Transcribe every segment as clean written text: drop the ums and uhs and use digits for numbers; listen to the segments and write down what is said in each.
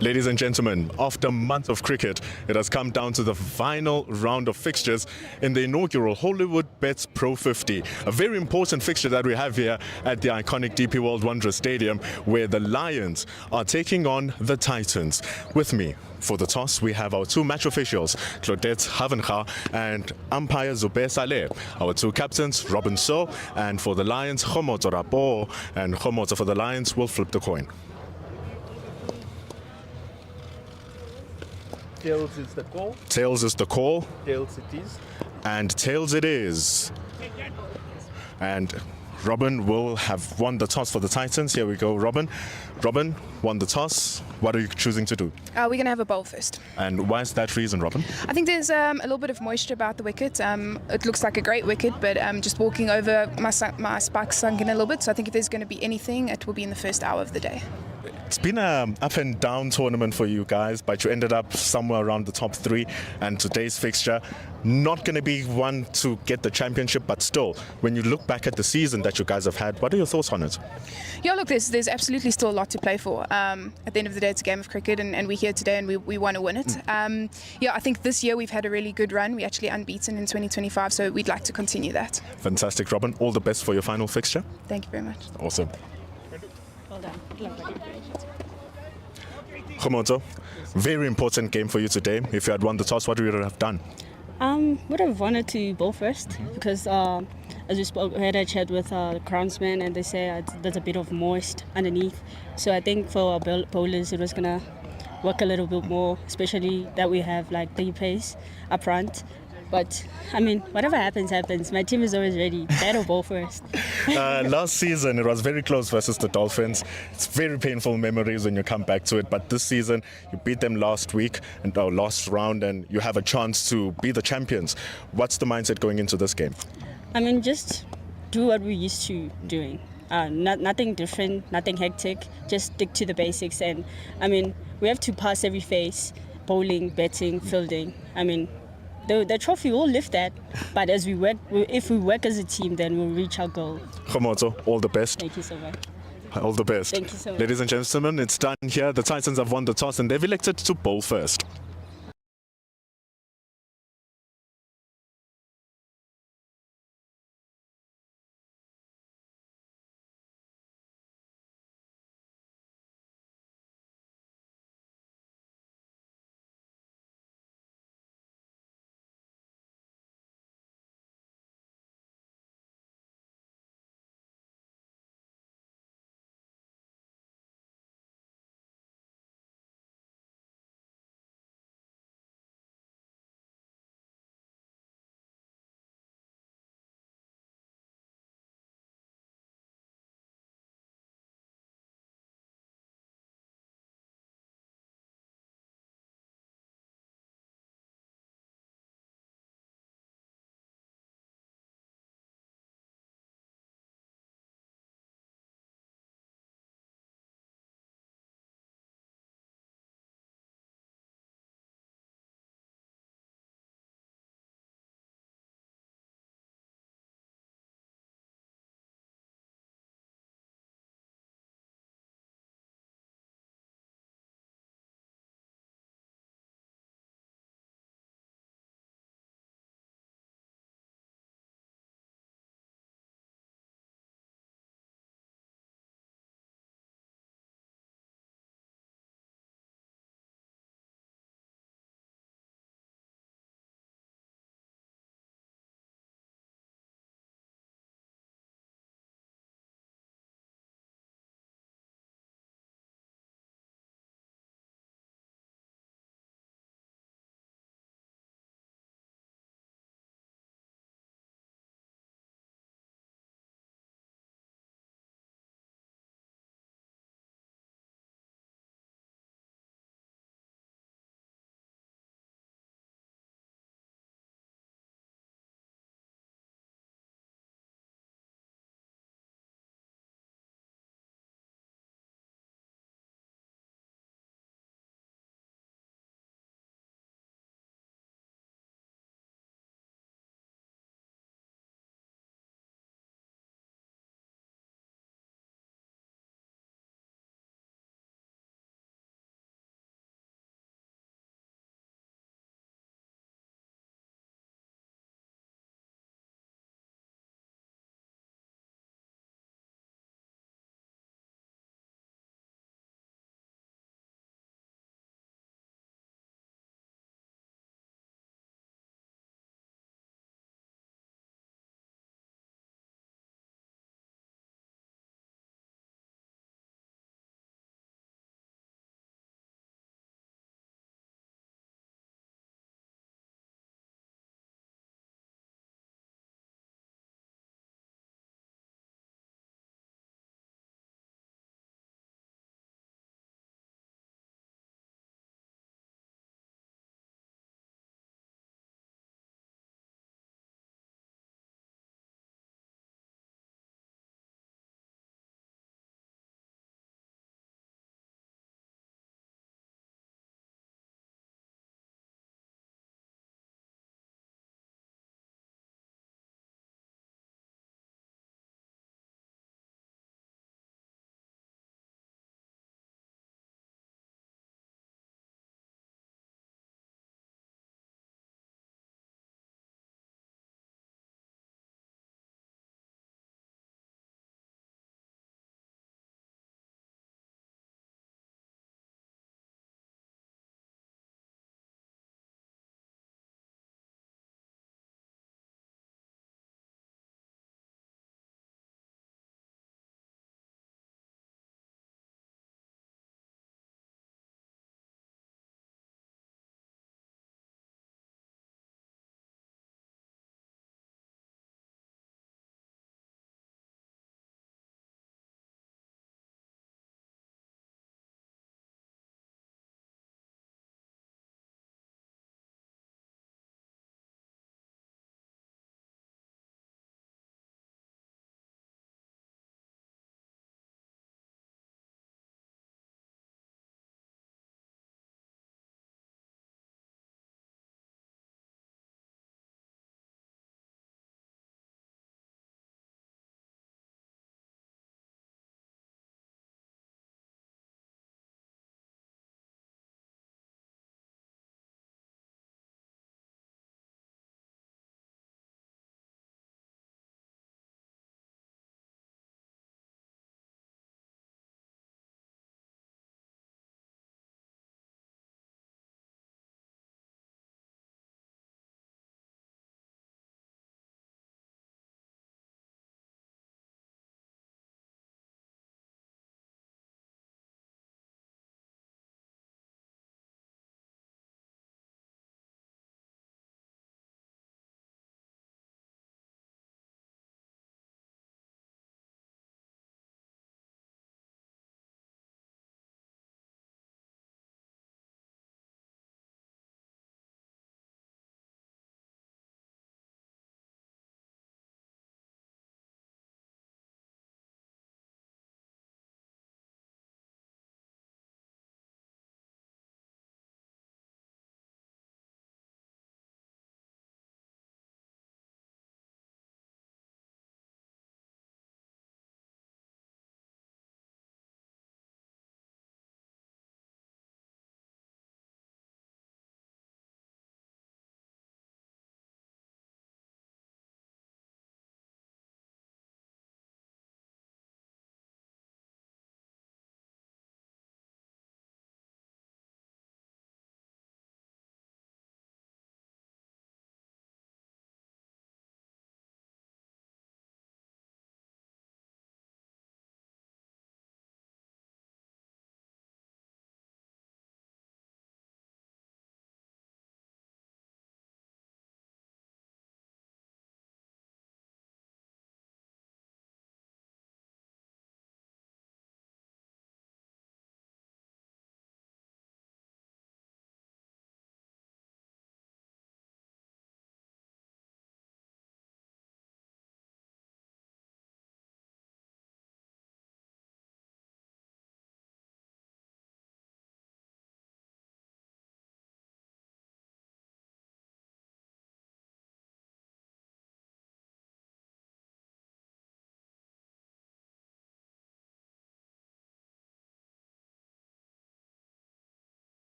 Ladies and gentlemen, after months of cricket, it has come down to the final round of fixtures in the inaugural Hollywoodbets Pro50. A very important fixture that we have here at the iconic DP World Wanderers Stadium, where the Lions are taking on the Titans. With me for the toss, we have our two match officials, Claudette Havenga and umpire Zubair Saleh. Our two captains, Robin So, and for the Lions, Khomoto Rapo, and Khomoto for the Lions will flip the coin. Tails is the call. Tails is the call. Tails it is. And tails it is. And Robin will have won the toss for the Titans. Here we go, Robin. Robin won the toss. What are you choosing to do? We're going to have a bowl first. And why is that reason, Robin? I think there's a little bit of moisture about the wicket. It looks like a great wicket, but just walking over, my spikes sunk in a little bit. So I think if there's going to be anything, it will be in the first hour of the day. It's been an up and down tournament for you guys, but you ended up somewhere around the top three. And today's fixture, not going to be one to get the championship, but still, when you look back at the season that you guys have had, what are your thoughts on it? Yeah, look, there's absolutely still a lot to play for. At the end of the day, it's a game of cricket, and we're here today, and we want to win it. Yeah, I think this year we've had a really good run. We're actually unbeaten in 2025, so we'd like to continue that. Fantastic, Robin. All the best for your final fixture. Thank you very much. Awesome. Well done. Khomoto, very important game for you today. If you had won the toss, what would you have done? Would have wanted to bowl first because as we spoke, we had a chat with the groundsman and they say there's a bit of moist underneath. So I think for our bowlers it was gonna work a little bit more, especially that we have like the pace up front. But, I mean, whatever happens, happens. My team is always ready. Bat or bowl first. Last season, it was very close versus the Dolphins. It's very painful memories when you come back to it. But this season, you beat them last week and last round, and you have a chance to be the champions. What's the mindset going into this game? I mean, just do what we're used to doing. Nothing different, nothing hectic. Just stick to the basics. And, I mean, we have to pass every phase. Bowling, batting, fielding. I mean, the trophy will lift that, but as we work, if we work as a team, then we'll reach our goal. Khomoto, all the best. Thank you so much. All the best. Thank you so much. Ladies and gentlemen, it's done here. The Titans have won the toss and they've elected to bowl first.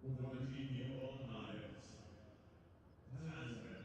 For the TV World Highlights, Tasman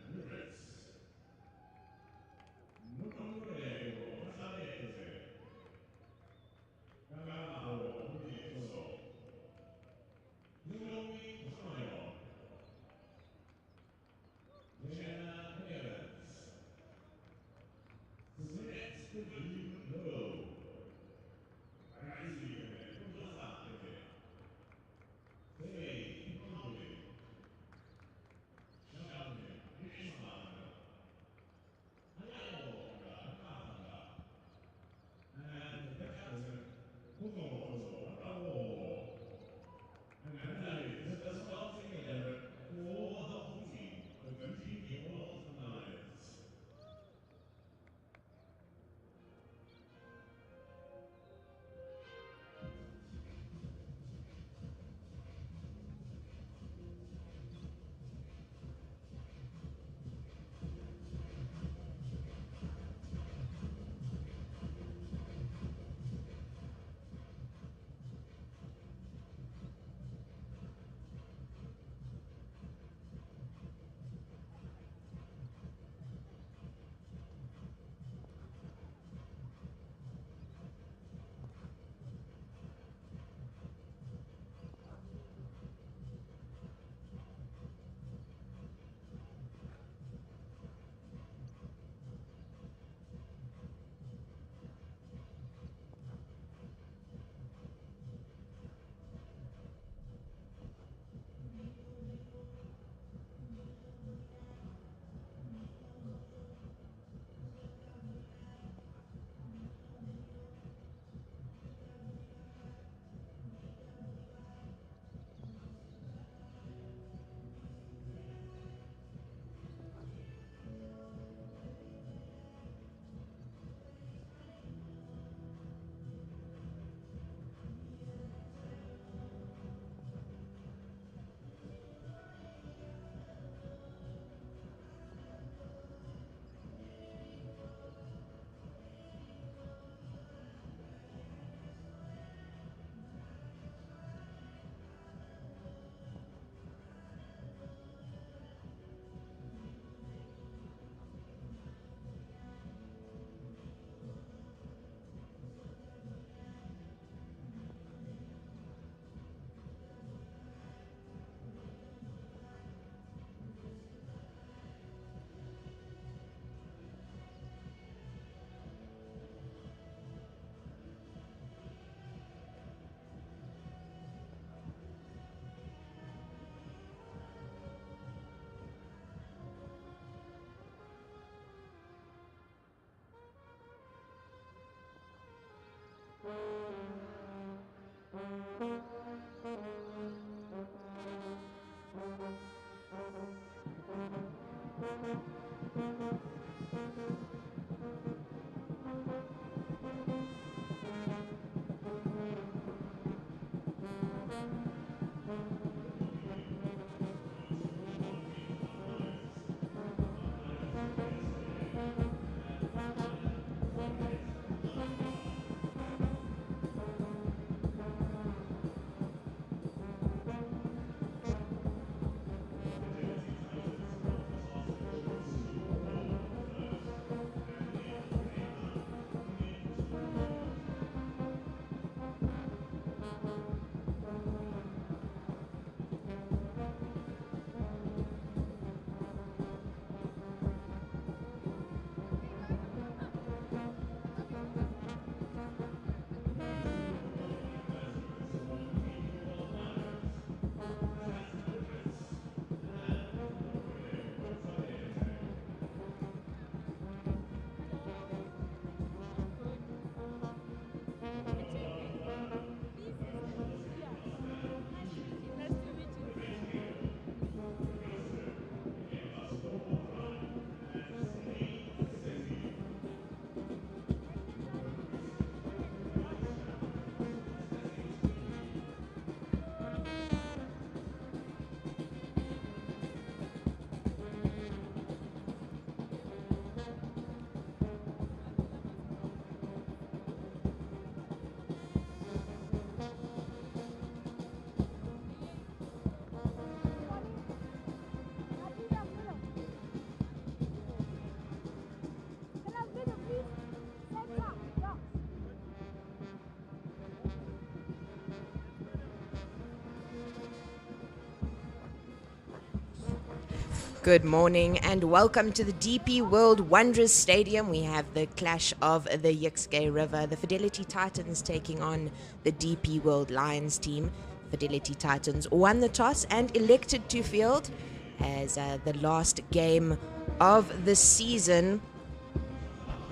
Good morning and welcome to the DP World Wanderers Stadium. We have the clash of the Yixgay River. The Fidelity Titans taking on the DP World Lions team. Fidelity Titans won the toss and elected to field as the last game of the season.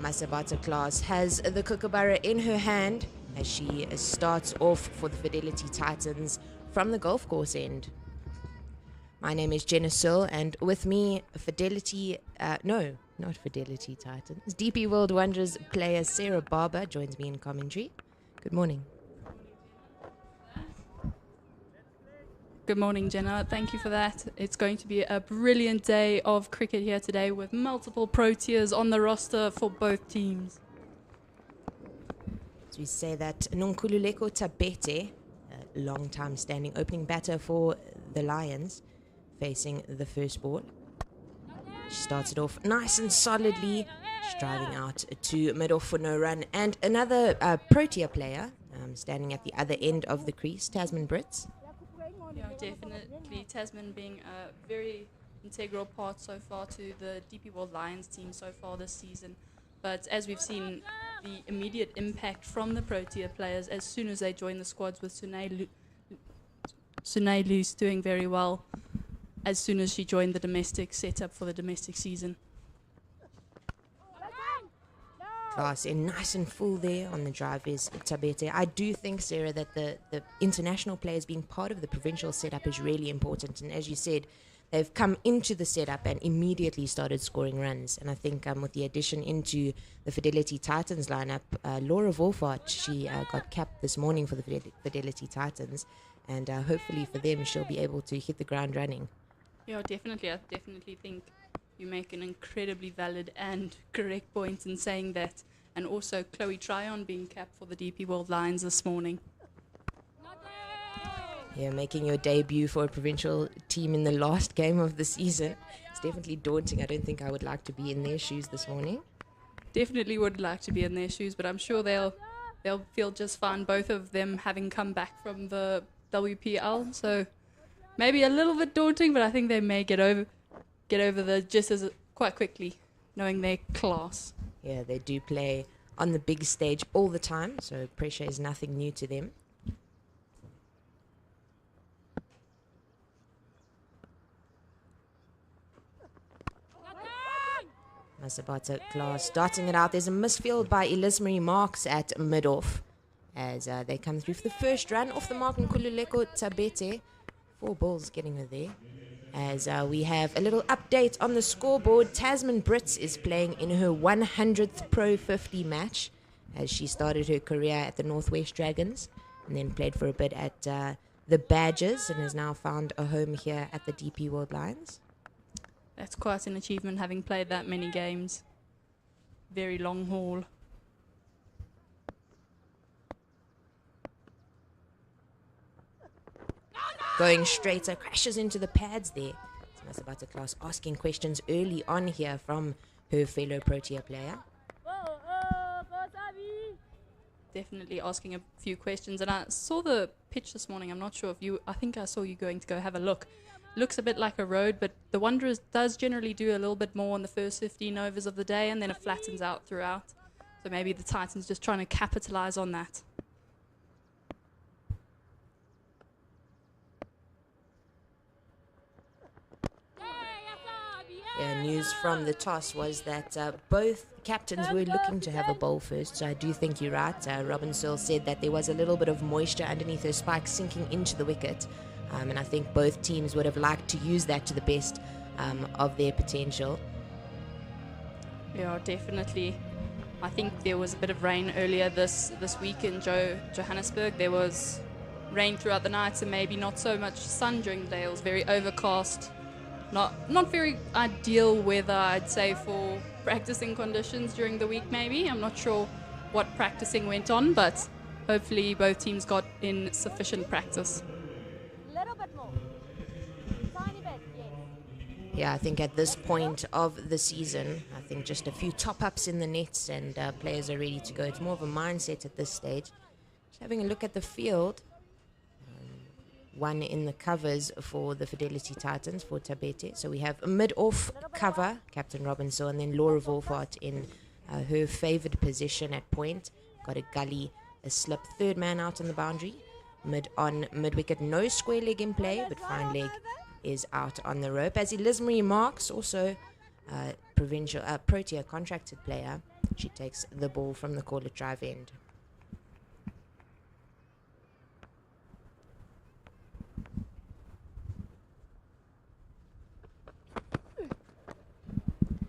Masabata Class has the kookaburra in her hand as she starts off for the Fidelity Titans from the golf course end. My name is Jenna Sill, and with me, Fidelity, no, not Fidelity Titans, DP World Wanderers player Sarah Barber joins me in commentary. Good morning. Good morning, Jenna. Thank you for that. It's going to be a brilliant day of cricket here today with multiple Proteas on the roster for both teams. As we say that, Nonkululeko Tabete, a long-time standing opening batter for the Lions, facing the first ball. She starts it off nice and solidly, striving out to mid-off for no run. And another Protea player standing at the other end of the crease, Tasman Brits. Yeah, definitely. Tasman being a very integral part so far to the DP World Lions team so far this season. But as we've seen, the immediate impact from the Protea players as soon as they join the squads, with Sunay Luce doing very well as soon as she joined the domestic setup for the domestic season. Class in nice and full there on the drive is Tabete. I do think, Sarah, that the international players being part of the provincial setup is really important. And as you said, they've come into the setup and immediately started scoring runs. And I think with the addition into the Fidelity Titans lineup, Laura Wolfart, she got capped this morning for the Fidelity Titans. And hopefully for them, she'll be able to hit the ground running. Yeah, definitely. I definitely think you make an incredibly valid and correct point in saying that. And also Chloe Tryon being capped for the DP World Lions this morning. Yeah, making your debut for a provincial team in the last game of the season. It's definitely daunting. I don't think I would like to be in their shoes this morning. Definitely would like to be in their shoes, but I'm sure they'll feel just fine, both of them having come back from the WPL. So maybe a little bit daunting, but I think they may get over the gist as quite quickly, knowing their class. Yeah, they do play on the big stage all the time, so pressure is nothing new to them. Masabata Class starting it out. There's a misfield by Elismarie Marks at mid-off as they come through for the first run off the mark. Nkululeko Tabete, 4 balls getting her there. As we have a little update on the scoreboard. Tasman Brits is playing in her 100th Pro50 match as she started her career at the Northwest Dragons and then played for a bit at the Badgers and has now found a home here at the DP World Lions. That's quite an achievement, having played that many games. Very long haul. Going straight, so crashes into the pads there. Masabata Class asking questions early on here from her fellow Protea player. Definitely asking a few questions. And I saw the pitch this morning. I'm not sure if I think I saw you going to go have a look. Looks a bit like a road, but the Wanderers does generally do a little bit more on the first 15 overs of the day, and then it flattens out throughout. So maybe the Titans just trying to capitalize on that. Yeah, news from the toss was that both captains were looking to have a bowl first, so I do think you're right. Robin Searle said that there was a little bit of moisture underneath her spike sinking into the wicket, and I think both teams would have liked to use that to the best of their potential. Yeah, definitely. I think there was a bit of rain earlier this week in Johannesburg. There was rain throughout the night and maybe not so much sun during the day. It was very overcast. Not very ideal weather, I'd say, for practicing conditions during the week maybe. I'm not sure what practicing went on, but hopefully both teams got in sufficient practice. A little bit more. Tiny bit, yes. Yeah, I think at this point of the season, I think just a few top-ups in the nets and players are ready to go. It's more of a mindset at this stage. Just having a look at the field. one in the covers for the Fidelity Titans for Tabete. So we have a mid-off cover, Captain Robinson, and then Laura Wolfart in her favoured position at point. Got a gully, a slip, third man out on the boundary. Mid-on, mid-wicket, no square leg in play, but fine leg is out on the rope. As Elizabeth Marks, also Protea contracted player, she takes the ball from the call at drive end.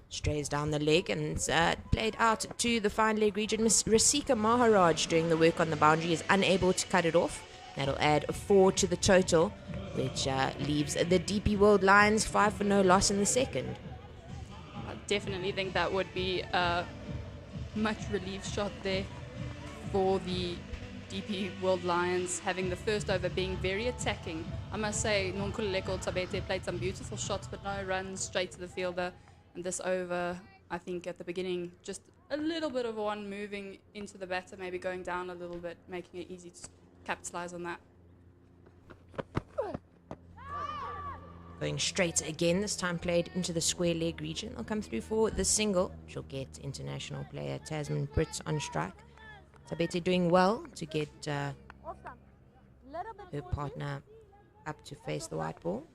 Strays down the leg and played out to the fine leg region. Miss Rasika Maharaj doing the work on the boundary is unable to cut it off. That'll add 4 to the total, which leaves the DP World Lions 5 for no loss in the second. I definitely think that would be a much relief shot there for the DP World Lions, having the first over being very attacking. I must say, Nonkululeko Tabete played some beautiful shots, but no runs straight to the fielder. And this over, I think at the beginning, just a little bit of one moving into the batter, maybe going down a little bit, making it easy to capitalize on that. Going straight again, this time played into the square leg region. They'll come through for the single. She'll get international player Tasman Brits on strike. Tabete doing well to get her partner up to face the white ball.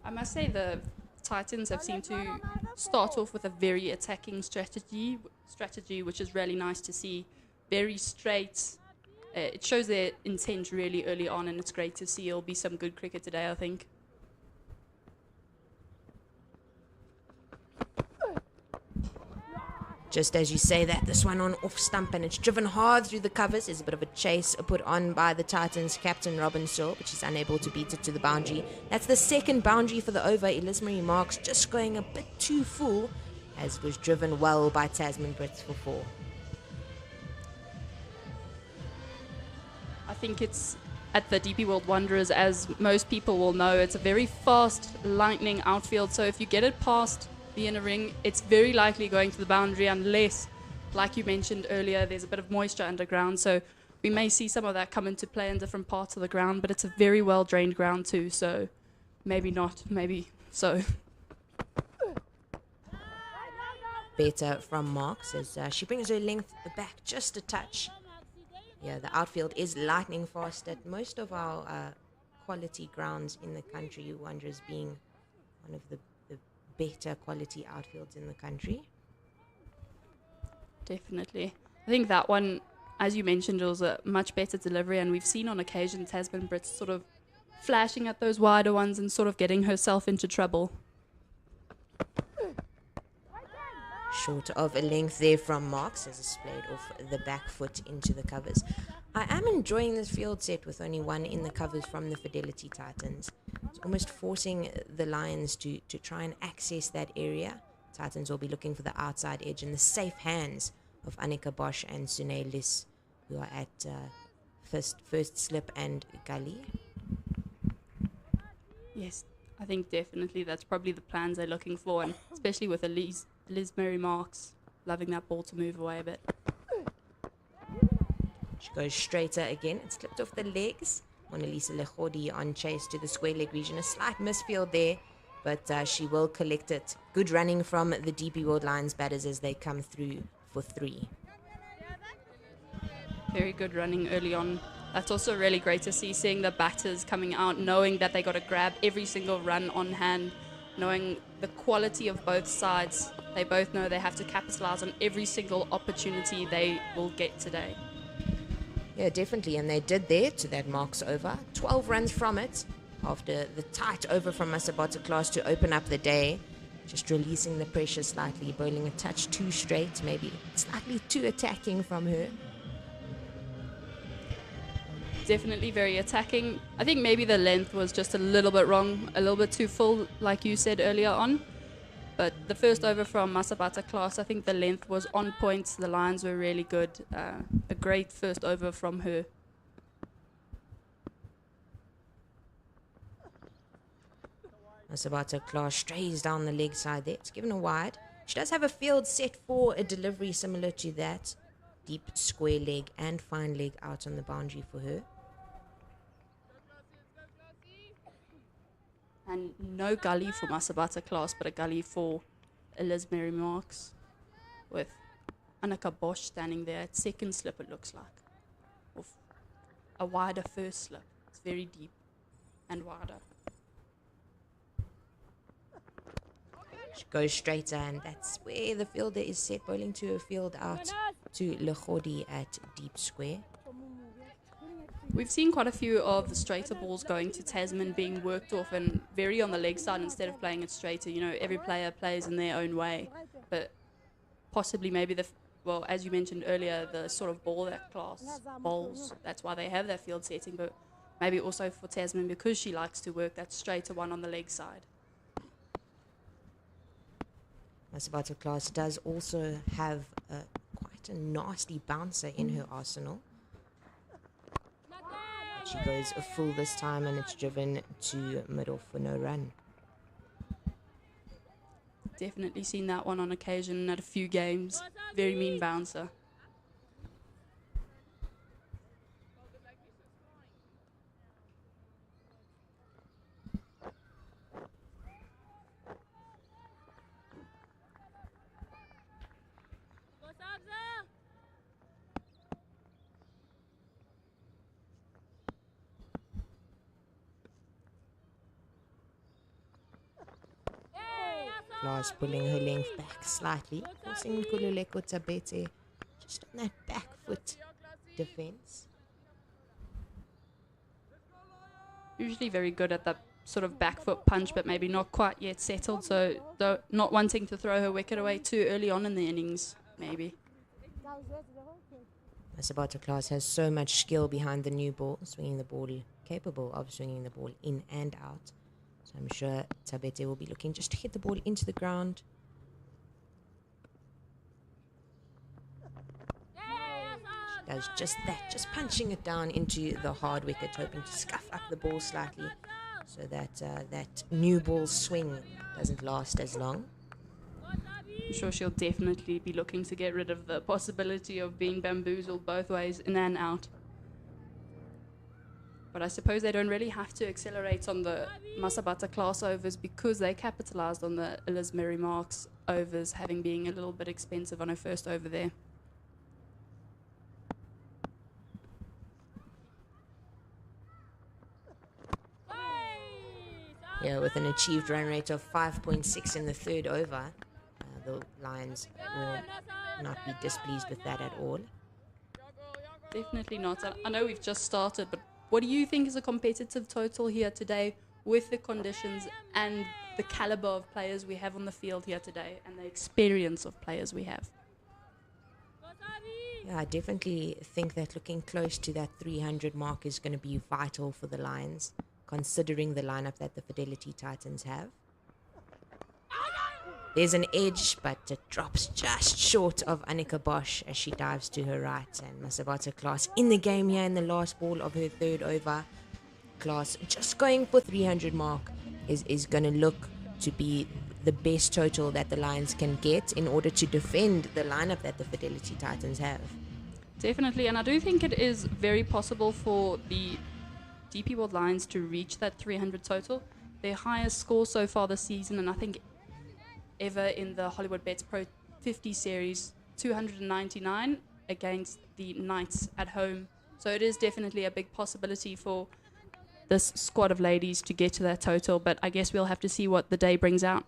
I must say the Titans have seemed to start off with a very attacking strategy, which is really nice to see. Very straight. It shows their intent really early on, and it's great to see. It'll be some good cricket today, I think. Just as you say that, this one on off stump, and it's driven hard through the covers. There's a bit of a chase put on by the Titans' captain Robin Shaw, but she's unable to beat it to the boundary. That's the second boundary for the over. Elizabeth Marks just going a bit too full, as was driven well by Tasman Brits for 4. I think it's at the DP World Wanderers, as most people will know, it's a very fast, lightning outfield. So if you get it past the inner ring, it's very likely going to the boundary, unless, like you mentioned earlier, there's a bit of moisture underground. So we may see some of that come into play in different parts of the ground, but it's a very well drained ground too. So maybe not, maybe so. Better from Marks as she brings her length back just a touch. Yeah, the outfield is lightning fast at most of our quality grounds in the country, Wanderers being one of the better quality outfields in the country. Definitely. I think that one, as you mentioned, was a much better delivery, and we've seen on occasion Tasman Brits sort of flashing at those wider ones and sort of getting herself into trouble. Short of a length there from Marks as it's played off the back foot into the covers. I am enjoying this field set with only one in the covers from the Fidelity Titans. It's almost forcing the Lions to try and access that area. Titans will be looking for the outside edge in the safe hands of Annika Bosch and Sune Liss, who are at first slip and gully. Yes, I think definitely that's probably the plans they're looking for, and especially with Liz Mary Marks loving that ball to move away a bit. She goes straighter again. It's slipped off the legs. Mona Lisa Lechodi on chase to the square leg region. A slight misfield there, but she will collect it. Good running from the DP World Lions batters as they come through for 3. Very good running early on. That's also really great to see, seeing the batters coming out, knowing that they got to grab every single run on hand, knowing the quality of both sides. They both know they have to capitalize on every single opportunity they will get today. Yeah, definitely, and they did there to that Marks over. 12 runs from it after the tight over from Masabata class to open up the day. Just releasing the pressure slightly, bowling a touch too straight, maybe slightly too attacking from her. Definitely very attacking. I think maybe the length was just a little bit wrong, a little bit too full, like you said earlier on. But the first over from Masabata class, I think the length was on point. The lines were really good. A great first over from her. Masabata class strays down the leg side there. It's given a wide. She does have a field set for a delivery similar to that. Deep square leg and fine leg out on the boundary for her. And no gully for Masabata class, but a gully for Elizabeth Marks, with Annika Bosch standing there at second slip, it looks like. With a wider first slip. It's very deep and wider. She goes straighter, and that's where the fielder is set, bowling to a field out to Lechodi at deep square. We've seen quite a few of the straighter balls going to Tasman being worked off and very on the leg side instead of playing it straighter. You know, every player plays in their own way, but possibly maybe well, as you mentioned earlier, the sort of ball that class bowls, that's why they have that field setting, but maybe also for Tasman because she likes to work that straighter one on the leg side. Masabata class does also have quite a nasty bouncer in her arsenal. She goes full this time, and it's driven to middle for no run. Definitely seen that one on occasion at a few games. Very mean bouncer. Class pulling her length back slightly, forcing Kululeko Tabete just on that back foot defense. Usually very good at that sort of back foot punch, but maybe not quite yet settled, so not wanting to throw her wicket away too early on in the innings, maybe. Masabata class has so much skill behind the new ball, swinging the ball, capable of swinging the ball in and out. So I'm sure Tabete will be looking just to hit the ball into the ground. She does just that, just punching it down into the hard wicket, hoping to scuff up the ball slightly so that that new ball swing doesn't last as long. I'm sure she'll definitely be looking to get rid of the possibility of being bamboozled both ways, in and out. But I suppose they don't really have to accelerate on the Masabata class overs because they capitalised on the Elizabeth Marks overs having been a little bit expensive on her first over there. Yeah, with an achieved run rate of 5.6 in the third over, the Lions will not be displeased with that at all. Definitely not. I know we've just started, but what do you think is a competitive total here today with the conditions and the caliber of players we have on the field here today and the experience of players we have? Yeah, I definitely think that looking close to that 300 mark is going to be vital for the Lions, considering the lineup that the Fidelity Titans have. There's an edge, but it drops just short of Annika Bosch as she dives to her right. And Masabata class in the game here in the last ball of her third over. Class just going for 300 mark is going to look to be the best total that the Lions can get in order to defend the lineup that the Fidelity Titans have. Definitely, and I do think it is very possible for the DP World Lions to reach that 300 total. Their highest score so far this season, and I think ever in the Hollywoodbets Pro50 series, 299 against the Knights at home. So it is definitely a big possibility for this squad of ladies to get to that total, but I guess we'll have to see what the day brings out.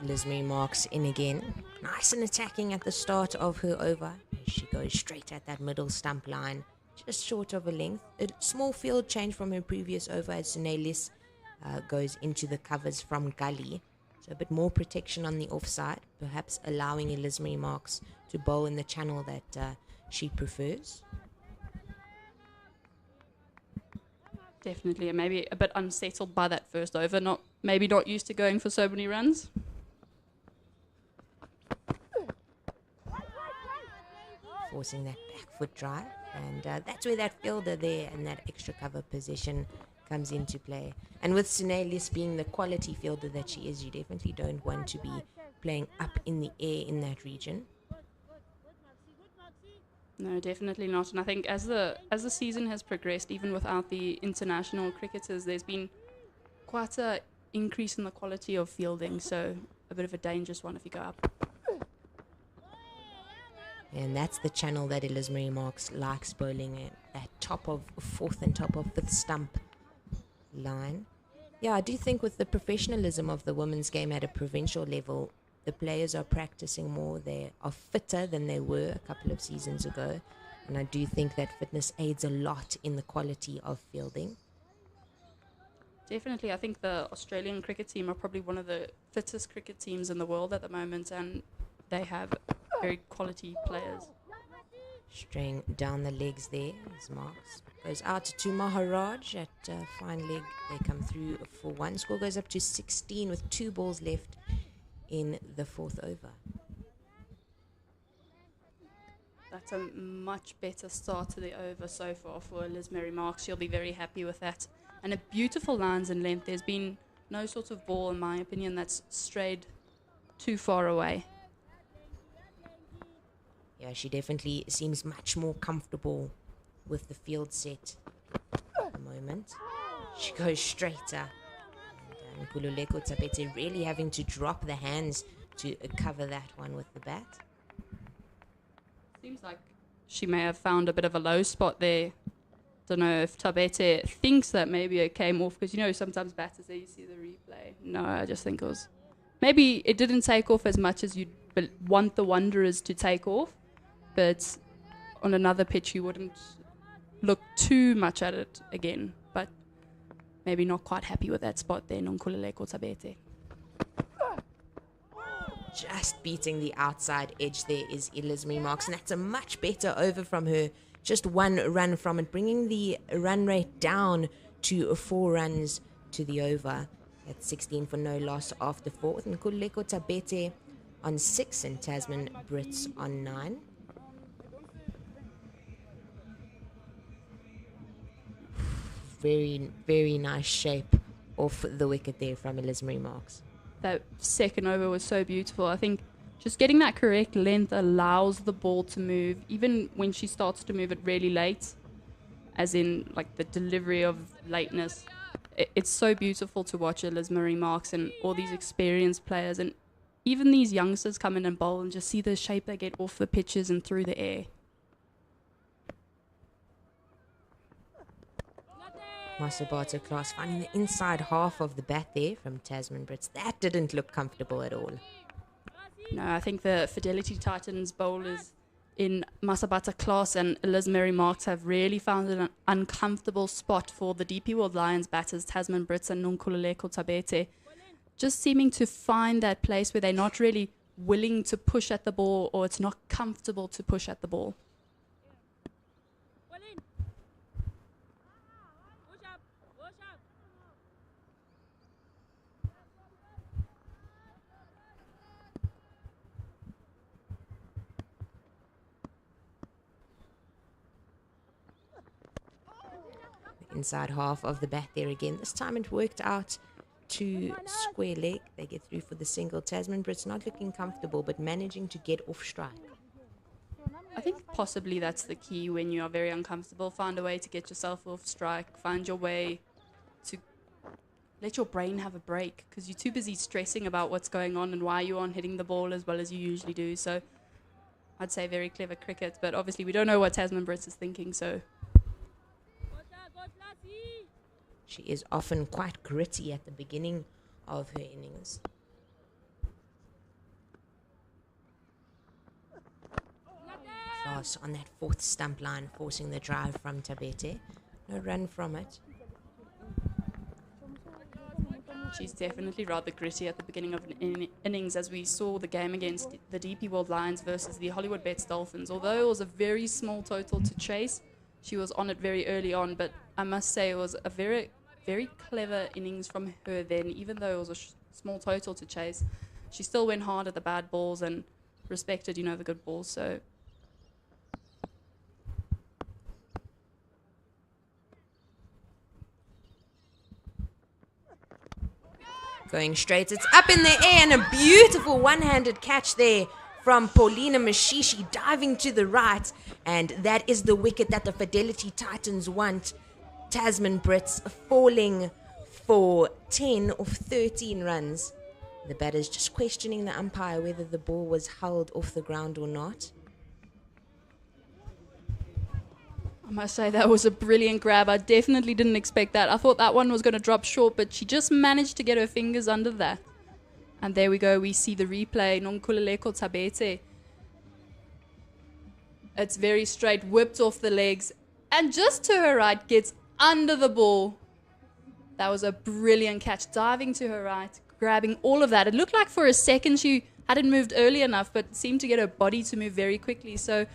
Elizabeth Marks in again. Nice and attacking at the start of her over. She goes straight at that middle stump line, just short of a length. A small field change from her previous over as Sunelis goes into the covers from gully. So a bit more protection on the offside, perhaps allowing Elizabeth Marks to bowl in the channel that she prefers. Definitely, and maybe a bit unsettled by that first over. Maybe not used to going for so many runs. Forcing that back foot drive, and that's where that fielder there and that extra cover position comes into play. And with Sunelis being the quality fielder that she is, you definitely don't want to be playing up in the air in that region. No, definitely not. And I think as the season has progressed, even without the international cricketers, there's been quite a increase in the quality of fielding. So a bit of a dangerous one if you go up. And that's the channel that Elizabeth Marks likes bowling at top of fourth and top of fifth stump line. Yeah, I do think with the professionalism of the women's game at a provincial level, the players are practicing more. They are fitter than they were a couple of seasons ago. And I do think that fitness aids a lot in the quality of fielding. Definitely. I think the Australian cricket team are probably one of the fittest cricket teams in the world at the moment, and they have very quality players. Straying down the legs there as Marks goes out to Maharaj at fine leg. They come through for one. Score goes up to 16 with 2 balls left in the 4th over. That's a much better start to the over so far for Liz Mary Marks. She'll be very happy with that. And a beautiful lines and length. There's been no sort of ball, in my opinion, that's strayed too far away. Yeah, she definitely seems much more comfortable with the field set at the moment. She goes straighter. And Nkululeko Tapete really having to drop the hands to cover that one with the bat. Seems like she may have found a bit of a low spot there. Don't know if Tabete thinks that maybe it came off, because, you know, sometimes batters there you see the replay. No, I just think it was... Maybe it didn't take off as much as you'd want the Wanderers to take off, but on another pitch you wouldn't look too much at it again. But maybe not quite happy with that spot there, Nkululeko Tabete. Just beating the outside edge there is Elizabeth Marks, and that's a much better over from her. Just 1 run from it, bringing the run rate down to 4 runs to the over. At 16 for no loss after 4, with Nkululeko Tabete on 6 and Tasman Brits on 9. Very, very nice shape off the wicket there from Elizabeth Marks. That second over was so beautiful. I think just getting that correct length allows the ball to move, even when she starts to move it really late, as in like the delivery of lateness. It's so beautiful to watch Elizabeth Marks and all these experienced players, and even these youngsters come in and bowl and just see the shape they get off the pitches and through the air. Masabata class finding the inside half of the bat there from Tasman Brits. That didn't look comfortable at all. No, I think the Fidelity Titans bowlers in Masabata class and Elizabeth Marks have really found an uncomfortable spot for the DP World Lions batters, Tasman Brits and Nkululeko Tabete. Just seeming to find that place where they're not really willing to push at the ball, or it's not comfortable to push at the ball. Inside half of the bat there again. This time it worked out to square leg. They get through for the single. Tasman Brits not looking comfortable, but managing to get off strike. I think possibly that's the key when you are very uncomfortable. Find a way to get yourself off strike. Find your way to let your brain have a break, because you're too busy stressing about what's going on and why you aren't hitting the ball as well as you usually do. So I'd say very clever cricket, but obviously we don't know what Tasman Brits is thinking, so... She is often quite gritty at the beginning of her innings. Class on that 4th stump line, forcing the drive from Tabete. No run from it. She's definitely rather gritty at the beginning of an innings, as we saw the game against the DP World Lions versus the Hollywoodbets Dolphins. Although it was a very small total to chase, she was on it very early on, but I must say it was a very, very clever innings from her then. Even though it was a small total to chase, she still went hard at the bad balls and respected, you know, the good balls. So going straight, it's up in the air, and a beautiful one-handed catch there from Paulina Mashishi, diving to the right. And that is the wicket that the Fidelity Titans want. Tasman Brits falling for 10 of 13 runs. The batters just questioning the umpire whether the ball was held off the ground or not. I must say that was a brilliant grab. I definitely didn't expect that. I thought that one was going to drop short, but she just managed to get her fingers under that. And there we go. We see the replay. Nonkululeko Tabete. It's very straight, whipped off the legs, and just to her right, gets under the ball. That was a brilliant catch, diving to her right, grabbing all of that. It looked like for a second she hadn't moved early enough, but seemed to get her body to move very quickly. So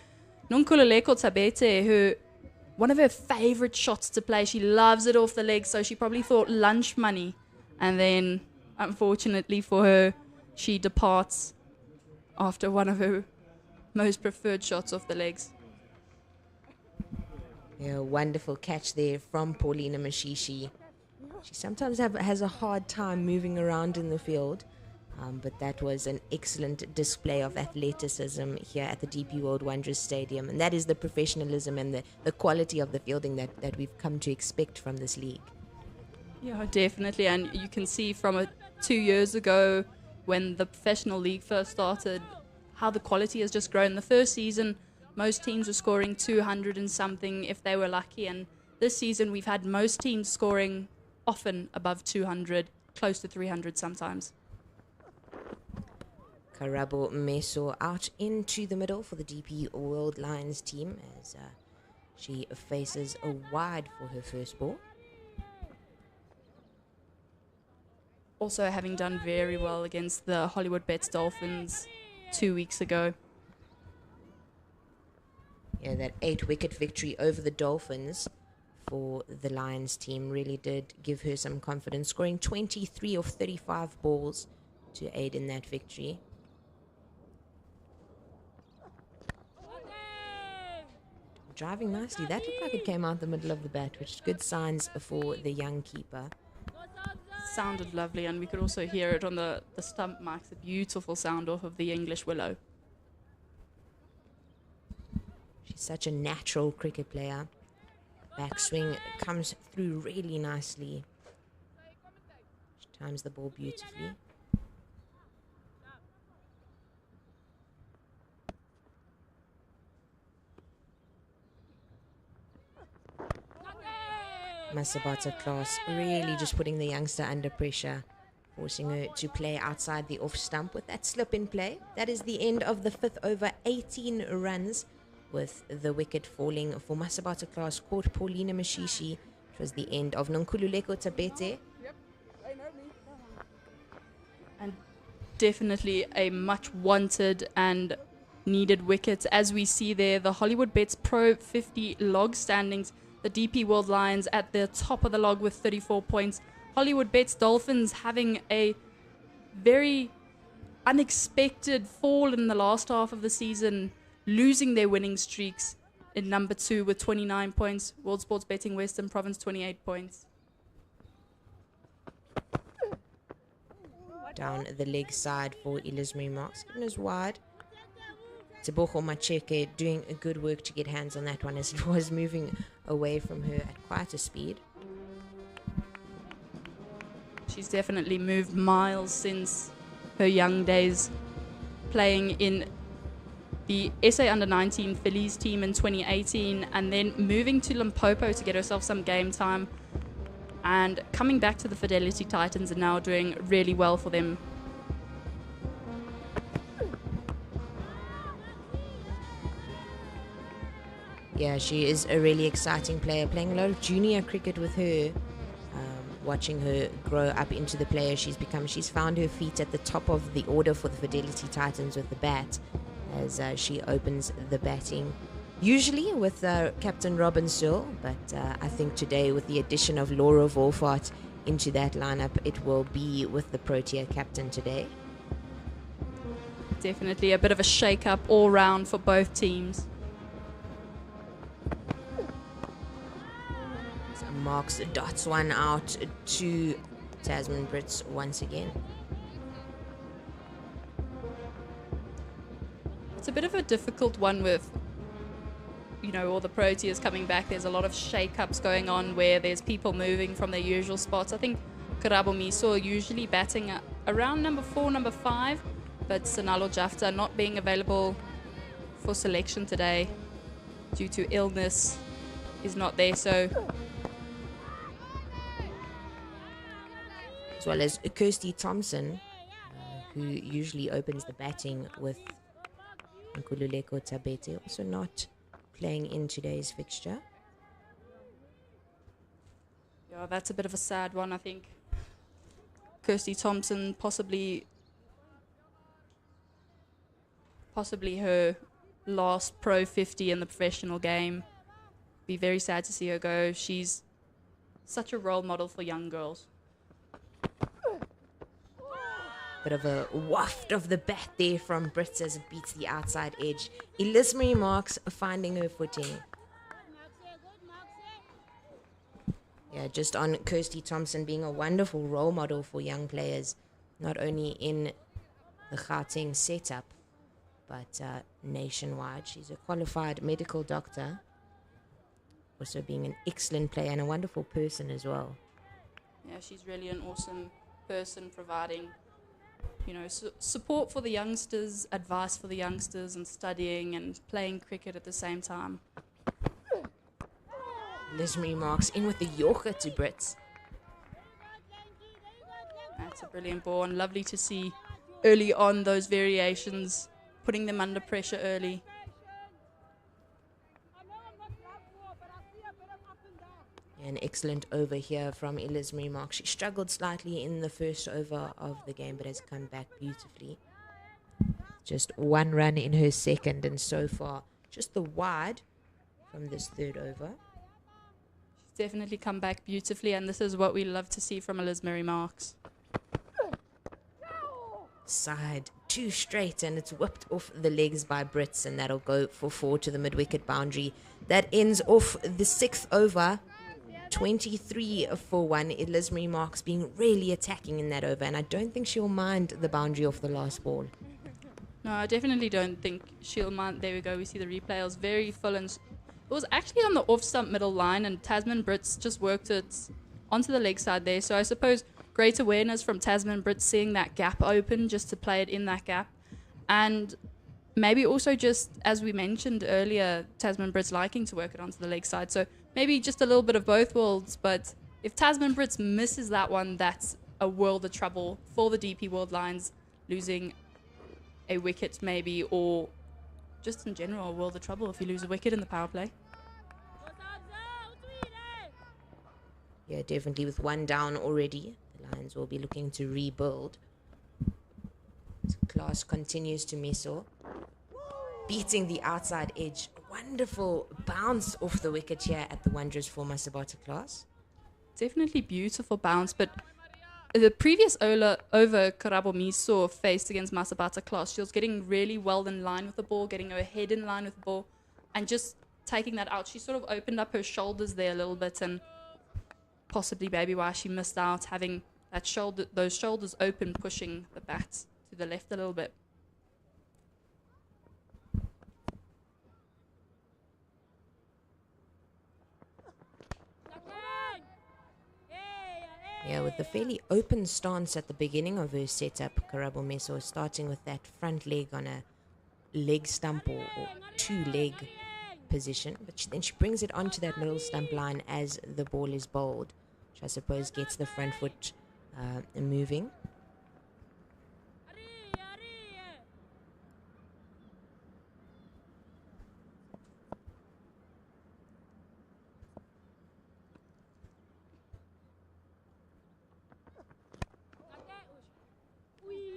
Nonkululeko Tabete, one of her favorite shots to play, she loves it off the leg, so she probably thought lunch money. And then, unfortunately for her, she departs after one of her most preferred shots off the legs. Yeah, wonderful catch there from Paulina Mashishi. She sometimes has a hard time moving around in the field, but that was an excellent display of athleticism here at the DP World Wonders Stadium, and that is the professionalism and the quality of the fielding that we've come to expect from this league. Yeah, definitely, and you can see from 2 years ago when the professional league first started how the quality has just grown. The first season, most teams were scoring 200 and something if they were lucky, and this season we've had most teams scoring often above 200, close to 300 sometimes. Karabo Meso out into the middle for the DP World Lions team as she faces a wide for her first ball. Also having done very well against the Hollywoodbets Dolphins 2 weeks ago. Yeah, that 8-wicket victory over the Dolphins for the Lions team really did give her some confidence, scoring 23 of 35 balls to aid in that victory. Driving nicely. That looked like it came out the middle of the bat, which is good signs for the young keeper. Sounded lovely, and we could also hear it on the stump marks, a beautiful sound off of the English willow. She's such a natural cricket player. Backswing comes through really nicely. She times the ball beautifully. Masabata class really just putting the youngster under pressure, forcing her to play outside the off stump with that slip in play. That is the end of the 5th over, 18 runs, with the wicket falling for Masabata class, caught Paulina Mashishi. It was the end of Nonkululeko Tabete. And definitely a much wanted and needed wicket. As we see there, the Hollywoodbets Pro50 log standings, the DP World Lions at the top of the log with 34 points. Hollywoodbets Dolphins having a very unexpected fall in the last half of the season, losing their winning streaks in number 2 with 29 points. World Sports Betting Western Province 28 points. Down the leg side for Elizabeth Marks, given us wide. Tebogo Macheke doing a good work to get hands on that one as it was moving away from her at quite a speed. She's definitely moved miles since her young days, playing in the SA Under-19 Phillies team in 2018 and then moving to Limpopo to get herself some game time and coming back to the Fidelity Titans and now doing really well for them. Yeah, she is a really exciting player, playing a lot of junior cricket with her, watching her grow up into the player she's become. She's found her feet at the top of the order for the Fidelity Titans with the bat as she opens the batting. Usually with Captain Robin Searle, but I think today with the addition of Laura Wolfart into that lineup, it will be with the Protea captain today. Definitely a bit of a shake-up all round for both teams. Marks dots one out to Tasman Brits once again. It's a bit of a difficult one with, all the Proteas coming back. There's a lot of shake-ups going on where there's people moving from their usual spots. I think Karabo Miso usually batting around number 4, number 5, but Sanalo Jafta not being available for selection today due to illness is not there. So as well as Kirsty Thompson, who usually opens the batting with Nkululeko Tabete, also not playing in today's fixture. yeah, that's a bit of a sad one. I think Kirsty Thompson possibly her last Pro 50 in the professional game. Be very sad to see her go. She's such a role model for young girls. Bit of a waft of the bat there from Brits as it beats the outside edge. Elizabeth Marks finding her footing. Yeah, just on Kirsty Thompson being a wonderful role model for young players, not only in the Gauteng setup, but nationwide. She's a qualified medical doctor, also being an excellent player and a wonderful person as well. Yeah, she's really an awesome person, providing support for the youngsters, advice for the youngsters, and studying and playing cricket at the same time. Elizabeth Marks in with the Yorker to Brits. That's a brilliant ball, and lovely to see early on those variations, putting them under pressure early. An excellent over here from Elizabeth Marks. She struggled slightly in the first over of the game, but has come back beautifully. Just one run in her second, and so far just the wide from this third over. She's definitely come back beautifully, and this is what we love to see from Elizabeth Marks. Side, 2 straight, and it's whipped off the legs by Brits, and that'll go for 4 to the mid-wicket boundary. That ends off the 6th over. 23 for 1. Elizabeth Marks being really attacking in that over, and I don't think she'll mind the boundary off the last ball. No, I definitely don't think she'll mind. There we go. We see the replay. It was very full, and it was actually on the off-stump middle line, and Tasman Brits just worked it onto the leg side there. So I suppose great awareness from Tasman Brits, seeing that gap open just to play it in that gap. And maybe also just, as we mentioned earlier, Tasman Brits liking to work it onto the leg side. So maybe just a little bit of both worlds. But if Tasman Brits misses that one, that's a world of trouble for the DP World Lions, losing a wicket maybe, or just in general a world of trouble if you lose a wicket in the power play. Yeah, definitely with 1 down already. The Lions will be looking to rebuild. Class continues to Meso, beating the outside edge. Wonderful bounce off the wicket here at the Wanderers for Masabata Class. Definitely beautiful bounce, but the previous over Karabo Miso faced against Masabata Class, she was getting really well in line with the ball, getting her head in line with the ball, and just taking that out. She sort of opened up her shoulders there a little bit, and possibly maybe why she missed out, having that those shoulders open, pushing the bat to the left a little bit. Yeah, with the fairly open stance at the beginning of her setup, Karabo Meso is starting with that front leg on a leg stump or 2-leg position. But then she brings it onto that middle stump line as the ball is bowled, which I suppose gets the front foot moving.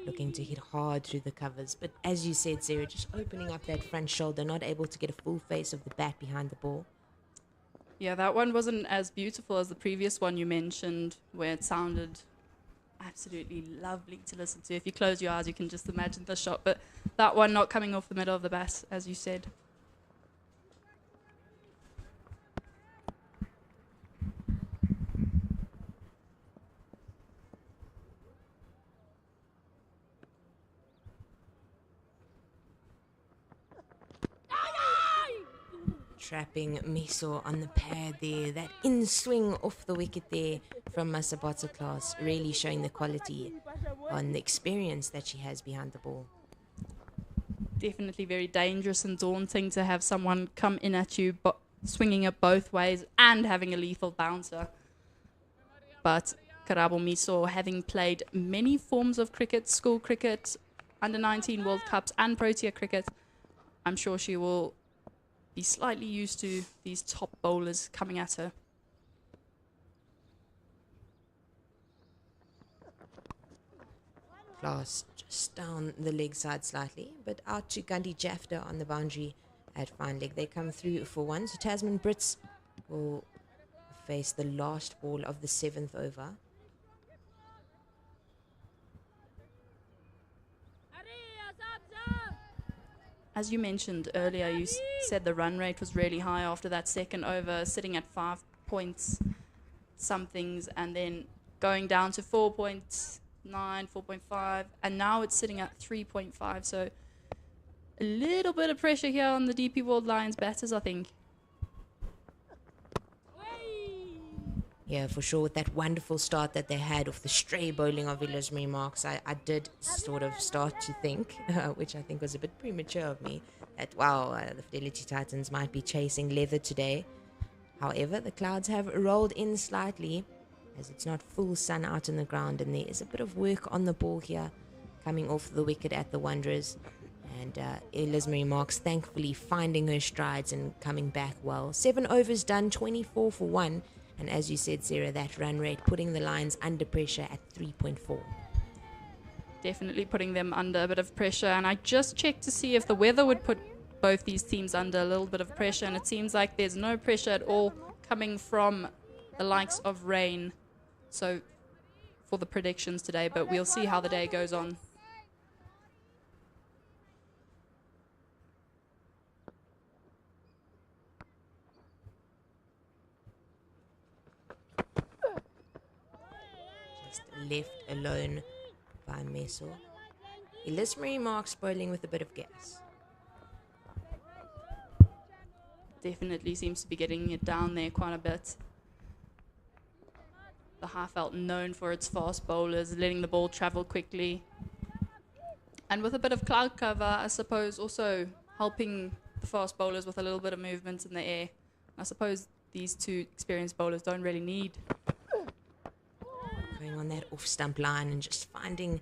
Looking to hit hard through the covers, but as you said, Sarah, just opening up that front shoulder, not able to get a full face of the bat behind the ball. Yeah, that one wasn't as beautiful as the previous one you mentioned, where it sounded absolutely lovely to listen to. If you close your eyes, you can just imagine the shot, but that one not coming off the middle of the bat, as you said. Trapping Miso on the pad there. That in swing off the wicket there from Masabata class, really showing the quality and the experience that she has behind the ball. Definitely very dangerous and daunting to have someone come in at you, swinging it both ways and having a lethal bouncer. But Karabo Miso, having played many forms of cricket, school cricket, under-19 World Cups and Protea cricket, I'm sure she will be slightly used to these top bowlers coming at her. Class just down the leg side slightly, but out to Gandhi Jafta on the boundary at fine leg. They come through for one, so Tasman Brits will face the last ball of the 7th over. As you mentioned earlier, you said the run rate was really high after that second over, sitting at 5 points somethings, and then going down to 4.9, 4.5, and now it's sitting at 3.5. So a little bit of pressure here on the DP World Lions batters, I think. Yeah, for sure. With that wonderful start that they had off the stray bowling of Elizabeth Marks, I did sort of start to think, which I think was a bit premature of me, that, wow, the Fidelity Titans might be chasing leather today. However, the clouds have rolled in slightly, as it's not full sun out in the ground, and there is a bit of work on the ball here, coming off the wicket at the Wanderers. And Elizabeth Marks thankfully finding her strides and coming back well. 7 overs done, 24 for 1. And as you said, Sarah, that run rate putting the Lions under pressure at 3.4. Definitely putting them under a bit of pressure. And I just checked to see if the weather would put both these teams under a little bit of pressure. And it seems like there's no pressure at all coming from the likes of rain. So for the predictions today, but we'll see how the day goes on. Left alone by Meso. Elizabeth Marks bowling with a bit of gas. Definitely seems to be getting it down there quite a bit. The Highveld known for its fast bowlers, letting the ball travel quickly. And with a bit of cloud cover, I suppose also helping the fast bowlers with a little bit of movement in the air. I suppose these two experienced bowlers don't really need on that off-stump line and just finding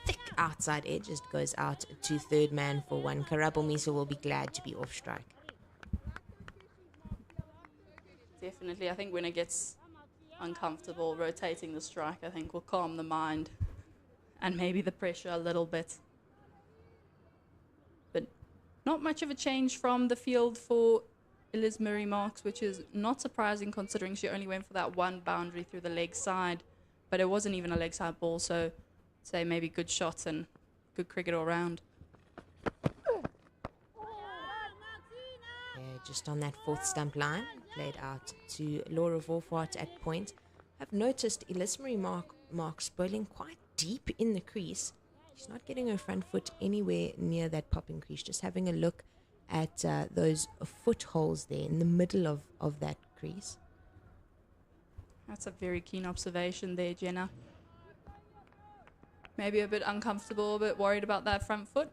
thick outside edge. It goes out to third man for one. Karabo Miso will be glad to be off strike. Definitely. I think when it gets uncomfortable, rotating the strike, I think will calm the mind and maybe the pressure a little bit. But not much of a change from the field for Elizabeth Marks, which is not surprising considering she only went for that one boundary through the leg side, but it wasn't even a leg side ball, so say maybe good shots and good cricket all round. Yeah, just on that fourth stump line, played out to Laura Wolfhard at point. I've noticed Elizabeth Marks bowling quite deep in the crease. She's not getting her front foot anywhere near that popping crease, just having a look at those footholes there in the middle of that crease. That's a very keen observation there, Jenna. Maybe a bit uncomfortable, a bit worried about that front foot.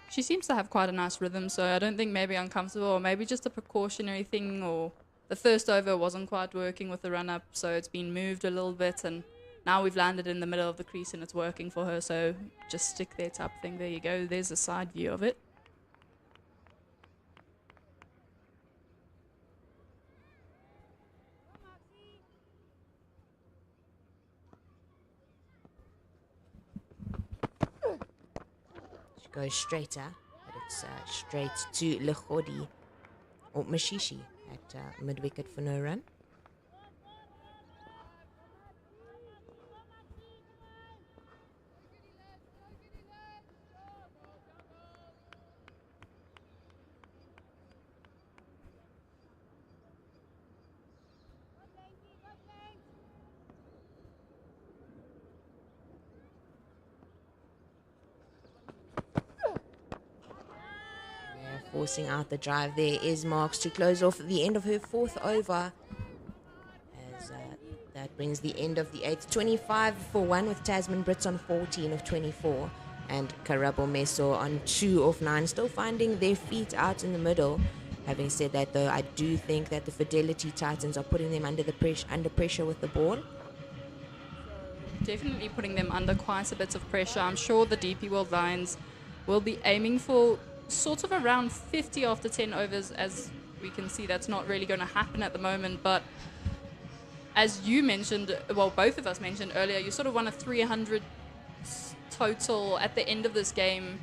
She seems to have quite a nice rhythm, so I don't think maybe uncomfortable, or maybe just a precautionary thing, or the first over wasn't quite working with the run-up, so it's been moved a little bit, and now we've landed in the middle of the crease and it's working for her, so just stick there type thing. There you go. There's a side view of it. She goes straighter, but it's straight to Lechodi or Mashishi at mid-wicket for no run. forcing out the drive there is Marks to close off the end of her 4th over. As that brings the end of the 8th. 25 for 1 with Tasman Brits on 14 of 24. And Karabo Meso on 2 of 9. Still finding their feet out in the middle. Having said that, though, I do think that the Fidelity Titans are putting them under pressure with the ball. Definitely putting them under quite a bit of pressure. I'm sure the DP World Lions will be aiming for sort of around 50 after 10 overs. As we can see, that's not really going to happen at the moment. But as you mentioned, well, both of us mentioned earlier, you sort of want a 300 total at the end of this game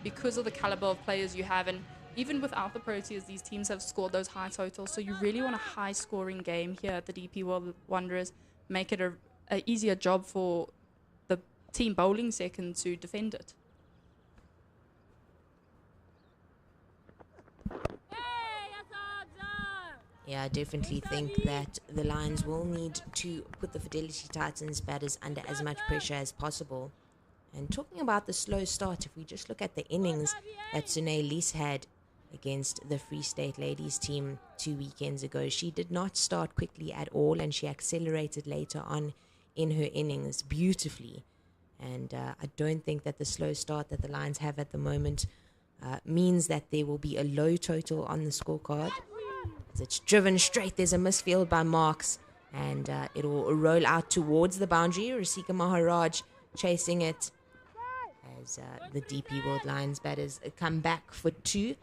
because of the caliber of players you have. And even without the Proteas, these teams have scored those high totals. So you really want a high-scoring game here at the DP World Wanderers. Make it an easier job for the team bowling second to defend it. Yeah, I definitely think that the Lions will need to put the Fidelity Titans batters under as much pressure as possible. And talking about the slow start, if we just look at the innings that Sune Lees had against the Free State Ladies team 2 weekends ago, she did not start quickly at all, and she accelerated later on in her innings beautifully. And I don't think that the slow start that the Lions have at the moment means that there will be a low total on the scorecard. As it's driven straight, there's a misfield by Marks, and it will roll out towards the boundary. Rasika Maharaj chasing it as the DP World Lions batters come back for 2.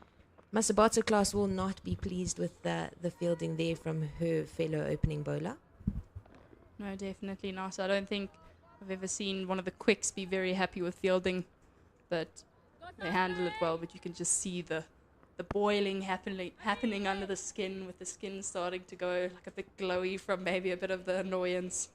Masabata class will not be pleased with the fielding there from her fellow opening bowler. No, definitely not. I don't think I've ever seen one of the quicks be very happy with fielding, but they handle it well. But you can just see the boiling happening under the skin, with the skin starting to go like a bit glowy from maybe a bit of the annoyance.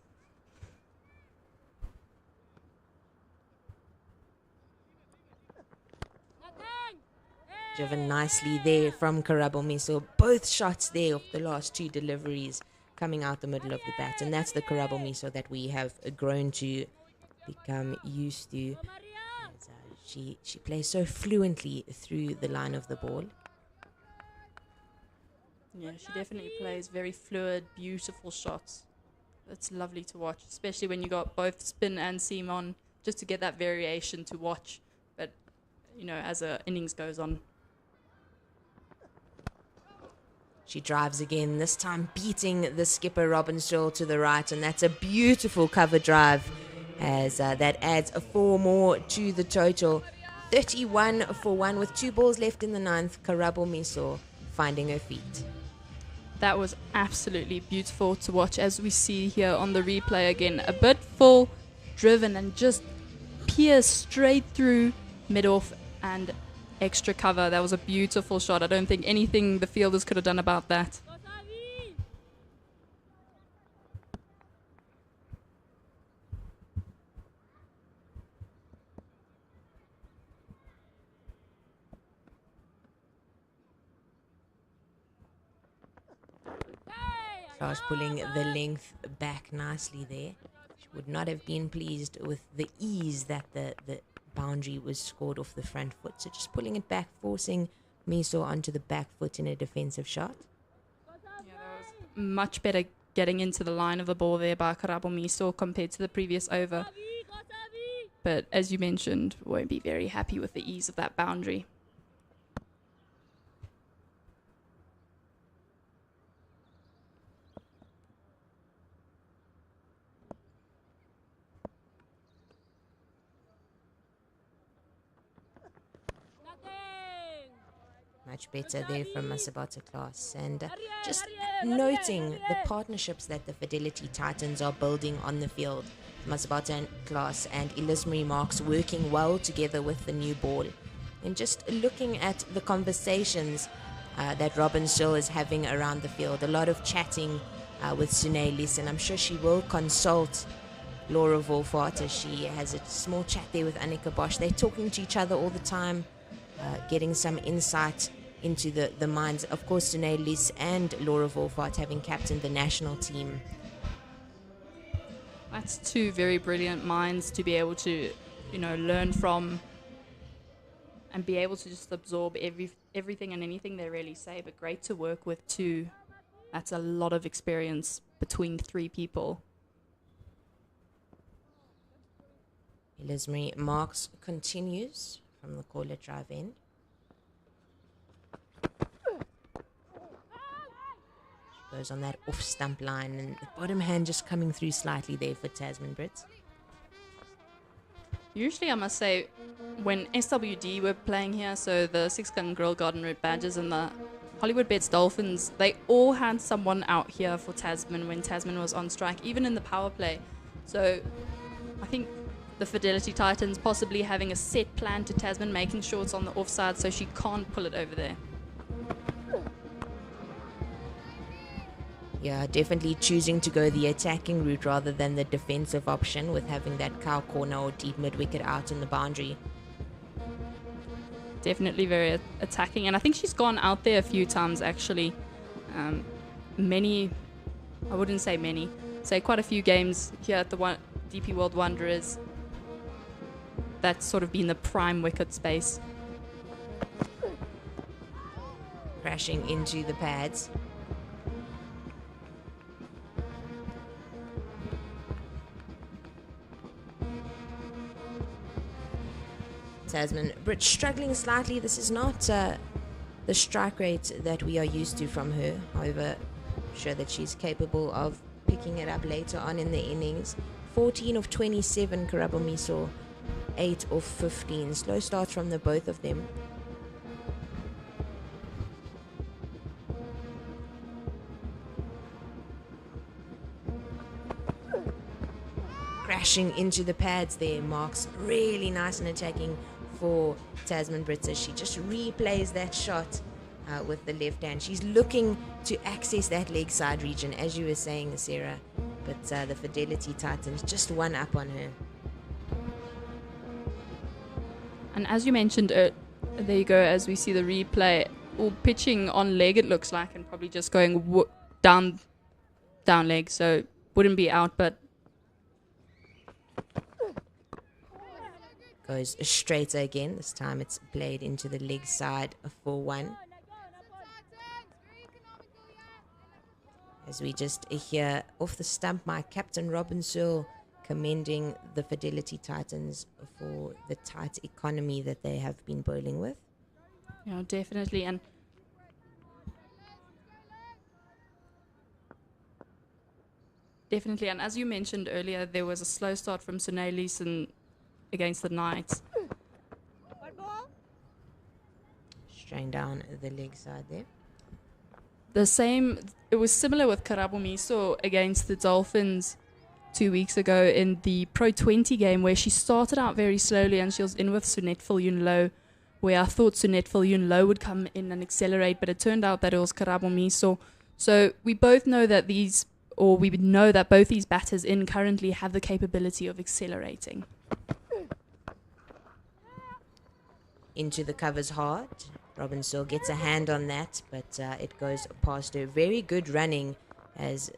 Driven nicely there from Karabo So both shots there of the last 2 deliveries coming out the middle of the bat. And that's the Karabo Miso that we have grown to become used to. As, she plays so fluently through the line of the ball. Yeah, she definitely plays very fluid, beautiful shots. It's lovely to watch, especially when you got both spin and seam on, just to get that variation to watch. But, you know, as the innings goes on. She drives again, this time beating the skipper Robin Searle to the right, and that's a beautiful cover drive as that adds 4 more to the total. 31 for 1 with 2 balls left in the 9th. Karabo Miso finding her feet. That was absolutely beautiful to watch, as we see here on the replay again. A bit full, driven, and just pierced straight through mid-off and extra cover. That was a beautiful shot. I don't think anything the fielders could have done about that. Class pulling the length back nicely there. She would not have been pleased with the ease that the boundary was scored off the front foot. So just pulling it back, forcing Miso onto the back foot in a defensive shot. Yeah, that was much better getting into the line of the ball there by Karabo Miso compared to the previous over. But as you mentioned, won't be very happy with the ease of that boundary. Much better there from Masabata class. And just noting the partnerships that the Fidelity Titans are building on the field. Masabata class and Elismarie Marks working well together with the new ball. And just looking at the conversations that Robin Searle is having around the field. A lot of chatting with Sune Lees, and I'm sure she will consult Laura Wolfart as she has a small chat there with Annika Bosch. They're talking to each other all the time, getting some insight into the minds, of course, Sune Lees and Laura Wolfart having captained the national team. That's 2 very brilliant minds to be able to, you know, learn from and be able to just absorb everything and anything they really say, but great to work with two. That's a lot of experience between three people. Elismarie Marks continues from the corner drive end. She goes on that off stump line, and the bottom hand just coming through slightly there for Tasman Brits. Usually, I must say, when SWD were playing here, so the Six Gun Girl Garden Red Badgers and the Hollywoodbets Dolphins, they all had someone out here for Tasman when Tasman was on strike, even in the power play. So I think the Fidelity Titans possibly having a set plan to Tasman, making sure it's on the offside so she can't pull it over there. Yeah, definitely choosing to go the attacking route rather than the defensive option, with having that cow corner or deep mid-wicket out in the boundary. Definitely very attacking, and I think she's gone out there a few times actually. Many, I wouldn't say many, say quite a few games here at the DP World Wanderers. That's sort of been the prime wicket space. Crashing into the pads. Tasman Brit struggling slightly. This is not the strike rate that we are used to from her. However, I'm sure that she's capable of picking it up later on in the innings. 14 of 27 Karabomiso, 8 of 15. Slow start from the both of them. Crashing into the pads there. Marks really nice and attacking for Tasman Brits as she just replays that shot with the left hand. She's looking to access that leg side region, as you were saying, Sarah, but the Fidelity Titans just one up on her. And as you mentioned, there you go, as we see the replay, all pitching on leg it looks like, and probably just going down leg, so wouldn't be out, but goes straighter again. This time it's played into the leg side for 1. As we just hear off the stump, my Captain Robin Searle commending the Fidelity Titans for the tight economy that they have been bowling with. yeah, definitely. And as you mentioned earlier, there was a slow start from Sunay Leeson against the Knights. Strain down the leg side there. It was similar with Karabomiso against the Dolphins 2 weeks ago in the Pro50 game, where she started out very slowly and she was in with Sunette Viljoen Low, where I thought Sunette Viljoen Low would come in and accelerate, but it turned out that it was Karabomiso. So we both know that we would know that both these batters in currently have the capability of accelerating. Into the covers hard. Robin Searle gets a hand on that, but it goes past her. Very good running as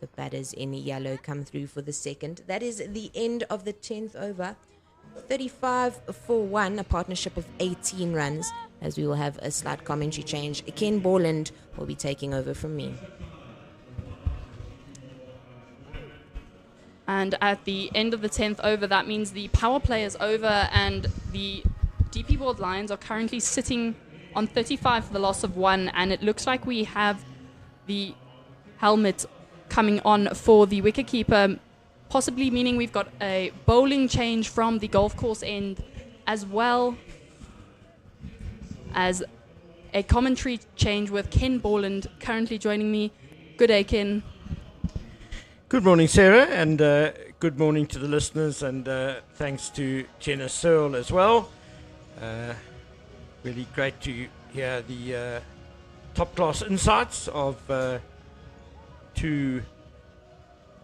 the batters in yellow come through for the second. That is the end of the 10th over. 35 for 1, a partnership of 18 runs, as we will have a slight commentary change. Ken Borland will be taking over from me. And at the end of the 10th over, that means the power play is over, and the DP World Lions are currently sitting on 35 for the loss of 1, and it looks like we have the helmet coming on for the wicketkeeper, possibly meaning we've got a bowling change from the golf course end, as well as a commentary change with Ken Borland currently joining me. Good day, Ken. Good morning, Sarah, and good morning to the listeners, and thanks to Jenna Searle as well. Really great to hear the top-class insights of two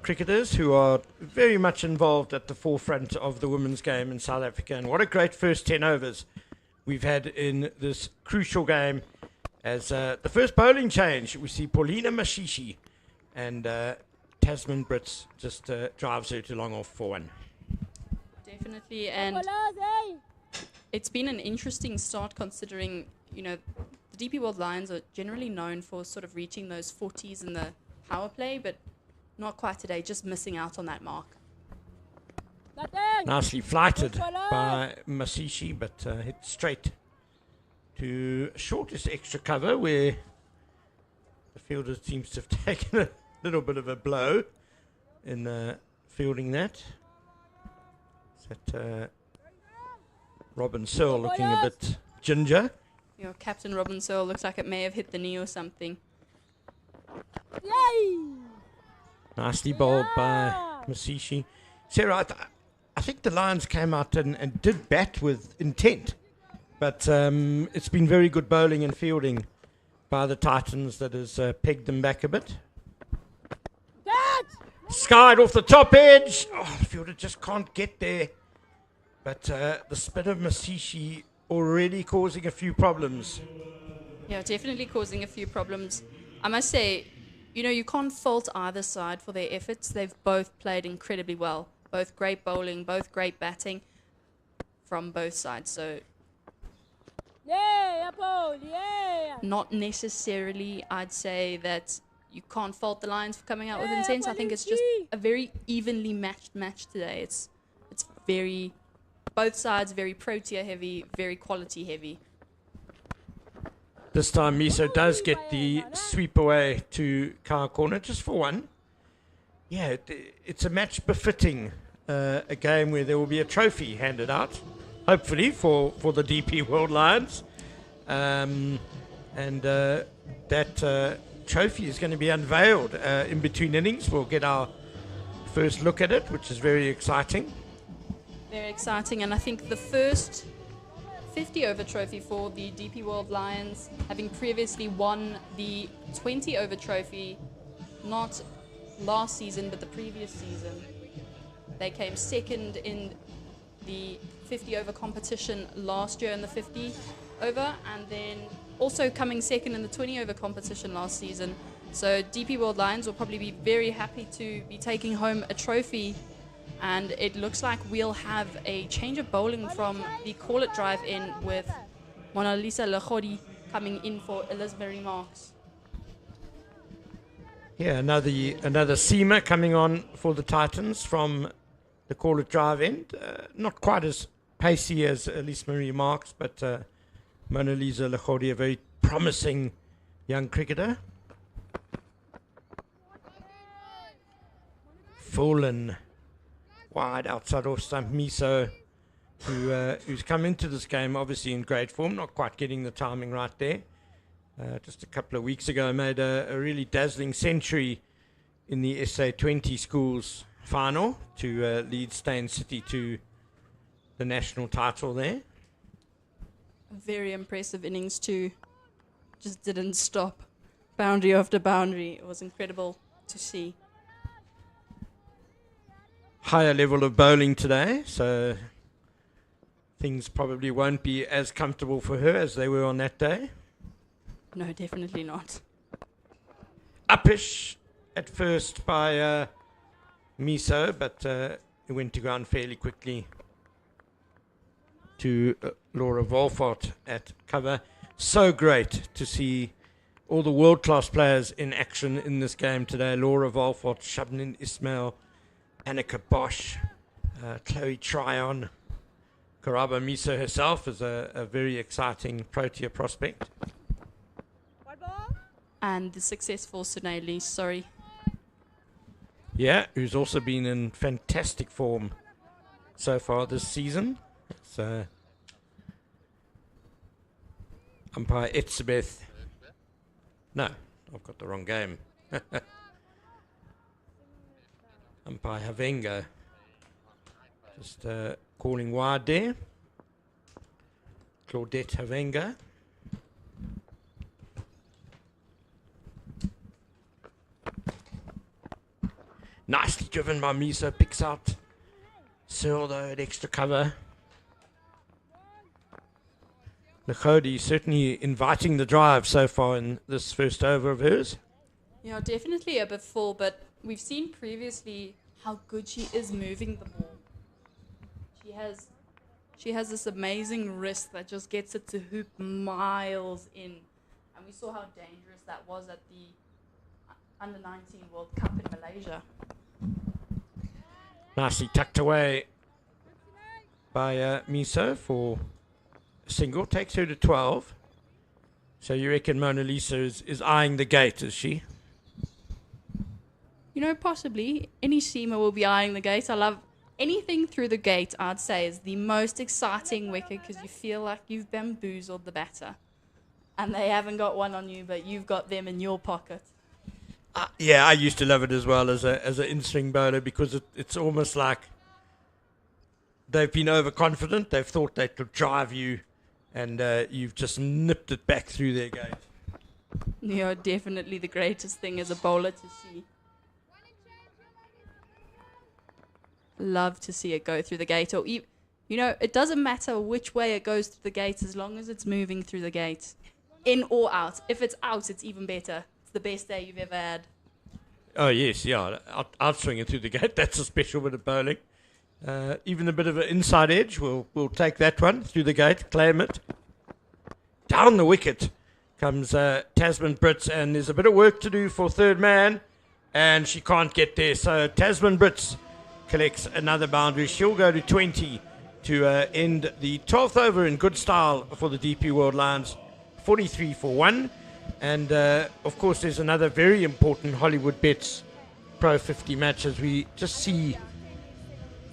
cricketers who are very much involved at the forefront of the women's game in South Africa. And what a great first 10 overs we've had in this crucial game. As the first bowling change, we see Paulina Mashishi, and Tasman Brits just drives her to long off for 1. Definitely, and it's been an interesting start considering you know, the DP World Lions are generally known for sort of reaching those 40s in the power play, but not quite today, just missing out on that mark. Nicely flighted by Masishi, but hit straight to shortest extra cover, where the fielder seems to have taken a little bit of a blow in fielding that. Is that Robin Searle looking a bit ginger? You know, Captain Robin Searle looks like it may have hit the knee or something. Nicely bowled by Masishi. Sarah, I think the Lions came out and did bat with intent, but it's been very good bowling and fielding by the Titans that has pegged them back a bit. Skied off the top edge. Oh, the fielder just can't get there. But the spin of Masishi already causing a few problems. Yeah, definitely causing a few problems. I must say, you know, you can't fault either side for their efforts. They've both played incredibly well. Both great bowling, both great batting from both sides. So not necessarily, I'd say, that you can't fault the Lions for coming out with intent. I think it's just a very evenly matched match today. It's very, both sides very Protea heavy, very quality heavy. This time Miso does get the sweep away to Kyle Corner, just for one. Yeah, it's a match befitting a game where there will be a trophy handed out, hopefully, for the DP World Lions. And that trophy is going to be unveiled in between innings. We'll get our first look at it, which is very exciting. Very exciting, and I think the first 50-over trophy for the DP World Lions, having previously won the 20-over trophy, not last season, but the previous season. They came second in the 50-over competition last year in the 50-over, and then also coming second in the 20-over competition last season. So DP World Lions will probably be very happy to be taking home a trophy. And it looks like we'll have a change of bowling from the Call It Drive in, with Mona Lisa Lechodi coming in for Elizabeth Marks. Yeah, another seamer coming on for the Titans from the Call It Drive end. Not quite as pacey as Elise Marie Marks, but Mona Lisa Lechodi, a very promising young cricketer. Fallen wide outside off stump. Miso, who's come into this game obviously in great form, not quite getting the timing right there. Just a couple of weeks ago made a really dazzling century in the SA20 schools final to lead Steyn City to the national title there. A very impressive innings too. Just didn't stop. Boundary after boundary. It was incredible to see. Higher level of bowling today, so things probably won't be as comfortable for her as they were on that day. No, definitely not. Uppish at first by Miso, but it went to ground fairly quickly to Laura Wolfort at cover. So great to see all the world-class players in action in this game today. Laura Wolfort, Shabnin Ismail, Annika Bosch, Chloe Tryon, Karaba Miso herself is a very exciting Protea prospect. And the successful Sunay Lee, sorry. Yeah, who's also been in fantastic form so far this season. So, umpire Etzebeth. No, I've got the wrong game. Umpire Havenga just calling wide there. Claudette Havenga. Nicely driven by Miso, picks out Searle though at extra cover. Lechodi certainly inviting the drive so far in this first over of hers. Yeah, definitely a bit full, but we've seen previously how good she is moving the ball. She has this amazing wrist that just gets it to hoop miles in. And we saw how dangerous that was at the Under-19 World Cup in Malaysia. Nicely tucked away by Miso for a single. Takes her to 12. So you reckon Mona Lisa is eyeing the gate, is she? You know, possibly. Any seamer will be eyeing the gate. I love anything through the gate, I'd say, is the most exciting wicket because you feel like you've bamboozled the batter. And they haven't got one on you, but you've got them in your pocket. Yeah, I used to love it as well as an in-swing bowler because it's almost like they've been overconfident. They've thought they could drive you, and you've just nipped it back through their gate. You're definitely the greatest thing as a bowler to see. Love to see it go through the gate. Or, you know, it doesn't matter which way it goes through the gate as long as it's moving through the gate. In or out. If it's out, it's even better. It's the best day you've ever had. Oh, yes, yeah. I'll swing it through the gate. That's a special bit of bowling. Even a bit of an inside edge. We'll take that one through the gate, claim it. Down the wicket comes Tasman Brits, and there's a bit of work to do for third man, and she can't get there. So Tasman Brits collects another boundary. She'll go to 20 to end the 12th over in good style for the DP World Lions. 43 for 1. And, of course, there's another very important Hollywoodbets Pro50 match as we just see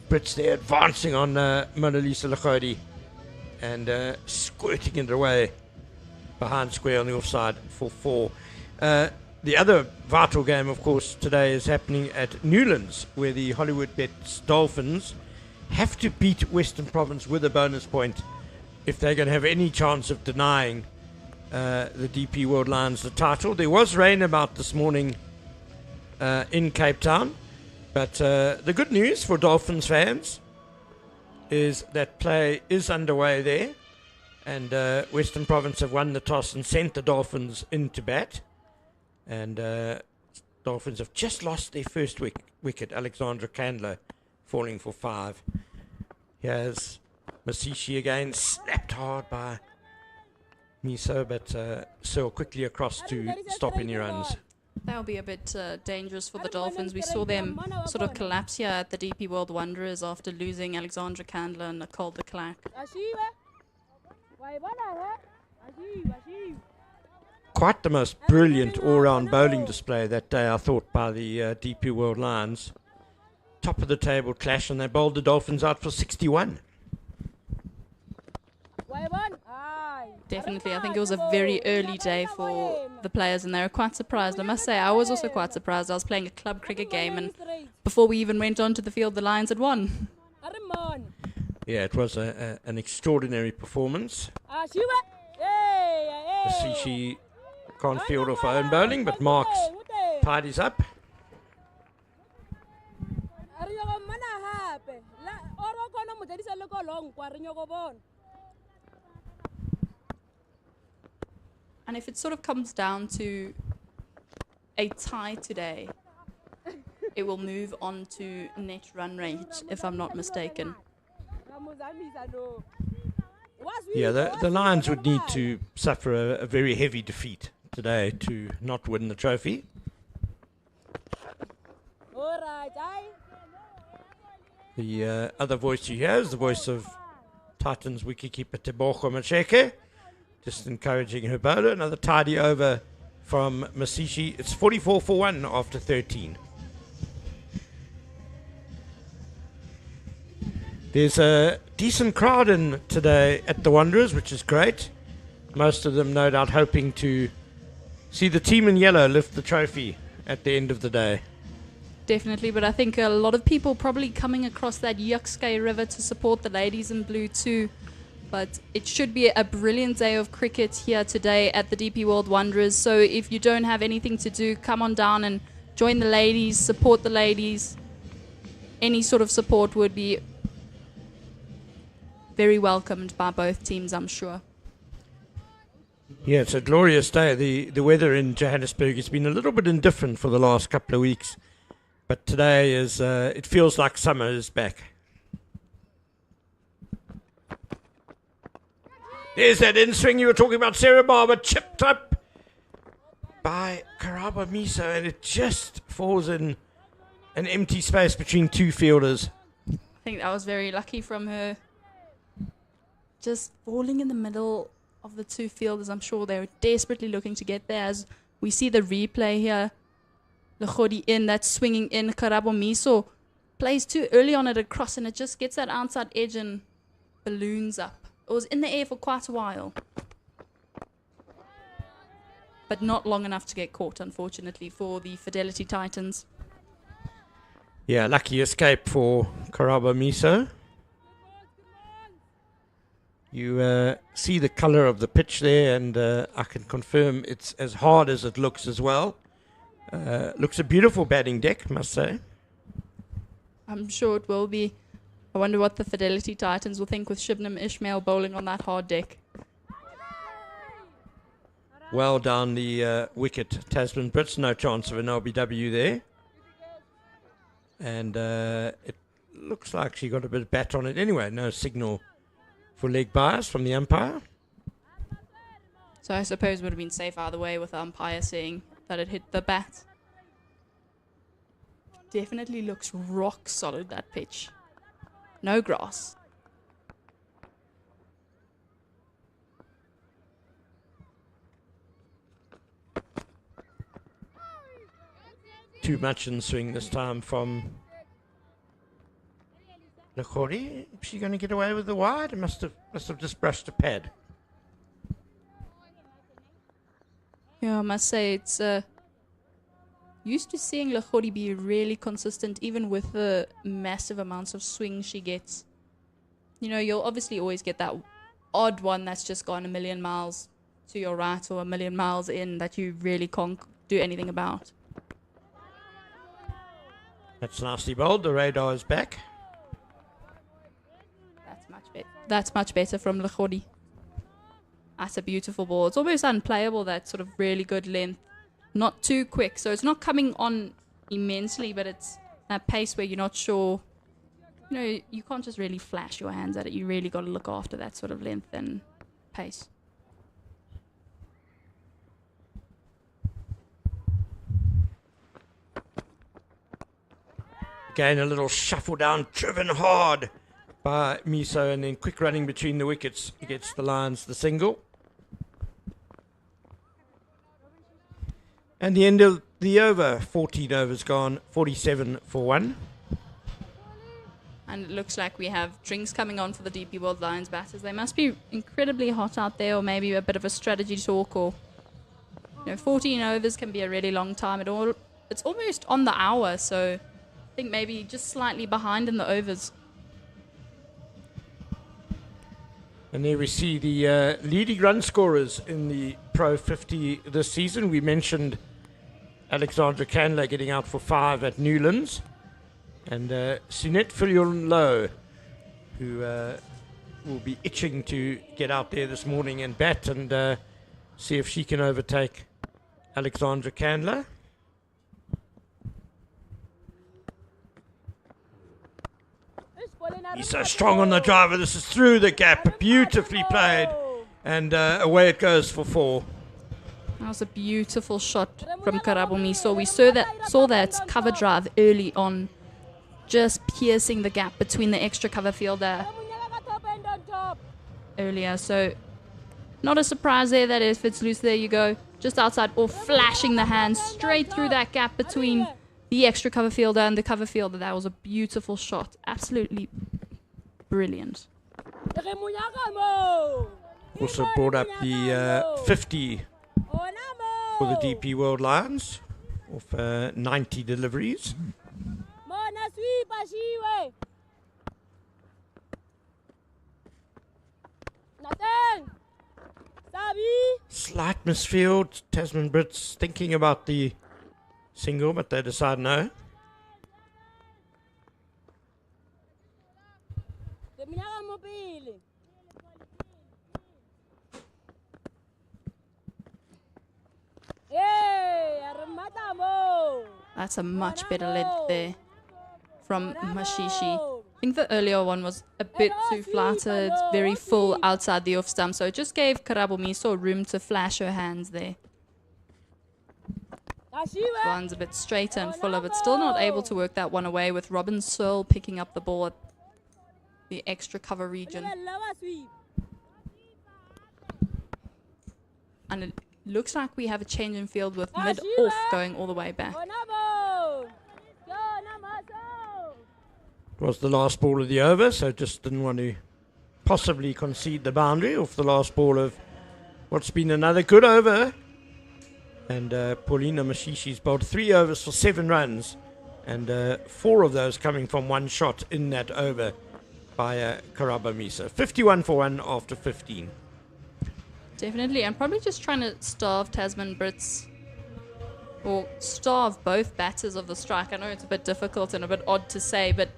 Brits there advancing on Mona Lisa Lachodi and squirting it away behind square on the offside for 4. The other vital game, of course, today is happening at Newlands, where the Hollywoodbets Dolphins have to beat Western Province with a bonus point if they're going to have any chance of denying the DP World Lions the title. There was rain about this morning in Cape Town, but the good news for Dolphins fans is that play is underway there, and Western Province have won the toss and sent the Dolphins into bat. And Dolphins have just lost their first wicket. Alexandra Candler falling for 5. Here's Masishi again, slapped hard by Miso, but Searle quickly across to stop any runs. That'll be a bit dangerous for the Dolphins. We saw them sort of collapse here at the DP World Wanderers after losing Alexandra Candler and Nicole de Klerk. Quite the most brilliant all-round bowling display that day, I thought, by the DP World Lions. Top of the table clash, and they bowled the Dolphins out for 61. Definitely. I think it was a very early day for the players, and they were quite surprised. I must say, I was also quite surprised. I was playing a club cricket game, and before we even went onto the field, the Lions had won. Yeah, it was an extraordinary performance. She can't field off her own bowling, but Marks tidies up. And if it sort of comes down to a tie today, it will move on to net run rate, if I'm not mistaken. Yeah, the Lions would need to suffer a very heavy defeat today to not win the trophy. The other voice you hear is the voice of Titans wicketkeeper Tebogo Macheke, just encouraging her bowler. Another tidy over from Masishi. It's 44 for 1 after 13. There's a decent crowd in today at the Wanderers, which is great. Most of them, no doubt, hoping to see the team in yellow lift the trophy at the end of the day. Definitely, but I think a lot of people probably coming across that Yukskei River to support the ladies in blue too. But it should be a brilliant day of cricket here today at the DP World Wanderers. So if you don't have anything to do, come on down and join the ladies, support the ladies. Any sort of support would be very welcomed by both teams, I'm sure. Yeah, it's a glorious day. The weather in Johannesburg has been a little bit indifferent for the last couple of weeks. But today is it feels like summer is back. There's that in swing you were talking about, Sarah Barber, chipped up by Karabo Miso, and it just falls in an empty space between two fielders. I think that was very lucky from her. Just falling in the middle of the two fielders. I'm sure they were desperately looking to get there. As we see the replay here, Lekhodi in, that swinging in. Karabo Miso plays too early on it across, and it just gets that outside edge and balloons up. It was in the air for quite a while, but not long enough to get caught, unfortunately, for the Fidelity Titans. Yeah, lucky escape for Karabo Miso. You see the colour of the pitch there, and I can confirm it's as hard as it looks as well. Looks a beautiful batting deck, must say. I'm sure it will be. I wonder what the Fidelity Titans will think with Shibnam Ismail bowling on that hard deck. Well down the wicket, Tasman Brits, no chance of an LBW there. And it looks like she got a bit of bat on it anyway. No signal for leg bias from the umpire. So I suppose it would have been safe either way with the umpire saying that it hit the bat. Definitely looks rock solid, that pitch. No grass. Too much in swing this time from Lekhodi. Is she going to get away with the wide? It must have just brushed a pad. Yeah, I must say it's used to seeing Lekhodi be really consistent, even with the massive amounts of swing she gets. You know, you'll obviously always get that odd one that's just gone a million miles to your right or a million miles in that you really can't do anything about. That's nicely bowled. The radar is back. That's much better from Lekhodi. That's a beautiful ball. It's almost unplayable, that sort of really good length. Not too quick, so it's not coming on immensely, but it's that pace where you're not sure. You know, you can't just really flash your hands at it. You really got to look after that sort of length and pace. Again, a little shuffle down, driven hard by Miso, and then quick running between the wickets. He gets the lines, the single. And the end of the over, 14 overs gone, 47 for 1. And it looks like we have drinks coming on for the DP World Lions batters. They must be incredibly hot out there, or maybe a bit of a strategy talk, or 14 overs can be a really long time. It's almost on the hour, so I think maybe just slightly behind in the overs. And there we see the leading run scorers in the Pro50 this season. We mentioned Alexandra Candler getting out for 5 at Newlands. And Sunette Filion-Low, who will be itching to get out there this morning and bat and see if she can overtake Alexandra Candler. He's so strong on the driver. This is through the gap. Beautifully played. And away it goes for 4. That was a beautiful shot from Karabo Miso. We saw that cover drive early on, just piercing the gap between the extra cover fielder earlier. So not a surprise there that if it's loose, there you go. Just outside, or flashing the hand straight through that gap between the extra cover fielder and the cover fielder. That was a beautiful shot. Absolutely brilliant. Also brought up the 50 for the DP World Lions of 90 deliveries. Slight misfield. Tasman Brits thinking about the single, but they decide no. That's a much better length there from Mashishi. think the earlier one was a bit too flattered, very full outside the off stump, so it just gave Karabo Miso room to flash her hands there. One's a bit straighter and fuller, but still not able to work that one away, with Robin Searle picking up the ball at the extra cover region. And it looks like we have a change in field with mid-off going all the way back. It was the last ball of the over, so just didn't want to possibly concede the boundary off the last ball of what's been another good over. And Paulina Mashishi's bowled 3 overs for 7 runs, and 4 of those coming from one shot in that over by Karabo Miso. 51 for 1 after 15. Definitely. I'm probably just trying to starve Tasman Brits, or starve both batters of the strike. I know it's a bit difficult and a bit odd to say, but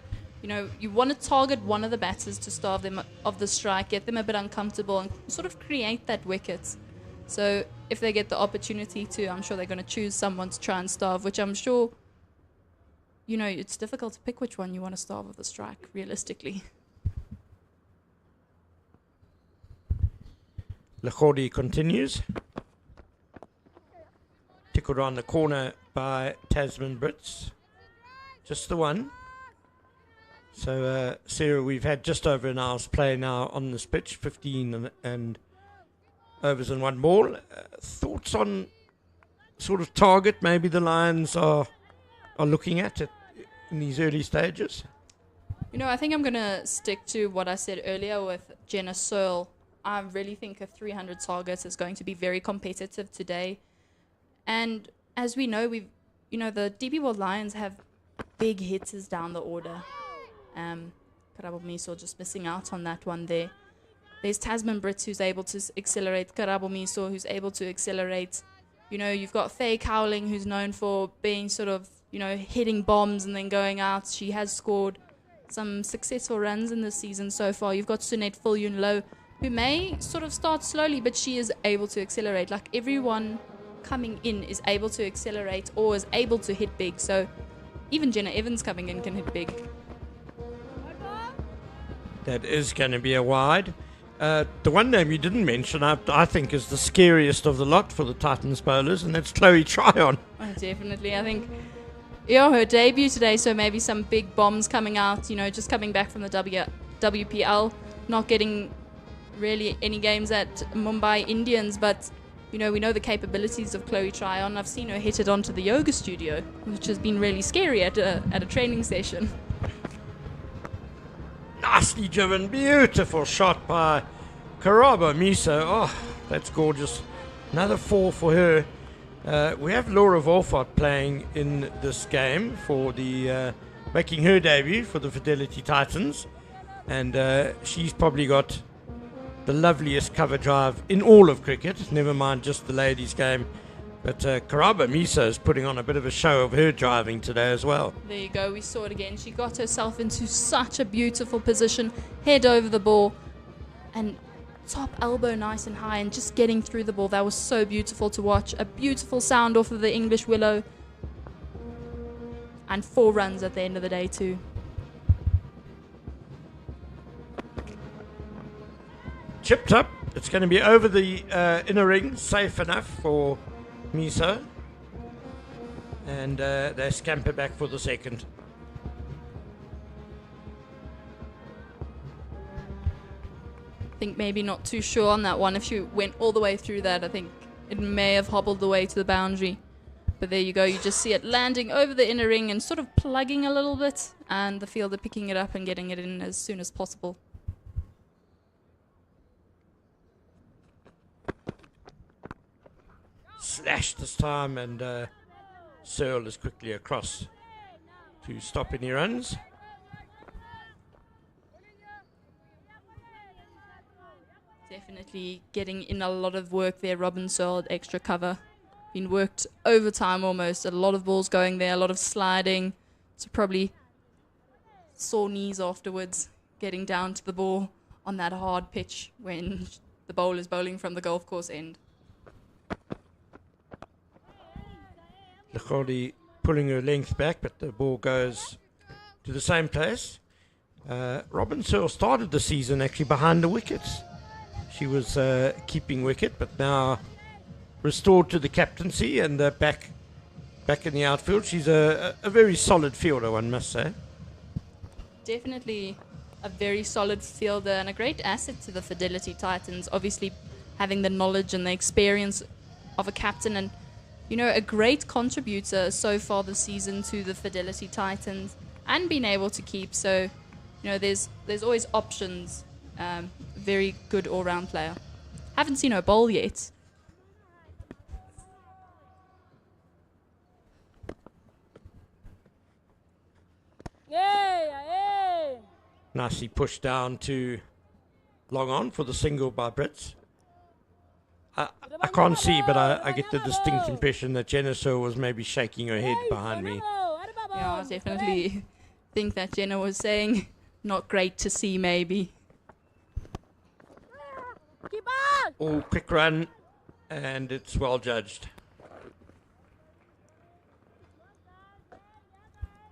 you know, you want to target one of the batters to starve them of the strike, get them a bit uncomfortable, and sort of create that wicket. So if they get the opportunity to, I'm sure they're going to choose someone to try and starve, which I'm sure, you know, it's difficult to pick which one you want to starve of the strike, realistically. Lahori continues. Tickled around the corner by Tasman Brits. Just the one. So, Sarah, we've had just over an hour's play now on this pitch, 15 and overs and 1 ball. Thoughts on sort of target maybe the Lions are looking at it in these early stages? You know, I think I'm going to stick to what I said earlier with Jenna Searle. I really think a 300 target is going to be very competitive today. And as we know, the DP World Lions have big hitters down the order. Karabo Miso just missing out on that one there. There's Tasman Brits who's able to accelerate, Karabo Miso who's able to accelerate. You know, you've got Faye Cowling who's known for being sort of, you know, hitting bombs and then going out. She has scored some successful runs in this season so far. You've got Sunette Fulyun Low, who may sort of start slowly, but she is able to accelerate. Like, everyone coming in is able to accelerate or is able to hit big. So even Jenna Evans coming in can hit big. That is going to be a wide. The one name you didn't mention, I think, is the scariest of the lot for the Titans bowlers, and that's Chloe Tryon. Oh, definitely. I think, yeah, her debut today, so maybe some big bombs coming out, you know, just coming back from the WPL, not getting really any games at Mumbai Indians, but, you know, we know the capabilities of Chloe Tryon. I've seen her hit it onto the yoga studio, which has been really scary at a training session. Nicely driven, beautiful shot by Karabo Miso. Oh, that's gorgeous. Another 4 for her. We have Laura Wolfart playing in this game for the making her debut for the Fidelity Titans, and she's probably got the loveliest cover drive in all of cricket, never mind just the ladies' game. But Karabo Miso is putting on a bit of a show of her driving today as well. There you go, we saw it again. She got herself into such a beautiful position, head over the ball, and top elbow nice and high, and just getting through the ball. That was so beautiful to watch. A beautiful sound off of the English Willow. And 4 runs at the end of the day too. Chipped up. It's going to be over the inner ring, safe enough for Miso, and they scamper back for the second. I think maybe not too sure on that one. If she went all the way through that, I think it may have hobbled the way to the boundary. But there you go, you just see it landing over the inner ring and sort of plugging a little bit, and the fielder picking it up and getting it in as soon as possible. Slash this time, and Searle is quickly across to stop any runs. Definitely getting in a lot of work there. Robin Searle, extra cover. Been worked overtime almost. A lot of balls going there, a lot of sliding. So probably sore knees afterwards, getting down to the ball on that hard pitch when the bowler is bowling from the golf course end. Lahori pulling her length back, but the ball goes to the same place. Robin Searle started the season actually behind the wickets. She was keeping wicket, but now restored to the captaincy and back in the outfield. She's a very solid fielder, one must say. Definitely a very solid fielder and a great asset to the Fidelity Titans. Obviously, having the knowledge and the experience of a captain, and a great contributor so far this season to the Fidelity Titans, and being able to keep. So, there's always options. Very good all-round player. Haven't seen her bowl yet. Nicely pushed down to long on for the single by Brits. I can't see, but I get the distinct impression that Jenna Searle was maybe shaking her head behind me. Yeah, I definitely think that Jenna was saying, not great to see maybe. Oh, quick run, and it's well judged.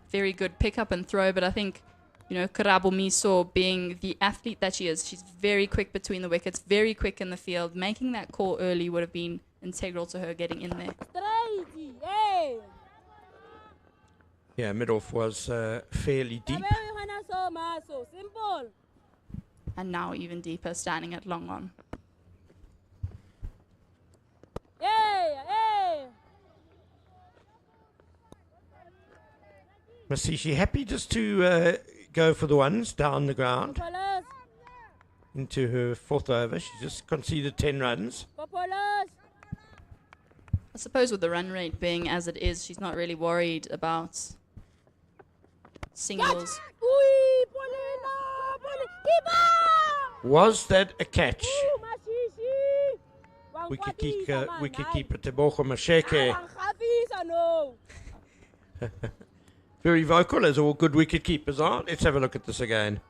Very good pick up and throw, but I think, Karabo Miso, being the athlete that she is, she's very quick between the wickets, very quick in the field. Making that call early would have been integral to her getting in there. Yeah, mid-off was fairly deep. And now even deeper, standing at long on. Masishi happy just to go for the ones down the ground into her fourth over. She just conceded 10 runs. I suppose with the run rate being as it is, she's not really worried about singles. Was that a catch? Wicketkeeper Tebogo Masheke. Very vocal, as all good wicket keepers are. Let's have a look at this again.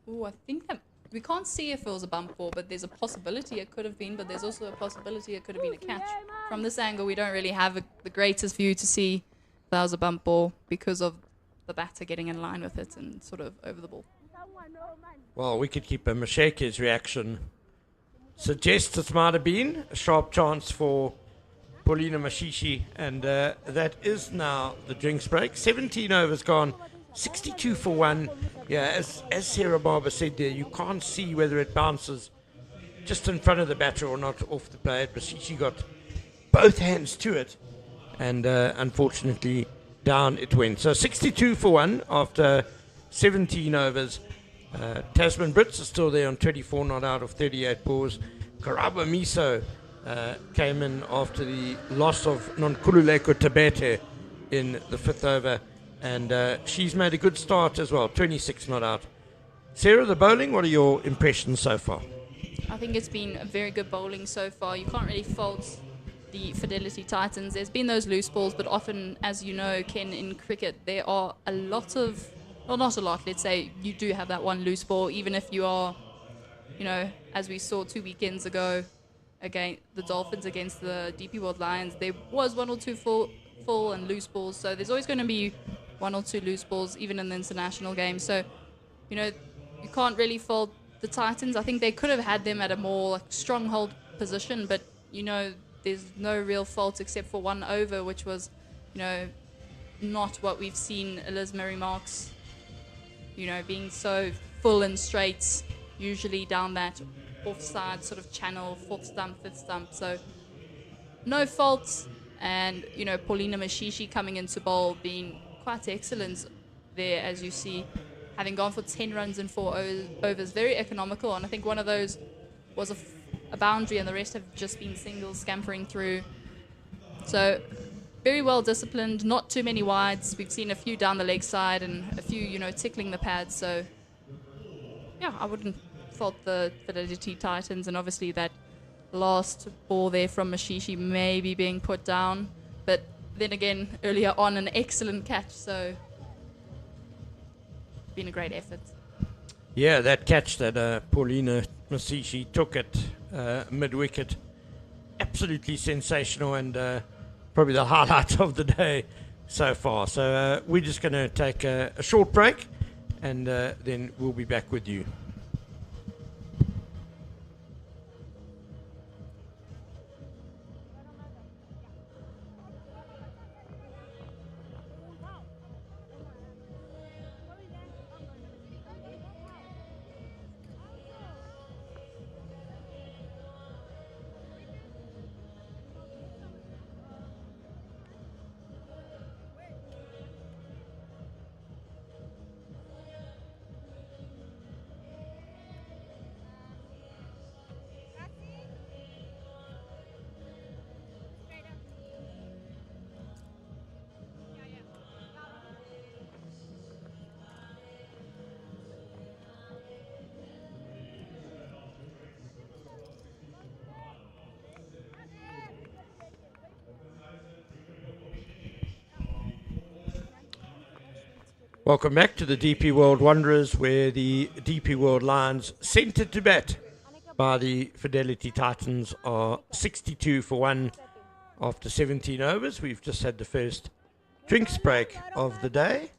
Ooh, I think that we can't see if it was a bump ball, but there's a possibility it could have been, but there's also a possibility it could have been a catch. From this angle, we don't really have the greatest view to see if that was a bump ball because of the batter getting in line with it and sort of over the ball. Well, wicketkeeper Masheke's reaction suggests it might have been a sharp chance for Paulina Mashishi, and that is now the drinks break. 17 overs gone, 62 for 1. Yeah, as Sarah Barber said there, you can't see whether it bounces just in front of the batter or not off the plate. Mashishi got both hands to it, and unfortunately down it went. So 62 for 1 after 17 overs. Tasman Brits are still there on 24 not out of 38 balls. Karaba Miso came in after the loss of Nonkululeko Tabete in the 5th over, and she's made a good start as well, 26 not out. Sarah, the bowling, what are your impressions so far? I think it's been a very good bowling so far. You can't really fault the Fidelity Titans. There's been those loose balls, but often, as you know, Ken, in cricket, there are a lot of, well, not a lot, let's say you do have that one loose ball, even if you are, as we saw 2 weekends ago, against the Dolphins against the DP World Lions, there was 1 or 2 full and loose balls. So there's always going to be 1 or 2 loose balls, even in the international game. So, you can't really fault the Titans. I think they could have had them at a more stronghold position, but, there's no real fault except for 1 over, which was, not what we've seen Eliz Mary Marks, being so full and straight, usually down that offside sort of channel, 4th stump, 5th stump. So no fault. And, Paulina Mashishi coming into bowl being quite excellent there, as you see, having gone for 10 runs in 4 overs, very economical. And I think one of those was a boundary and the rest have just been singles scampering through. So very well disciplined, not too many wides. We've seen a few down the leg side and a few, tickling the pads. So, yeah, I wouldn't fault the Fidelity Titans. And obviously that last ball there from Mashishi maybe being put down. But then again, earlier on, an excellent catch. So, been a great effort. Yeah, that catch that Paulina Mashishi took at mid-wicket, absolutely sensational, and probably the highlight of the day so far. So we're just going to take a short break, and then we'll be back with you. Welcome back to the DP World Wanderers, where the DP World Lions, centred to bat by the Fidelity Titans, are 62 for 1 after 17 overs. We've just had the first drinks break of the day,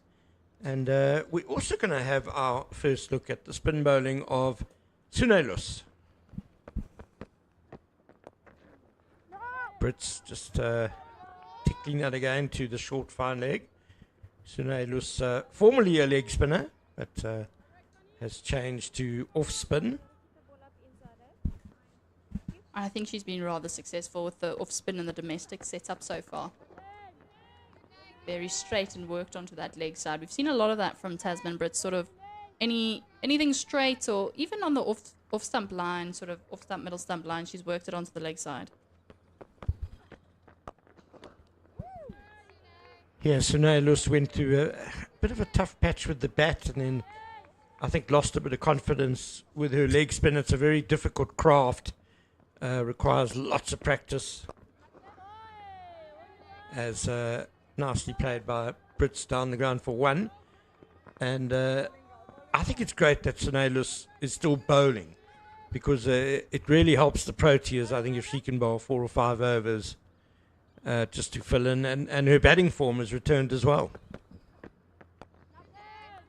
and we're also going to have our first look at the spin bowling of Sunelus. Brits just tickling that again to the short fine leg. Sunelus, formerly a leg spinner, but has changed to off spin. I think she's been rather successful with the off spin and the domestic setup so far. Very straight and worked onto that leg side. We've seen a lot of that from Tasman Brits, sort of anything straight, or even on the off stump line, sort of off stump, middle stump line, she's worked it onto the leg side. Yeah, Sunelus went through a bit of a tough patch with the bat, and then I think lost a bit of confidence with her leg spin. It's a very difficult craft, requires lots of practice. As nicely played by Brits down the ground for 1. And I think it's great that Sunelus is still bowling, because it really helps the Proteas, I think, if she can bowl 4 or 5 overs. Just to fill in, and her batting form has returned as well.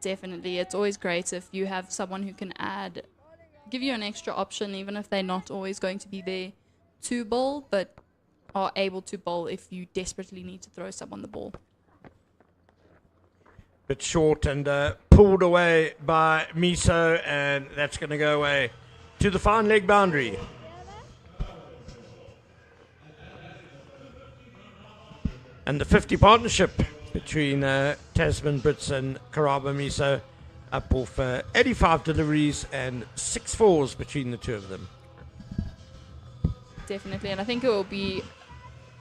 Definitely. It's always great if you have someone who can give you an extra option, even if they're not always going to be there to bowl, but are able to bowl if you desperately need to throw someone the ball. Bit short and pulled away by Miso, and that's going to go away to the fine leg boundary. And the 50 partnership between Tasman Brits and Karaba Miso up off 85 deliveries and 6 fours between the two of them. Definitely, and I think it will be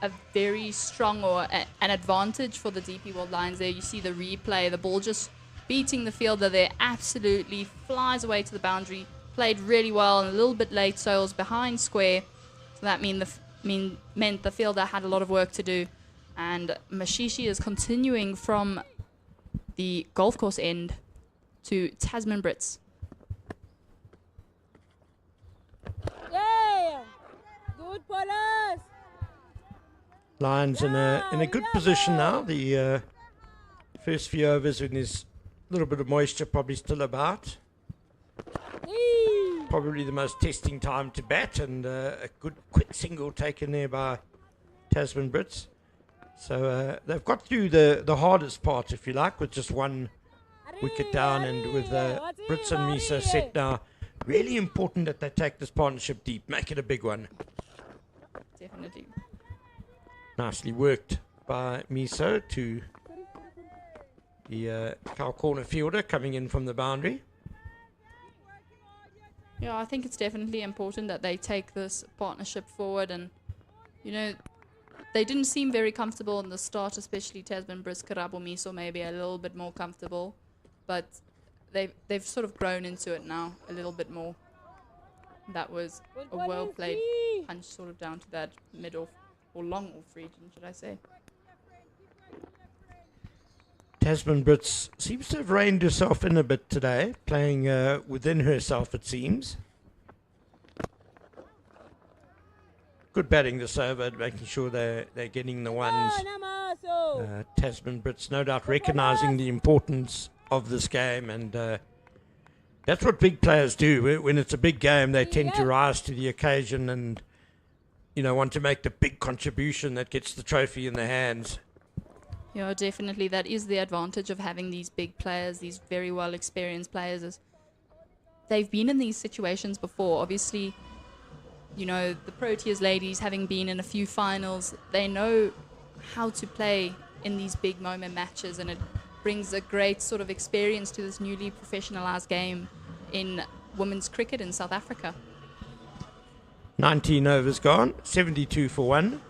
a very strong or an advantage for the DP World Lions there. You see the replay, the ball just beating the fielder there, absolutely flies away to the boundary, played really well and a little bit late, so it was behind square. So that meant the fielder had a lot of work to do. And Mashishi is continuing from the golf course end to Tasman Brits. Yeah, good bowlers. Lions in a good position now. The first few overs, when there's a little bit of moisture probably still about. Probably the most testing time to bat, and a good quick single taken there by Tasman Brits. So they've got through the hardest part, if you like, with just 1 wicket down, and with Brits and Miso set now. Really important that they take this partnership deep, make it a big one. Definitely. Nicely worked by Miso to the cow corner fielder coming in from the boundary. Yeah, I think it's definitely important that they take this partnership forward, and they didn't seem very comfortable in the start, especially Tasman Brits. Karabo Miso maybe a little bit more comfortable, but they've sort of grown into it now a little bit more. That was a well played punch, sort of down to that mid off or long off region, should I say? Tasman Brits seems to have reined herself in a bit today, playing within herself, it seems. Good batting this over, making sure they're getting the ones Tasman Brits no doubt recognising the importance of this game, and that's what big players do. When it's a big game, they tend to rise to the occasion and, want to make the big contribution that gets the trophy in their hands. Yeah, definitely. That is the advantage of having these big players, these very well experienced players. Is they've been in these situations before. Obviously, the Proteas ladies, having been in a few finals, they know how to play in these big moment matches, and it brings a great sort of experience to this newly professionalised game in women's cricket in South Africa. 19 overs gone, 72 for 1.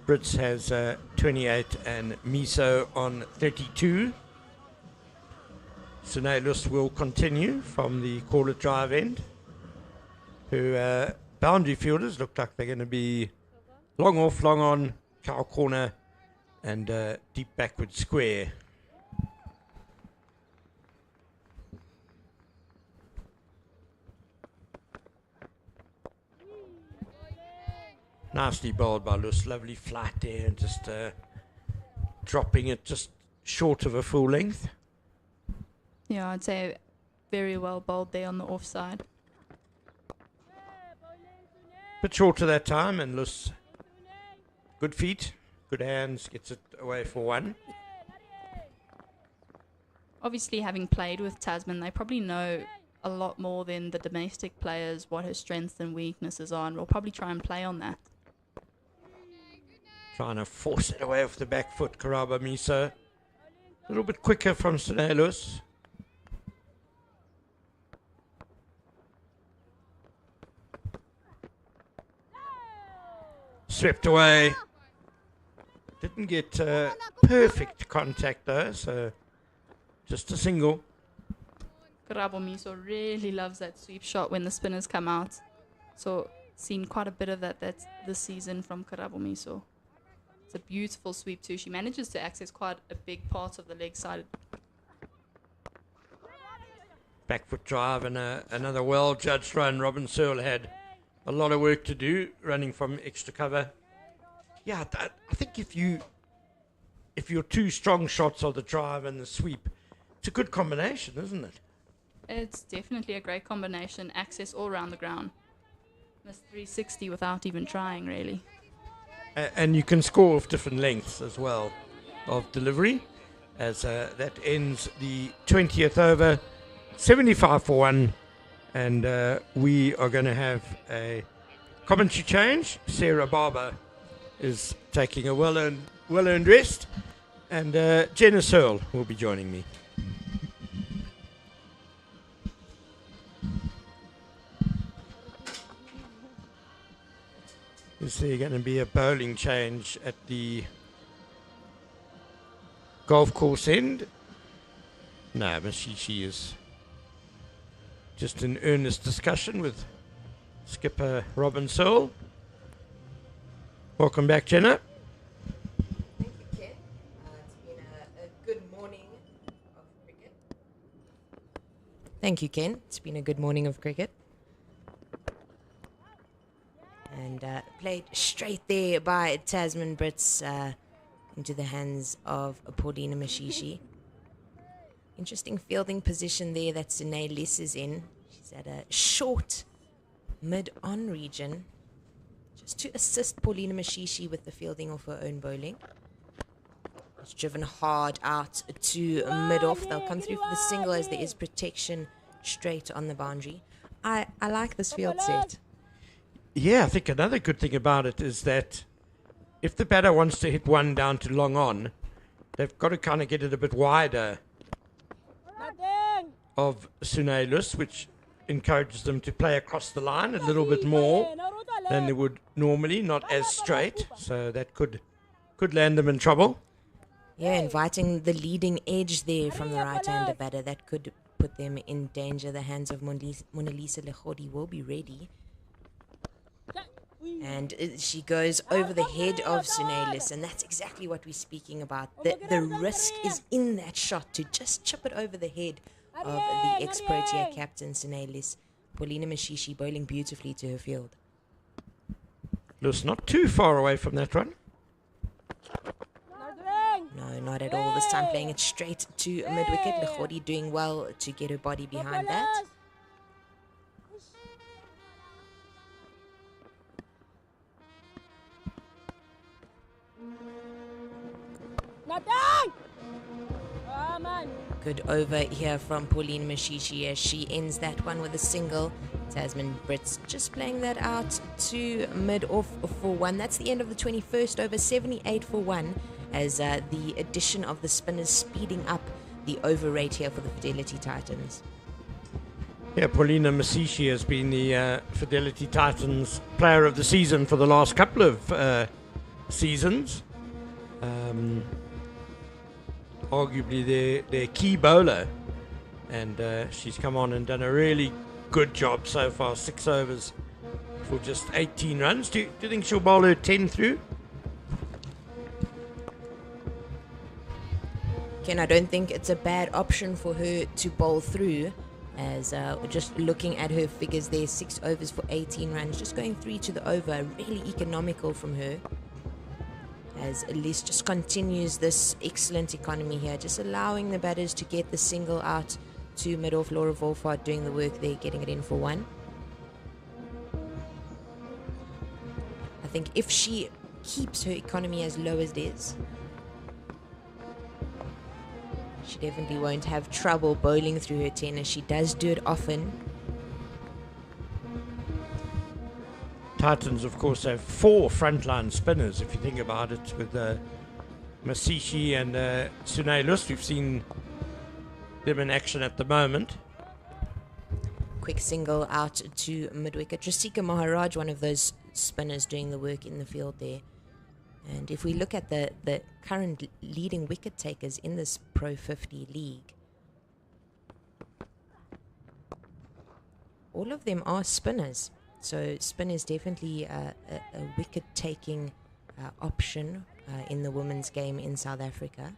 Brits has 28 and Miso on 32. Sunelus will continue from the corner drive end. Her boundary fielders look like they're going to be long off, long on, cow corner and deep backward square. Nicely bowled by Lus, lovely flight there, and just dropping it just short of a full length. Yeah, I'd say very well bowled there on the offside. Bit shorter that time, and Lus, good feet, good hands, gets it away for 1. Obviously, having played with Tasman, they probably know a lot more than the domestic players what her strengths and weaknesses are, and we'll probably try and play on that. Trying to force it away off the back foot, Karaba Miso. A little bit quicker from Sunelus. Swept away. Didn't get perfect contact though, so just a single. Karabo Miso really loves that sweep shot when the spinners come out. So seen quite a bit of that this season from Karabo Miso. It's a beautiful sweep too. She manages to access quite a big part of the leg side. Back foot drive and another well-judged run. Robin Searle had a lot of work to do running from extra cover. Yeah, I think if your two strong shots are the drive and the sweep, it's a good combination, isn't it? It's definitely a great combination. Access all around the ground. Missed 360 without even trying, really. And you can score with different lengths as well of delivery, as that ends the 20th over, 75 for 1, and we are going to have a commentary change. Sarah Barber is taking a well-earned rest, and Jenna Searle will be joining me. Is there going to be a bowling change at the golf course end? No, but she is just in earnest discussion with skipper Robin Searle. Welcome back, Jenna. Thank you, Ken. It's been a good morning of cricket. Thank you, Ken. It's been a good morning of cricket. And played straight there by Tasman Brits into the hands of Paulina Mashishi. Interesting fielding position there that Sunelus is in. She's at a short mid-on region, just to assist Paulina Mashishi with the fielding of her own bowling. It's driven hard out to mid-off. They'll come through for the single as there is protection straight on the boundary. I like this field set. Yeah, I think another good thing about it is that if the batter wants to hit one down to long on, they've got to kind of get it a bit wider of Sunelus, which encourages them to play across the line a little bit more than they would normally, not as straight. So that could land them in trouble. Yeah, inviting the leading edge there from the right-hander batter. That could put them in danger. The hands of Mona Lisa Lechodi will be ready. And she goes over the head of Sunelus, and that's exactly what we're speaking about. The risk is in that shot to just chip it over the head of the ex-Protea captain, Sunelus. Paulina Mashishi bowling beautifully to her field. Looks not too far away from that run. not at all. This time playing it straight to mid-wicket. Lekhodi doing well to get her body behind that. Good over here from Pauline Mashishi as she ends that one with a single. Tasman Brits just playing that out to mid-off for 1. That's the end of the 21st over, 78 for 1, as the addition of the spinners speeding up the over rate here for the Fidelity Titans. Yeah, Paulina Masishi has been the Fidelity Titans player of the season for the last couple of seasons. Arguably their key bowler, and she's come on and done a really good job so far. 6 overs for just 18 runs. Do you think she'll bowl her 10 through? Ken, I don't think it's a bad option for her to bowl through, as just looking at her figures there, 6 overs for 18 runs, just going 3 to the over, really economical from her, as Elise just continues this excellent economy here, just allowing the batters to get the single out to mid-off. Laura Wolfhard doing the work there, getting it in for 1. I think if she keeps her economy as low as it is, she definitely won't have trouble bowling through her 10, as she does do it often. Titans, of course, have 4 frontline spinners, if you think about it, with Masishi and Sunay Lust. We've seen them in action at the moment. Quick single out to mid-wicket. Rasika Maharaj, one of those spinners doing the work in the field there. And if we look at the current leading wicket takers in this Pro50 league, all of them are spinners. So spin is definitely a wicket-taking option in the women's game in South Africa.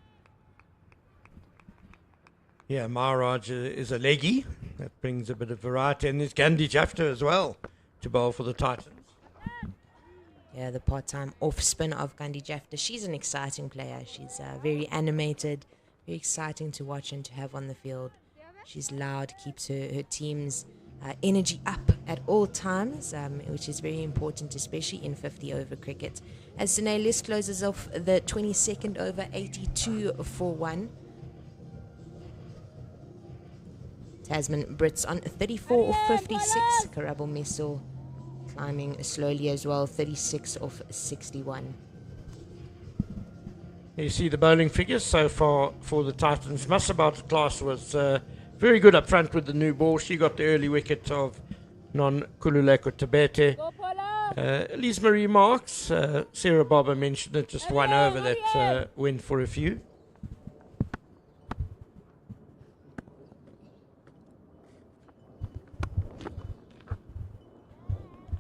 Yeah, Maharaj is a leggy. That brings a bit of variety. And there's Gandhi Jafta as well to bowl for the Titans. Yeah, the part-time off-spin of Gandhi Jafta. She's an exciting player. She's very animated, very exciting to watch and to have on the field. She's loud, keeps her team's energy up at all times, which is very important, especially in 50-over cricket. As Sunay List closes off the 22nd over, 82 for 1. Tasman Brits on 34 off 56. Karabo Meso climbing slowly as well, 36 off 61. You see the bowling figures so far for the Titans. Masabat class was very good up front with the new ball. She got the early wicket of Non-Kululeko Tabete. Elise Marie Marks, Sarah Barber mentioned it, just one over that went for a few.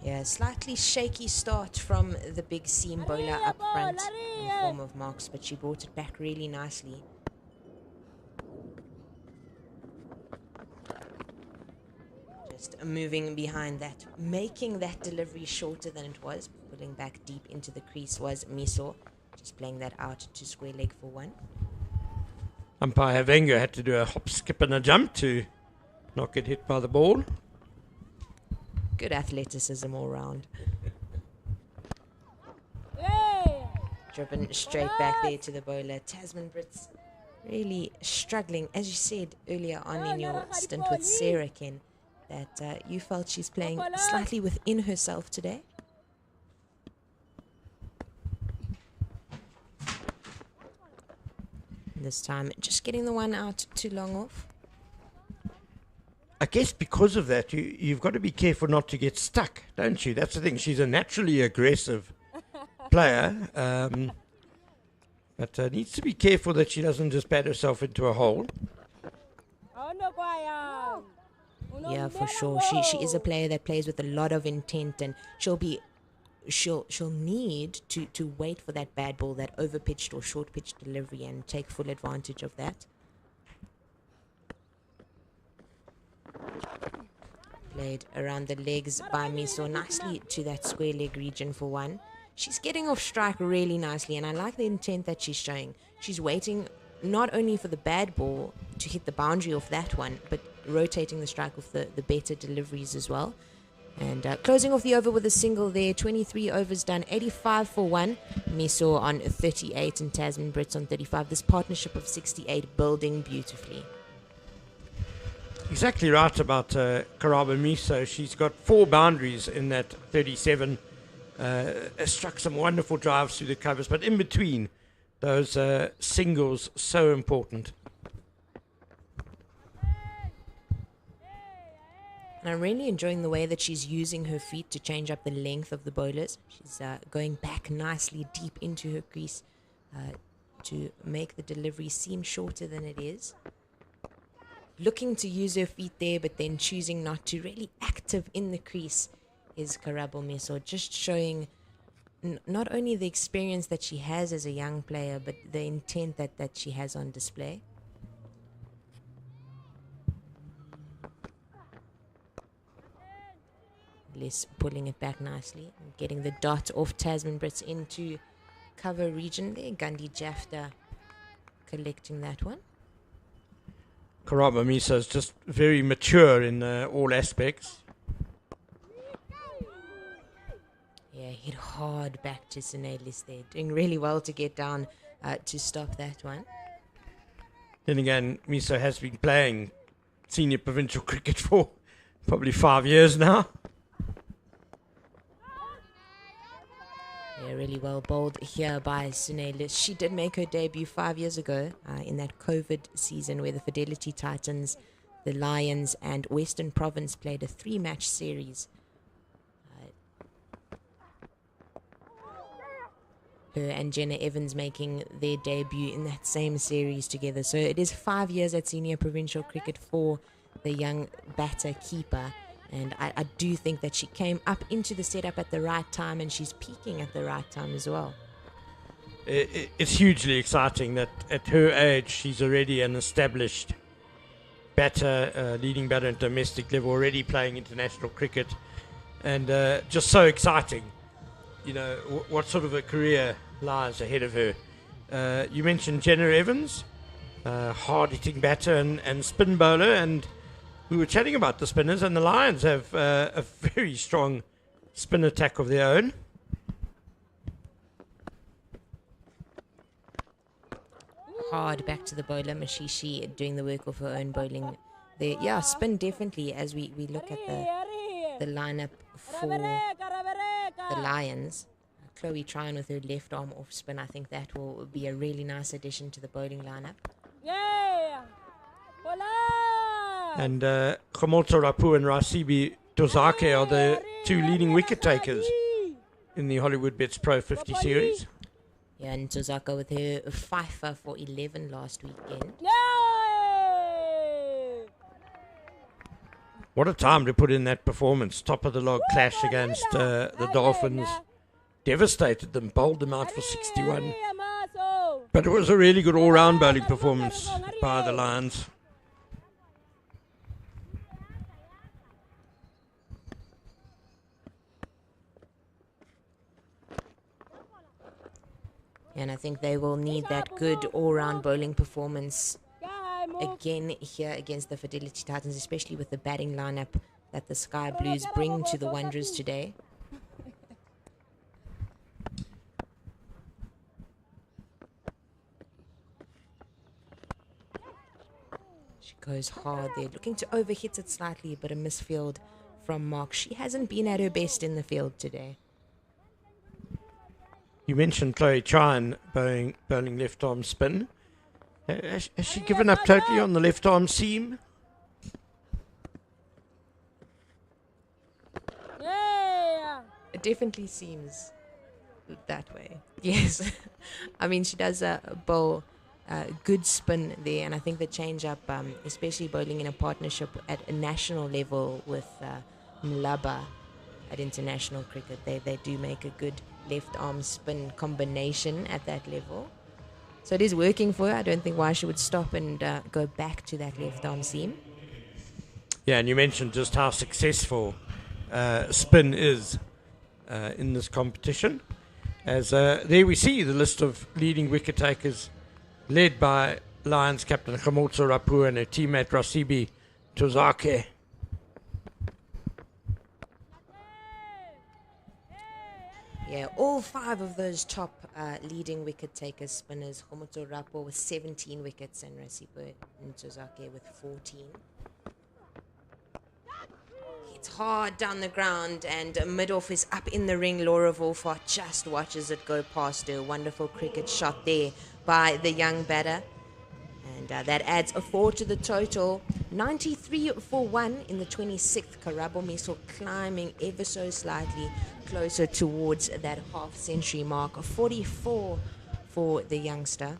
Yeah, slightly shaky start from the big seam bowler up front in the form of Marks, but she brought it back really nicely. Just moving behind that, making that delivery shorter than it was, pulling back deep into the crease was Miso, just playing that out to square leg for 1. Umpire Wenger had to do a hop, skip and a jump to not get hit by the ball. Good athleticism all round. Driven straight back there to the bowler. Tasman Brits really struggling, as you said earlier on in your stint with Sarah, Ken, that you felt she's playing slightly within herself today. This time just getting the one out too long off. I guess because of that, you've got to be careful not to get stuck, don't you? That's the thing. She's a naturally aggressive player, but needs to be careful that she doesn't just bat herself into a hole. Yeah, for sure. She is a player that plays with a lot of intent, and she'll need to wait for that bad ball, that over-pitched or short-pitched delivery, and take full advantage of that. Played around the legs by Miso nicely to that square leg region for 1. she's getting off strike really nicely, and I like the intent that she's showing. She's waiting not only for the bad ball to hit the boundary off that one, but rotating the strike with the better deliveries as well. And closing off the over with a single there. 23 overs done, 85 for 1. Miso on 38 and Tasman Brits on 35. This partnership of 68 building beautifully. Exactly right about Karaba Miso. She's got 4 boundaries in that 37. Struck some wonderful drives through the covers, but in between those singles, so important. And I'm really enjoying the way that she's using her feet to change up the length of the bowlers. She's going back nicely deep into her crease to make the delivery seem shorter than it is. Looking to use her feet there, but then choosing not to. Really active in the crease is Karabo Miso, just showing not only the experience that she has as a young player, but the intent that she has on display. Les pulling it back nicely and getting the dot off Tasman Brits into cover region there. Gandhi Jafta collecting that one. Karaba Miso is just very mature in all aspects. Yeah, hit hard back to Sinelis there. Doing really well to get down to stop that one. Then again, Miso has been playing senior provincial cricket for probably 5 years now. Yeah, really well bowled here by Sinelis. She did make her debut 5 years ago in that COVID season where the Fidelity Titans, the Lions and Western Province played a 3-match series. Her and Jenna Evans making their debut in that same series together. So it is 5 years at senior provincial cricket for the young batter keeper. And I do think that she came up into the setup at the right time, and she's peaking at the right time as well. It's hugely exciting that at her age she's already an established batter, leading batter at domestic level, already playing international cricket, and just so exciting. You know, what sort of a career lies ahead of her. You mentioned Jenna Evans, hard-hitting batter and spin bowler, and we were chatting about the spinners, and the Lions have a very strong spin attack of their own. Hard back to the bowler, Mashishi doing the work of her own bowling there. Yeah, spin definitely as we look at the lineup for the Lions. Chloe Tryon with her left arm off spin. I think that will be a really nice addition to the bowling lineup. And Khamoto Rapu and Rasibi Tozake are the 2 leading wicket takers in the Hollywoodbets Pro50 series. Yeah, and Tozaka with her fifer for 11 last weekend. What a time to put in that performance. Top of the log clash against the Dolphins. Devastated them, bowled them out for 61. But it was a really good all-round bowling performance by the Lions. And I think they will need that good all-round bowling performance again here against the Fidelity Titans, especially with the batting lineup that the Sky Blues bring to the Wanderers today. She goes hard there, looking to overhit it slightly, but a misfield from Mark. She hasn't been at her best in the field today. You mentioned Chloe Tryon bowling left arm spin. Has she given up totally on the left arm seam? It definitely seems that way. Yes. I mean, she does bowl good spin there, and I think the change up, especially bowling in a partnership at a national level with Mlaba at international cricket, they do make a good left arm spin combination at that level. So it is working for her. I don't think why she would stop and go back to that left arm seam. Yeah, and you mentioned just how successful spin is in this competition. As there we see the list of leading wicket takers, led by Lions captain Khamotso Rapu and her teammate Rasibi Tozake. Yeah, all 5 of those top leading wicket takers spinners, Khamotso Rapu with 17 wickets and Rasibu Ntozake with 14. It's hard down the ground and mid-off is up in the ring. Laura Wolfart just watches it go past her. Wonderful cricket shot there by the young batter. And that adds a 4 to the total. 93 for 1 in the 26th. Karabo Miso climbing ever so slightly closer towards that half-century mark. 44 for the youngster.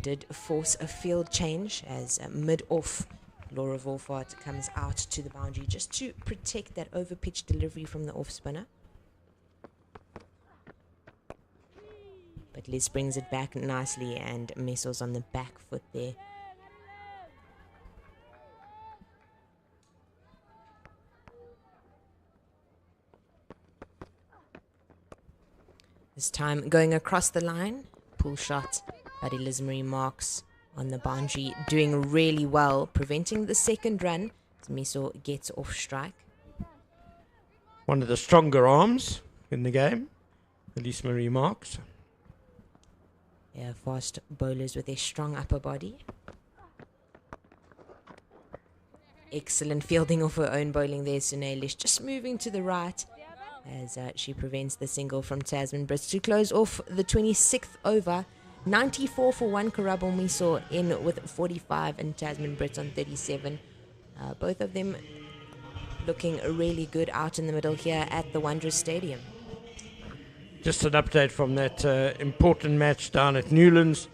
Did force a field change as mid-off Laura Wolfart comes out to the boundary just to protect that over-pitch delivery from the off-spinner. But Liz brings it back nicely and Messo's on the back foot there. This time going across the line, pull shot. Buddy Lismarie marks on the boundary, doing really well, preventing the second run as Meso gets off strike. One of the stronger arms in the game, Lismarie marks. Yeah, fast bowlers with their strong upper body. Excellent fielding of her own bowling there, Sunelish, just moving to the right as she prevents the single from Tasman Brits to close off the 26th over. 94 for 1, Karabo Miso in with 45 and Tasman Brits on 37. Both of them looking really good out in the middle here at the Wanderers Stadium. Just an update from that important match down at Newlands.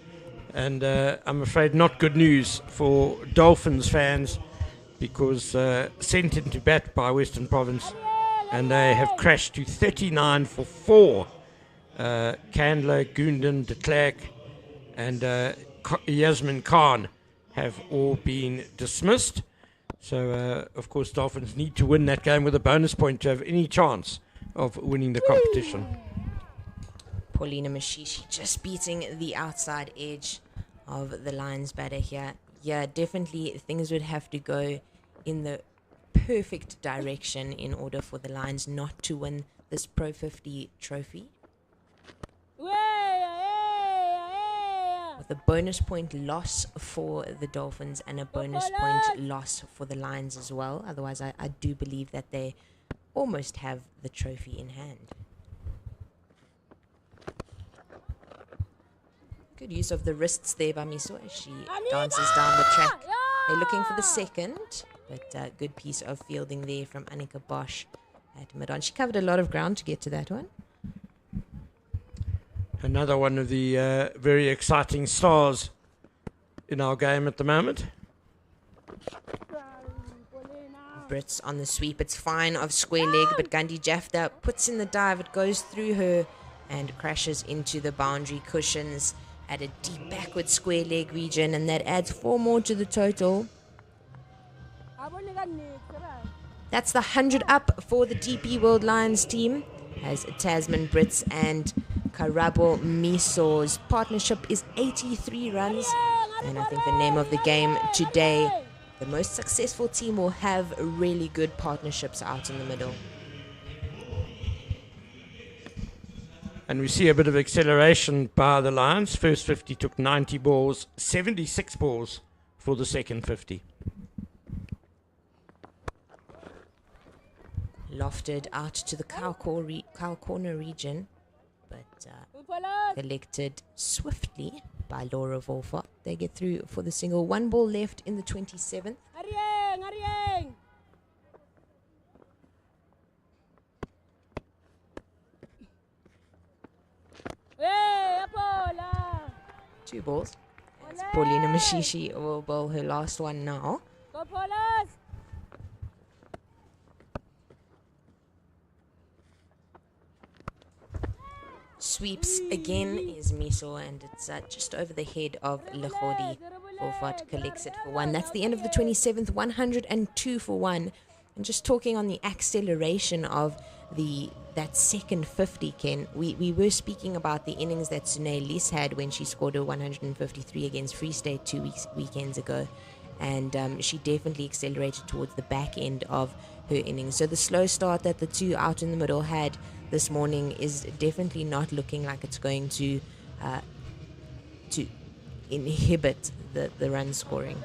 And I'm afraid not good news for Dolphins fans because sent into bat by Western Province and they have crashed to 39 for 4. Candler, Goondan, de Klerk and Yasmin Khan have all been dismissed. So, of course, Dolphins need to win that game with a bonus point to have any chance of winning the competition. Paulina Mashishi just beating the outside edge of the Lions batter here. Yeah, definitely things would have to go in the perfect direction in order for the Lions not to win this Pro50 trophy. With a bonus point loss for the Dolphins and a bonus point loss for the Lions as well. Otherwise, I do believe that they almost have the trophy in hand. Good use of the wrists there by Miso as she dances down the track. They're looking for the second, but good piece of fielding there from Annika Bosch at mid-on. She covered a lot of ground to get to that one. Another one of the very exciting stars in our game at the moment. Brits on the sweep. It's fine of square leg, but Gandhi Jafta puts in the dive. It goes through her and crashes into the boundary cushions at a deep backward square leg region, and that adds 4 more to the total. That's the 100 up for the DP World Lions team as Tasman Brits and Karabo Miso's partnership is 83 runs. And I think the name of the game today, the most successful team will have really good partnerships out in the middle. And we see a bit of acceleration by the Lions. First 50 took 90 balls, 76 balls for the second 50. Lofted out to the cow corner region, but collected swiftly by Laura Wolfart. They get through for the single. 1 ball left in the 27th. Arieng. 2 balls. As Paulina Mashishi will bowl her last one now. Go Paulus! Sweeps again is Miso, and it's just over the head of Lechodi. Wolfart collects it for 1. That's the end of the 27th. 102 for 1. And just talking on the acceleration of that second 50, Ken, we were speaking about the innings that Sune Lis had when she scored a 153 against Free State 2 weekends ago. And she definitely accelerated towards the back end of her innings. So the slow start that the two out in the middle had this morning is definitely not looking like it's going to inhibit the run scoring.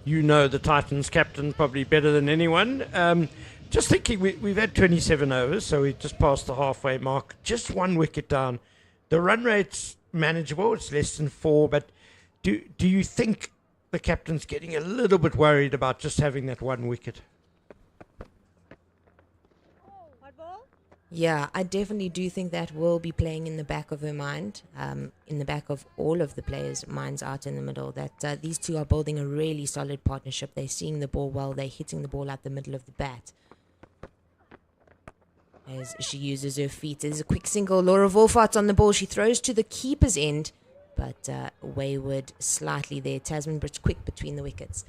You know the Titans captain probably better than anyone. Just thinking, we've had 27 overs, so we just passed the halfway mark. Just one wicket down. The run rate's manageable. It's less than 4. But do you think the captain's getting a little bit worried about just having that one wicket? Yeah, I definitely do think that will be playing in the back of her mind, in the back of all of the players' minds out in the middle, that these two are building a really solid partnership. They're seeing the ball well. They're hitting the ball out the middle of the bat. As she uses her feet. There's a quick single. Laura Wolfart on the ball. She throws to the keeper's end, but wayward slightly there. Tasman Brits quick between the wickets.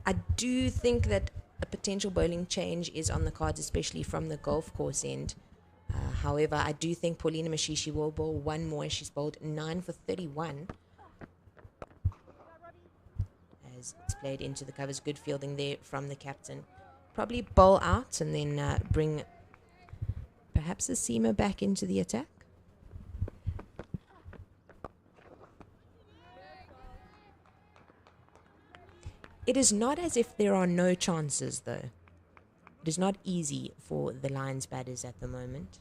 I do think that a potential bowling change is on the cards, especially from the golf course end. However, I do think Paulina Mashishi will bowl one more. She's bowled 9 for 31. As it's played into the covers. Good fielding there from the captain. Probably bowl out and then bring perhaps a seamer back into the attack. It is not as if there are no chances, though. It is not easy for the Lions batters at the moment.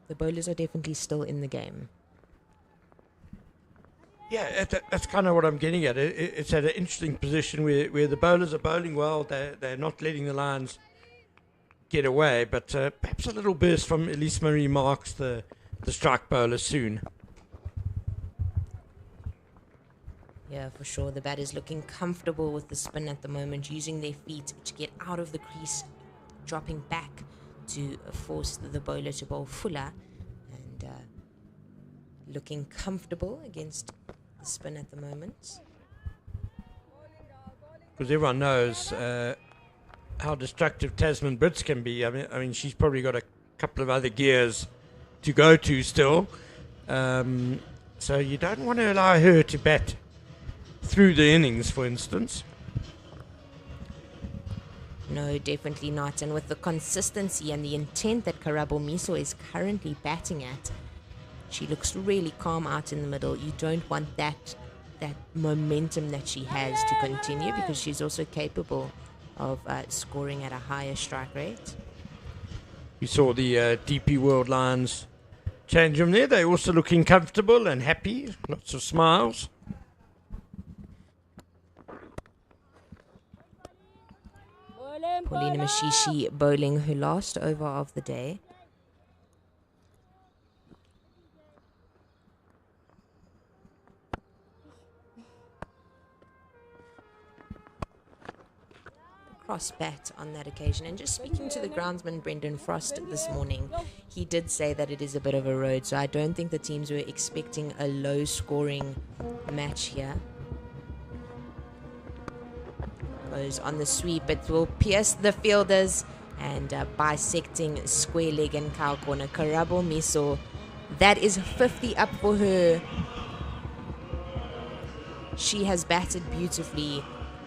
The bowlers are definitely still in the game. Yeah, that's kind of what I'm getting at. It's at an interesting position where the bowlers are bowling well. They're not letting the Lions get away, but perhaps a little burst from Elise Marie Marks, the strike bowler, soon. Yeah, for sure. The batters looking comfortable with the spin at the moment, using their feet to get out of the crease, dropping back to force the bowler to bowl fuller, and looking comfortable against the spin at the moment. Because everyone knows how destructive Tasman Brits can be. I mean, she's probably got a couple of other gears to go to still. So you don't want to allow her to bat through the innings, for instance. No, definitely not. And with the consistency and the intent that Karabo Miso is currently batting at, she looks really calm out in the middle. You don't want that momentum that she has to continue, because she's also capable of scoring at a higher strike rate. You saw the DP World Lions change room there. They're also looking comfortable and happy. Lots of smiles. Paulina Mashishi bowling her last over of the day. Cross bat on that occasion. And just speaking to the groundsman Brendan Frost this morning, he did say that it is a bit of a road, so I don't think the teams were expecting a low scoring match here. Goes on the sweep, it will pierce the fielders, and bisecting square leg and cow corner. Karabo Miso, that is 50 up for her. She has batted beautifully,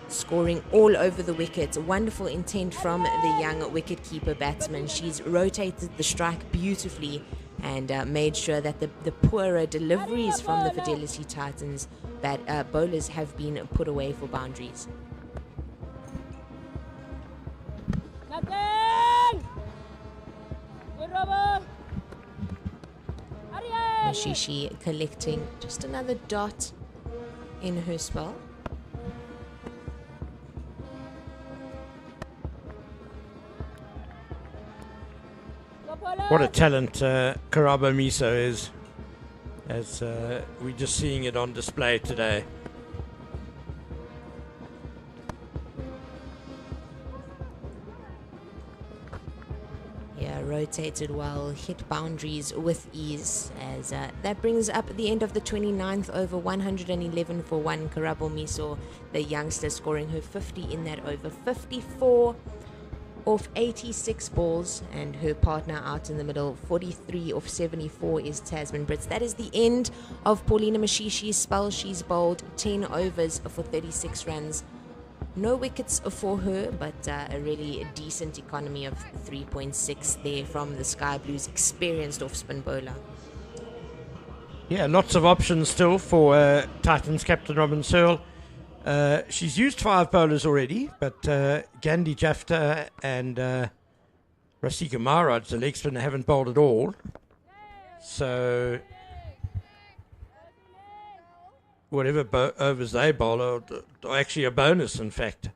scoring all over the wicket. Wonderful intent from the young wicketkeeper batsman. She's rotated the strike beautifully and made sure that the poorer deliveries from the Fidelity Titans bowlers have been put away for boundaries. Mashishi collecting just another dot in her spell. What a talent Karabo Miso is, as we're just seeing it on display today. rotated well, hit boundaries with ease, as that brings up the end of the 29th over, 111 for 1. Karabo Miso, the youngster, scoring her 50 in that over, 54 off 86 balls, and her partner out in the middle, 43 off 74 is Tasman Brits. That is the end of Paulina Mashishi's spell. She's bowled 10 overs for 36 runs. No wickets for her, but a really decent economy of 3.6 there from the Sky Blues' experienced off-spin bowler. Yeah, lots of options still for Titans captain Robin Searle. She's used 5 bowlers already, but Gandhi Jafta and Rasika Maharaj, the leg spinner, haven't bowled at all. So whatever overs they bowl are actually a bonus, in fact,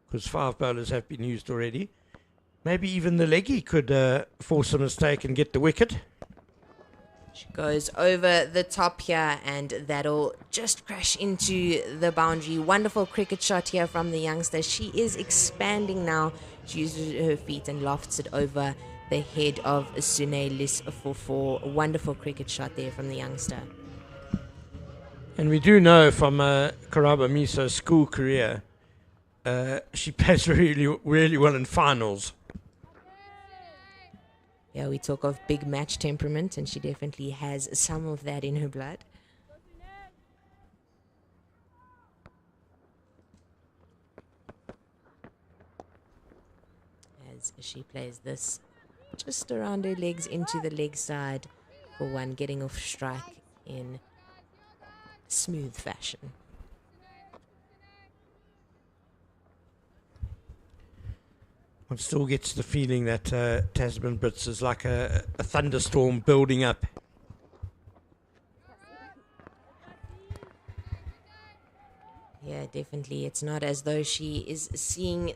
because 5 bowlers have been used already. Maybe even the leggy could force a mistake and get the wicket. She goes over the top here, and that'll just crash into the boundary. Wonderful cricket shot here from the youngster. She is expanding now. She uses her feet and lofts it over the head of Sune Lis for 4. Wonderful cricket shot there from the youngster. And we do know from Karabo Miso's school career, she plays really, really well in finals. Yeah, we talk of big match temperament, and she definitely has some of that in her blood. As she plays this just around her legs into the leg side for 1, getting off strike in smooth fashion. One still gets the feeling that Tasman Brits is like a thunderstorm building up. Yeah, definitely. It's not as though she is seeing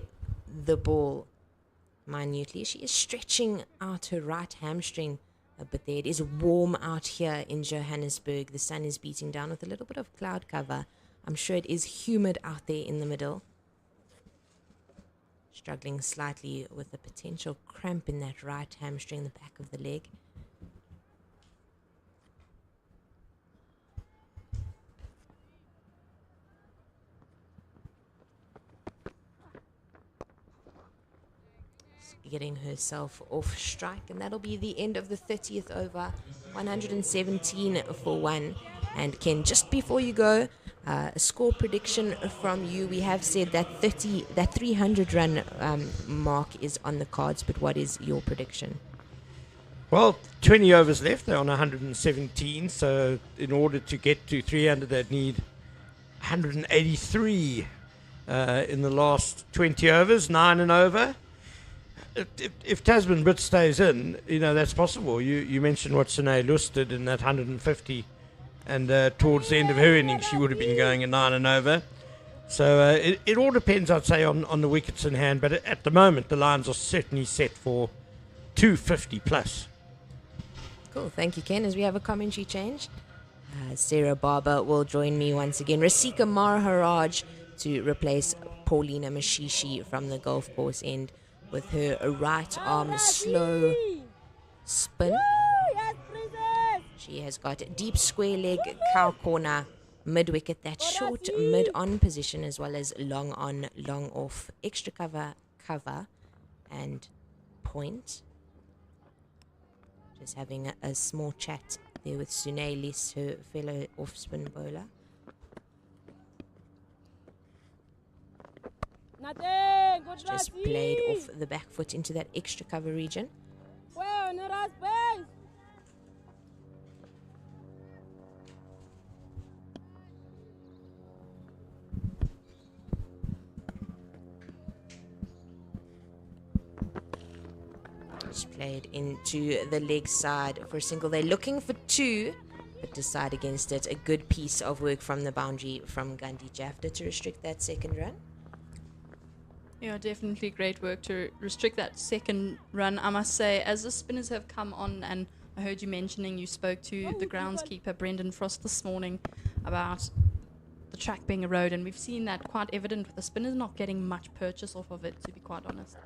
the ball minutely. She is stretching out her right hamstring a bit there. It is warm out here in Johannesburg. The sun is beating down with a little bit of cloud cover. I'm sure it is humid out there in the middle. Struggling slightly with a potential cramp in that right hamstring, the back of the leg. Getting herself off strike, and that'll be the end of the 30th over, 117 for 1. And Ken, just before you go, a score prediction from you. We have said that 300 run mark is on the cards, but what is your prediction? Well, 20 overs left. They're on 117, so in order to get to 300, they'd need 183 in the last 20 overs, 9 and over. If Tasman Brits stays in, that's possible. You mentioned what Sine Lus did in that 150, and towards the end of her innings, she would have been going a 9 and over. So it all depends, I'd say, on the wickets in hand. But at the moment, the lines are certainly set for 250 plus. Cool. Thank you, Ken. As we have a commentary change, Sarah Barber will join me once again. Rasika Maharaj to replace Paulina Mashishi from the golf course end, with her right arm slow spin. She has got deep square leg, cow corner, mid wicket, that short mid on position, as well as long on, long off, extra cover, and point. Just having a small chat there with Sune Lis, her fellow off spin bowler. Just played off the back foot into that extra cover region. Just played into the leg side for a single. They're looking for 2, but decide against it. A good piece of work from the boundary from Gandhi Jafta to restrict that second run. Yeah, definitely great work to restrict that second run. I must say, as the spinners have come on, and I heard you mentioning you spoke to the groundskeeper, Brendan Frost, this morning about the track being a road, and we've seen that quite evident with the spinners not getting much purchase off of it, to be quite honest.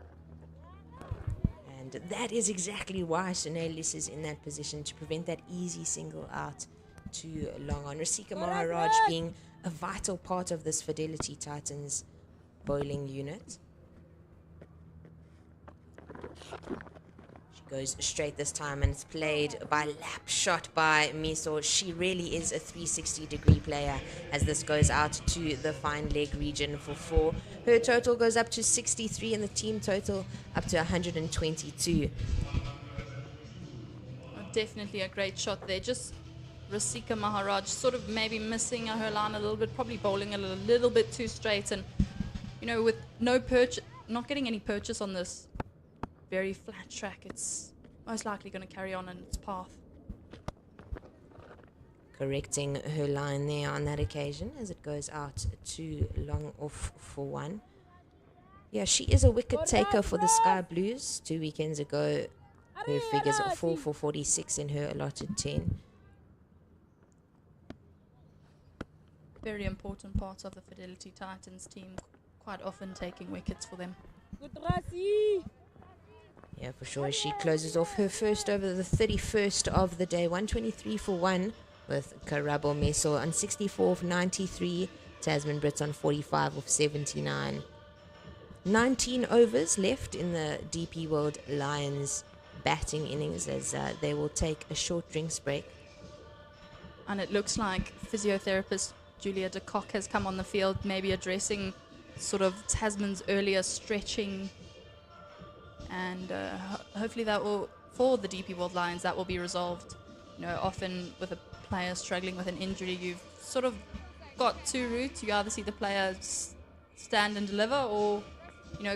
And that is exactly why Sonelis is in that position, to prevent that easy single out too long on. Rasika Maharaj being a vital part of this Fidelity Titans bowling unit. She goes straight this time, and it's played by lap shot by Miso. She really is a 360-degree player as this goes out to the fine leg region for 4. Her total goes up to 63 and the team total up to 122. Definitely a great shot there. Just Rasika Maharaj sort of maybe missing her line a little bit, probably bowling a little bit too straight, and with no not getting any purchase on this very flat track, it's most likely going to carry on in its path. Correcting her line there on that occasion as it goes out too long off for 1. Yeah, she is a wicket taker for the Sky Blues. 2 weekends ago, her figures are 4 for 46 in her allotted 10. Very important part of the Fidelity Titans team, quite often taking wickets for them. Yeah, for sure. She closes off her first over, the 31st of the day, 123 for 1 with Karabo Meso on 64 of 93, Tasman Brits on 45 of 79. 19 overs left in the DP World Lions batting innings as they will take a short drinks break. And it looks like physiotherapist Julia de Kock has come on the field, maybe addressing sort of Tasman's earlier stretching, and hopefully that will, for the DP World Lions, that will be resolved. Often with a player struggling with an injury, you've sort of got 2 routes. You either see the player stand and deliver, or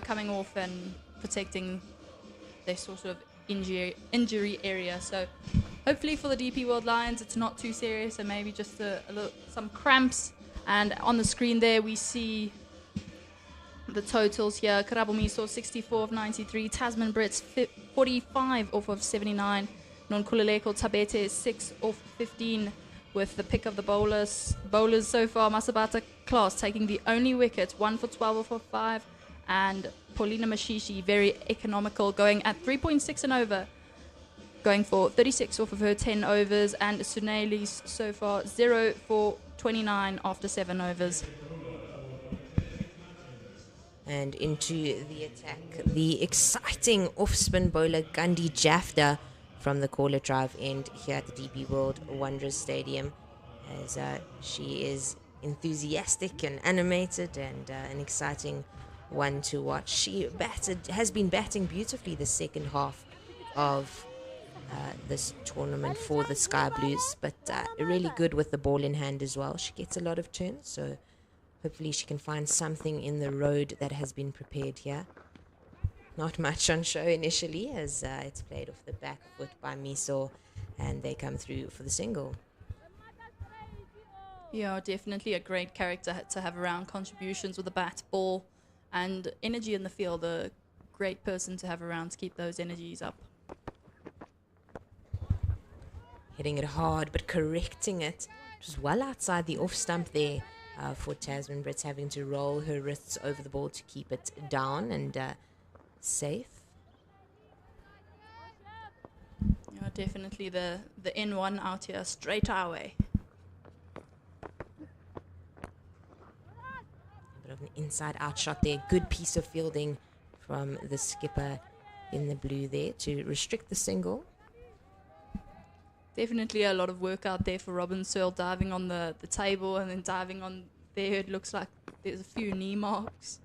coming off and protecting their sort of injury area. So hopefully for the DP World Lions it's not too serious, and maybe just some cramps. And on the screen there we see the totals here. Karabo Miso 64 of 93, Tasman Brits 45 off of 79, Nonkululeko Tabete 6 off 15. With the pick of the bowlers so far, Masabata Klaas taking the only wicket, 1 for 12 off of 5, and Paulina Mashishi very economical, going at 3.6 and over, going for 36 off of her 10 overs, and Sunelis so far 0 for 29 after 7 overs. And into the attack, the exciting off-spin bowler Gandhi Jafta from the Caller Drive end here at the DP World Wanderers Stadium, as she is enthusiastic and animated and an exciting one to watch. She has been batting beautifully the second half of this tournament for the Sky Blues, but really good with the ball in hand as well. She gets a lot of turns, so hopefully she can find something in the road that has been prepared here. Not much on show initially, as it's played off the back foot by Miso, and they come through for the single. Yeah, definitely a great character to have around. Contributions with the bat, ball, and energy in the field. A great person to have around to keep those energies up. Hitting it hard, but correcting it. It was well outside the off stump there for Tasman Brits, having to roll her wrists over the ball to keep it down and safe. Yeah, definitely the N1 out here, straight our way. A bit of an inside-out shot there. Good piece of fielding from the skipper in the blue there to restrict the single. Definitely a lot of work out there for Robin Searle, diving on the table and then diving on there. It looks like there's a few knee marks.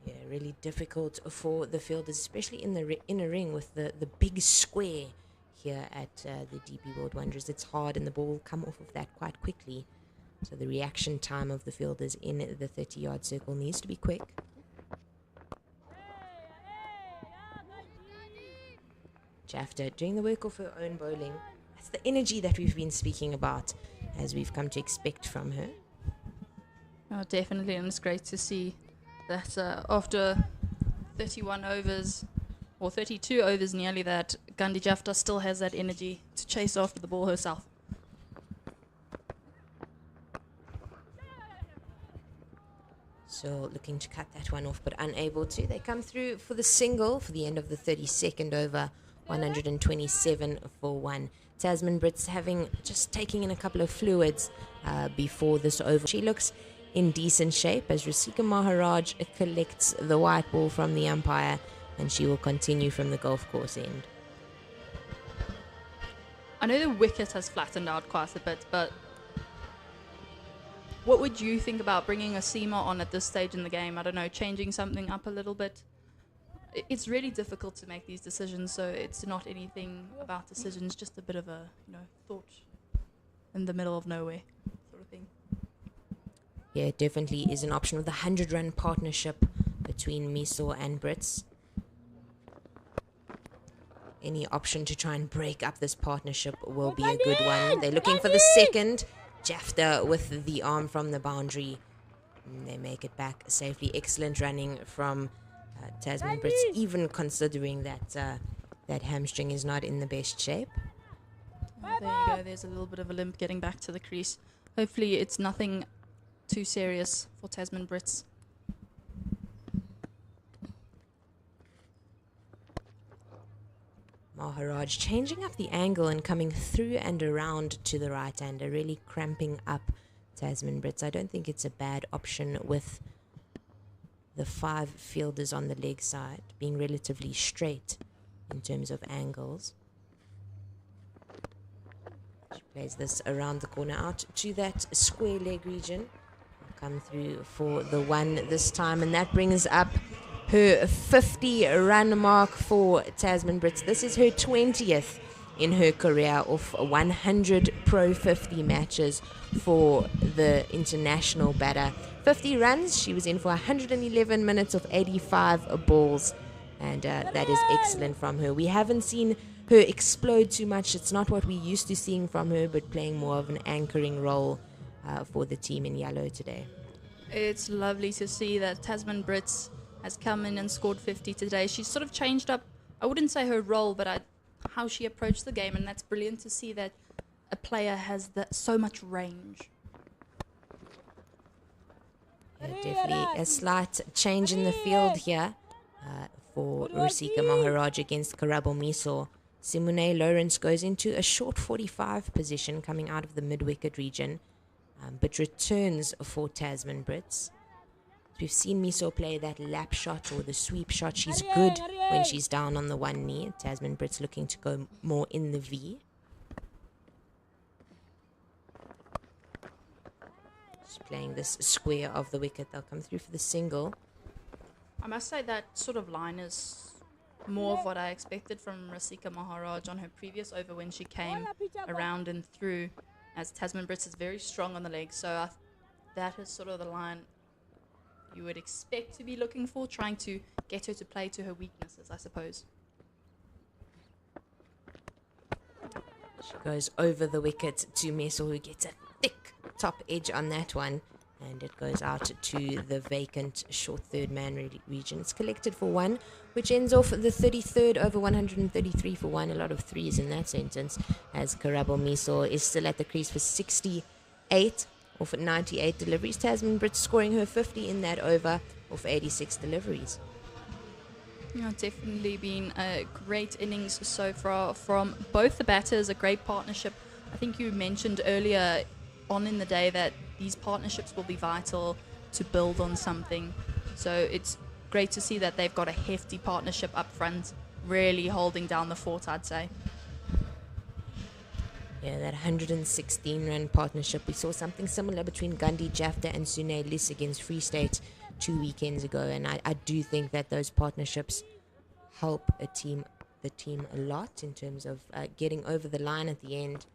Yeah, really difficult for the fielders, especially in the inner ring with the big square here at the DP World Wanderers. It's hard and the ball will come off of that quite quickly. So the reaction time of the fielders in the 30-yard circle needs to be quick. Jafta doing the work of her own bowling. That's the energy that we've been speaking about, as we've come to expect from her. Oh, definitely, and it's great to see that after 31 overs, or 32 overs nearly, that Gandhi Jafta still has that energy to chase after the ball herself. So looking to cut that one off, but unable to. They come through for the single for the end of the 32nd over, 127 for 1. Tasman Brits just taking in a couple of fluids before this over. She looks in decent shape as Rasika Maharaj collects the white ball from the umpire, and she will continue from the golf course end. I know the wicket has flattened out quite a bit, but what would you think about bringing a seamer on at this stage in the game? I don't know, changing something up a little bit. It's really difficult to make these decisions, so it's not anything about decisions, just a bit of a thought in the middle of nowhere sort of thing. Yeah, it definitely is an option with a 100-run partnership between Miso and Brits. Any option to try and break up this partnership will be a good one. They're looking for the second. Jafta with the arm from the boundary. And they make it back safely. Excellent running from Tasman Brits, even considering that that hamstring is not in the best shape. Oh, there you go. There's a little bit of a limp getting back to the crease. Hopefully it's nothing too serious for Tasman Brits. Maharaj changing up the angle and coming through and around to the right-hander, really cramping up Tasman Brits. I don't think it's a bad option with the 5 fielders on the leg side being relatively straight in terms of angles. She plays this around the corner out to that square leg region. Come through for the 1 this time, and that brings up her 50-run mark for Tasman Brits. This is her 20th in her career of 100 Pro 50 matches for the international batter. 50 runs, she was in for 111 minutes of 85 balls, and that is excellent from her. We haven't seen her explode too much. It's not what we used to seeing from her, but playing more of an anchoring role for the team in yellow today. It's lovely to see that Tasman Brits has come in and scored 50 today. She's sort of changed up, I wouldn't say her role, but how she approached the game, and that's brilliant to see that a player has so much range. Yeah, definitely a slight change in the field here for Rasika Maharaj against Karabo Miso. Simone Lawrence goes into a short 45 position coming out of the mid-wicket region, but returns for Tasman Brits. We've seen Miso play that lap shot or the sweep shot. She's good when she's down on the one knee. Tasman Brits looking to go more in the V. She's playing this square of the wicket. They'll come through for the single. I must say that sort of line is more of what I expected from Rasika Maharaj on her previous over when she came around and through, as Tasman Brits is very strong on the leg. So that is sort of the line you would expect to be looking for, trying to get her to play to her weaknesses, I suppose. She goes over the wicket to Meso, who gets a thick top edge on that one, and it goes out to the vacant short third man region. It's collected for 1, which ends off the 33rd over 133 for 1. A lot of threes in that sentence, as Karabo Miso is still at the crease for 68 off 98 deliveries. Tasman Brits scoring her 50 in that over off 86 deliveries. Yeah, definitely been a great innings so far from both the batters, a great partnership. I think you mentioned earlier on in the day that these partnerships will be vital to build on something. So it's great to see that they've got a hefty partnership up front, really holding down the fort, I'd say. Yeah, that 116-run partnership. We saw something similar between Gandhi Jafta and Sune Lis against Free State 2 weekends ago, and I do think that those partnerships help the team a lot in terms of getting over the line at the end.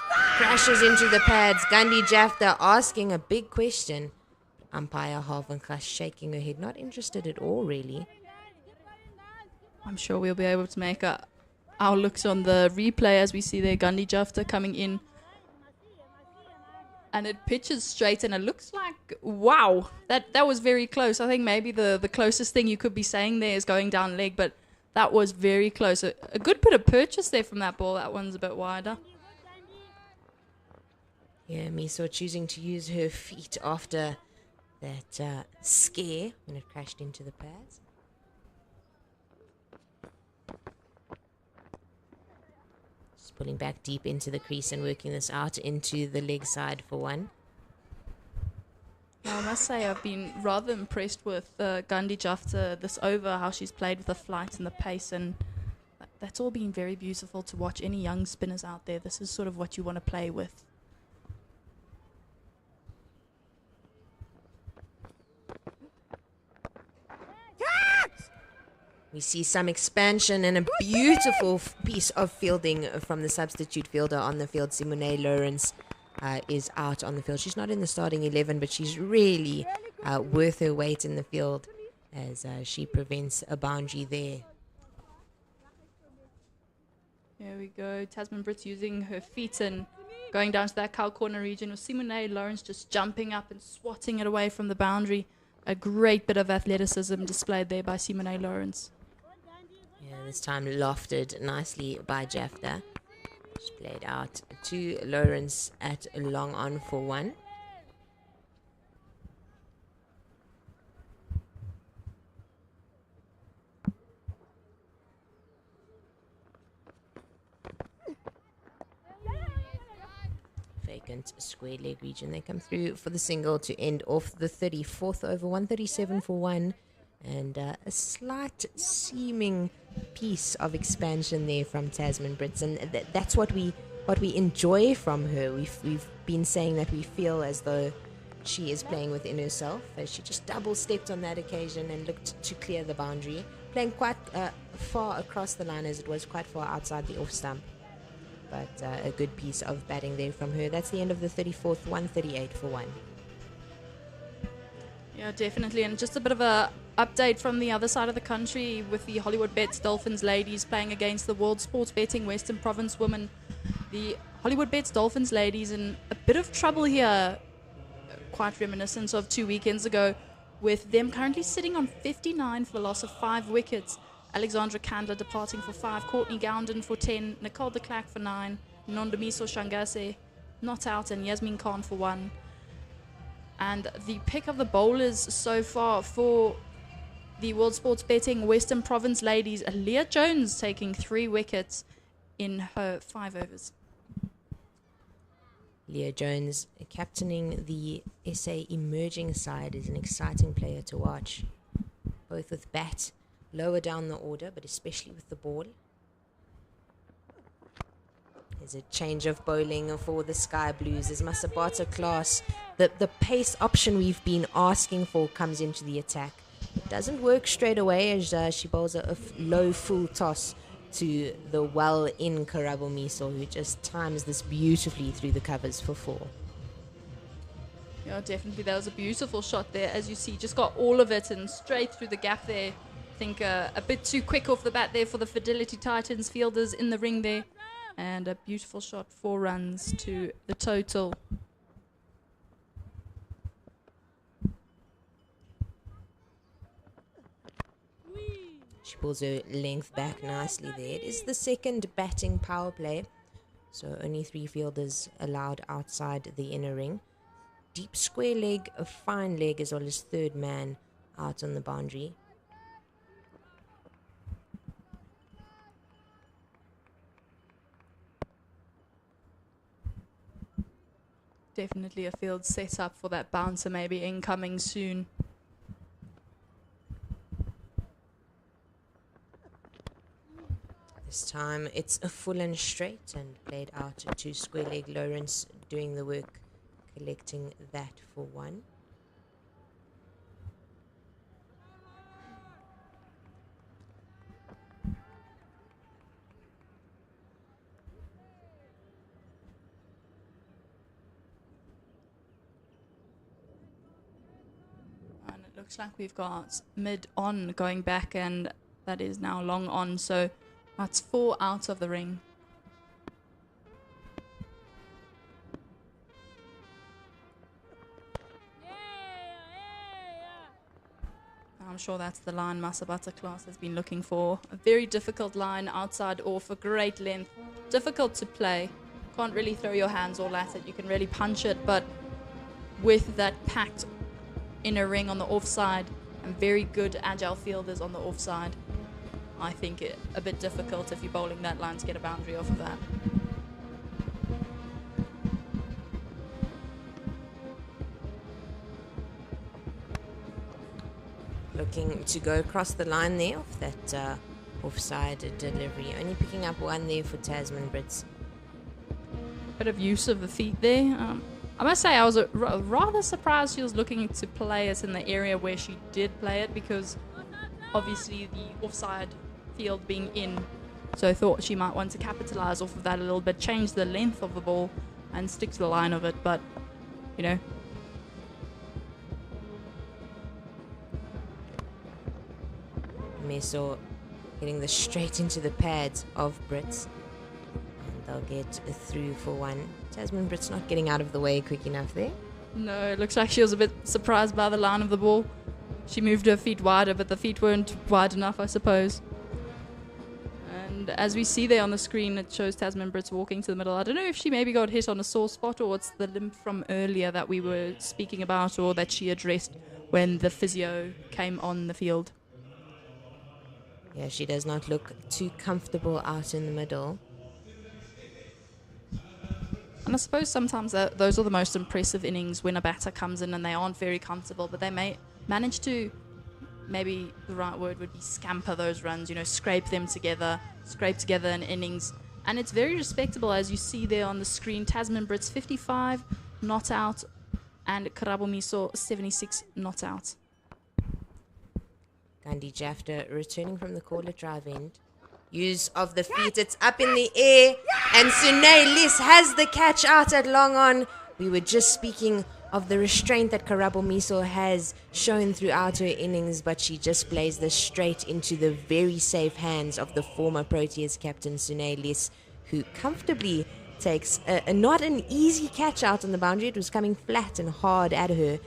Crashes into the pads. Gandhi Jafta asking a big question. Umpire Havenkas shaking her head, not interested at all, really. I'm sure we'll be able to make our looks on the replay as we see there Gandhi Jafta coming in. And it pitches straight, and it looks like, wow, that was very close. I think maybe the closest thing you could be saying there is going down leg, but that was very close. A good bit of purchase there from that ball. That one's a bit wider. Yeah, Miso choosing to use her feet after that scare when it crashed into the pads. Just pulling back deep into the crease and working this out into the leg side for one. Now, I must say I've been rather impressed with Gandhi Jafta this over, how she's played with the flight and the pace, and that's all been very beautiful to watch. Any young spinners out there, this is sort of what you want to play with. We see some expansion and a beautiful piece of fielding from the substitute fielder on the field. Simone Lawrence is out on the field. She's not in the starting 11, but she's really worth her weight in the field as she prevents a boundary there. There we go. Tasman Brits using her feet and going down to that cow corner region with Simone Lawrence just jumping up and swatting it away from the boundary. A great bit of athleticism displayed there by Simone Lawrence. Yeah, this time lofted nicely by Jafta. She played out to Lawrence at long on for one. Vacant square leg region. They come through for the single to end off the 34th over. 137 for one. And a slight seeming piece of expansion there from Tasman Brits, and that's what we enjoy from her. We've been saying that we feel as though she is playing within herself, as she just double stepped on that occasion and looked to clear the boundary, playing quite far across the line as it was quite far outside the off stump. But a good piece of batting there from her. That's the end of the 34th. 138 for one. Yeah, definitely. And just a bit of a update from the other side of the country with the Hollywoodbets Dolphins ladies playing against the World Sports Betting Western Province women. The Hollywoodbets Dolphins ladies in a bit of trouble here, quite reminiscent of 2 weekends ago, with them currently sitting on 59 for the loss of 5 wickets. Alexandra Kandler departing for 5, Courtney Gounden for 10, Nicole de Klerk for 9, Nondamiso Shangase not out, and Yasmin Khan for 1. And the pick of the bowlers so far for the World Sports Betting Western Province ladies, Leah Jones taking 3 wickets in her 5 overs. Leah Jones captaining the SA emerging side is an exciting player to watch, both with bat, lower down the order, but especially with the ball. There's a change of bowling for the Sky Blues as Masabata class. The pace option we've been asking for comes into the attack. It doesn't work straight away as she bowls a low full toss to the well-in Karabo Miso, who just times this beautifully through the covers for 4. Yeah, definitely. That was a beautiful shot there. As you see, just got all of it and straight through the gap there. I think a bit too quick off the bat there for the Fidelity Titans fielders in the ring there. And a beautiful shot, 4 runs to the total. She pulls her length back nicely there. It is the second batting power play, so only 3 fielders allowed outside the inner ring. Deep square leg, a fine leg, as well as third man out on the boundary. Definitely a field set up for that bouncer maybe incoming soon. This time it's a full and straight and played out to square leg. Lawrence doing the work, collecting that for 1. And it looks like we've got mid on going back, and that is now long on, so that's 4 out of the ring. I'm sure that's the line Masabata class has been looking for. A very difficult line, outside off, a great length. Difficult to play. Can't really throw your hands all at it. You can really punch it, but with that packed inner ring on the offside and very good agile fielders on the offside, I think it a bit difficult if you're bowling that line to get a boundary off of that. Looking to go across the line there off that offside delivery. Only picking up one there for Tasman Brits. Bit of use of the feet there. I must say I was rather surprised she was looking to play it in the area where she did play it, because obviously the offside field being in, so I thought she might want to capitalize off of that a little bit, change the length of the ball and stick to the line of it, but you know. Meso getting this straight into the pads of Brits. And they'll get through for one. Tasman Brits not getting out of the way quick enough there. No, it looks like she was a bit surprised by the line of the ball. She moved her feet wider, but the feet weren't wide enough, I suppose. And as we see there on the screen, it shows Tasman Brits walking to the middle. I don't know if she maybe got hit on a sore spot, or it's the limp from earlier that we were speaking about, or that she addressed when the physio came on the field. Yeah, she does not look too comfortable out in the middle. And I suppose sometimes those are the most impressive innings, when a batter comes in and they aren't very comfortable, but they may manage to, maybe the right word would be scamper those runs, you know, scrape together an innings. And it's very respectable, as you see there on the screen. Tasman Brits 55 not out, and Karabo Miso 76 not out. Gandhi Jafta returning from the corner drive end. Use of the feet, it's up in the air, and Sunay Lis has the catch out at long on. We were just speaking of the restraint that Karabo Miso has shown throughout her innings, but she just plays this straight into the very safe hands of the former Proteas captain Sunay Lis, who comfortably takes not an easy catch out on the boundary. It was coming flat and hard at her.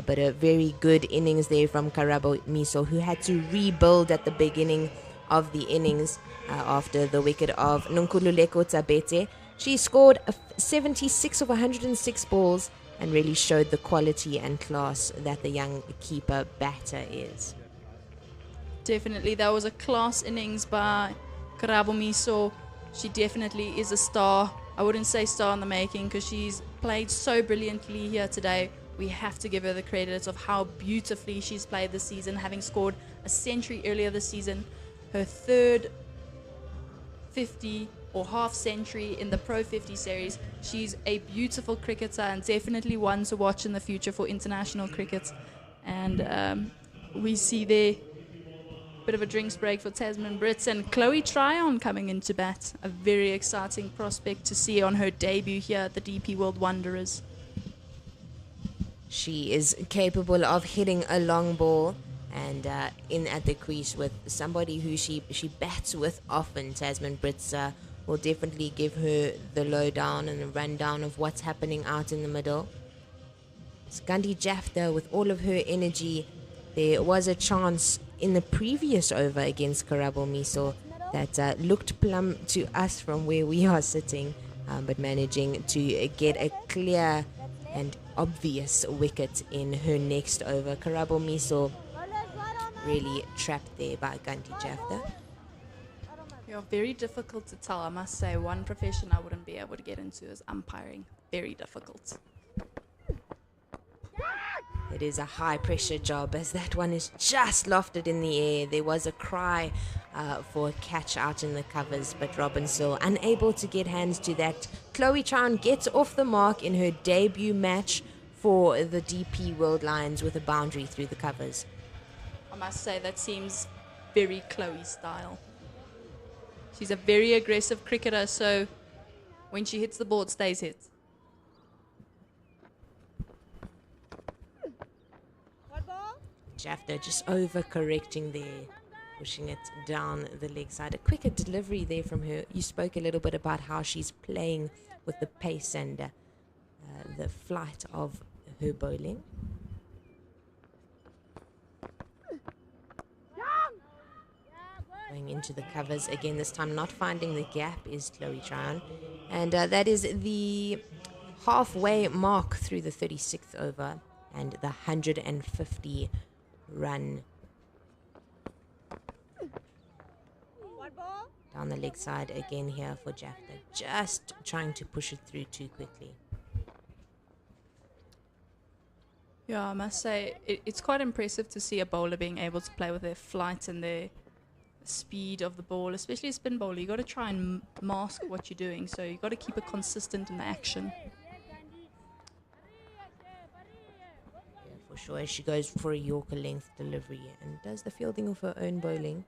But a very good innings there from Karabo Miso, who had to rebuild at the beginning of the innings after the wicket of Nonkululeko Tabete. She scored 76 of 106 balls and really showed the quality and class that the young keeper batter is. Definitely, that was a class innings by Karabo Miso. She definitely is a star. I wouldn't say star in the making, because she's played so brilliantly here today. We have to give her the credit of how beautifully she's played this season, having scored a century earlier this season, her third 50 or half century in the Pro50 series. She's a beautiful cricketer and definitely one to watch in the future for international cricket. And we see there a bit of a drinks break for Tasman Brits, and Chloe Tryon coming into bat. A very exciting prospect to see on her debut here at the DP World Wanderers. She is capable of hitting a long ball, and in at the crease with somebody who she bats with often. Tasman Brits will definitely give her the lowdown and the rundown of what's happening out in the middle. Gandhi Jafta with all of her energy. There was a chance in the previous over against Karabo Miso that looked plumb to us from where we are sitting, but managing to get a clear and obvious wicket in her next over. Karabo Miso really trapped there by Gandhi Jafta. Yeah, very difficult to tell. I must say, one profession I wouldn't be able to get into is umpiring. Very difficult. It is a high pressure job, as that one is just lofted in the air. There was a cry for a catch out in the covers, but Robin still unable to get hands to that. Chloe Tryon gets off the mark in her debut match for the DP World Lions with a boundary through the covers. I must say, that seems very Chloe style. She's a very aggressive cricketer, so when she hits the ball, it stays hit. Jafta just overcorrecting there, pushing it down the leg side. A quicker delivery there from her. You spoke a little bit about how she's playing with the pace and the flight of her bowling. Going into the covers again, this time not finding the gap is Chloe Tryon. And that is the halfway mark through the 36th over. and the 150 run down the leg side again here for Jafta, just trying to push it through too quickly. Yeah, I must say, it's quite impressive to see a bowler being able to play with their flight and their speed of the ball, especially a spin bowler. You got to try and mask what you're doing, so you got to keep it consistent in the action. Yeah, for sure, as she goes for a Yorker length delivery and does the fielding of her own bowling.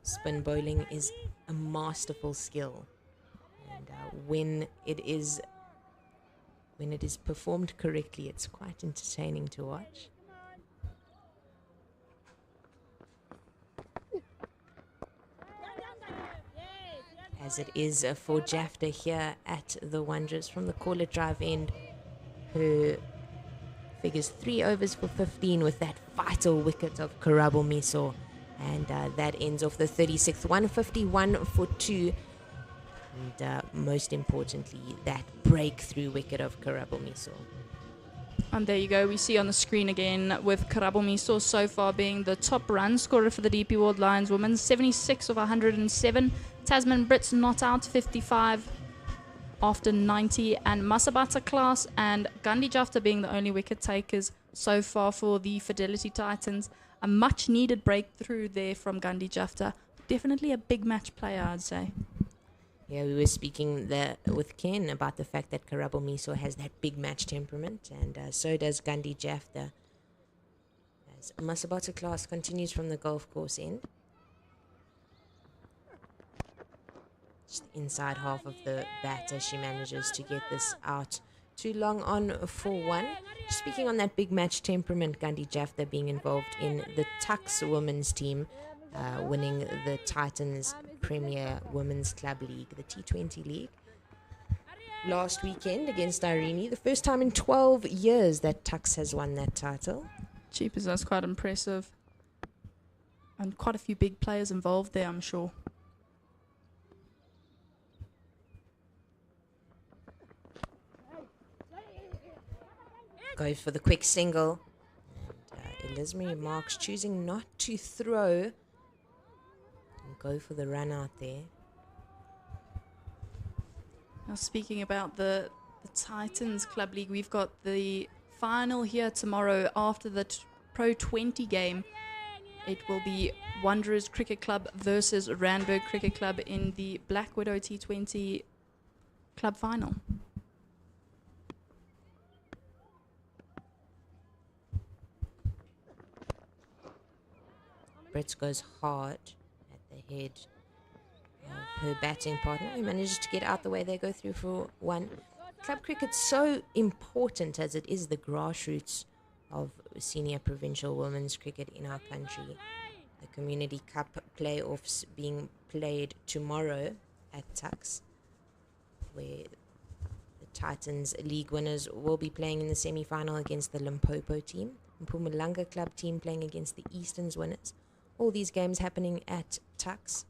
Spin bowling is a masterful skill, and when it is performed correctly, it's quite entertaining to watch. As it is for Jafta here at the Wanderers from the Call It Drive end, who figures 3 overs for 15 with that vital wicket of Karabo Miso. And that ends off the 36th, 151 for 2. And most importantly, that breakthrough wicket of Karabo Miso. And there you go, we see on the screen again with Karabo Miso so far being the top run scorer for the DP World Lions women, 76 of 107. Tasman Brits not out, 55 after 90. And Masabata Class and Gandhi Jafta being the only wicket takers so far for the Fidelity Titans. A much needed breakthrough there from Gandhi Jafta. Definitely a big match player, I'd say. Yeah, we were speaking with Ken about the fact that Karabo Miso has that big match temperament, and so does Gandhi Jafta. As Masabata Class continues from the golf course end. Just inside half of the bat as she manages to get this out. Too long on for 1. Speaking on that big match temperament, Gandhi Jafta being involved in the Tucks women's team, winning the Titans Premier Women's Club League, the T20 League, last weekend against Irene. The first time in 12 years that Tucks has won that title. Cheapers, that's quite impressive. And quite a few big players involved there, I'm sure. Goes for the quick single. And Elismarie Marks choosing not to throw and go for the run out there. Now, speaking about the Titans Club League, we've got the final here tomorrow after the Pro50 game. It will be Wanderers Cricket Club versus Randburg Cricket Club in the Black Widow T20 Club final. Brits goes hard at the head of her batting partner, who manages to get out the way. They go through for 1. Club cricket's so important as it is the grassroots of senior provincial women's cricket in our country. The Community Cup playoffs being played tomorrow at Tucks, where the Titans League winners will be playing in the semi-final against the Limpopo team. Mpumalanga Club team playing against the Easterns winners. All these games happening at Tucks.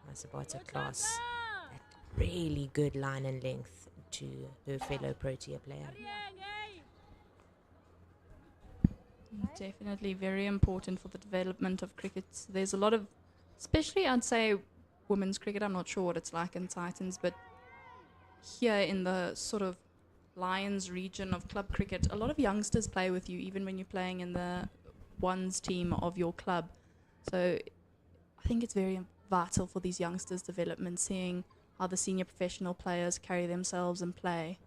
Masabata Class, that really good line and length to her fellow Protea player. Definitely very important for the development of cricket. There's a lot of, especially I'd say women's cricket, I'm not sure what it's like in Titans, but here in the sort of Lions region of club cricket, a lot of youngsters play with you even when you're playing in the ones team of your club. So I think it's very vital for these youngsters' development, seeing how the senior professional players carry themselves and play.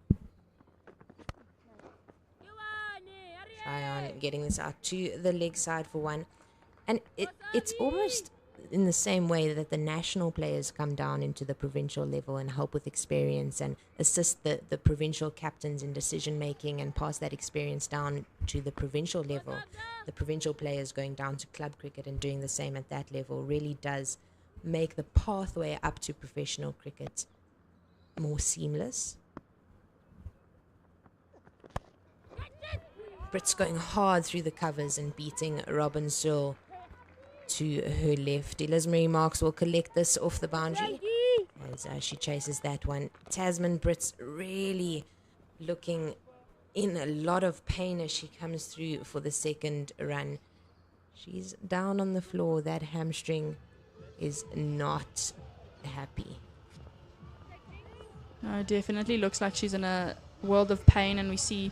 Try on getting this out to the leg side for 1. And it's almost in the same way that the national players come down into the provincial level and help with experience and assist the provincial captains in decision making and pass that experience down to the provincial level. The provincial players going down to club cricket and doing the same at that level really does make the pathway up to professional cricket more seamless. Brits going hard through the covers and beating Robin Searle to her left. Elizabeth Marks will collect this off the boundary as she chases that one. Tasman Brits really looking in a lot of pain as she comes through for the second run. She's down on the floor. That hamstring is not happy. No, definitely looks like she's in a world of pain, and we see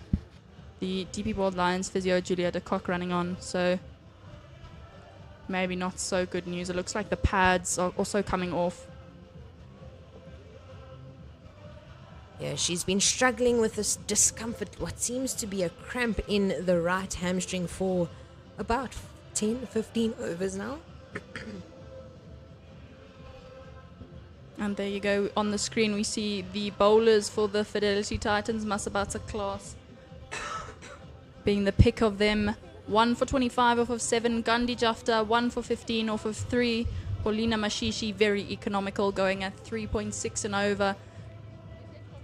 the DP World Lions physio Julia de Kock running on, so maybe not so good news. It looks like the pads are also coming off. Yeah, she's been struggling with this discomfort, what seems to be a cramp in the right hamstring for about 10-15 overs now. And there you go. On the screen we see the bowlers for the Fidelity Titans, Masabata class being the pick of them. 1 for 25 off of 7. Gandhi Jafta 1 for 15 off of 3. Paulina Mashishi very economical, going at 3.6 and over.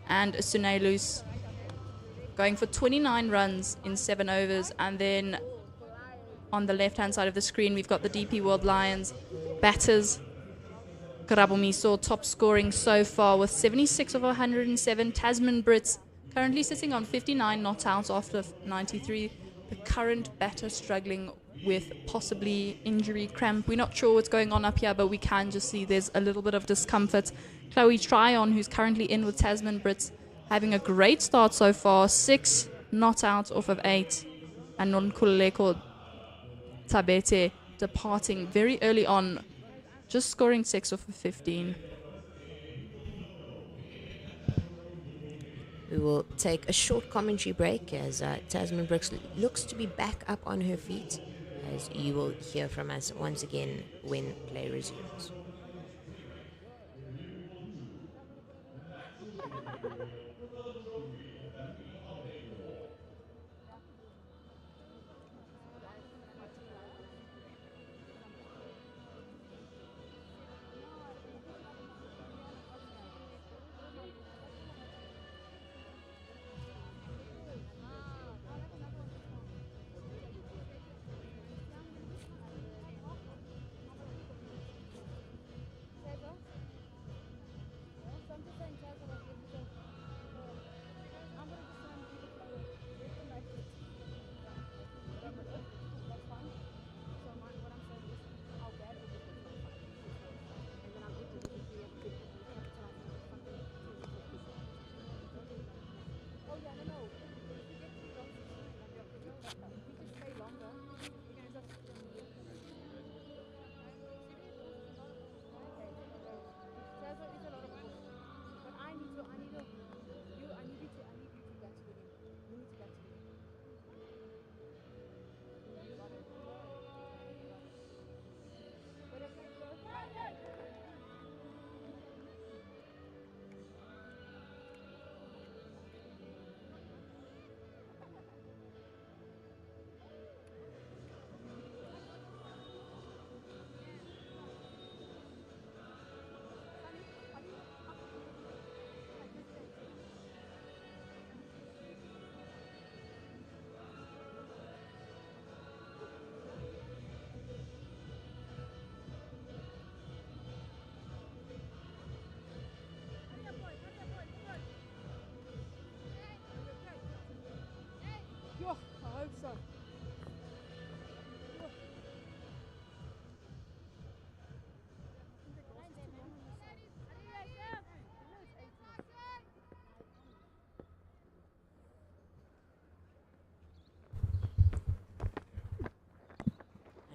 And Sunelus going for 29 runs in 7 overs. And then on the left hand side of the screen we've got the DP World Lions batters. Karabomiso top scoring so far with 76 of 107. Tasman Brits currently sitting on 59 not out after 93. The current batter struggling with possibly injury cramp. We're not sure what's going on up here, but we can just see there's a little bit of discomfort. Chloe Tryon, who's currently in with Tasman Brits, having a great start so far. 6 not out off of 8. And Nonkululeko Tabete departing very early on, just scoring 6 off of 15. We will take a short commentary break as Tasman Brooks looks to be back up on her feet, as you will hear from us once again when play resumes.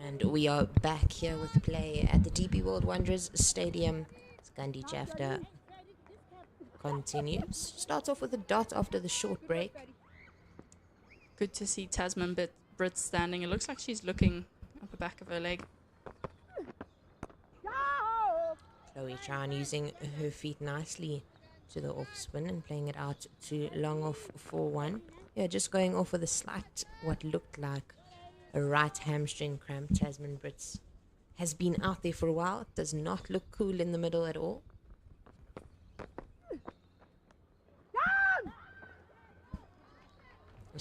And we are back here with play at the DP World Wanderers Stadium. Gandhi Jafta continues. Starts off with a dot after the short break. Good to see Tasman Brit standing. It looks like she's looking at the back of her leg. Chloe Chan using her feet nicely to the off spin and playing it out to long off 4-1. Yeah, just going off with a slight, what looked like a right hamstring cramp. Tasman Brits has been out there for a while. It does not look cool in the middle at all.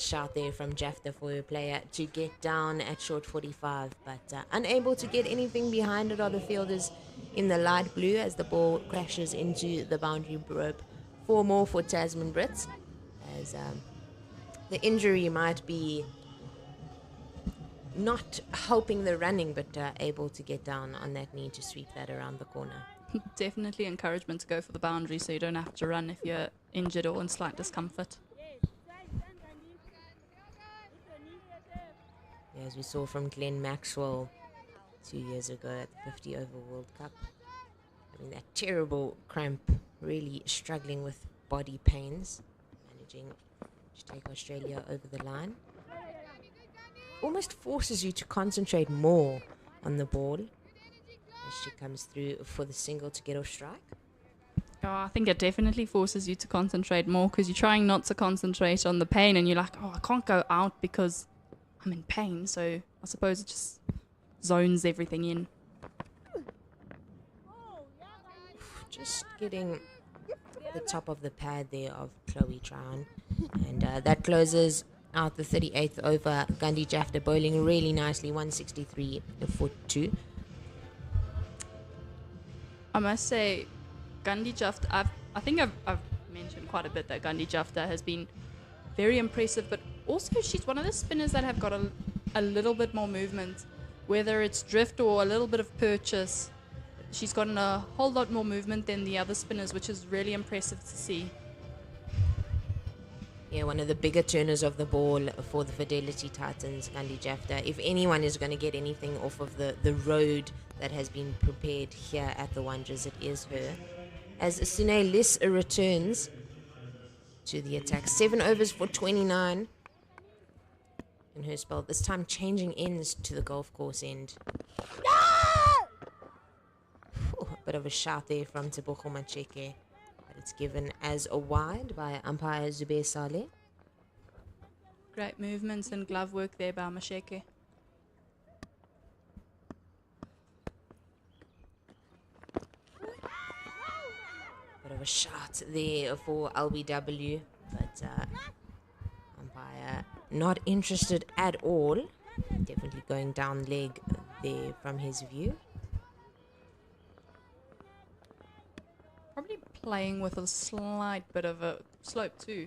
shout there from Jafta for her player to get down at short 45, but unable to get anything behind it are the fielders in the light blue as the ball crashes into the boundary rope. 4 more for Tasman Brits, as the injury might be not helping the running, but able to get down on that knee to sweep that around the corner. Definitely encouragement to go for the boundary so you don't have to run if you're injured or in slight discomfort. As we saw from Glenn Maxwell 2 years ago at the 50 over World Cup, having that terrible cramp, really struggling with body pains, managing to take Australia over the line. Almost forces you to concentrate more on the ball as she comes through for the single to get off strike. Oh, I think it definitely forces you to concentrate more because you're trying not to concentrate on the pain and you're like, oh, I can't go out because I'm in pain. So I suppose it just zones everything in. Just getting the top of the pad there of Chloe Tryon. And that closes out the 38th over. Gandhi Jafta bowling really nicely, 163 for 2. I must say, Gandhi Jafta, I think I've mentioned quite a bit that Gandhi Jafta has been very impressive, but also she's one of the spinners that have got a little bit more movement, whether it's drift or a little bit of purchase. She's gotten a whole lot more movement than the other spinners, which is really impressive to see. Yeah, one of the bigger turners of the ball for the Fidelity Titans, Gandhi Jafta. If anyone is going to get anything off of the road that has been prepared here at the Wanderers, it is her. As Sune Liss returns to the attack. 7 overs for 29 in her spell. This time changing ends to the golf course end. A bit of a shout there from Tebogo Macheke. But it's given as a wide by umpire Zubair Saleh. Great movements and glove work there by Masheke. Bit of a shot there for LBW, but umpire not interested at all. Definitely going down leg there from his view. Probably playing with a slight bit of a slope too.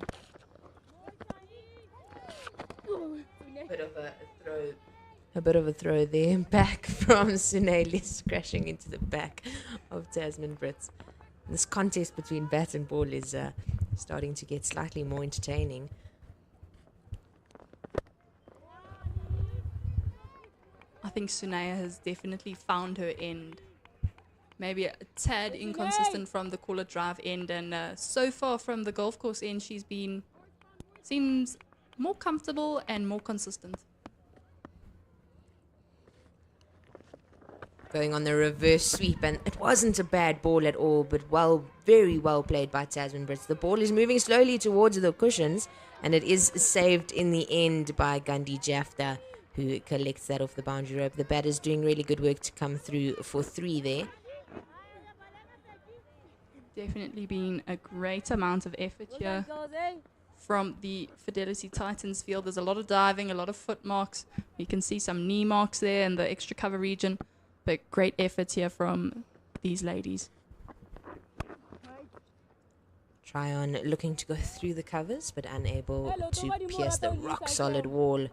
A bit of a throw there back from Sunelis, crashing into the back of Tasman Brits. This contest between bat and ball is starting to get slightly more entertaining. I think Sunaya has definitely found her end. Maybe a tad inconsistent from the cooler drive end, and so far from the golf course end, seems more comfortable and more consistent. Going on the reverse sweep, and it wasn't a bad ball at all, but very well played by Tasman Brits. The ball is moving slowly towards the cushions, and it is saved in the end by Gandhi Jafta, who collects that off the boundary rope. The batter's doing really good work to come through for 3 there. Definitely been a great amount of effort here from the Fidelity Titans field. There's a lot of diving, a lot of foot marks. You can see some knee marks there in the extra cover region. But great effort here from these ladies. Tryon looking to go through the covers, but unable to pierce the rock-solid wall.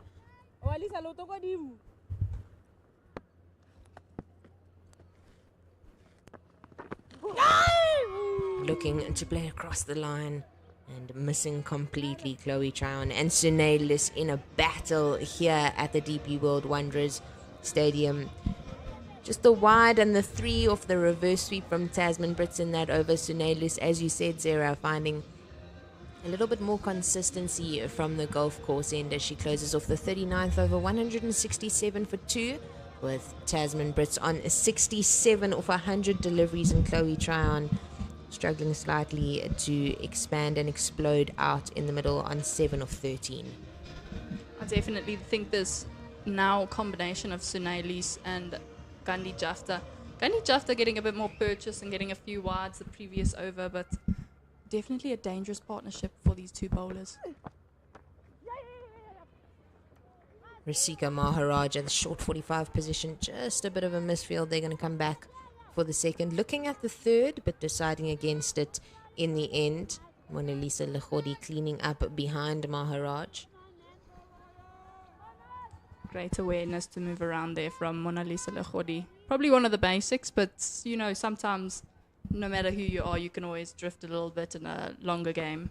Looking to play across the line and missing completely Chloe Tryon and Sunelis in a battle here at the DP World Wanderers Stadium. Just the wide and the 3 off the reverse sweep from Tasman Brits in that over. Sunelis, as you said, Sarah, finding a little bit more consistency from the golf course end as she closes off the 39th over, 167 for 2, with Tasman Brits on 67 off 100 deliveries, and Chloe Tryon struggling slightly to expand and explode out in the middle on 7 of 13. I definitely think this now combination of Sunelis and Gandhi Jafta. Gandhi Jafta getting a bit more purchase and getting a few wides the previous over, but definitely a dangerous partnership for these two bowlers. Rasika Maharaj at the short 45 position. Just a bit of a misfield. They're going to come back for the second. Looking at the third, but deciding against it in the end. Mona Lisa Lechodi cleaning up behind Maharaj. Great awareness to move around there from Mona Lisa Lechodi. Probably one of the basics, but you know, sometimes no matter who you are, you can always drift a little bit in a longer game.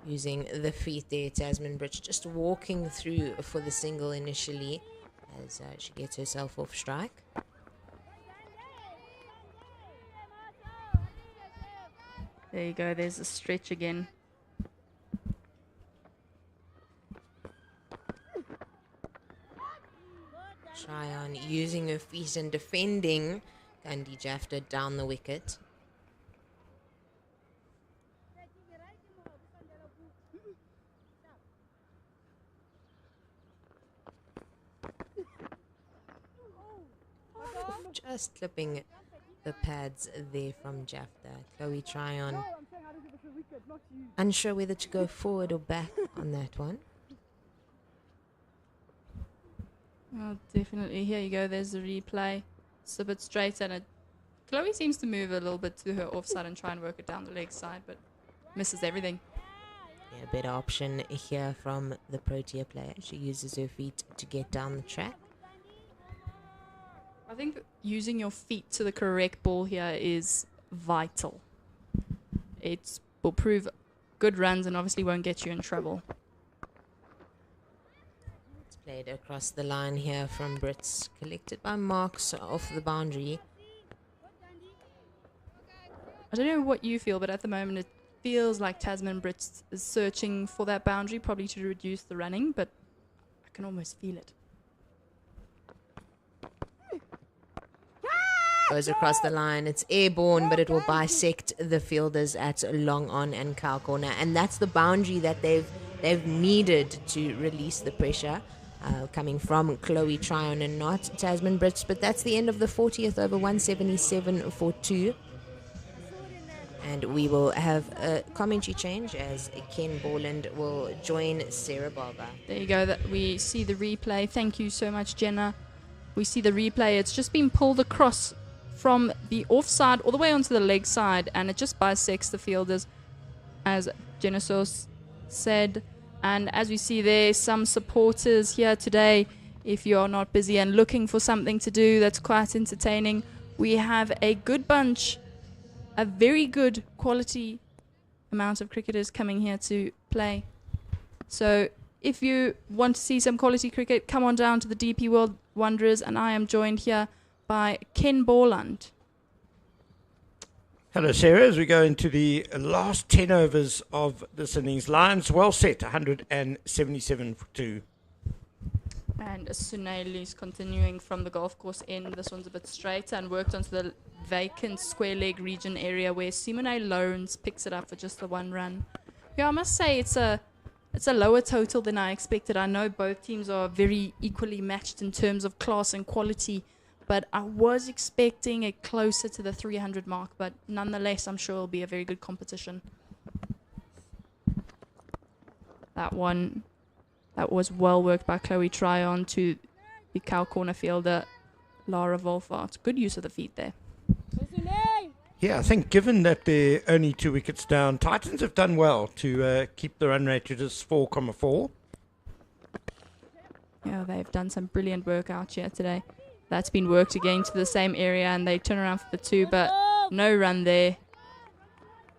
Using the feet there, Tasman Bridge just walking through for the single initially as she gets herself off strike. There you go, there's a stretch again. Try on using her feet and defending Gandhi Jafta down the wicket. Just clipping the pads there from Jafta. Chloe Tryon unsure whether to go forward or back on that one. Oh, definitely. Here you go. There's the replay. It's a bit straight, and Chloe seems to move a little bit to her offside and try and work it down the leg side, but misses everything. Yeah, better option here from the Protea player. She uses her feet to get down the track. I think using your feet to the correct ball here is vital. It will prove good runs and obviously won't get you in trouble. It's played across the line here from Brits, collected by Marks off the boundary. I don't know what you feel, but at the moment it feels like Tasman Brits is searching for that boundary, probably to reduce the running, but I can almost feel it. Goes across the line. It's airborne, but it will bisect the fielders at long on and cow corner. And that's the boundary that they've needed to release the pressure coming from Chloe Tryon and not Tasman Brits. But that's the end of the 40th over, 177 for 2. And we will have a commentary change as Ken Borland will join Sarah Barber. There you go. That we see the replay. Thank you so much, Jenna. We see the replay. It's just been pulled across from the offside all the way onto the leg side, and it just bisects the fielders, as Genesis said. And as we see there, some supporters here today, if you're not busy and looking for something to do that's quite entertaining, we have a good bunch, a very good quality amount of cricketers coming here to play. So if you want to see some quality cricket, come on down to the DP World Wanderers, and I am joined here by Ken Borland. Hello, Sarah. As we go into the last 10 overs of this innings, Lions well set, 177 for 2. And Suneli's continuing from the golf course end. This one's a bit straighter and worked onto the vacant square leg region area where Simone Loans picks it up for just the 1 run. Yeah, I must say it's a lower total than I expected. I know both teams are very equally matched in terms of class and quality, but I was expecting it closer to the 300 mark. But nonetheless, I'm sure it'll be a very good competition. That was well worked by Chloe Tryon to the cow corner fielder, Lara Wolfart. Good use of the feet there. Yeah, I think given that they're only 2 wickets down, Titans have done well to keep the run rate at 4.4. Yeah, they've done some brilliant work out here today. That's been worked again to the same area, and they turn around for the 2, but no run there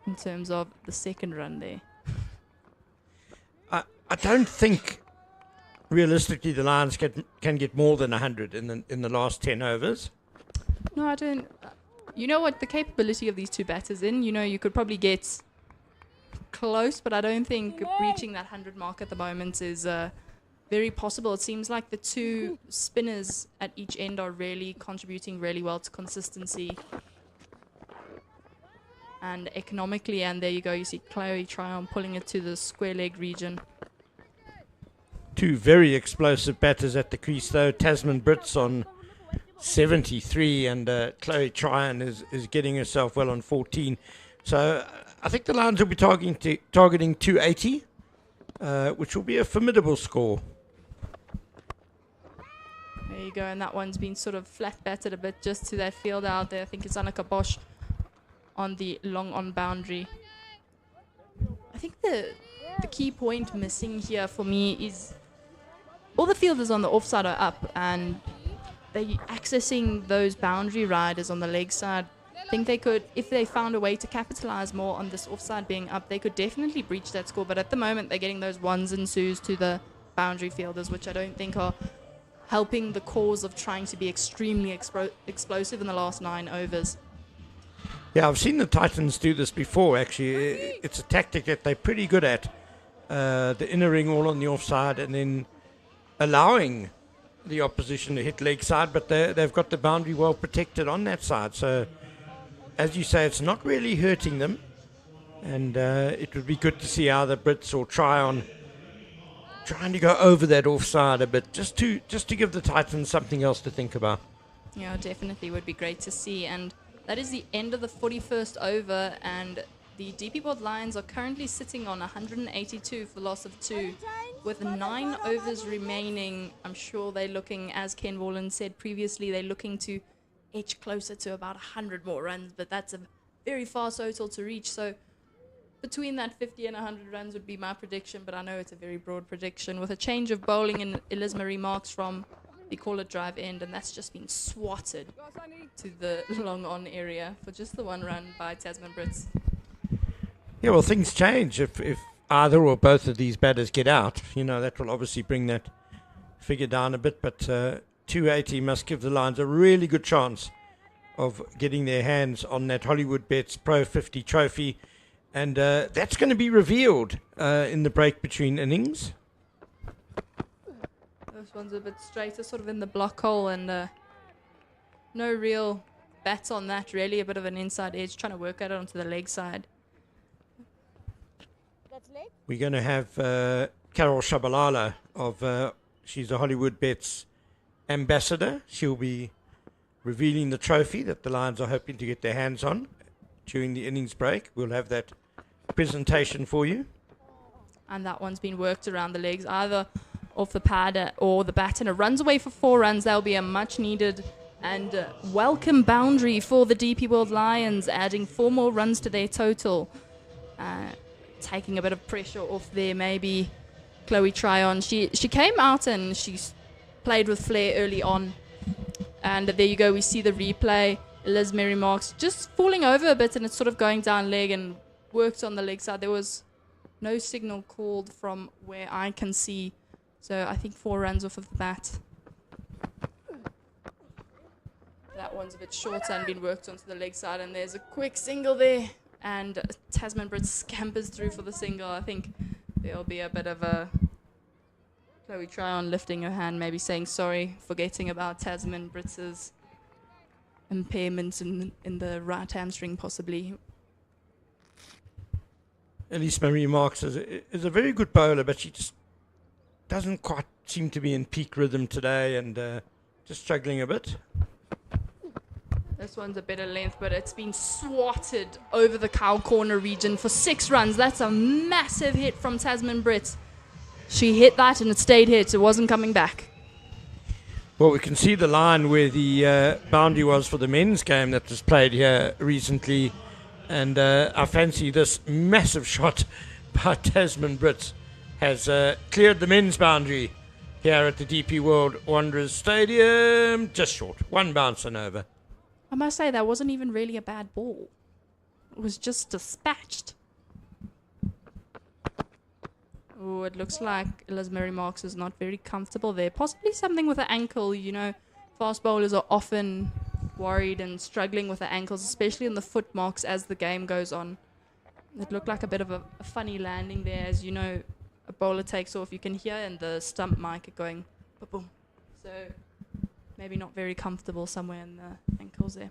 in terms of the second run there. I don't think realistically the Lions can get more than 100 in the last 10 overs. No, I don't. You know what? The capability of these two batters you could probably get close, but I don't think reaching that 100 mark at the moment is very possible. It seems like the two spinners at each end are really contributing really well to consistency and economically. And there you go. You see Chloe Tryon pulling it to the square leg region. 2 very explosive batters at the crease, though. Tasman Brits on 73 and Chloe Tryon is getting herself well on 14. So I think the Lions will be targeting 280, which will be a formidable score. There you go, and that one's been sort of flat batted a bit just to that field out there. I think it's Annika Bosch on the long on boundary. I think the key point missing here for me is all the fielders on the offside are up, and they're accessing those boundary riders on the leg side. I think they could, if they found a way to capitalize more on this offside being up, they could definitely breach that score. But at the moment, they're getting those ones and twos to the boundary fielders, which I don't think are helping the cause of trying to be extremely explosive in the last 9 overs. Yeah, I've seen the Titans do this before, actually. It's a tactic that they're pretty good at. The inner ring all on the offside and then allowing the opposition to hit leg side, but they've got the boundary well protected on that side. So, as you say, it's not really hurting them. And it would be good to see how the Brits will try on trying to go over that offside a bit, just to give the Titans something else to think about. Yeah, definitely would be great to see. And that is the end of the 41st over, and the DP World Lions are currently sitting on 182 for loss of 2. With 9 overs remaining, I'm sure they're looking, as Ken Wallen said previously, they're looking to edge closer to about 100 more runs, but that's a very far total to reach. So between that 50 and 100 runs would be my prediction, but I know it's a very broad prediction. With a change of bowling in Eliz Marie Marks from the call it drive end, and that's just been swatted to the long on area for just the 1 run by Tasman Brits. Yeah, well, things change if either or both of these batters get out. You know, that will obviously bring that figure down a bit, but 280 must give the Lions a really good chance of getting their hands on that Hollywoodbets Pro50 trophy, and that's going to be revealed in the break between innings. This one's a bit straighter, sort of in the block hole, and no real bats on that, really. A bit of an inside edge, trying to work it onto the leg side. We're going to have Carol Shabalala she's a Hollywoodbets ambassador. She'll be revealing the trophy that the Lions are hoping to get their hands on during the innings break. We'll have that presentation for you. And that one's been worked around the legs, either off the pad or the bat, and it runs away for 4 runs. That'll be a much needed and welcome boundary for the DP World Lions, adding 4 more runs to their total. Taking a bit of pressure off there, maybe Chloe Tryon. She came out and she played with flair early on, and there you go, we see the replay. Eliz Marie Marks just falling over a bit, and it's sort of going down leg and worked on the leg side. There was no signal called from where I can see, so I think 4 runs off of the bat. That one's a bit shorter and been worked onto the leg side, and there's a quick single there. And Tasman Brits scampers through for the single. I think there'll be a bit of a Chloe Tryon lifting her hand, maybe saying sorry, forgetting about Tasman Brits' impairments in the right hamstring, possibly. Eliz Marie Marks is a very good bowler, but she just doesn't quite seem to be in peak rhythm today, and just struggling a bit. This one's a better length, but it's been swatted over the cow corner region for 6 runs. That's a massive hit from Tasman Brits. She hit that and it stayed hit. It wasn't coming back. Well, we can see the line where the boundary was for the men's game that was played here recently. And I fancy this massive shot by Tasman Brits has cleared the men's boundary here at the DP World Wanderers Stadium. Just short. 1 bounce and over. I must say, that wasn't even really a bad ball. It was just dispatched. Oh, it looks like Eliz Marie Marks is not very comfortable there. Possibly something with the ankle. You know, fast bowlers are often worried and struggling with the ankles, especially in the foot marks as the game goes on. It looked like a bit of a funny landing there. As you know, a bowler takes off, you can hear in the stump mic going boom. So maybe not very comfortable somewhere in the ankles there.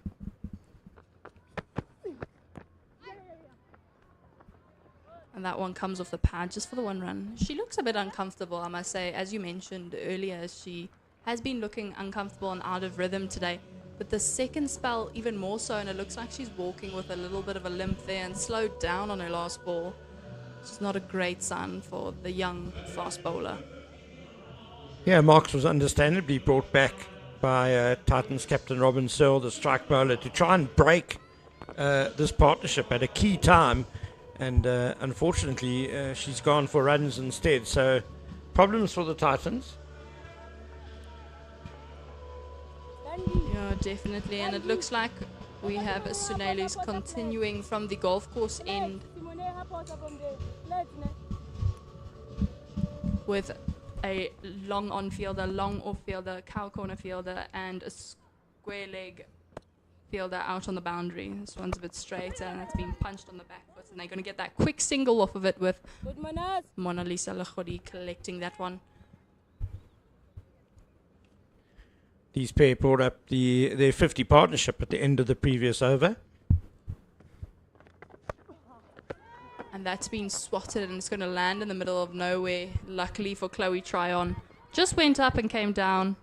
And that one comes off the pad just for the 1 run. She looks a bit uncomfortable, I must say. As you mentioned earlier, she has been looking uncomfortable and out of rhythm today. But the second spell, even more so, and it looks like she's walking with a little bit of a limp there and slowed down on her last ball. Which is not a great sign for the young fast bowler. Yeah, Marks was understandably brought back by Titans captain Robin Searle, the strike bowler, to try and break this partnership at a key time. And unfortunately, she's gone for runs instead. So problems for the Titans. Yeah, definitely. And it looks like we have Sunelu's continuing from the golf course end with a long on fielder, long off fielder, cow corner fielder, and a square leg fielder out on the boundary. This one's a bit straighter and it's been punched on the back foot, and they're going to get that quick single off of it with Mona Lisa Lachodi collecting that one. These pair brought up their 50 partnership at the end of the previous over. And that's been swatted and it's going to land in the middle of nowhere. Luckily for Chloe Tryon. Just went up and came down.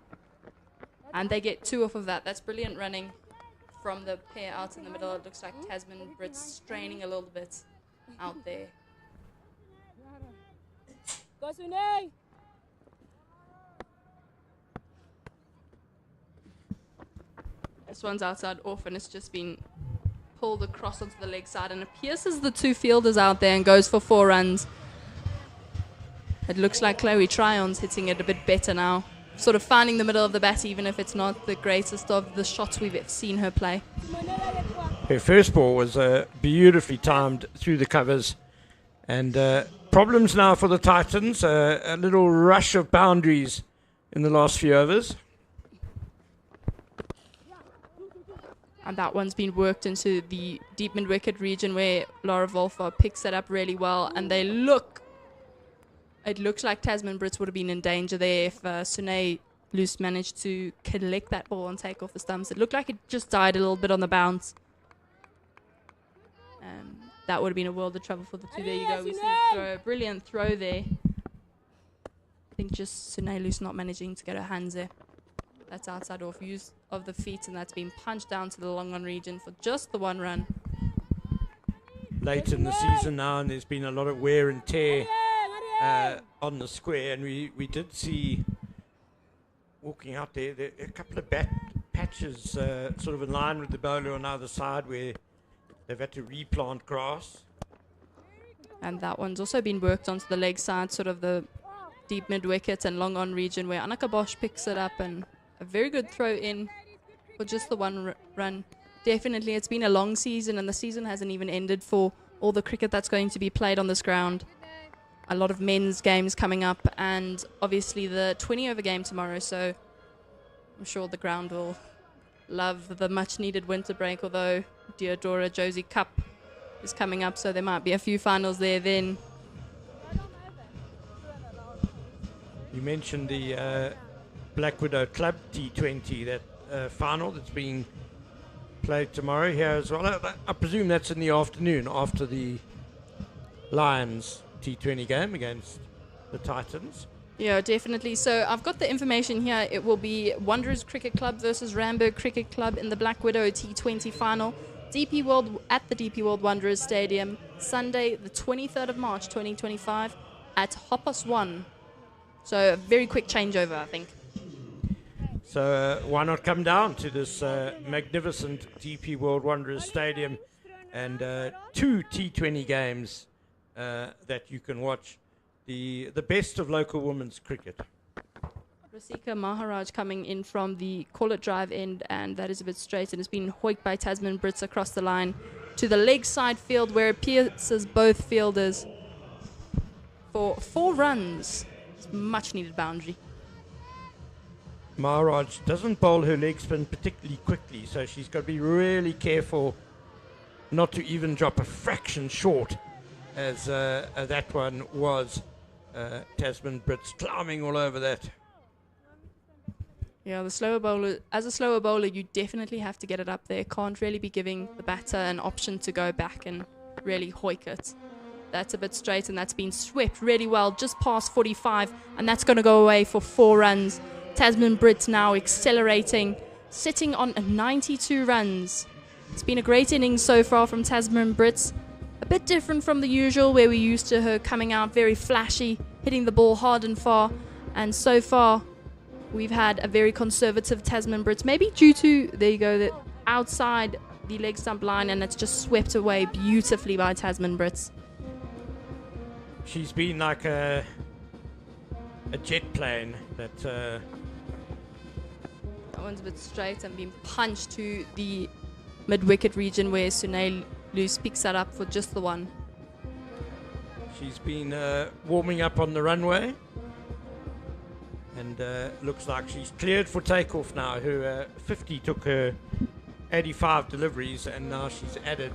And they get 2 off of that. That's brilliant running from the pair out in the middle. It looks like Tasman Brits straining a little bit out there. Go Sunay! This one's outside off and it's just been pulled across onto the leg side and it pierces the 2 fielders out there and goes for 4 runs. It looks like Chloe Tryon's hitting it a bit better now. Sort of finding the middle of the bat, even if it's not the greatest of the shots we've seen her play. Her first ball was beautifully timed through the covers. And problems now for the Titans. A little rush of boundaries in the last few overs. And that one's been worked into the deep mid-wicket region where Laura Volfa picks it up really well. And it looks like Tasman Brits would have been in danger there if Sune Luce managed to collect that ball and take off the stumps. It looked like it just died a little bit on the bounce. That would have been a world of trouble for the 2. There you go. We see a throw. Brilliant throw there. I think just Sune Luce not managing to get her hands there. That's outside off use of the feet, and that's been punched down to the long on region for just the 1 run. Late in the season now, and there's been a lot of wear and tear on the square, and we did see walking out there a couple of patches sort of in line with the bowler on either side where they've had to replant grass. And that one's also been worked onto the leg side, sort of the deep mid-wicket and long on region where Annika Bosch picks it up, and a very good throw in for just the 1 run. Definitely, it's been a long season and the season hasn't even ended for all the cricket that's going to be played on this ground. A lot of men's games coming up and obviously the 20-over game tomorrow, so I'm sure the ground will love the much-needed winter break, although Deodora Josie Cup is coming up, so there might be a few finals there then. You mentioned the Black Widow Club T20, that final that's being played tomorrow here as well. I presume that's in the afternoon after the Lions T20 game against the Titans. Yeah, definitely. So I've got the information here. It will be Wanderers Cricket Club versus Randburg Cricket Club in the Black Widow T20 final. DP World at the DP World Wanderers Stadium, Sunday, the 23rd of March, 2025, at 1:30. So a very quick changeover, I think. So why not come down to this magnificent DP World Wanderers Stadium and 2 T20 games that you can watch. The best of local women's cricket. Rasika Maharaj coming in from the Call-It Drive end, and that is a bit straight and has been hoiked by Tasman Brits across the line to the leg side field where it pierces both fielders for 4 runs. It's much needed boundary. Maharaj doesn't bowl her leg spin particularly quickly, so she's got to be really careful not to even drop a fraction short as that one was. Tasman Brits climbing all over that. Yeah, the slower bowler, as a slower bowler, you definitely have to get it up there. Can't really be giving the batter an option to go back and really hoik it. That's a bit straight, and that's been swept really well, just past 45, and that's going to go away for 4 runs. Tasman Brits now accelerating, sitting on 92 runs. It's been a great innings so far from Tasman Brits. A bit different from the usual, where we're used to her coming out very flashy, hitting the ball hard and far. And so far, we've had a very conservative Tasman Brits, maybe due to, there you go, the outside the leg stump line, and it's just swept away beautifully by Tasman Brits. She's been like a jet plane that That one's a bit straight and been punched to the mid-wicket region where Sunay Loose picks that up for just the one. she's been warming up on the runway, and looks like she's cleared for takeoff now. Her 50 took her 85 deliveries, and now she's added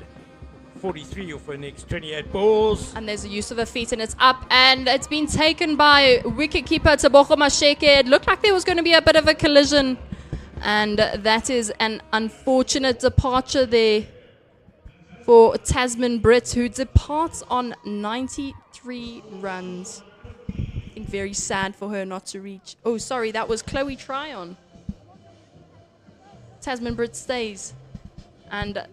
43 of her next 28 balls. And there's a use of her feet, and it's up, and it's been taken by wicketkeeper Tebogo Masheke. It looked like there was going to be a bit of a collision, and that is an unfortunate departure there for Tasman Brits, who departs on 93 runs. I think very sad for her not to reach. Oh, sorry, that was Chloe Tryon. Tasman Brits stays, and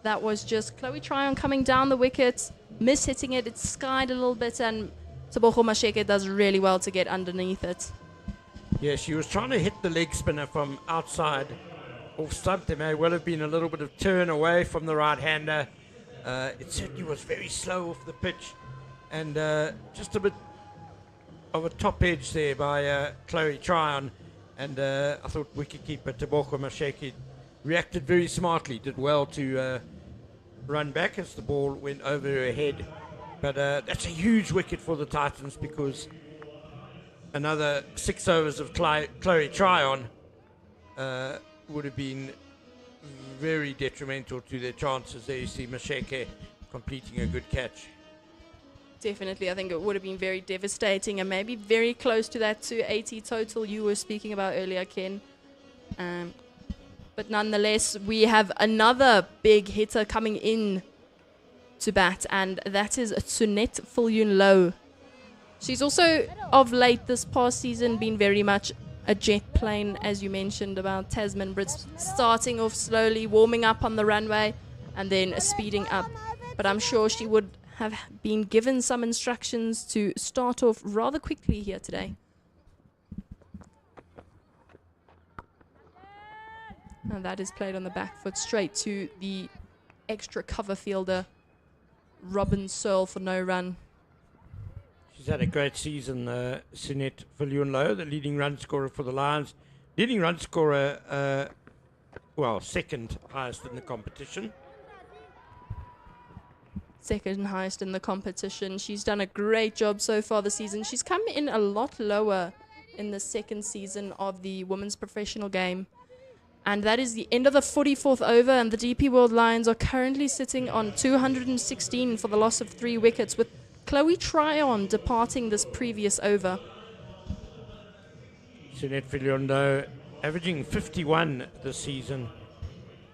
that was just Chloe Tryon coming down the wicket, miss-hitting it. It skied a little bit, and Tebogo Masheke does really well to get underneath it. Yeah, she was trying to hit the leg spinner from outside off stump. There may well have been a little bit of turn away from the right-hander. It certainly was very slow off the pitch, and just a bit of a top edge there by Chloe Tryon. And I thought wicketkeeper Tebogo Masheke reacted very smartly, did well to run back as the ball went over her head. But that's a huge wicket for the Titans, because another 6 overs of Chloe Tryon would have been very detrimental to their chances. There you see Masheke completing a good catch. Definitely, I think it would have been very devastating, and maybe very close to that 280 total you were speaking about earlier, Ken. But nonetheless, we have another big hitter coming in to bat, and that is Sunette Viljoen-Louw. She's also, of late this past season, been very much a jet plane, as you mentioned about Tasman Brits, starting off slowly, warming up on the runway, and then speeding up. But I'm sure she would have been given some instructions to start off rather quickly here today. And that is played on the back foot straight to the extra cover fielder, Robin Searle, for no run. She's had a great season, Sunette Viljoen-Louw, the leading run scorer for the Lions. Leading run scorer, well, second highest in the competition. Second highest in the competition. She's done a great job so far this season. She's come in a lot lower in the second season of the women's professional game. And that is the end of the 44th over, and the DP World Lions are currently sitting on 216 for the loss of 3 wickets, with Chloe Tryon departing this previous over. Sunette Viljoen-Louw averaging 51 this season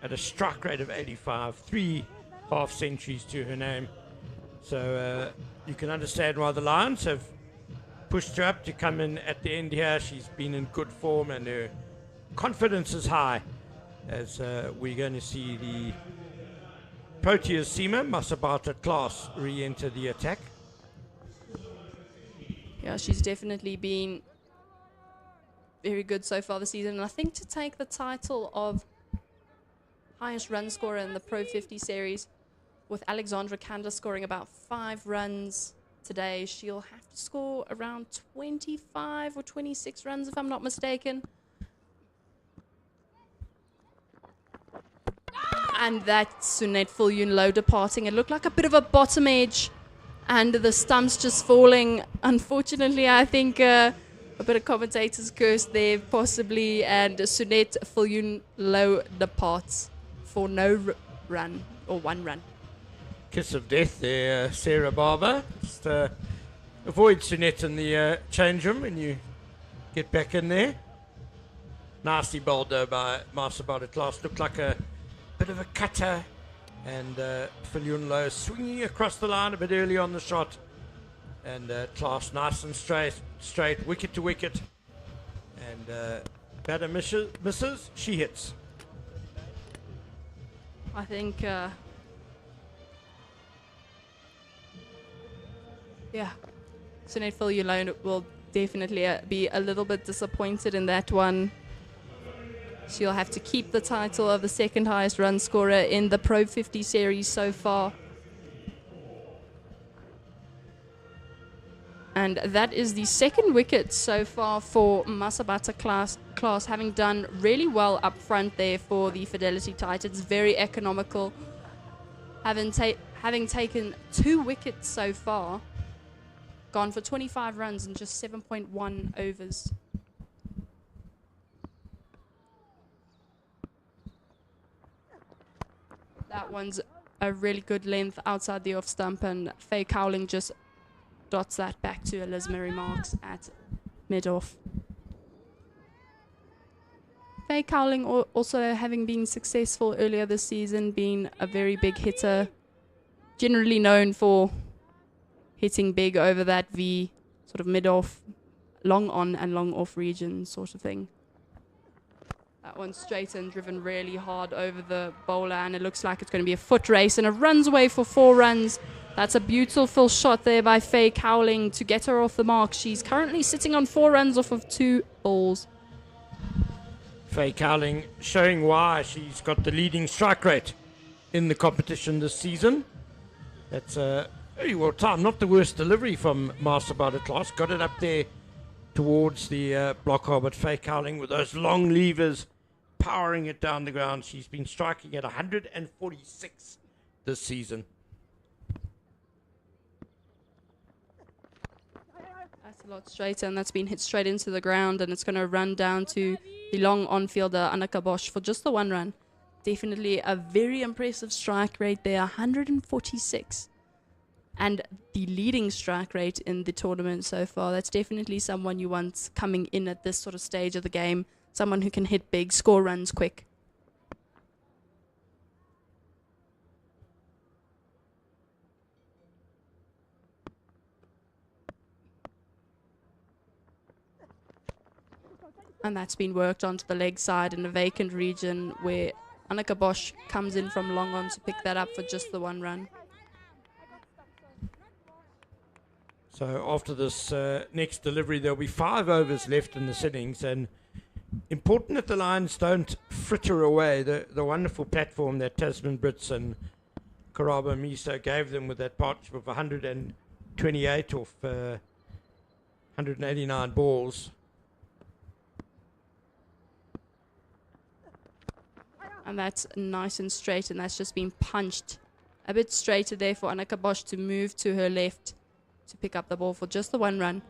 at a strike rate of 85, 3 half centuries to her name. So you can understand why the Lions have pushed her up to come in at the end here. She's been in good form, and her confidence is high, as we're going to see the Proteas seamer Masabata Class re-enter the attack. Yeah, she's definitely been very good so far this season. And I think to take the title of highest run scorer in the Pro50 series, with Alexandra Kanda scoring about 5 runs today, she'll have to score around 25 or 26 runs, if I'm not mistaken. And that's Sunette Viljoen-Louw departing. It looked like a bit of a bottom edge, and the stumps just falling. Unfortunately, I think a bit of commentator's curse there, possibly, and Sunette Viljoen-Louw departs for no run, or 1 run. Kiss of death there, Sarah Barber. Just avoid Sunette in the change room when you get back in there. Nicely bowled though by Masabata Class. Looked like a bit of a cutter, and Viljoen-Louw swinging across the line a bit early on the shot, and Class nice and straight, wicket to wicket, and batter misses, she hits. I think, Sunette Viljoen-Louw will definitely be a little bit disappointed in that one. She'll have to keep the title of the second highest run scorer in the Pro50 series so far. And that is the second wicket so far for Masabata class, having done really well up front there for the Fidelity Titans. Very economical, having taken 2 wickets so far, gone for 25 runs in just 7.1 overs. That one's a really good length outside the off stump, and Faye Cowling just dots that back to Elizabeth Marks at mid-off. Faye Cowling also having been successful earlier this season, being a very big hitter, generally known for hitting big over that V, sort of mid-off, long on and long off region sort of thing. That one's straight and driven really hard over the bowler, and it looks like it's going to be a foot race, and it runs away for 4 runs. That's a beautiful shot there by Faye Cowling to get her off the mark. She's currently sitting on 4 runs off of 2 balls. Faye Cowling showing why she's got the leading strike rate in the competition this season. That's very well timed. Not the worst delivery from Masabata class. Got it up there towards the block hole, but Faye Cowling with those long levers powering it down the ground. She's been striking at 146 this season. That's a lot straighter, and that's been hit straight into the ground, and it's going to run down to the long on-fielder Annika Bosch for just the 1 run. Definitely a very impressive strike rate there, 146. And the leading strike rate in the tournament so far. That's definitely someone you want coming in at this sort of stage of the game. Someone who can hit big, score runs quick. And that's been worked onto the leg side in a vacant region where Annika Bosch comes in from long on to pick that up for just the 1 run. So after this next delivery, there'll be 5 overs left in this innings, and important that the Lions don't fritter away the wonderful platform that Tasman Brits and Karabo Miso gave them with that partnership of 128 off 189 balls. And that's nice and straight, and that's just been punched a bit straighter there for Annika Bosch to move to her left to pick up the ball for just the 1 run.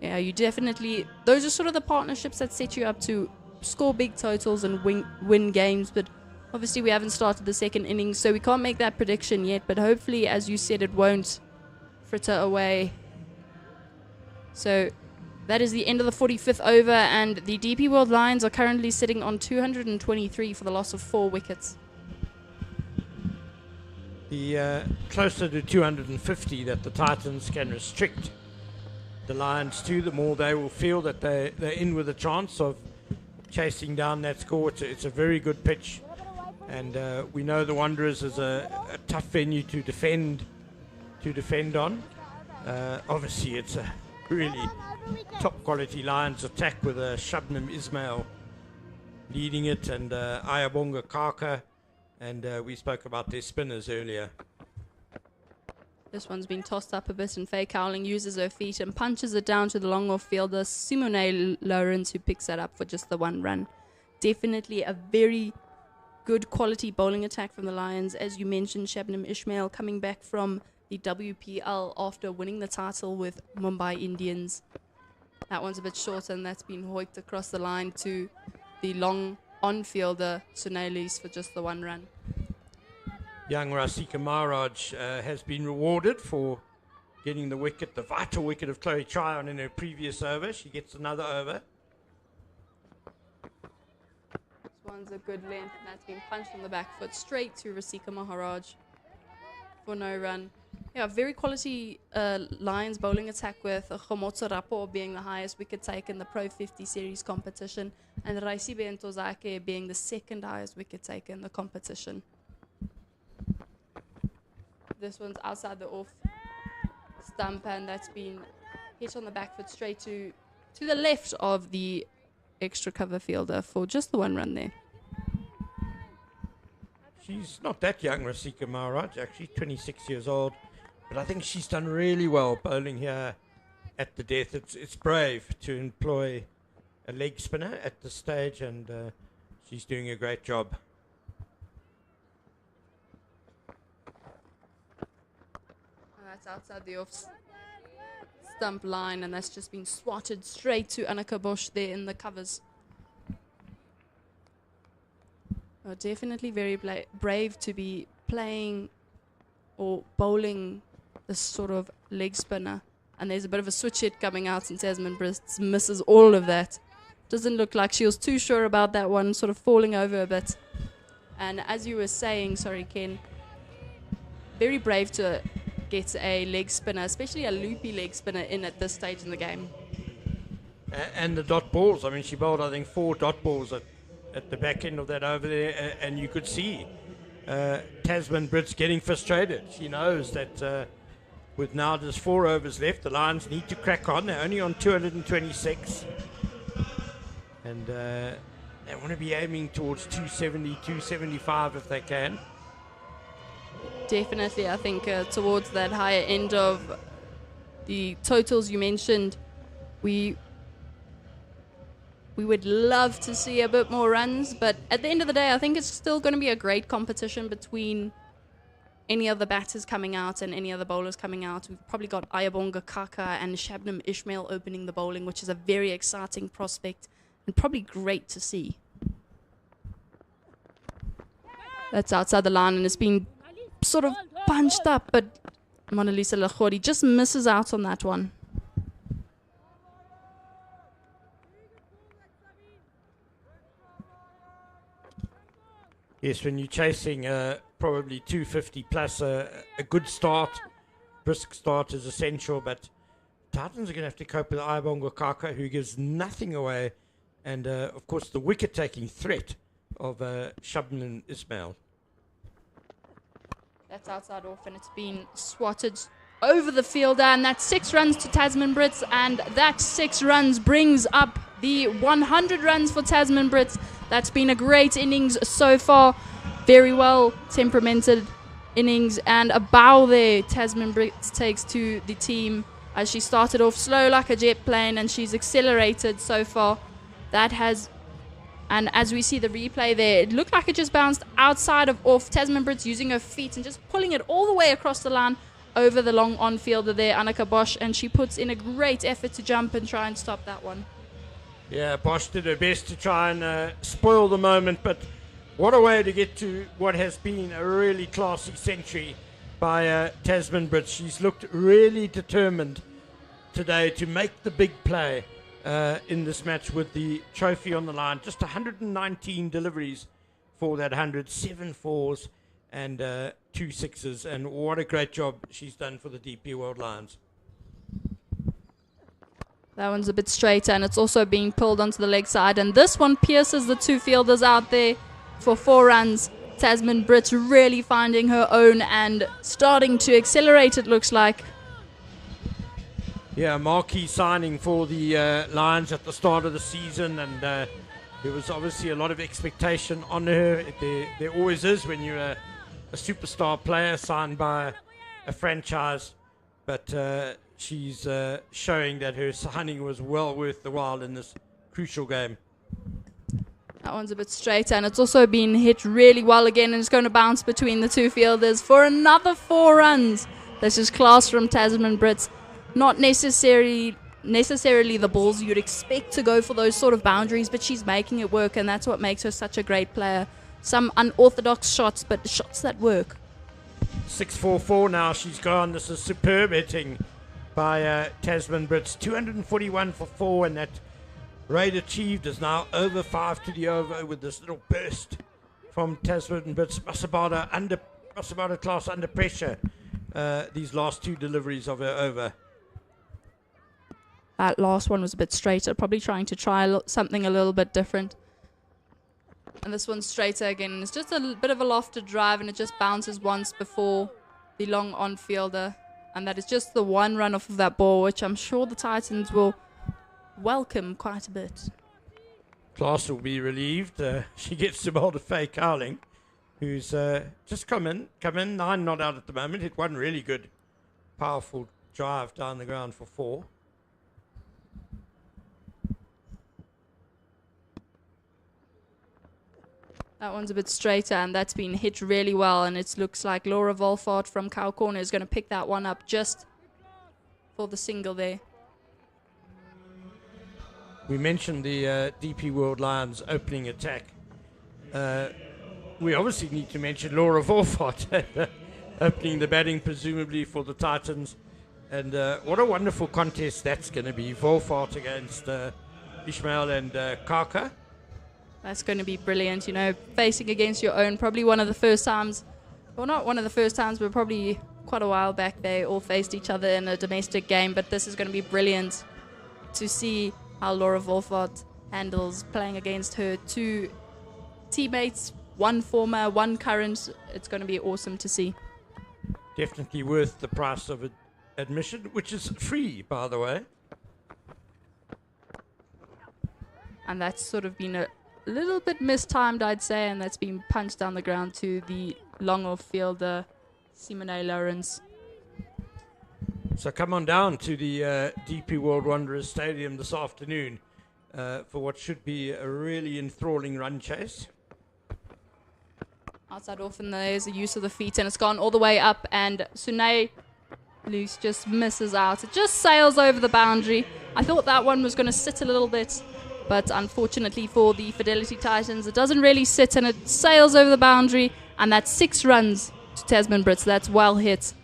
Yeah, you definitely, those are sort of the partnerships that set you up to score big totals and win games, but obviously we haven't started the second innings, so we can't make that prediction yet, but hopefully, as you said, it won't fritter away. So that is the end of the 45th over, and the DP World Lions are currently sitting on 223 for the loss of 4 wickets. The closer to 250 that the Titans can restrict the Lions to, the more they will feel that they're in with a chance of chasing down that score. It's a very good pitch, and we know the Wanderers is a tough venue to defend on. Obviously, it's a really top quality Lions attack with Shabnam Ismail leading it, and Ayabonga Kaka, and we spoke about their spinners earlier. This one's been tossed up a bit, and Faye Cowling uses her feet and punches it down to the long off fielder Simone Lawrence, who picks that up for just the 1 run. Definitely a very good quality bowling attack from the Lions. As you mentioned, Shabnam Ismail coming back from the WPL after winning the title with Mumbai Indians. That one's a bit shorter, and that's been hoiked across the line to the long on-fielder Sunelis for just the 1 run. Young Rasika Maharaj has been rewarded for getting the wicket, the vital wicket of Chloe Tryon in her previous over. She gets another over. This one's a good length, and that's been punched on the back foot straight to Rasika Maharaj for no run. Yeah, very quality Lions bowling attack with Khomotso Rapo being the highest wicket take in the Pro50 series competition, and Raisibe Ntozake being the 2nd highest wicket taker in the competition. This one's outside the off stump, and that's been hit on the back foot straight to the left of the extra cover fielder for just the one run there. She's not that young, Rasika Maharaj, actually 26 years old. But I think she's done really well bowling here at the death. It's brave to employ a leg spinner at this stage, and she's doing a great job. That's outside the off stump line, and that's just been swatted straight to Annika Bosch there in the covers. Oh, definitely very brave to be playing or bowling this sort of leg spinner. And there's a bit of a switch hit coming out, and Tasman Brits misses all of that. Doesn't look like she was too sure about that one, sort of falling over a bit. And as you were saying, sorry Ken, very brave to get a leg spinner, especially a loopy leg spinner in at this stage in the game. And the dot balls. I mean, she bowled, I think, 4 dot balls at the back end of that over there, and you could see Tasman Brits getting frustrated. She knows that with now just 4 overs left, the Lions need to crack on. They're only on 226. And they want to be aiming towards 270, 275 if they can. Definitely, I think towards that higher end of the totals you mentioned, we would love to see a bit more runs, but at the end of the day, I think it's still going to be a great competition between any other batters coming out and any other bowlers coming out. We've probably got Ayabonga Kaka and Shabnam Ishmael opening the bowling, which is a very exciting prospect and probably great to see. That's outside the line, and it's been sort of punched up, but Mona Lisa Lachori just misses out on that one. Yes, when you're chasing probably 250 plus, a good start, brisk start is essential, but Titans are going to have to cope with Ayabonga Kaka, who gives nothing away, and of course the wicket-taking threat of Shabnam Ismail. That's outside off, and it's been swatted over the fielder, and that's 6 runs to Tasman Brits, and that 6 runs brings up the 100 runs for Tasman Brits. That's been a great innings so far. Very well temperamented innings, and a bow there Tasman Brits takes to the team as she started off slow like a jet plane, and she's accelerated so far. That has, and as we see the replay there, it looked like it just bounced outside of off. Tasman Brits using her feet and just pulling it all the way across the line over the long on-fielder there, Annika Bosch, and she puts in a great effort to jump and try and stop that one. Yeah, Bosch did her best to try and spoil the moment, but what a way to get to what has been a really classy century by Tasman Brits. She's looked really determined today to make the big play in this match with the trophy on the line. Just 119 deliveries for that 100, 7 fours and 2 sixes, and what a great job she's done for the DP World Lions. That one's a bit straighter, and it's also being pulled onto the leg side, and this one pierces the 2 fielders out there for 4 runs. Tasman Brits really finding her own and starting to accelerate, it looks like. Yeah, marquee signing for the Lions at the start of the season, and there was obviously a lot of expectation on her. There always is when you're a superstar player signed by a franchise, but she's showing that her signing was well worth the while in this crucial game. That one's a bit straighter, and it's also been hit really well again, and it's going to bounce between the 2 fielders for another 4 runs. This is class from Tasman Brits. Not necessarily the balls you'd expect to go for those sort of boundaries, but she's making it work, and that's what makes her such a great player. Some unorthodox shots, but shots that work. 6-4-4 now, she's gone. This is superb hitting by Tasman Brits. 241 for 4, and that rate achieved is now over 5 to the over with this little burst from Tasman Brits. Masabada class under pressure. These last 2 deliveries of her over. That last one was a bit straighter, probably trying to try something a little bit different. And this one's straighter again. It's just a bit of a lofted drive, and it just bounces once before the long on-fielder. And that is just the one run off of that ball, which I'm sure the Titans will welcome quite a bit. Class will be relieved. She gets to bowl to Faye Cowling, who's just come in. 9 not out at the moment. Hit one really good, powerful drive down the ground for 4. That one's a bit straighter, and that's been hit really well. And it looks like Laura Volfart from Cow Corner is going to pick that one up just for the single there. We mentioned the DP World Lions opening attack. We obviously need to mention Laura Volfart opening the batting, presumably for the Titans. And what a wonderful contest that's going to be. Volfart against Ishmael and Kaka. That's going to be brilliant, you know, facing against your own. Probably one of the first times, well, not one of the first times, but probably quite a while back they all faced each other in a domestic game. But this is going to be brilliant to see how Laura Volfart handles playing against her 2 teammates, 1 former, 1 current. It's going to be awesome to see. Definitely worth the price of admission, which is free, by the way. And that's sort of been a little bit mistimed, I'd say, and that's been punched down the ground to the long off fielder, Simone Lawrence. So come on down to the DP World Wanderers Stadium this afternoon for what should be a really enthralling run chase. Outside off, and there's a use of the feet, and it's gone all the way up, and Sune Luce just misses out. It just sails over the boundary. I thought that one was going to sit a little bit, but unfortunately for the Fidelity Titans, it doesn't really sit, and it sails over the boundary, and that's 6 runs to Tasman Brits. That's well hit.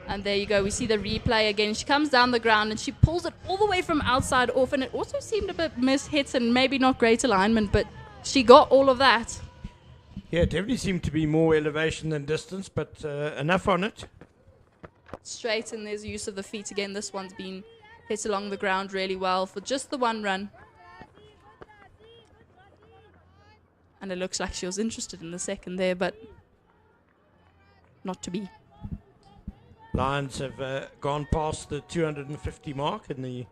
And there you go. We see the replay again. She comes down the ground, and she pulls it all the way from outside off, and it also seemed a bit mishit and maybe not great alignment, but she got all of that. Yeah, it definitely seemed to be more elevation than distance, but enough on it. Straight, and there's use of the feet again. This one's been hit along the ground really well for just the 1 run. And it looks like she was interested in the second there, but not to be. Lions have gone past the 250 mark in the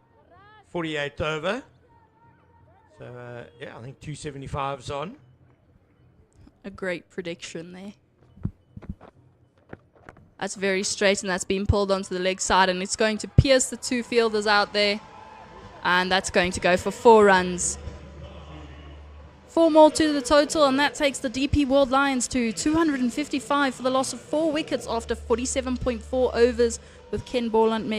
48th over. So, yeah, I think 275's on. A great prediction there. That's very straight, and that's been pulled onto the leg side, and it's going to pierce the 2 fielders out there. And that's going to go for 4 runs. 4 more to the total, and that takes the DP World Lions to 255 for the loss of 4 wickets after 47.4 overs, with Ken Borland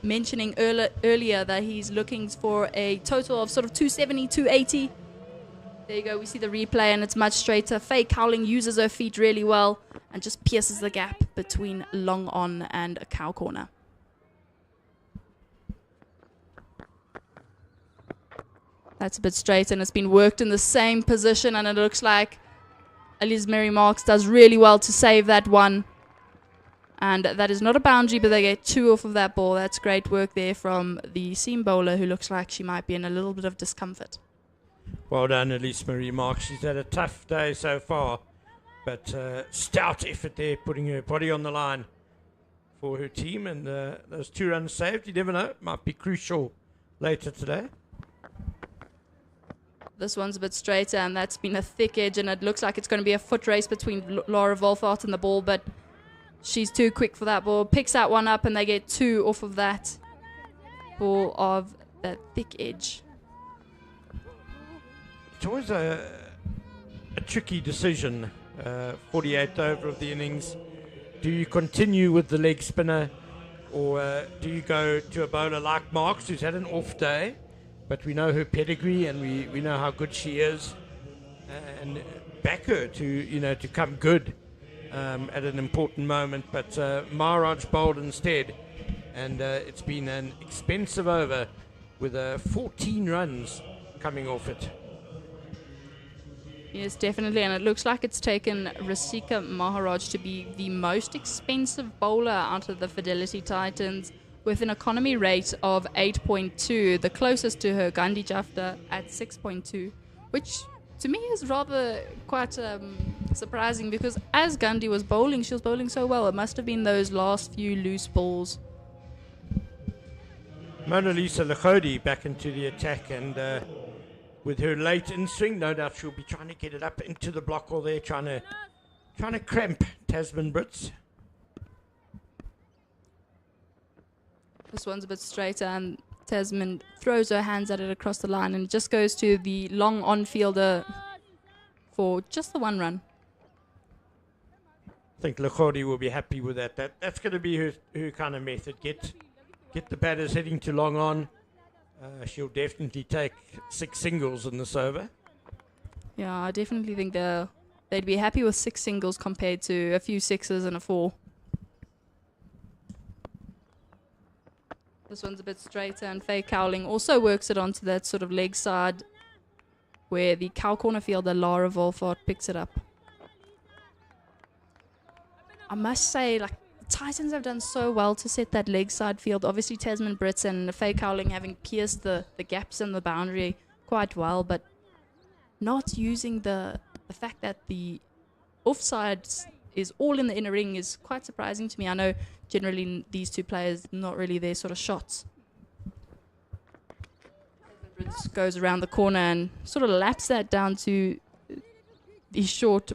mentioning earlier that he's looking for a total of sort of 270, 280. There you go, we see the replay, and it's much straighter. Faye Cowling uses her feet really well and just pierces the gap between long on and a cow corner. That's a bit straight, and it's been worked in the same position, and it looks like Elise Mary Marks does really well to save that one. And that is not a boundary, but they get 2 off of that ball. That's great work there from the seam bowler, who looks like she might be in a little bit of discomfort. Well done, Elise Marie Marks. She's had a tough day so far, but stout effort there, putting her body on the line for her team. And those 2 runs saved, you never know, might be crucial later today. This one's a bit straighter, and that's been a thick edge, and it looks like it's going to be a foot race between Laura Volfart and the ball, but she's too quick for that ball. Picks that one up, and they get 2 off of that ball of that thick edge. It's always a tricky decision, 48th over of the innings. Do you continue with the leg spinner, or do you go to a bowler like Marks, who's had an off day, but we know her pedigree and we know how good she is, and back her to come good at an important moment. But Maharaj bowled instead, and it's been an expensive over with 14 runs coming off it. Yes, definitely, and it looks like it's taken Rasika Maharaj to be the most expensive bowler out of the Fidelity Titans, with an economy rate of 8.2, the closest to her Gandhi Jafta at 6.2, which to me is rather quite surprising because as Gandhi was bowling, she was bowling so well. It must have been those last few loose balls. Mona Lisa Lachodi back into the attack, and with her late in swing, no doubt she'll be trying to get it up into the block or there, trying to cramp Tasman Brits. This one's a bit straighter, and Tasman throws her hands at it across the line, and it just goes to the long on-fielder for just the 1 run. I think Lachodi will be happy with that. That's going to be her kind of method. Get the batters heading to long on. She'll definitely take 6 singles in this over. Yeah, I definitely think they'd be happy with 6 singles compared to a few 6s and a 4. This one's a bit straighter, and Faye Cowling also works it onto that sort of leg side where the cow corner fielder Lara Wolfart picks it up. I must say, like, the Titans have done so well to set that leg side field. Obviously, Tasman Brits and Faye Cowling having pierced the gaps in the boundary quite well, but not using the fact that the offside is all in the inner ring is quite surprising to me. I know generally these two players, not really their sort of shots. Brits goes around the corner and sort of laps that down to the short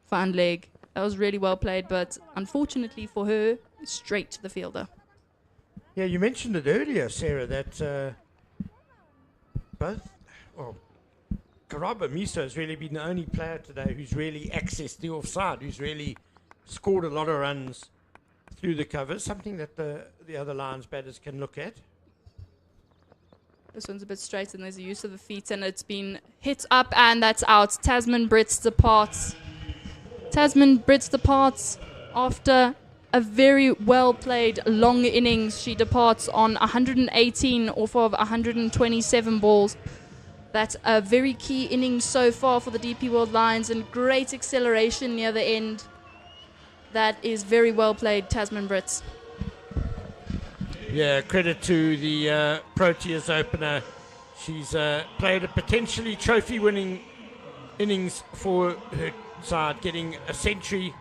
fine leg. That was really well played, but unfortunately for her, straight to the fielder. Yeah, you mentioned it earlier, Sarah, that Karaba Miso has really been the only player today who's really accessed the offside, who's really scored a lot of runs through the covers, something that the other Lions batters can look at. This one's a bit straight, and there's a use of the feet, and it's been hit up, and that's out. Tasman Brits departs. Tasman Brits departs after a very well-played long innings. She departs on 118 off of 127 balls. That's a very key innings so far for the DP World Lions, and great acceleration near the end. That is very well-played, Tasman Brits. Yeah, credit to the Proteas opener. She's played a potentially trophy-winning innings for her side, getting a century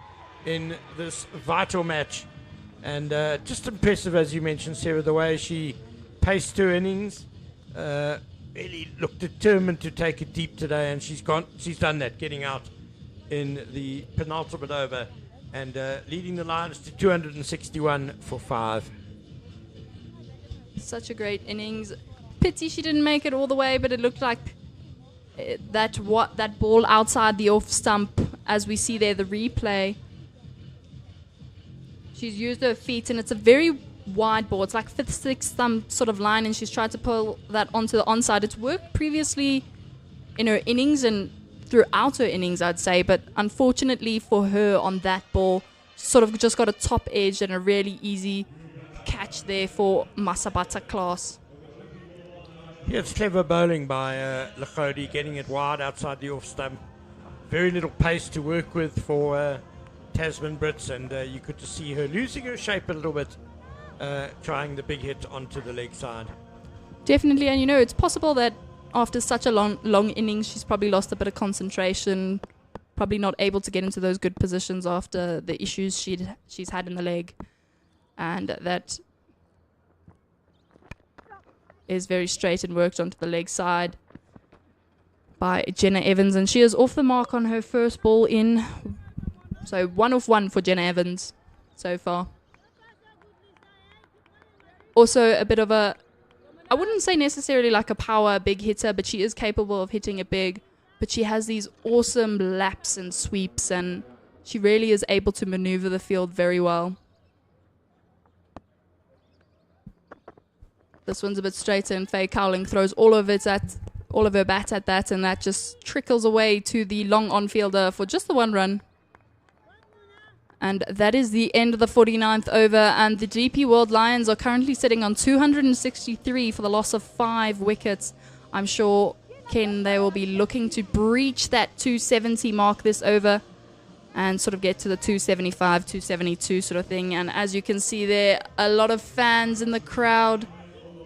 in this vital match. And just impressive, as you mentioned, Sarah, the way she paced her innings. Really looked determined to take it deep today, and she's done that, getting out in the penultimate over and leading the Lions to 261 for 5. Such a great innings. Pity she didn't make it all the way, but it looked like that ball outside the off stump, as we see there, the replay. She's used her feet, and it's a very wide ball. It's like 5th, 6th thumb sort of line, and she's tried to pull that onto the onside. It's worked previously in her innings and throughout her innings, I'd say, but unfortunately for her on that ball, sort of just got a top edge and a really easy catch there for Masabata class. Yeah, it's clever bowling by Lachodi, getting it wide outside the off stump. Very little pace to work with for Tasman Brits, and you could just see her losing her shape a little bit, trying the big hit onto the leg side. Definitely, and it's possible that after such a long innings, she's probably lost a bit of concentration, probably not able to get into those good positions after the issues she's had in the leg. And that is very straight and worked onto the leg side by Jenna Evans, and she is off the mark on her first ball in. So 1 off 1 for Jenna Evans so far. Also a bit of a, I wouldn't say necessarily like a power big hitter, but she is capable of hitting it big. But she has these awesome laps and sweeps, and she really is able to maneuver the field very well. This one's a bit straighter, and Faye Cowling throws all of her bat at that, and that just trickles away to the long on-fielder for just the 1 run. And that is the end of the 49th over, and the DP World Lions are currently sitting on 263 for the loss of 5 wickets. I'm sure, Ken, they will be looking to breach that 270 mark this over and sort of get to the 275, 272 sort of thing. And as you can see there, a lot of fans in the crowd.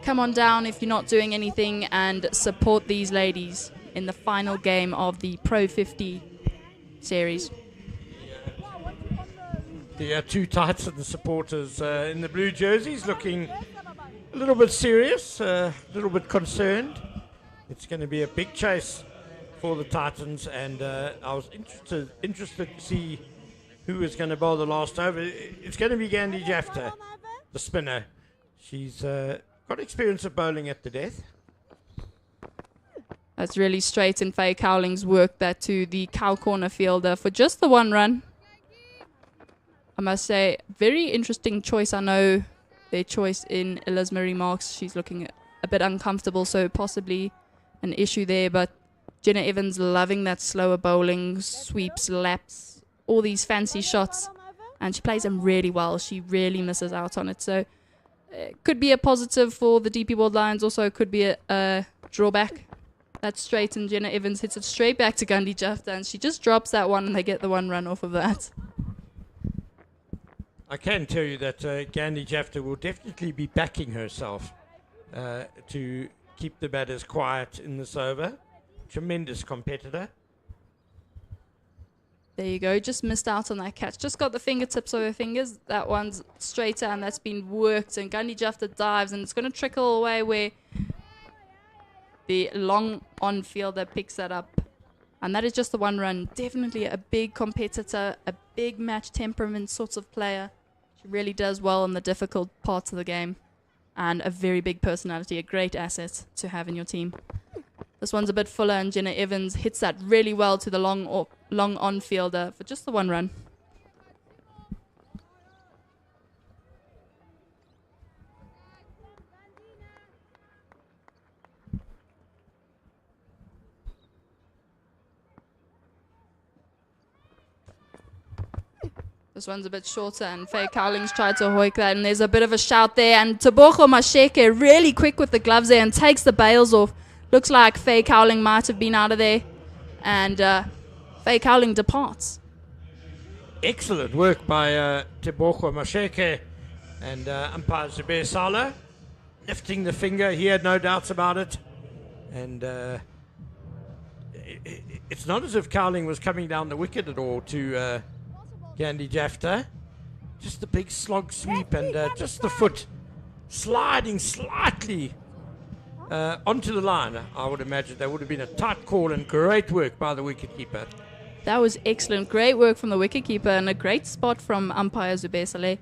Come on down if you're not doing anything and support these ladies in the final game of the Pro50 series. The two Titans supporters in the blue jerseys looking a little bit serious, a little bit concerned. It's going to be a big chase for the Titans, and I was interested to see who is going to bowl the last over. It's going to be Gandhi Jafta, the spinner. She's got experience of bowling at the death. That's really straight, and Faye Cowling's worked that to the cow corner fielder for just the 1 run. I must say, very interesting choice. I know their choice in Elizabeth Remarks. She's looking a bit uncomfortable, so possibly an issue there. But Jenna Evans loving that slower bowling, sweeps, laps, all these fancy shots. And she plays them really well. She really misses out on it. So it could be a positive for the DP World Lions. Also, could be a drawback. That's straight, and Jenna Evans hits it straight back to Gandhi Jafta, and she just drops that one, and they get the 1 run off of that. I can tell you that Gandhi Jafta will definitely be backing herself to keep the batters quiet in this over. Tremendous competitor. There you go. Just missed out on that catch. Just got the fingertips of her fingers. That one's straighter, and that's been worked. And Gandhi Jafta dives, and it's going to trickle away where the long on fielder picks that up. And that is just the 1 run. Definitely a big competitor, a big match temperament sort of player. She really does well in the difficult parts of the game. And a very big personality, a great asset to have in your team. This one's a bit fuller, and Jenna Evans hits that really well to the long on fielder for just the 1 run. This one's a bit shorter, and Faye Cowling's tried to hoik that, and there's a bit of a shout there, and Tebogo Masheke really quick with the gloves there and takes the bails off. Looks like Faye Cowling might have been out of there, and Faye Cowling departs. Excellent work by Tebogo Masheke and umpire Zubair Sala, lifting the finger. He had no doubts about it, and it's not as if Cowling was coming down the wicket at all to Gandhi Jafta. Just the big slog sweep, and just the foot sliding slightly onto the line. I would imagine that would have been a tight call, and great work by the wicketkeeper. That was excellent. Great work from the wicketkeeper, and a great spot from umpire Zubair Saleh.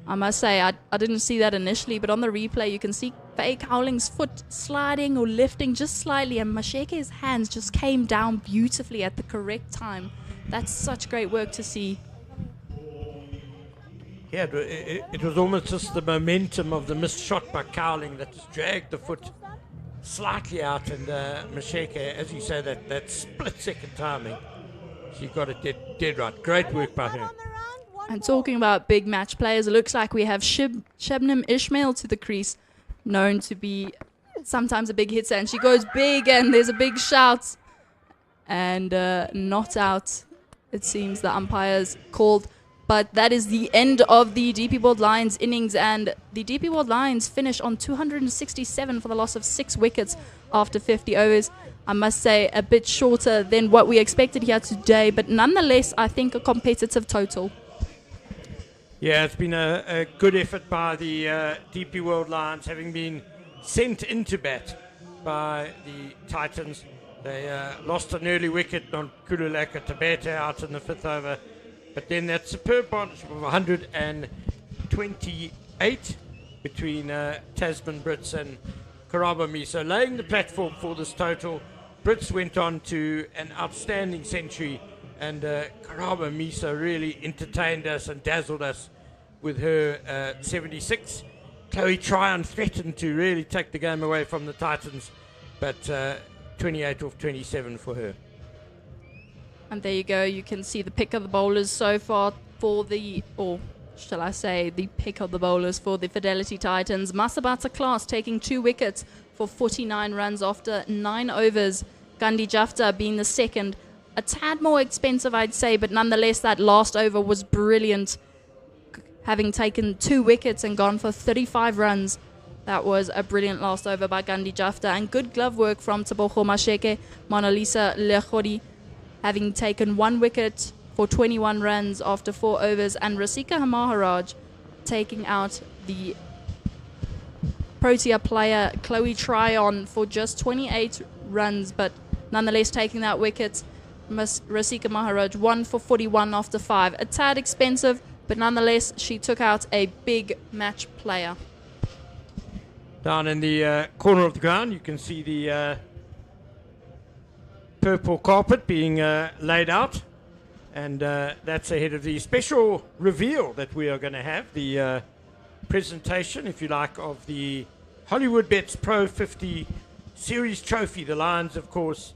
I must say, I didn't see that initially, but on the replay you can see Faye Cowling's foot sliding or lifting just slightly, and Masheke's hands just came down beautifully at the correct time. That's such great work to see. Yeah, it was almost just the momentum of the missed shot by Cowling that just dragged the foot slightly out, and Masheke, as you say, that split-second timing, she got it dead right. Great work by her. And talking about big match players, it looks like we have Shabnam Ismail to the crease, known to be sometimes a big hitter, and she goes big, and there's a big shout, and not out. It seems the umpire's called, but that is the end of the DP World Lions innings, and the DP World Lions finish on 267 for the loss of 6 wickets after 50 overs. I must say, a bit shorter than what we expected here today, but nonetheless, I think a competitive total. Yeah, it's been a good effort by the DP World Lions, having been sent into bat by the Titans. They lost an early wicket on Kululaka Tabete out in the 5th over. But then that superb partnership of 128 between Tasman Brits and Karaba Misa, laying the platform for this total. Brits went on to an outstanding century, and Karaba Misa really entertained us and dazzled us with her 76. Chloe Tryon threatened to really take the game away from the Titans, but 28 off 27 for her. And there you go. You can see the pick of the bowlers so far for the, or shall I say, the pick of the bowlers for the Fidelity Titans. Masabata Class taking 2 wickets for 49 runs after 9 overs. Gandhi Jafta being the second. A tad more expensive, I'd say, but nonetheless, that last over was brilliant. Having taken 2 wickets and gone for 35 runs. That was a brilliant last over by Gandhi Jafta, and good glove work from Tebogo Masheke, Mona Lisa Lechori. having taken 1 wicket for 21 runs after 4 overs, and Rasika Maharaj taking out the Protea player Chloe Tryon for just 28 runs, but nonetheless taking that wicket. Rasika Maharaj 1 for 41 after 5. A tad expensive, but nonetheless she took out a big match player. Down in the corner of the ground, you can see the purple carpet being laid out, and that's ahead of the special reveal that we are going to have, the presentation, if you like, of the Hollywoodbets Pro50 Series Trophy. The Lions, of course,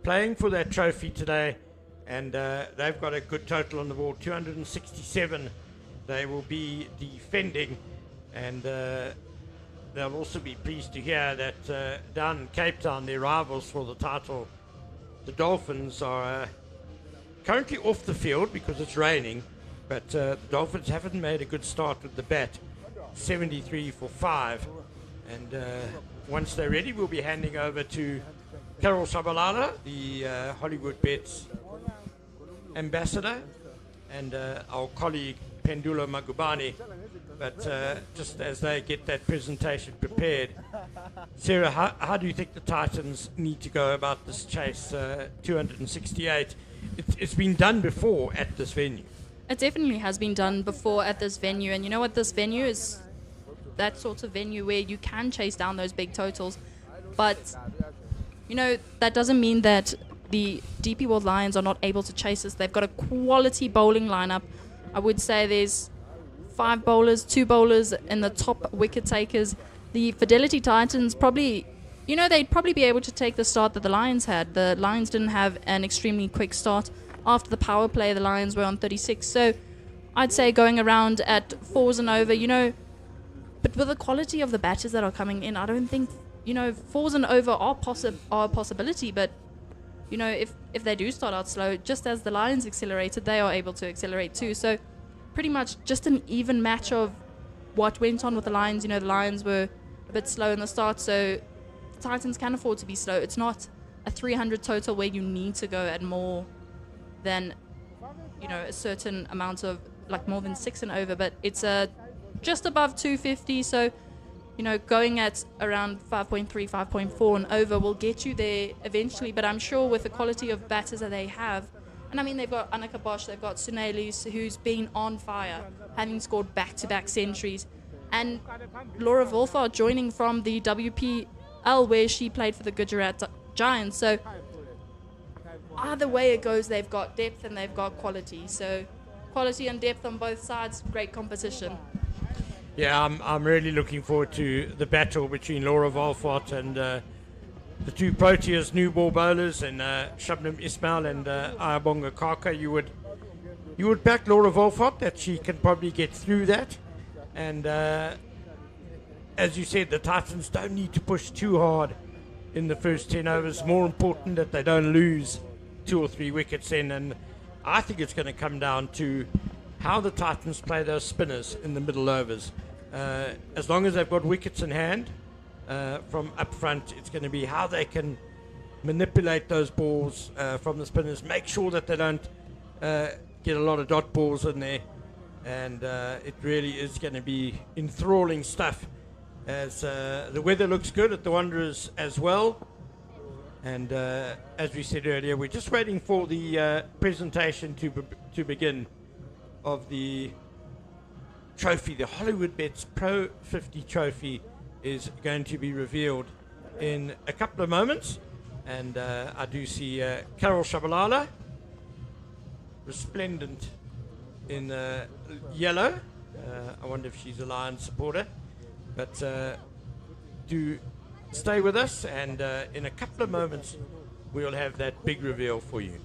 playing for that trophy today, and they've got a good total on the board, 267. They will be defending, and they'll also be pleased to hear that down in Cape Town, their rivals for the title, the Dolphins, are currently off the field because it's raining, but the Dolphins haven't made a good start with the bat. 73 for 5, and once they're ready, we'll be handing over to Carol Shabalala, the Hollywoodbets ambassador, and our colleague Pendulo Magubani. But just as they get that presentation prepared, Sarah, how do you think the Titans need to go about this chase? 268. It's been done before at this venue. It definitely has been done before at this venue, and you know what, this venue is that sort of venue where you can chase down those big totals, but you know, that doesn't mean that the DP World Lions are not able to chase us. They've got a quality bowling lineup. I would say there's 5 bowlers, 2 bowlers in the top wicket takers. The Fidelity Titans probably, you know, they'd probably be able to take the start that the Lions had. The Lions didn't have an extremely quick start. After the power play, the Lions were on 36. So I'd say going around at 4s and over, you know, but with the quality of the batters that are coming in, I don't think, you know, 4s and over are a possibility, but you know, if they do start out slow, just as the Lions accelerated, they are able to accelerate too. So pretty much just an even match of what went on with the Lions. You know, the Lions were a bit slow in the start, so the Titans can afford to be slow. It's not a 300 total where you need to go at more than, you know, a certain amount of, like more than 6 and over, but it's just above 250, so you know, going at around 5.3, 5.4 and over will get you there eventually. But I'm sure with the quality of batters that they have, and I mean, they've got Annika Bosch, they've got Sunelus, who's been on fire, having scored back-to-back centuries, and Laura Wolfart joining from the WPL, where she played for the Gujarat Giants. So either way it goes, they've got depth and they've got quality. So quality and depth on both sides, great competition. Yeah, I'm really looking forward to the battle between Laura Wolfart and the 2 Proteas new ball bowlers, and Shabnam Ismail and Ayabonga Kaka. You would back Laura Wolfart that she can probably get through that, and as you said, the Titans don't need to push too hard in the first 10 overs. More important that they don't lose 2 or 3 wickets in, and I think it's going to come down to how the Titans play those spinners in the middle overs. As long as they've got wickets in hand from up front, it's going to be how they can manipulate those balls from the spinners, make sure that they don't get a lot of dot balls in there, and it really is going to be enthralling stuff, as the weather looks good at the Wanderers as well. And as we said earlier, we're just waiting for the presentation to begin of the trophy. The Hollywoodbets Pro50 trophy is going to be revealed in a couple of moments, and I do see Carol Shabalala, resplendent in yellow. I wonder if she's a Lions supporter, but do stay with us, and in a couple of moments we'll have that big reveal for you.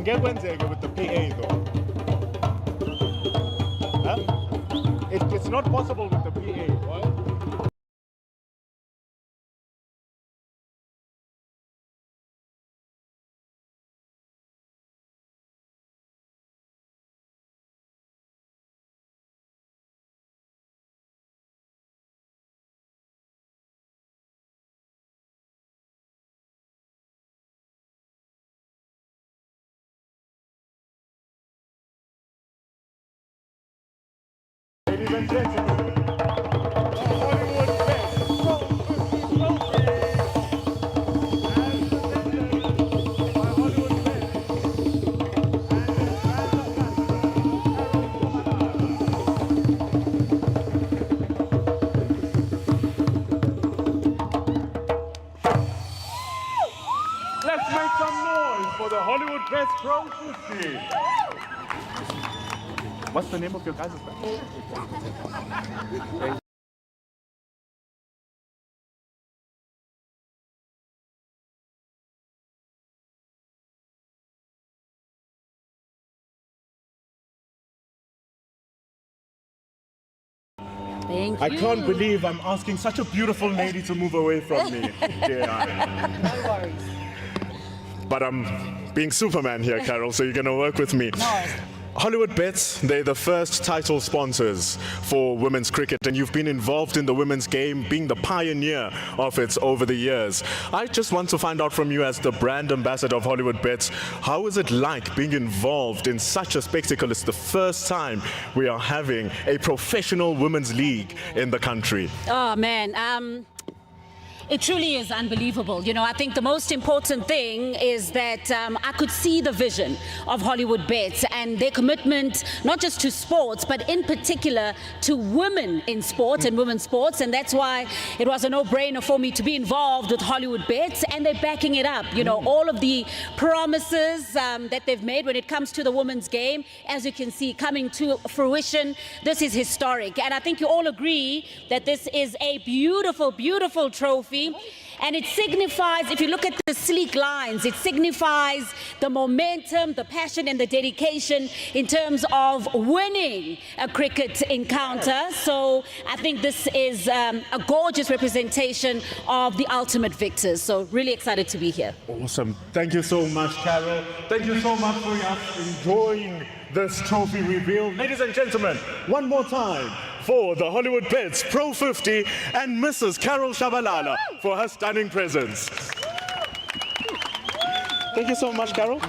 Angeke kwenzeke with the PA though. Huh? It's not possible with the PA. Right? Ladies and gentlemen, the Hollywood Bets Pro50 trophy as presented by Hollywood Bets Let's make some noise for the Hollywood Bets Pro50. What's the name of your guys' band? Thank you. I can't believe I'm asking such a beautiful lady to move away from me. No worries. But I'm being Superman here, Carol, so you're going to work with me. No. Hollywood Bets, they're the first title sponsors for women's cricket, and you've been involved in the women's game, being the pioneer of it over the years. I just want to find out from you, as the brand ambassador of Hollywood Bets, how is it like being involved in such a spectacle? It's the first time we are having a professional women's league in the country. Oh, man. It truly is unbelievable. You know, I think the most important thing is that I could see the vision of Hollywood Bets and their commitment, not just to sports, but in particular to women in sport and women's sports. And that's why it was a no-brainer for me to be involved with Hollywood Bets, and they're backing it up. You know, all of the promises that they've made when it comes to the women's game, as you can see, coming to fruition. This is historic. And I think you all agree that this is a beautiful, beautiful trophy. And it signifies, if you look at the sleek lines, it signifies the momentum, the passion, and the dedication in terms of winning a cricket encounter. So I think this is a gorgeous representation of the ultimate victors. So really excited to be here. Awesome. Thank you so much, Carol. Thank you so much for us enjoying this trophy reveal. Ladies and gentlemen, one more time for the Hollywood Bets Pro50 and Mrs. Carol Shabalala for her stunning presence. Thank you so much, Carol.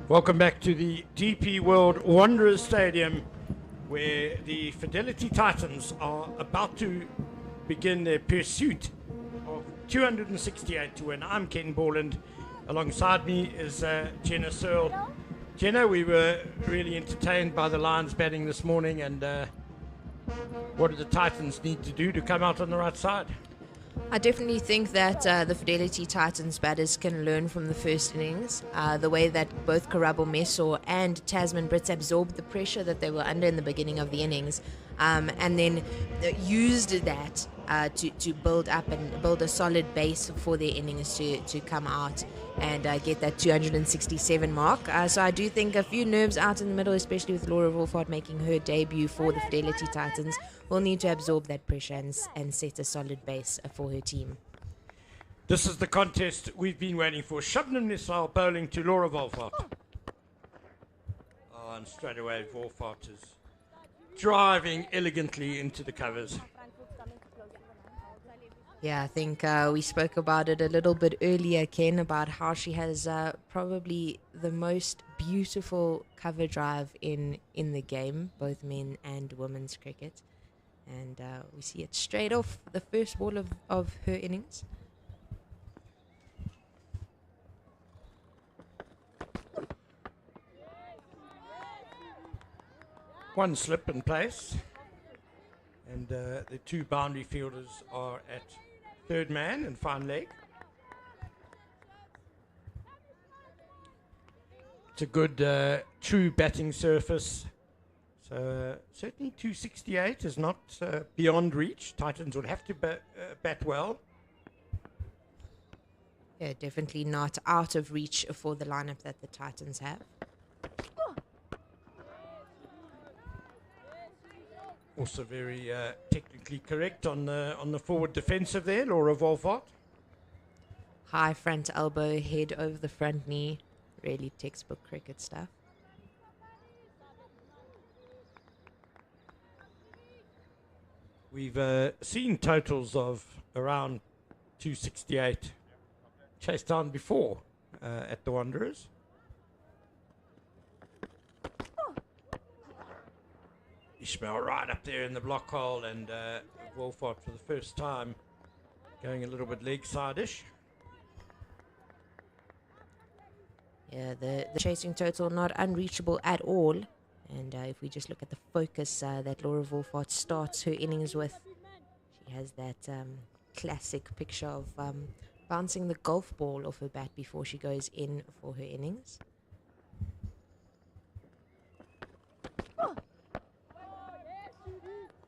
Welcome back to the DP World Wanderers Stadium, where the Fidelity Titans are about to begin their pursuit of 268 to win. I'm Ken Borland. Alongside me is Jenna Searle. Jenna, we were really entertained by the Lions batting this morning, and what do the Titans need to do to come out on the right side? I definitely think that the Fidelity Titans batters can learn from the first innings. The way that both Karabo Meso and Tasman Brits absorbed the pressure that they were under in the beginning of the innings, and then used that to build up and build a solid base for their innings to come out and get that 267 mark. So I do think a few nerves out in the middle, especially with Laura Wolfhard making her debut for the Fidelity Titans, will need to absorb that pressure and set a solid base for her team. This is the contest we've been waiting for. Shabnam Nisal bowling to Laura Wolfhard. Oh, and straight away Wolfhard is driving elegantly into the covers. Yeah, I think we spoke about it a little bit earlier, Ken, about how she has probably the most beautiful cover drive in the game, both men and women's cricket. And we see it straight off the first ball of her innings. One slip in place. And the two boundary fielders are at third man and fine leg. It's a good true batting surface. So certainly 268 is not beyond reach. Titans would have to bat well. Yeah, definitely not out of reach for the lineup that the Titans have. Also very technically correct on the forward defensive there, Laura Wolfhard. High front elbow, head over the front knee. Really textbook cricket stuff. We've seen totals of around 268 chased down before at the Wanderers. Ishmael right up there in the block hole, and Wolfhard for the first time going a little bit leg side-ish. Yeah, the chasing total not unreachable at all. And if we just look at the focus that Laura Wolfhard starts her innings with, she has that classic picture of bouncing the golf ball off her bat before she goes in for her innings.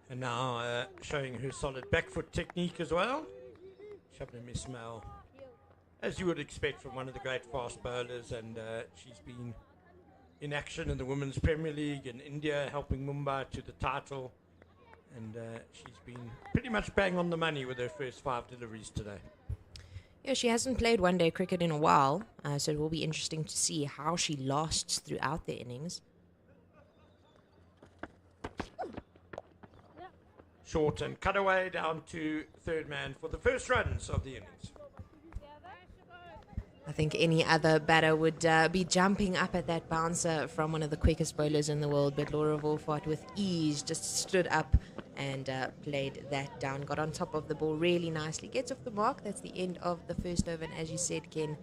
And now showing her solid back foot technique as well. Shabnam Ismail, as you would expect from one of the great fast bowlers, and she's been in action in the Women's Premier League in India, helping Mumbai to the title. And she's been pretty much bang on the money with her first 5 deliveries today. Yeah, she hasn't played one-day cricket in a while, so it will be interesting to see how she lasts throughout the innings. Short and cutaway down to third man for the first runs of the innings. I think any other batter would be jumping up at that bouncer from one of the quickest bowlers in the world, but Laura Wolfart with ease just stood up and played that down, got on top of the ball really nicely, gets off the mark. That's the end of the first over, and as you said, Ken,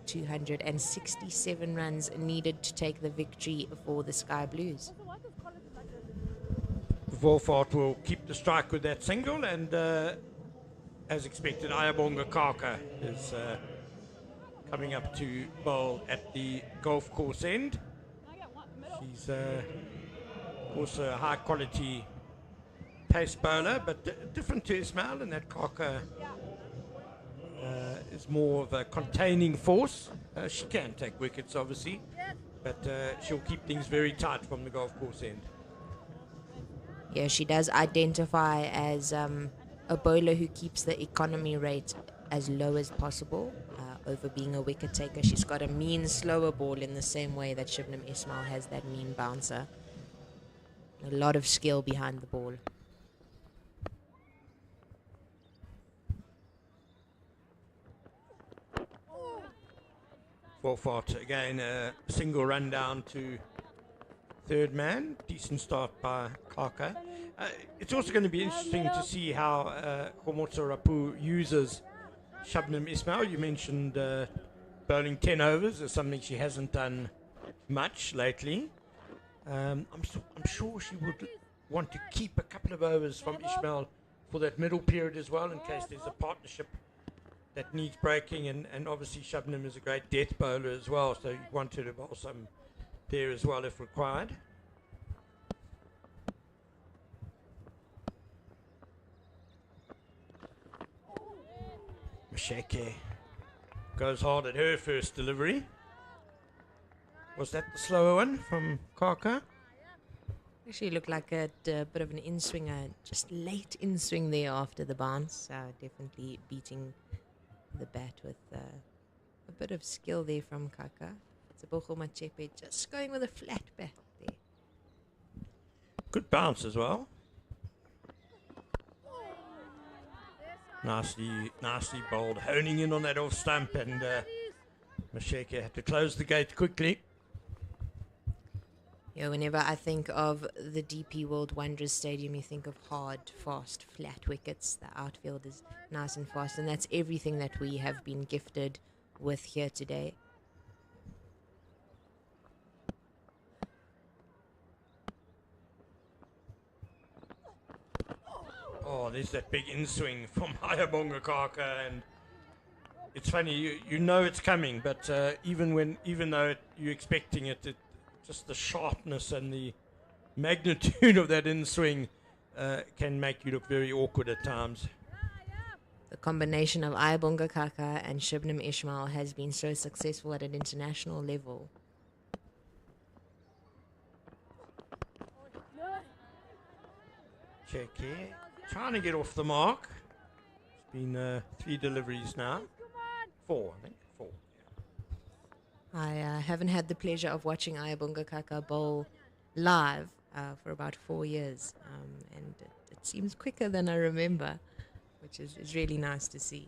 267 runs needed to take the victory for the Sky Blues. Wolfart will keep the strike with that single, and as expected, Ayabonga Kaka is coming up to bowl at the golf course end. She's also a high quality pace bowler, but different to Ismail, and that Kaka is more of a containing force. She can take wickets, obviously, but she'll keep things very tight from the golf course end. Yeah, she does identify as a bowler who keeps the economy rate as low as possible over being a wicket taker. She's got a mean slower ball in the same way that Shibnam Ismail has that mean bouncer. A lot of skill behind the ball. Wolfart again, a single run down to third man. Decent start by Kaka. It's also going to be interesting to see how Khomotso Rapu uses Shabnam Ismail. You mentioned bowling 10 overs is something she hasn't done much lately. I'm sure she would want to keep a couple of overs from Ismail for that middle period as well, in case there's a partnership that needs breaking, and obviously Shabnam is a great death bowler as well, so you want her to bowl some there as well if required. Masheke goes hard at her first delivery. Was that the slower one from Kaka? Actually looked like a bit of an in-swinger, just late in-swing there after the bounce. Definitely beating the bat with a bit of skill there from Kaka. Tsibogo Machepe just going with a flat bat there. Good bounce as well. Nicely bowled, honing in on that off stump, and Masheke had to close the gate quickly. Yeah, whenever I think of the DP World Wanderers Stadium, you think of hard, fast, flat wickets. The outfield is nice and fast, and that's everything that we have been gifted with here today. Oh, there's that big in-swing from Ayabonga Kaka, and it's funny, you know it's coming, but even though you're expecting it, just the sharpness and the magnitude of that in-swing can make you look very awkward at times. The combination of Ayabonga Kaka and Shibnam Ismail has been so successful at an international level. Check here. Trying to get off the mark. It's been 3 deliveries now. 4, I think. 4. I haven't had the pleasure of watching Ayabonga Kaka bowl live for about 4 years, and it seems quicker than I remember, which is really nice to see.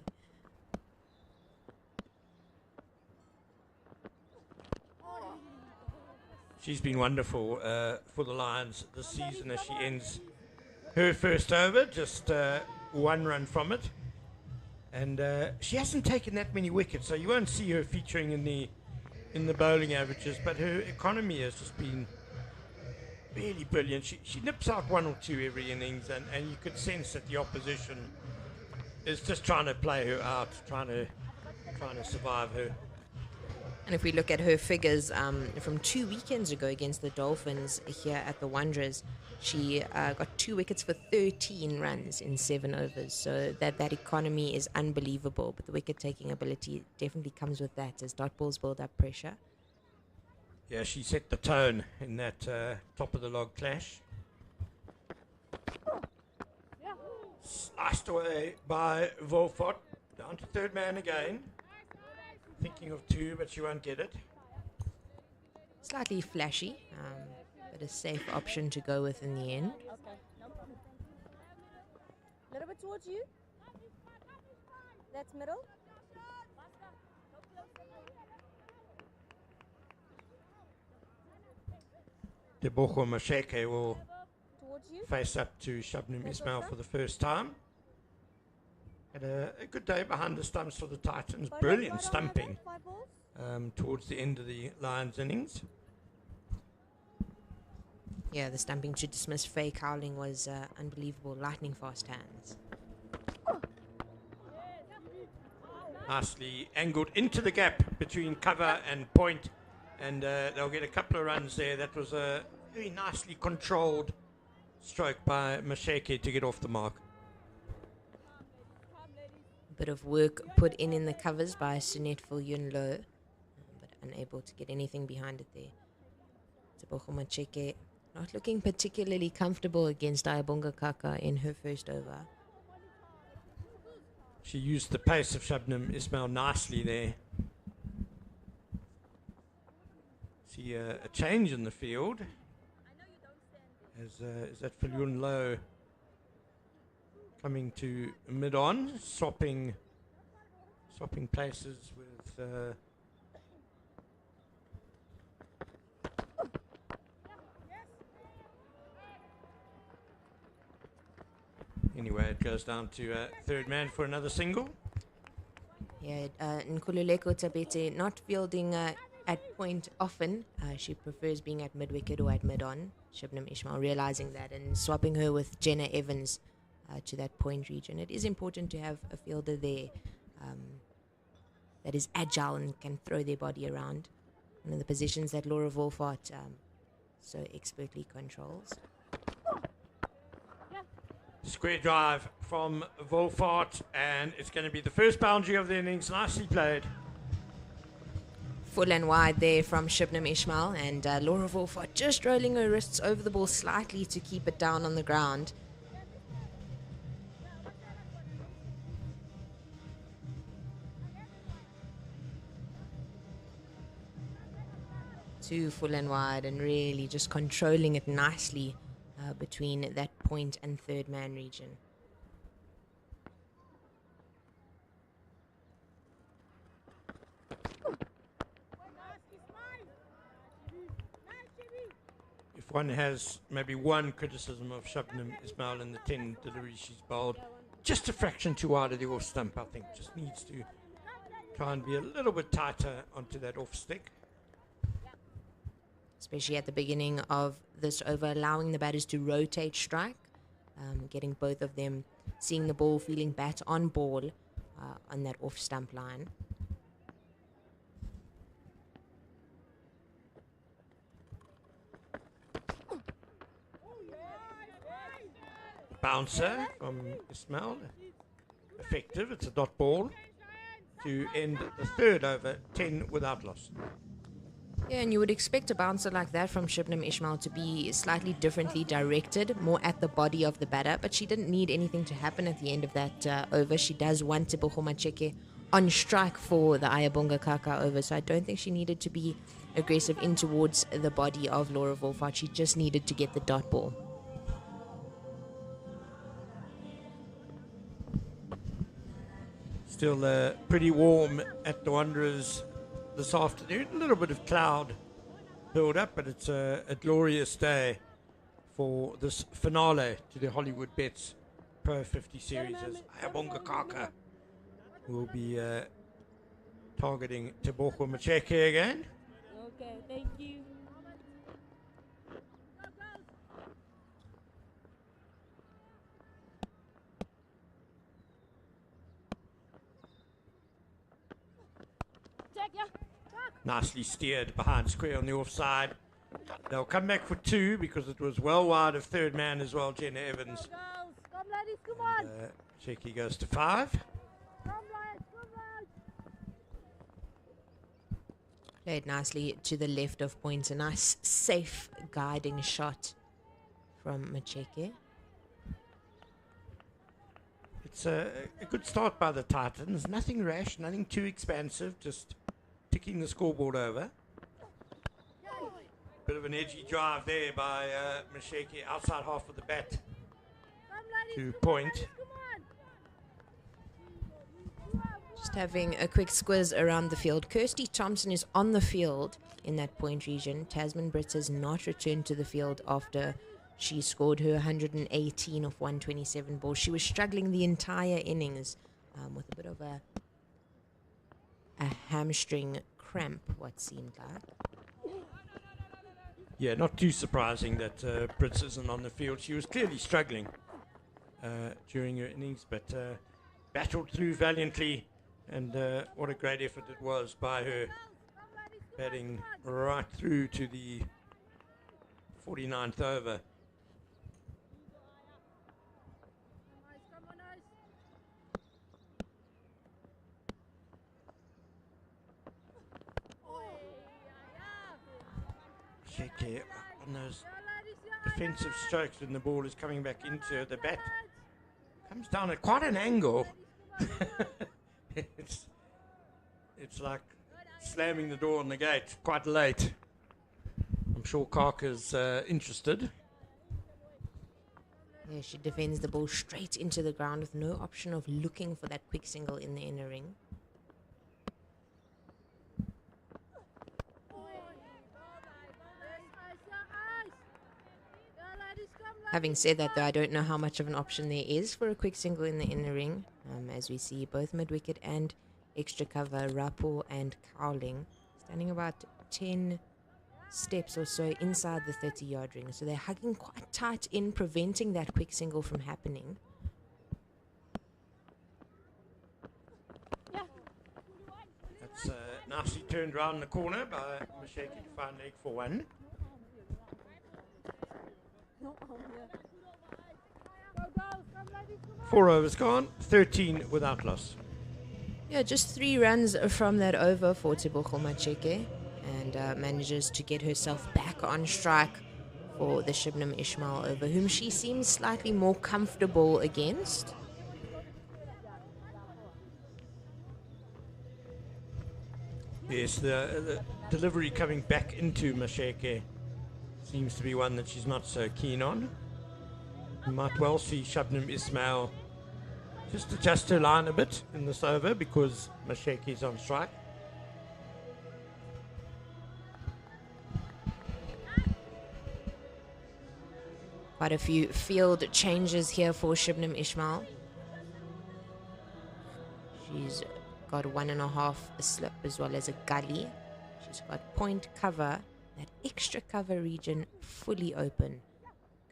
She's been wonderful for the Lions this season as she ends her first over, just 1 run from it. And she hasn't taken that many wickets, so you won't see her featuring in the bowling averages, but her economy has just been really brilliant. She nips out 1 or 2 every innings, and you could sense that the opposition is just trying to play her out, trying to survive her. And if we look at her figures from 2 weekends ago against the Dolphins here at the Wanderers, she got 2 wickets for 13 runs in 7 overs. So that economy is unbelievable. But the wicket-taking ability definitely comes with that as dot balls build up pressure. Yeah, she set the tone in that top of the log clash. Sliced away by Wolfart. Down Down to third man again. Thinking of two, but she won't get it. Slightly flashy, but a safe option to go with in the end. Okay, no problem. Little bit towards you. That's middle. Tebogo Masheke will Towards you. face up to Shabnam Ismail for the first time. Had a good day behind the stumps for the Titans. Brilliant stumping 5 balls. towards the end of the Lions innings. Yeah, the stumping to dismiss Faye Cowling was unbelievable. Lightning fast hands. Nicely angled into the gap between cover and point, and they'll get a couple of runs there. That was a very nicely controlled stroke by Masheke to get off the mark. Bit of work put in the covers by Sunette Viljoen-Low, but unable to get anything behind it there. Tebogo Masheke not looking particularly comfortable against Ayabonga Kaka in her first over. She used the pace of Shabnam Ismail nicely there. See a change in the field. Is that Viljoen-Low coming to mid-on, swapping places with anyway, it goes down to third man for another single. Yeah, Nkululeko Tabete not fielding at point often. She prefers being at mid-wicket or at mid-on. Shabnam Ismail realizing that and swapping her with Jenna Evans to that point region. It is important to have a fielder there that is agile and can throw their body around. One of the positions that Laura Wolfart so expertly controls. Square drive from Wolfart, and it's going to be the first boundary of the innings. Nicely played. Full and wide there from Shabnam Ismail, and Laura Wolfart just rolling her wrists over the ball slightly to keep it down on the ground. Two full and wide, and really just controlling it nicely between that point and third man region. If one has maybe one criticism of Shabnam Ismail in the 10 deliveries she's bowled, just a fraction too wide of the off stump, I think. Just needs to try and be a little bit tighter onto that off stick. Especially at the beginning of this over, allowing the batters to rotate strike, getting both of them seeing the ball, feeling bat on ball on that off stump line. Bouncer from Ismail, effective. It's a dot ball to end the third over, 10 without loss. Yeah, and you would expect a bouncer like that from Shabnam Ismail to be slightly differently directed, more at the body of the batter, but she didn't need anything to happen at the end of that over. She does want Tebogo Masheke on strike for the Ayabonga Kaka over, so I don't think she needed to be aggressive in towards the body of Laura Wolfart. She just needed to get the dot ball. Still pretty warm at the Wanderers this afternoon. A little bit of cloud build up, but it's a glorious day for this finale to the Hollywoodbets Pro50 series, as Ayabonga Kaka will be targeting Tebogo Masheke again. Okay, thank you. Check, yeah. Nicely steered behind square on the offside. They'll come back for two because it was well wide of third man as well, Jenna Evans. Girls, come ladies, come on. Masheke goes to 5. Come lads, come lads. Played nicely to the left of point. A nice, safe guiding shot from Masheke. It's it's a good start by the Titans. Nothing rash, nothing too expansive, just ticking the scoreboard over. Bit of an edgy drive there by Masheke, outside half of the bat to point. Just having a quick squiz around the field. Kirsty Thompson is on the field in that point region. Tasman Brits has not returned to the field after she scored her 118 of 127 balls. She was struggling the entire innings with a bit of a hamstring cramp, what seemed like. Yeah, not too surprising that Brits isn't on the field. She was clearly struggling during her innings, but battled through valiantly, and what a great effort it was by her, batting right through to the 49th over. Shake on those defensive strokes when the ball is coming back into the bat. Comes down at quite an angle. It's like slamming the door on the gate quite late. I'm sure Carker's interested. Yeah, she defends the ball straight into the ground with no option of looking for that quick single in the inner ring. Having said that, though, I don't know how much of an option there is for a quick single in the inner ring. As we see both mid-wicket and extra cover, Rapo and Cowling, standing about 10 steps or so inside the 30-yard ring. So they're hugging quite tight in, preventing that quick single from happening. That's nicely turned round the corner by Masheke to find leg for one. 4 overs gone, 13 without loss. Yeah, just 3 runs from that over for Tebogo Masheke, and manages to get herself back on strike for the Shibnam Ismail over, whom she seems slightly more comfortable against. Yes, the delivery coming back into Masheke seems to be one that she's not so keen on. You might well see Shabnam Ismail just adjust her line a bit in this over because Masheke is on strike. Quite a few field changes here for Shibnam Ismail. She's got 1.5 a slip as well as a gully. She's got point cover, that extra cover region fully open.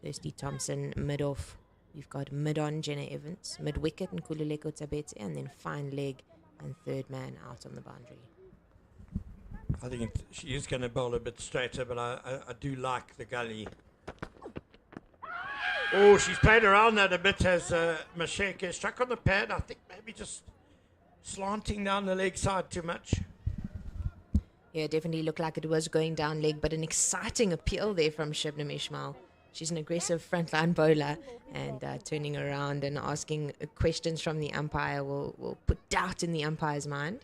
Kirsty Thompson mid-off. We've got mid-on Jenna Evans, mid-wicket and Kululeko Tabete, and then fine leg and third man out on the boundary. I think she is going to bowl a bit straighter, but I do like the gully. Oh, she's played around that a bit as Masheke struck on the pad. I think maybe just slanting down the leg side too much. Yeah, it definitely looked like it was going down leg, but an exciting appeal there from Shibnam Ismail. She's an aggressive frontline bowler, and turning around and asking questions from the umpire will put doubt in the umpire's mind.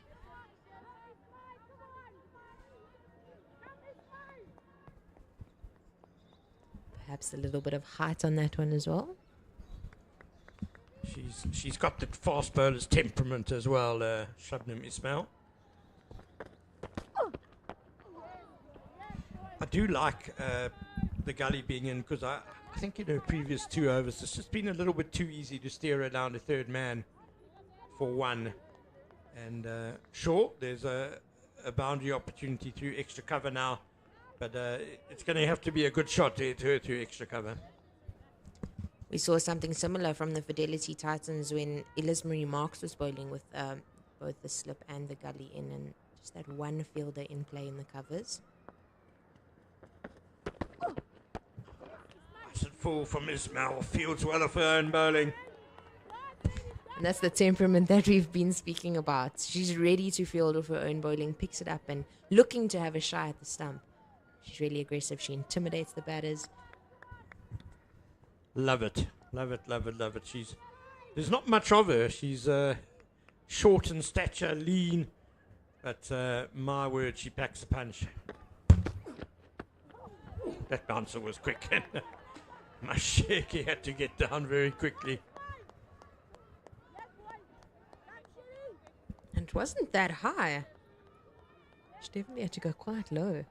Perhaps a little bit of height on that one as well. She's got the fast bowler's temperament as well, Shabnam Ismail. I do like the gully being in because I think in her previous 2 overs it's just been a little bit too easy to steer her down to third man for one. And sure, there's a boundary opportunity through extra cover now, but it's going to have to be a good shot to hit her through extra cover. We saw something similar from the Fidelity Titans when Ellis Marie Marks was bowling with both the slip and the gully in, and just that one fielder in play in the covers. Nice and full from Ismail. Fields well of her own bowling. And that's the temperament that we've been speaking about. She's ready to field with her own bowling, picks it up and looking to have a shy at the stump. She's really aggressive. She intimidates the batters. Love it. Love it, love it, love it. She's There's not much of her. She's short in stature, lean, but my word, she packs a punch. That bouncer was quick. Masheke had to get down very quickly. And it wasn't that high. She definitely had to go quite low.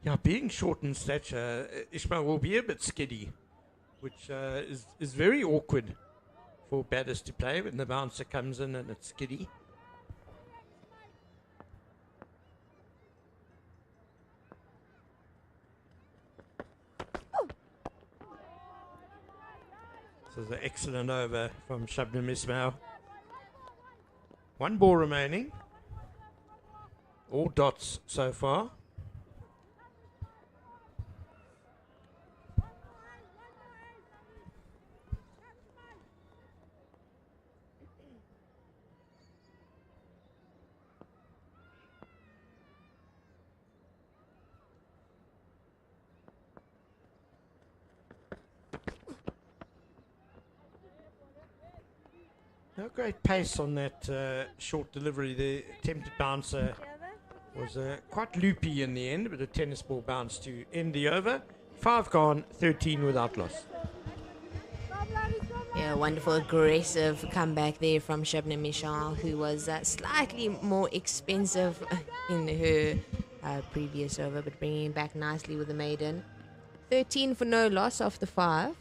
Yeah, being short in stature, Ishmael will be a bit skiddy, which is very awkward for batters to play when the bouncer comes in and it's skiddy. This is an excellent over from Shabnam Ismail. One ball remaining. All dots so far. No great pace on that short delivery. The attempted bouncer was quite loopy in the end, but a tennis ball bounce to end the over. 5 gone, 13 without loss. Yeah, wonderful aggressive comeback there from Shabnam Mishal, who was slightly more expensive in her previous over, but bringing it back nicely with the maiden. 13 for no loss off the 5.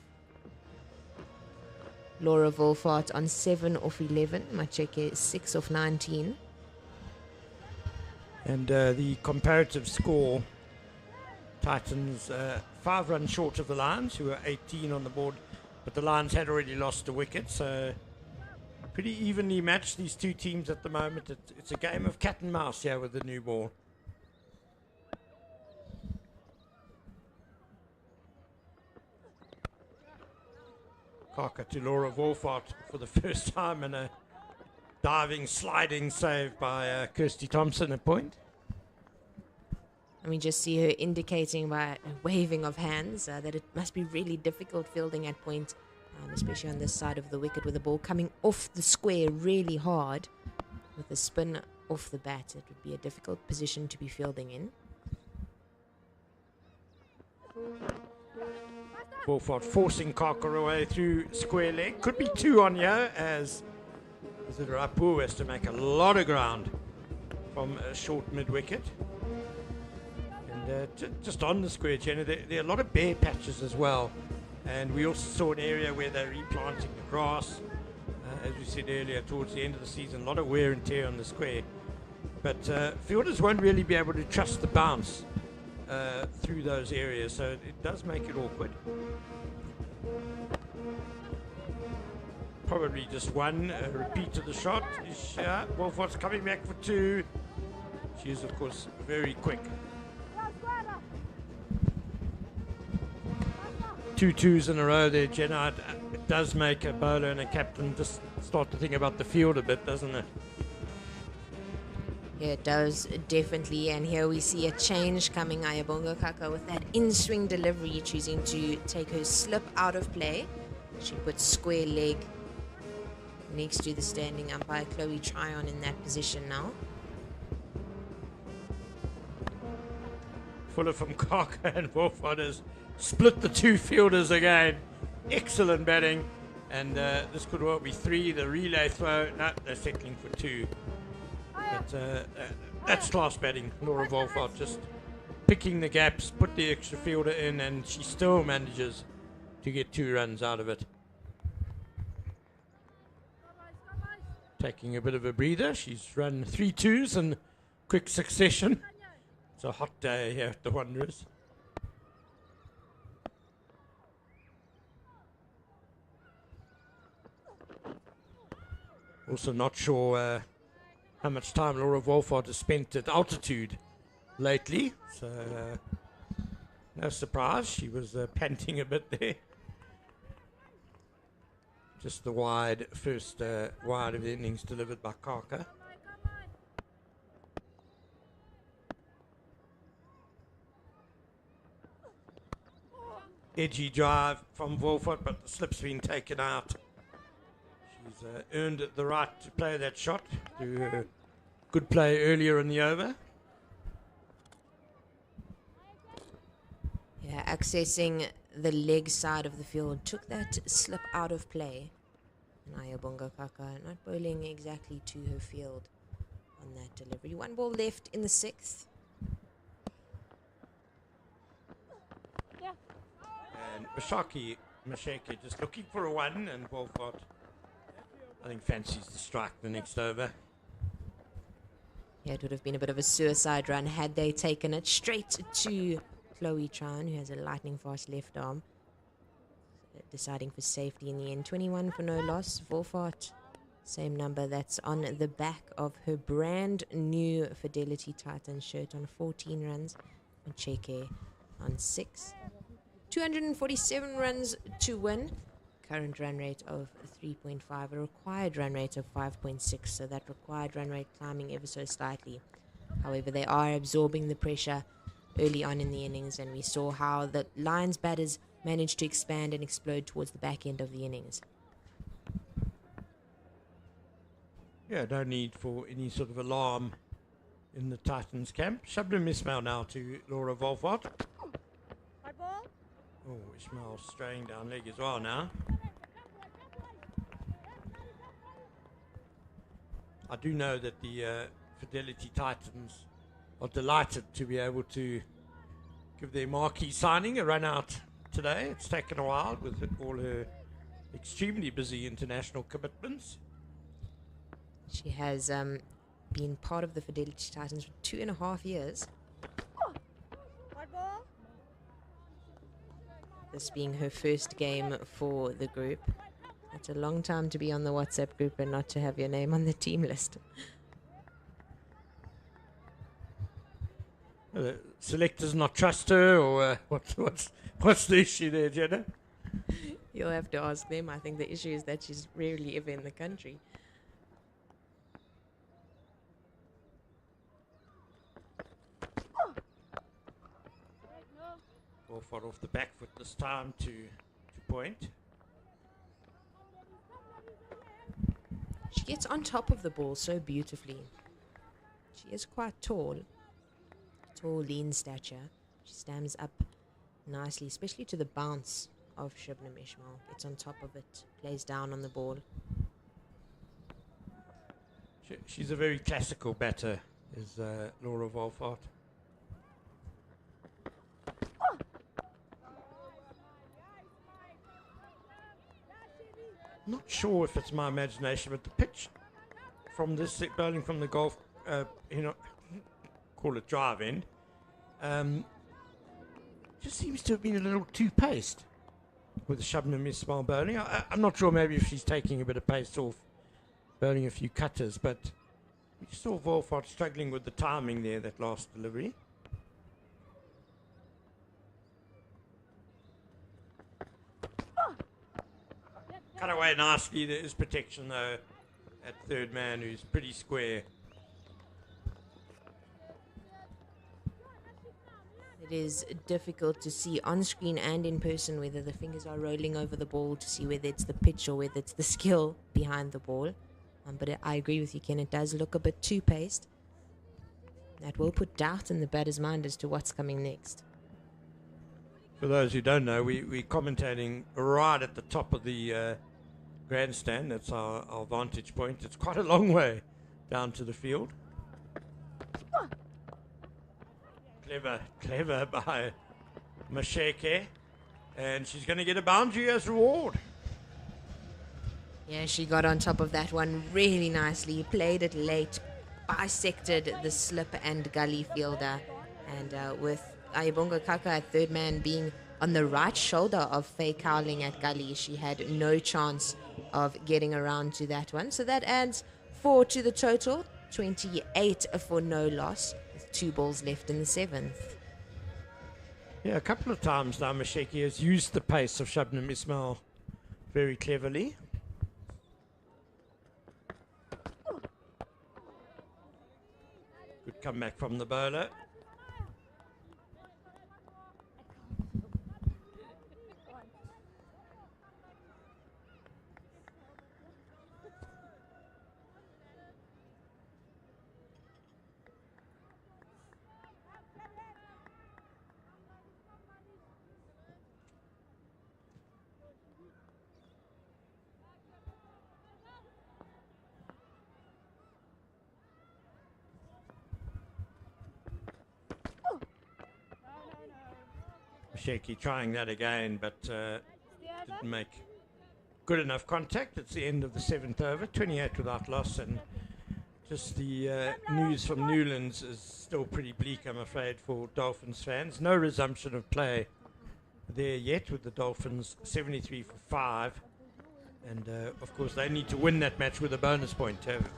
Laura Wolfart on 7 off 11. Macheke 6 off 19. And the comparative score, Titans 5 runs short of the Lions, who were 18 on the board, but the Lions had already lost a wicket, so pretty evenly matched, these two teams at the moment. It's a game of cat and mouse here with the new ball. Kaka to Laura Wolfart for the first time, and a diving, sliding save by Kirsty Thompson at point. And we just see her indicating by a waving of hands that it must be really difficult fielding at point, especially on this side of the wicket with the ball coming off the square really hard. With the spin off the bat, it would be a difficult position to be fielding in. Wolfart forcing Kaka away through square leg. Could be 2 on here as the Rapu has to make a lot of ground from a short mid-wicket. And just on the square, Jenna, there are a lot of bare patches as well. And we also saw an area where they're replanting the grass. As we said earlier, towards the end of the season, a lot of wear and tear on the square. But fielders won't really be able to trust the bounce through those areas, so it does make it awkward. Probably just one repeat of the shot. Wolfart's coming back for 2. She is, of course, very quick. 2 2s in a row there, Jenna. It does make a bowler and a captain just start to think about the field a bit, doesn't it? Yeah, it does, definitely. And here we see a change coming. Ayabonga Kaka with that in-swing delivery, choosing to take her slip out of play. She puts square leg next to the standing umpire, Chloe Tryon, in that position now. Fuller from Kaka and Wolfart has split the 2 fielders again. Excellent batting. And this could well be 3. The relay throw, no, they're settling for 2. But that's class batting. Laura Wolfart just picking the gaps, put the extra fielder in, and she still manages to get 2 runs out of it. Taking a bit of a breather. She's run 3 2s in quick succession. It's a hot day here at the Wanderers. Also not sure how much time Laura Wolfart has spent at altitude lately, so no surprise, she was panting a bit there. Just the wide, first wide of the innings delivered by Kaka. Edgy drive from Wolfart, but the slip's been taken out. She's earned the right to play that shot through her good play earlier in the over. Yeah, accessing the leg side of the field, took that slip out of play. And Ayabonga Kaka not bowling exactly to her field on that delivery. One ball left in the sixth. And Mashaki just looking for a one, and Wolford, I think, fancies to strike the next over. Yeah, it would have been a bit of a suicide run had they taken it straight to Chloe Tran, who has a lightning fast left arm. Deciding for safety in the end. 21 for no loss. Wolford, same number that's on the back of her brand new Fidelity Titan shirt on 14 runs. And Cheke on 6. 247 runs to win. Current run rate of 3.5. A required run rate of 5.6. So that required run rate climbing ever so slightly. However, they are absorbing the pressure early on in the innings, and we saw how the Lions batters managed to expand and explode towards the back end of the innings. Yeah, no need for any sort of alarm in the Titans camp. Shabnam Ismail now to Laura Wolford. Oh, Ismail straying down leg as well now. I do know that the Fidelity Titans are delighted to be able to give their marquee signing a run out today. It's taken a while with all her extremely busy international commitments. She has been part of the Fidelity Titans for 2.5 years. This being her first game for the group. It's a long time to be on the WhatsApp group and not to have your name on the team list. The selectors not trust her, or what's the issue there, Jenna? You'll have to ask them. I think the issue is that she's rarely ever in the country. Wolford off the back foot this time to point. She gets on top of the ball so beautifully. She is quite tall, lean stature. She stands up nicely, especially to the bounce of Shabnam Ismail. Gets on top of it, plays down on the ball. She's a very classical batter, is Laura Wolford. Not sure if it's my imagination, but the pitch from this bowling from the golf, call it drive end, just seems to have been a little too paced with the Shabnam Ismail bowling. I'm not sure, maybe if she's taking a bit of pace off, bowling a few cutters, but we saw Wolford struggling with the timing there, that last delivery. Cut away nicely. There is protection though at third man, who's pretty square. It is difficult to see on screen and in person whether the fingers are rolling over the ball, to see whether it's the pitch or whether it's the skill behind the ball. But I agree with you, Ken. It does look a bit too paced. That will put doubt in the batter's mind as to what's coming next. For those who don't know, we're commentating right at the top of the grandstand. That's our vantage point. It's quite a long way down to the field. Clever by Masheke. And she's going to get a boundary as reward. Yeah, she got on top of that one really nicely. Played it late, bisected the slip and gully fielder. And with Ayabonga Kaka at third man being on the right shoulder of Faye Cowling at gully, she had no chance of getting around to that one. So that adds 4 to the total, 28 for no loss, with 2 balls left in the 7th. Yeah, a couple of times now Masheke has used the pace of Shabnam Ismail very cleverly. Good comeback from the bowler. Masheki trying that again, but didn't make good enough contact. It's the end of the 7th over, 28 without loss, and just the news from Newlands is still pretty bleak, I'm afraid, for Dolphins fans. No resumption of play there yet with the Dolphins, 73 for 5. And, of course, they need to win that match with a bonus point to have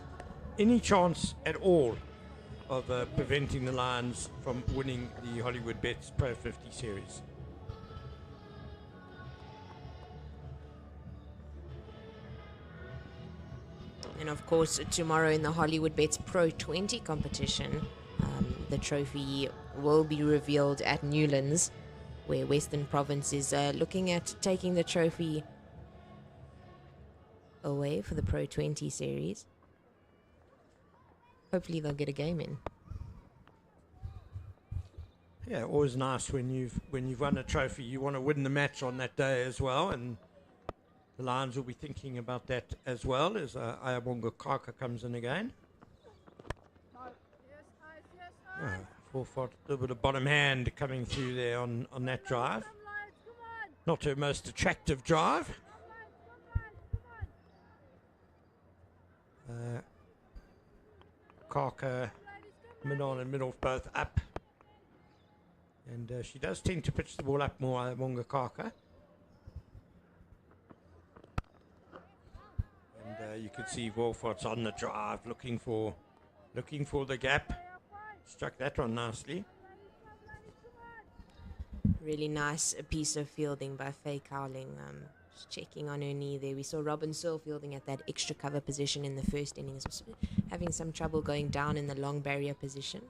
any chance at all of preventing the Lions from winning the Hollywoodbets Pro50 series. And of course, tomorrow in the Hollywoodbets Pro20 competition, the trophy will be revealed at Newlands, where Western Province is looking at taking the trophy away for the Pro20 series. Hopefully they'll get a game in. Yeah, always nice when you've won a trophy. You want to win the match on that day as well, and the Lions will be thinking about that as well as Ayabonga Kaka comes in again. Forfeit, a little bit of bottom hand coming through there on that drive. Not her most attractive drive. Kaka, mid-on and mid-off both up. And she does tend to pitch the ball up more, Ayabonga Kaka. And you could see Wolfort's on the drive, looking for the gap. Struck that one nicely. Really nice piece of fielding by Faye Cowling. Just checking on her knee there. We saw Robin Searle fielding at that extra cover position in the first innings. Was having some trouble going down in the long barrier position.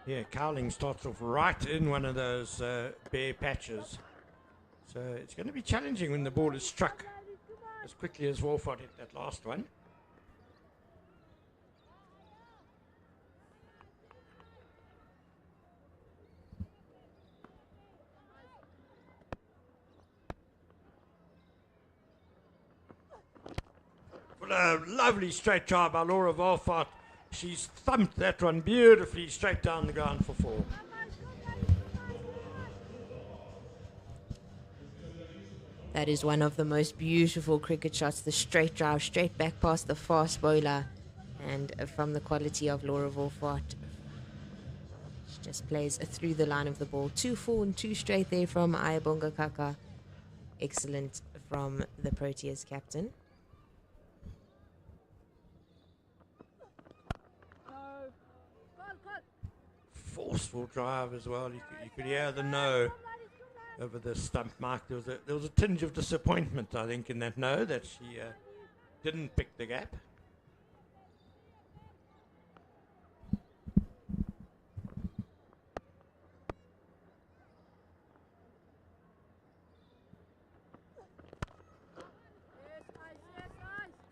Yeah, Cowling starts off right in one of those bare patches. So it's going to be challenging when the ball is struck as quickly as Wolford hit that last one. Well, a lovely straight drive by Laura Wolford. She's thumped that one beautifully straight down the ground for 4. That is one of the most beautiful cricket shots. The straight drive, straight back past the fast bowler. And from the quality of Laura Wolford. She just plays through the line of the ball. 2 full and 2 straight there from Ayabonga Kaka. Excellent from the Proteas captain. Forceful drive as well. You could hear the no over the stump mark. There was a tinge of disappointment, I think, in that no, that she didn't pick the gap.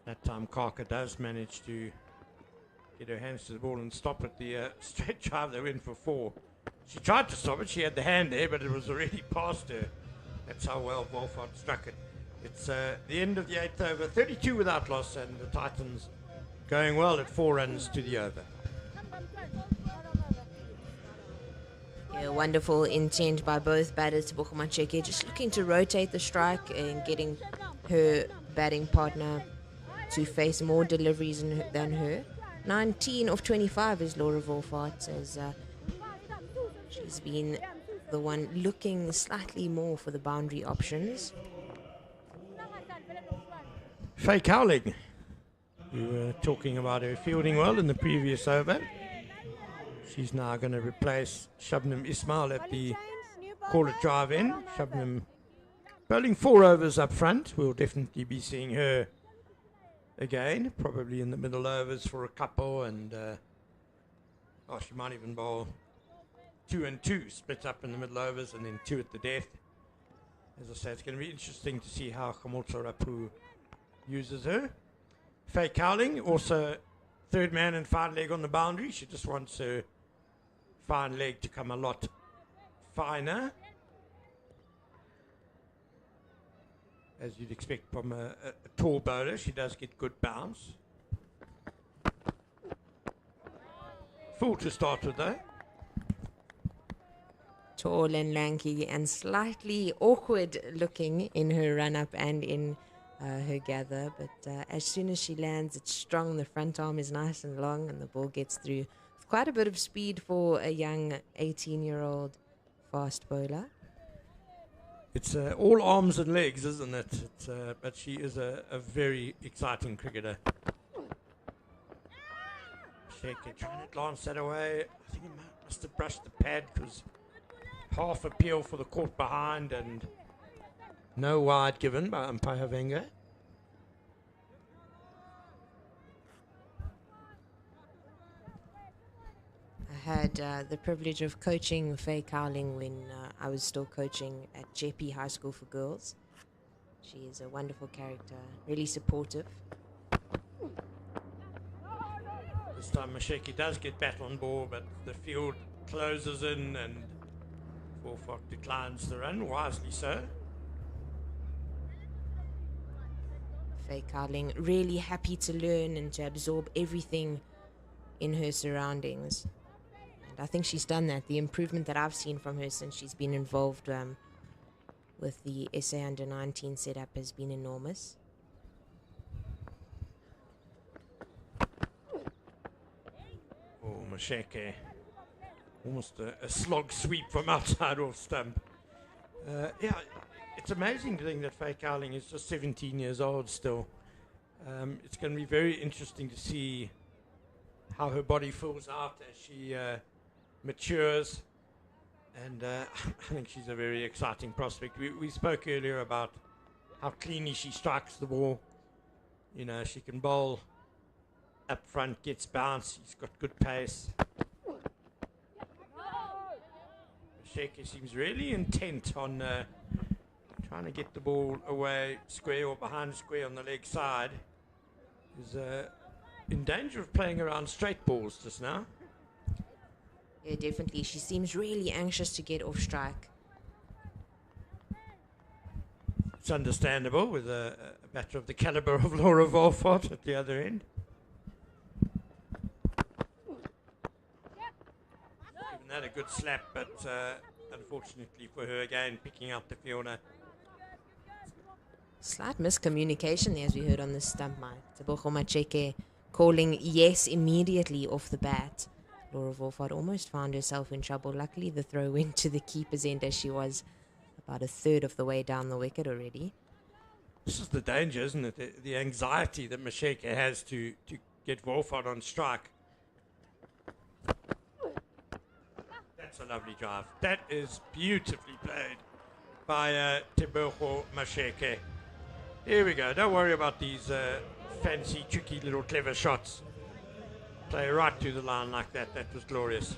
That time Kaka does manage to get her hands to the ball and stop at the straight drive. They went for 4. She tried to stop it. She had the hand there, but it was already past her. That's how well Wolford struck it. It's the end of the 8th over, 32 without loss, and the Titans going well at 4 runs to the over. Yeah, wonderful intent by both batters. Tebogo Masheki just looking to rotate the strike and getting her batting partner to face more deliveries than her. 19 of 25 is Laura Wolford, as she's been the one looking slightly more for the boundary options. Faye Cowling, we were talking about her fielding well in the previous over. She's now going to replace Shabnam Ismail at the call-it drive-in. Shabnam bowling 4 overs up front. We'll definitely be seeing her again, probably in the middle overs for a couple, and she might even bowl 2 and 2, split up in the middle overs, and then 2 at the death. As I say, it's going to be interesting to see how Khamotso Rapu uses her. Faye Cowling, also third man and fine leg on the boundary. She just wants her fine leg to come a lot finer, as you'd expect from a tall bowler. She does get good bounce. Full to start with though. tall and lanky and slightly awkward looking in her run-up and in her gather. But as soon as she lands, it's strong. The front arm is nice and long, and the ball gets through with quite a bit of speed for a young 18-year-old fast bowler. It's all arms and legs, isn't it? But she is a very exciting cricketer. Shaker trying to glance that away. I think he must have brushed the pad because half appeal for the court behind and no wide given by umpire Wenger. I had the privilege of coaching Faye Cowling when I was still coaching at Jeppe High School for Girls. She is a wonderful character, really supportive. This time Masheke does get bat on ball, but the field closes in and Wolfok declines the run, wisely so. Faye Cowling really happy to learn and to absorb everything in her surroundings. And I think she's done that. The improvement that I've seen from her since she's been involved with the SA Under 19 setup has been enormous. Oh, Masheke. Almost a slog sweep from outside off stump. Yeah, it's amazing to think that Faye Cowling is just 17 years old still. It's going to be very interesting to see how her body fills out as she matures. And I think she's a very exciting prospect. We spoke earlier about how cleanly she strikes the ball. You know, she can bowl up front, gets bounce, she's got good pace. Shaker seems really intent on trying to get the ball away square or behind square on the leg side. Is in danger of playing around straight balls just now. Yeah, definitely. She seems really anxious to get off strike. It's understandable with a batter of the caliber of Laura Wolfort at the other end. Given that a good slap, but unfortunately for her again, picking out the fielder. Slight miscommunication there, as we heard on the stump mic. Tebogo Masheke calling yes immediately off the bat. Laura Wolford almost found herself in trouble. Luckily, the throw went to the keeper's end as she was about a third of the way down the wicket already. This is the danger, isn't it? The anxiety that Masheke has to get Wolford on strike. That's a lovely drive. That is beautifully played by Tebogo Masheke. Here we go. Don't worry about these fancy, tricky little clever shots. Play right to the line like that. That was glorious.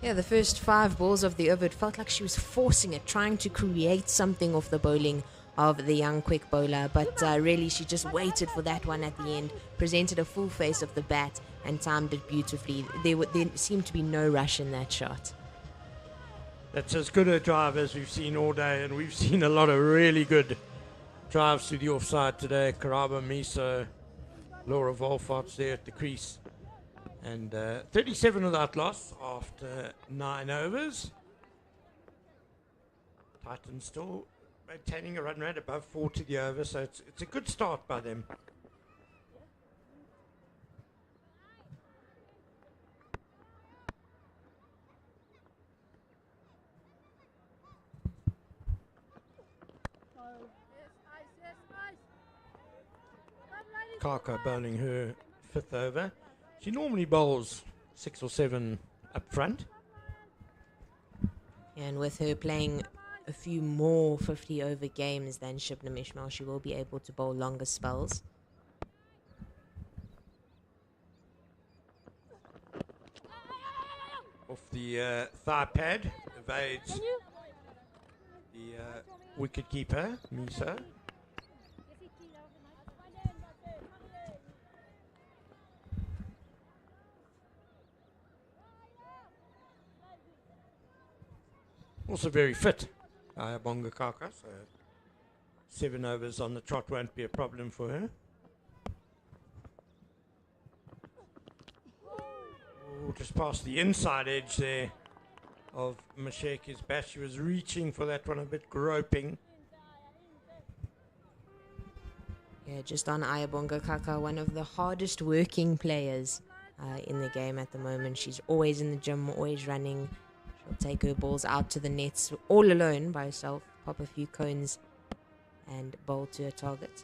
Yeah, the first 5 balls of the over, it felt like she was forcing it, trying to create something off the bowling of the young quick bowler. But really, she just waited for that one at the end, presented a full face of the bat, and timed it beautifully. There seemed to be no rush in that shot. That's as good a drive as we've seen all day, and we've seen a lot of really good drives to the offside today. Karaba Miso, Laura Wolfort's there at the crease. And 37 without loss after 9 overs. Titans still maintaining a run rate above 4 to the over, so it's a good start by them. Kaka bowling her 5th over. She normally bowls 6 or 7 up front. And with her playing a few more 50 over games than Shibna Ishmael, she will be able to bowl longer spells. Off the thigh pad, evades the wicket keeper, Miso. Also very fit, Bonga Kaka, so 7 overs on the trot won't be a problem for her. Oh, just past the inside edge there. of Masheke's bat. She was reaching for that one, a bit groping. Yeah, just on Ayabonga Kaka, one of the hardest working players in the game at the moment. She's always in the gym, always running. She'll take her balls out to the nets all alone by herself, pop a few cones and bowl to her target.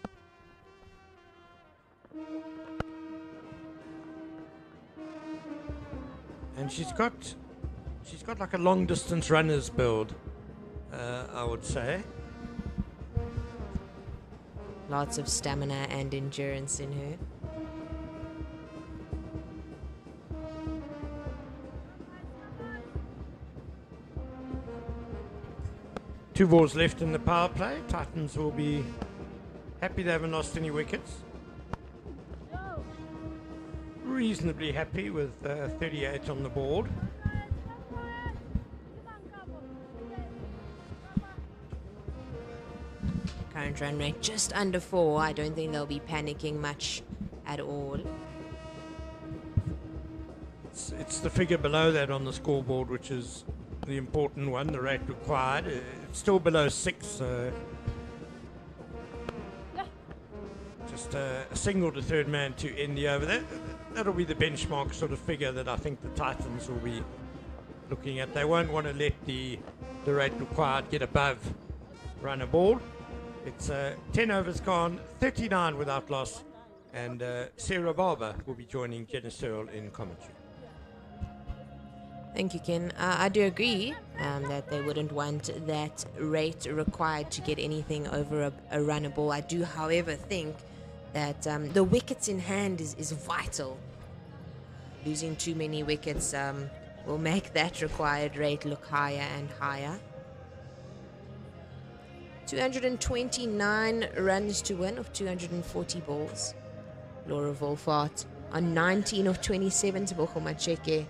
And she's got like a long distance runner's build, I would say. Lots of stamina and endurance in her. Two balls left in the power play. Titans will be happy they haven't lost any wickets. Reasonably happy with 38 on the board. Current run rate just under 4. I don't think they'll be panicking much at all. It's the figure below that on the scoreboard which is the important one, the rate required. It's still below 6. Just a single to third man to end the over. That'll be the benchmark sort of figure that I think the Titans will be looking at. They won't want to let the rate required get above run a ball. It's 10 overs gone, 39 without loss, and Sarah Barber will be joining Jenna Searle in commentary. Thank you, Ken. I do agree that they wouldn't want that rate required to get anything over a runner ball. I do, however, think that the wickets in hand is vital. Losing too many wickets will make that required rate look higher and higher. 229 runs to win of 240 balls. Laura Wolfart on 19 of 27. Tebogo Macheke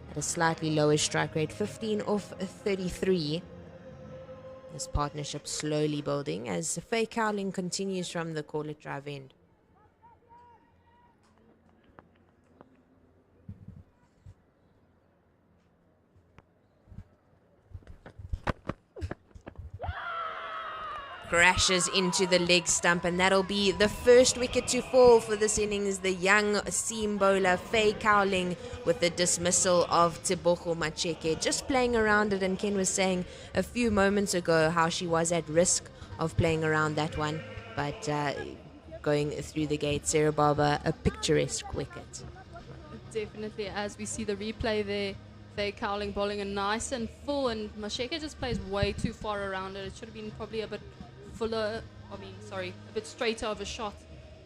at a slightly lower strike rate, 15 of 33. This partnership slowly building as Faye Cowling continues from the Corlett Drive end. Crashes into the leg stump, and that'll be the first wicket to fall for this innings. The young seam bowler Faye Cowling with the dismissal of Tebogo Macheke. Just playing around it, and Ken was saying a few moments ago how she was at risk of playing around that one, but going through the gate. Sarah Barber, a picturesque wicket. Definitely, as we see the replay there, Faye Cowling bowling a nice and full, and Masheke just plays way too far around it. It should have been probably a bit fuller, a bit straighter of a shot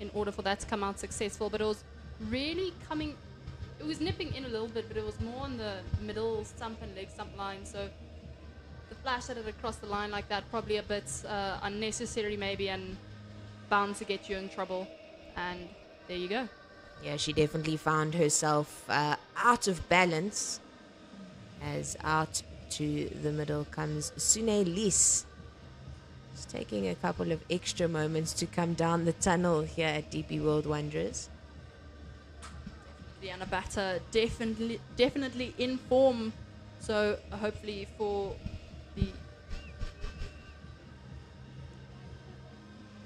in order for that to come out successful. But it was really coming, it was nipping in a little bit, but it was more on the middle stump and leg stump line. So the flash at it across the line like that, probably a bit unnecessary maybe, and bound to get you in trouble. And there you go. Yeah, she definitely found herself out of balance, as out to the middle comes Sune Lis. Just taking a couple of extra moments to come down the tunnel here at DP World Wanderers. Definitely, and a batter definitely in form. So hopefully for the...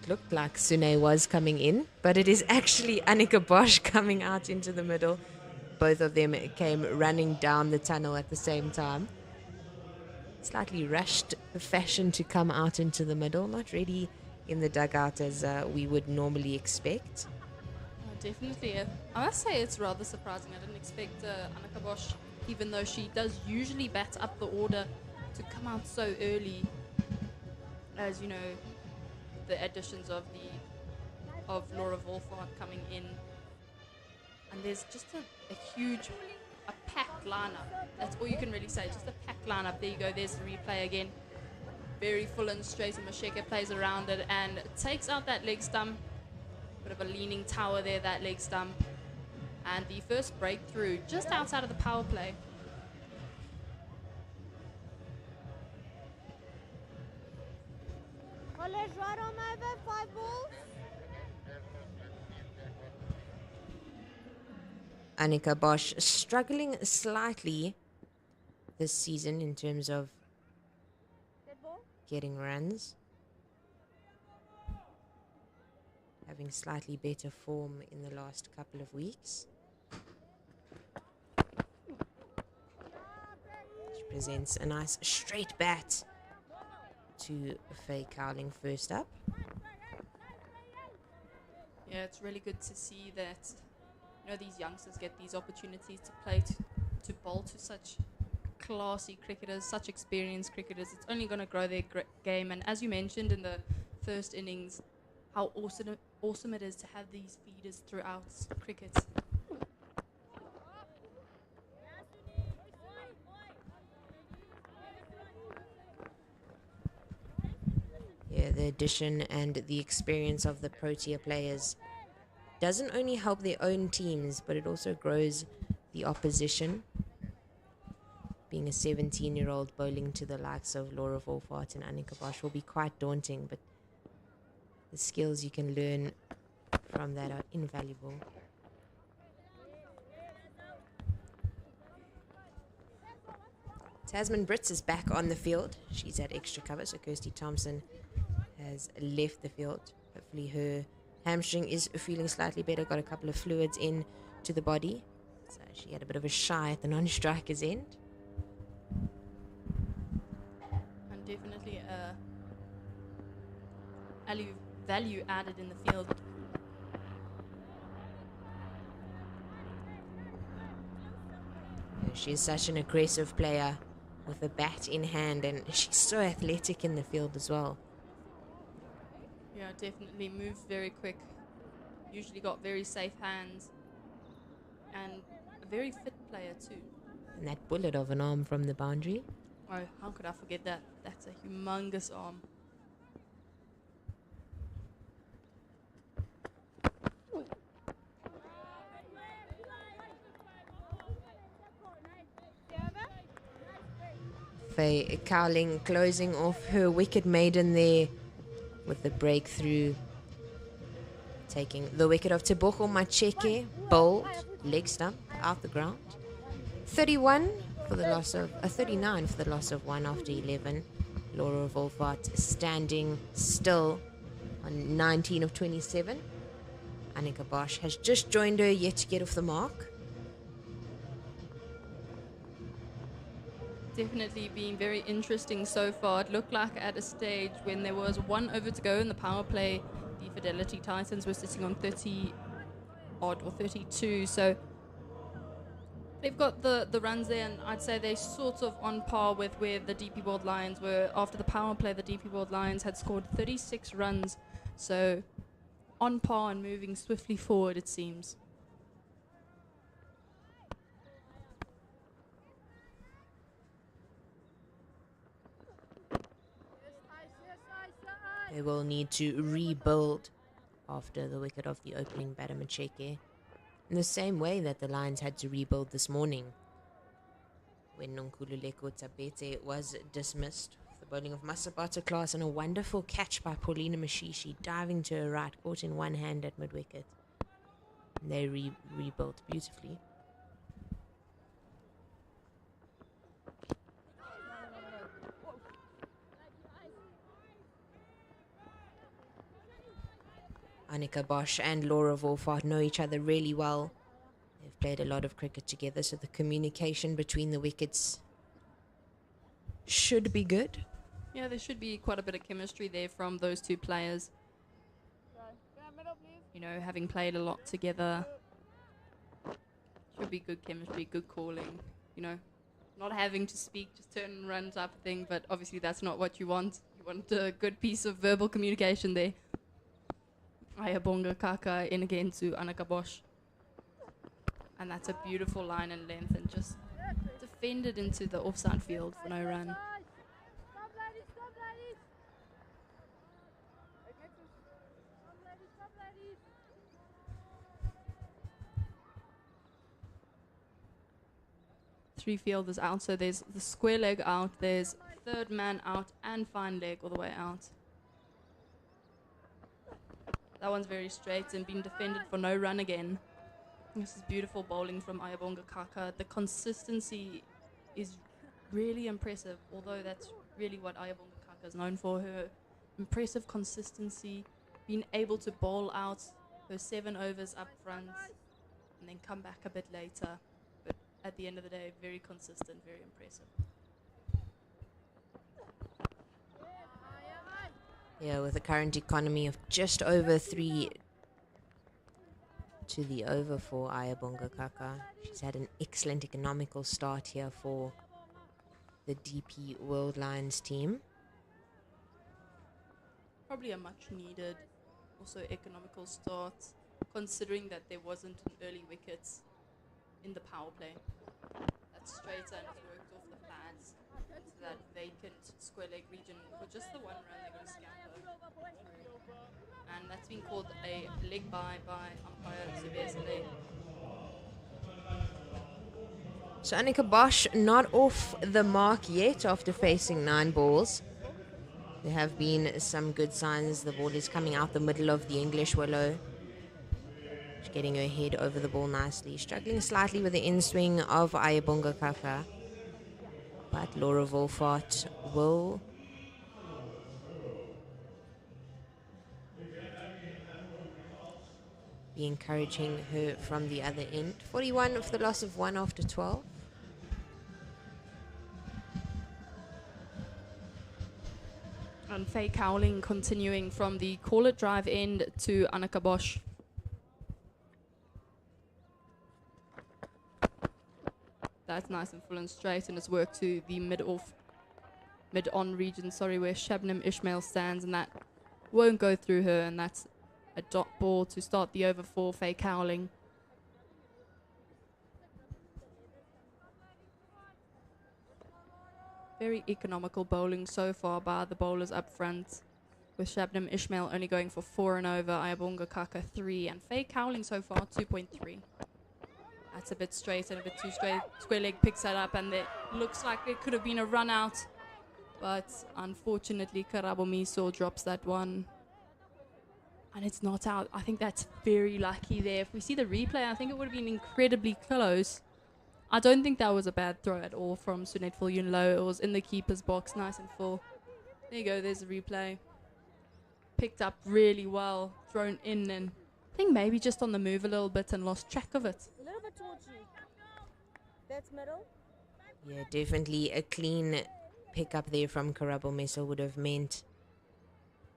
It looked like Sune was coming in, but it is actually Annika Bosch coming out into the middle. Both of them came running down the tunnel at the same time. Slightly rushed fashion to come out into the middle, not really in the dugout as we would normally expect. Definitely. I must say it's rather surprising. I didn't expect Annika Bosch, even though she does usually bat up the order, to come out so early. As you know, the additions of Laura Wolfart coming in. And there's just a huge, packed lineup. That's all you can really say. Just a packed lineup. There you go. There's the replay again. Very full and straight, and Masheke plays around it and takes out that leg stump. Bit of a leaning tower there, that leg stump. And the first breakthrough just outside of the power play. College right on over, 5 balls. Annika Bosch struggling slightly this season in terms of getting runs. Having slightly better form in the last couple of weeks. She presents a nice straight bat to Faye Cowling first up. Yeah, it's really good to see that, you know, these youngsters get these opportunities to play, to bowl to such classy cricketers, such experienced cricketers. It's only going to grow their game. And as you mentioned in the first innings, how awesome it is to have these feeders throughout cricket. Yeah, the addition and the experience of the Protea players doesn't only help their own teams, but it also grows the opposition. Being a 17-year-old bowling to the likes of Laura Volfart and Annika Bosch will be quite daunting, but the skills you can learn from that are invaluable. Tasman Brits is back on the field. She's at extra cover, so Kirsty Thompson has left the field. Hopefully her hamstring is feeling slightly better, got a couple of fluids in to the body. So she had a bit of a shy at the non-striker's end. And definitely value added in the field. She's such an aggressive player with a bat in hand, and she's so athletic in the field as well. Yeah, definitely moves very quick. Usually got very safe hands. And a very fit player too. And that bullet of an arm from the boundary. Oh, how could I forget that? That's a humongous arm. Faye Cowling closing off her wicket maiden there with the breakthrough. Taking the wicket of Tebogo Macheke, bowled, leg stump, out the ground. 39 for the loss of 1 after 11. Laura Volfart standing still on 19 of 27. Annika Bosch has just joined her, yet to get off the mark. Definitely been very interesting so far. It looked like at a stage when there was 1 over to go in the power play, the Fidelity Titans were sitting on 30 odd or 32. So they've got the runs there, and I'd say they're sort of on par with where the DP World Lions were. After the power play, the DP World Lions had scored 36 runs. So on par and moving swiftly forward, it seems. They will need to rebuild after the wicket of the opening batter Macheke, in the same way that the Lions had to rebuild this morning when Nonkululeko Tabete was dismissed. The bowling of Masabata class and a wonderful catch by Paulina Mashishi, diving to her right, caught in one hand at mid-wicket. And they rebuilt beautifully. Annika Bosch and Laura Volfart know each other really well. They've played a lot of cricket together, so the communication between the wickets should be good. Yeah, there should be quite a bit of chemistry there from those two players. You know, having played a lot together. Should be good chemistry, good calling. You know, not having to speak, just turn and run type of thing. But obviously that's not what you want. You want a good piece of verbal communication there. Ayabonga Kaka in again to Annika Bosch. And that's a beautiful line and length, and just defended into the offside field for no run. Three fielders out, so there's the square leg out, there's third man out, and fine leg all the way out. That one's very straight and being defended for no run again. This is beautiful bowling from Ayabonga Kaka. The consistency is really impressive, although that's really what Ayabonga Kaka is known for, her impressive consistency, being able to bowl out her 7 overs up front and then come back a bit later. But at the end of the day, very consistent, very impressive. Yeah, with a current economy of just over 3 to the over for Ayabonga Kaka. She's had an excellent economical start here for the DP World Lions team. Probably a much needed, also economical start, considering that there wasn't an early wicket in the power play. That's straight and worked off the pads into that vacant square leg region for just the 1 run they're going to scamper through. And that's been called a leg by umpire Zubair Saleh. So Annika Bosch not off the mark yet after facing 9 balls. There have been some good signs. The ball is coming out the middle of the English willow. She's getting her head over the ball nicely. Struggling slightly with the in-swing of Ayabonga Kaka. But Laura Wolfart will be encouraging her from the other end. 41 with the loss of 1 after 12. And Faye Cowling continuing from the call it drive end to Annika Bosch. That's nice and full and straight, and it's worked to the mid-on region, where Shabnam Ismail stands, and that won't go through her, and that's a dot ball to start the over for Faye Cowling. Very economical bowling so far by the bowlers up front, with Shabnam Ismail only going for 4 and over, Ayabonga Kaka 3, and Faye Cowling so far 2.3. That's a bit straight and a bit too straight. Square leg picks that up, and it looks like there could have been a run out, but unfortunately Karabo Miso drops that one. And it's not out. I think that's very lucky there. If we see the replay, I think it would have been incredibly close. I don't think that was a bad throw at all from Sunette Viljoen-Louw. It was in the keeper's box, nice and full. There you go, there's the replay. Picked up really well, thrown in, and I think maybe just on the move a little bit and lost track of it. A little bit towards you. That's middle. Yeah, definitely a clean pickup there from Karabo Miso would have meant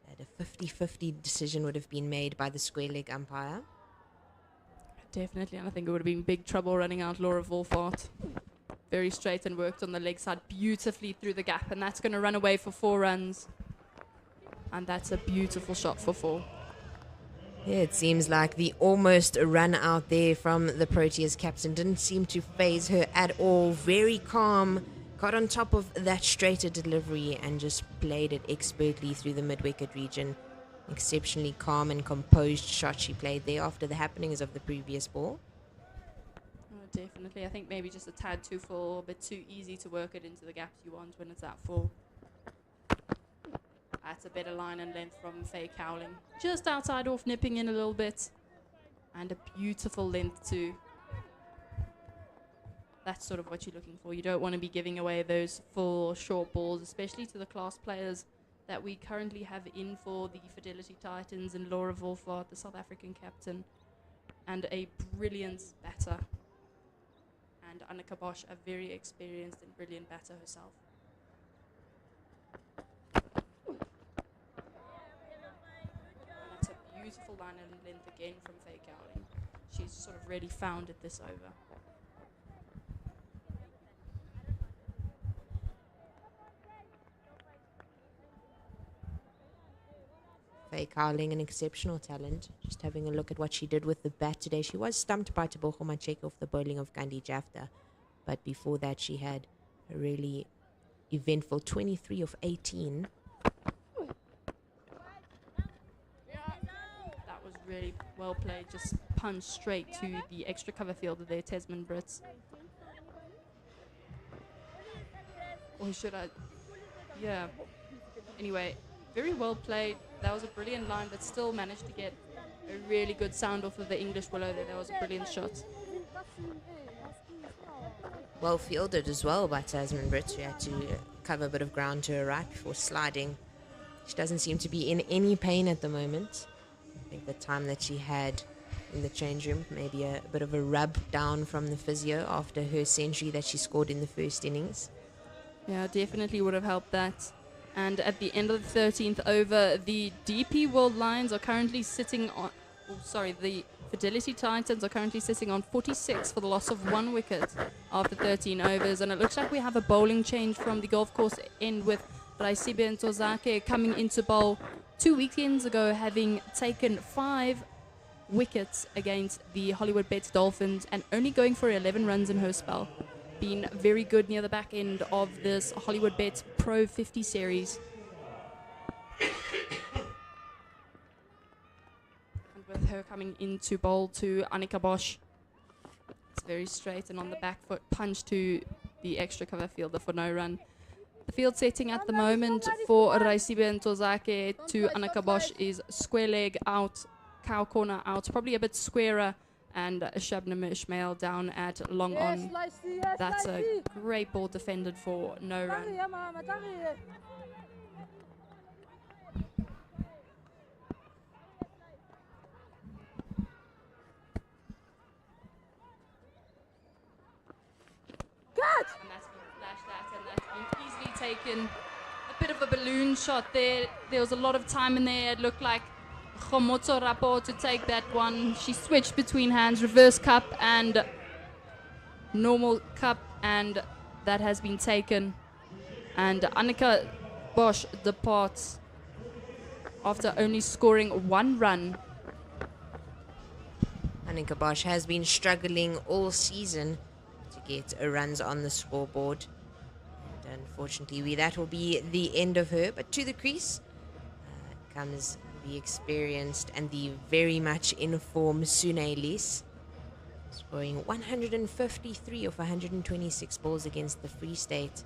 that a 50-50 decision would have been made by the square leg umpire. Definitely, and I think it would have been big trouble running out Laura Wolfart. Very straight and worked on the leg side beautifully through the gap, and that's going to run away for 4 runs. And that's a beautiful shot for 4. Yeah, it seems like the almost run out there from the Proteas captain didn't seem to faze her at all. Very calm, got on top of that straighter delivery and just played it expertly through the mid-wicket region. Exceptionally calm and composed shot she played there after the happenings of the previous ball. Oh, definitely. I think maybe just a tad too full, a bit too easy to work it into the gaps you want when it's that full. That's a better line and length from Faye Cowling. Just outside off, nipping in a little bit. And a beautiful length too. That's sort of what you're looking for. You don't want to be giving away those full short balls, especially to the class players that we currently have in for the Fidelity Titans, and Laura Wolfart, the South African captain, and a brilliant batter. And Annika Bosch, a very experienced and brilliant batter herself. And that's a beautiful line and length again from Faye Cowling. She's sort of really found it this over. Faye Cowling, an exceptional talent. Just having a look at what she did with the bat today. She was stumped by Tebogo Macheke off the bowling of Gandhi Jafta. But before that, she had a really eventful 23 of 18. That was really well played. Just punched straight to the extra cover fielder there, Tasman Brits. Or should I? Yeah. Anyway, very well played. That was a brilliant line, but still managed to get a really good sound off of the English willow there. That was a brilliant shot. Well fielded as well by Tasman Brits, who had to cover a bit of ground to her right before sliding. She doesn't seem to be in any pain at the moment. I think the time that she had in the change room, maybe a bit of a rub down from the physio after her century that she scored in the first innings. Yeah, definitely would have helped that. And at the end of the 13th over, the DP World Lions are currently sitting on... the Fidelity Titans are currently sitting on 46 for the loss of 1 wicket after 13 overs. And it looks like we have a bowling change from the golf course end with Raisibe Ntozake coming into bowl 2 weekends ago, having taken 5 wickets against the Hollywoodbets Dolphins and only going for 11 runs in her spell. Been very good near the back end of this Hollywoodbets Pro50 series. And with her coming into bowl to Annika Bosch, it's very straight and on the back foot punch to the extra cover fielder for no run. The field setting at the moment for Raisibe Ntozake to Annika Bosch is square leg out, cow corner out, probably a bit squarer, and Shabnam Ismail down at long on. That's a great ball defended for no run. And that's been flashed at, and that's been easily taken. A bit of a balloon shot there. There was a lot of time in there. It looked like Khomotso Rapo to take that one. She switched between hands, reverse cup and normal cup, and that has been taken. And Annika Bosch departs after only scoring 1 run. Annika Bosch has been struggling all season to get runs on the scoreboard. And unfortunately, that will be the end of her. But to the crease comes the experienced and the very much informed Sune Lis, scoring 153 of 126 balls against the Free State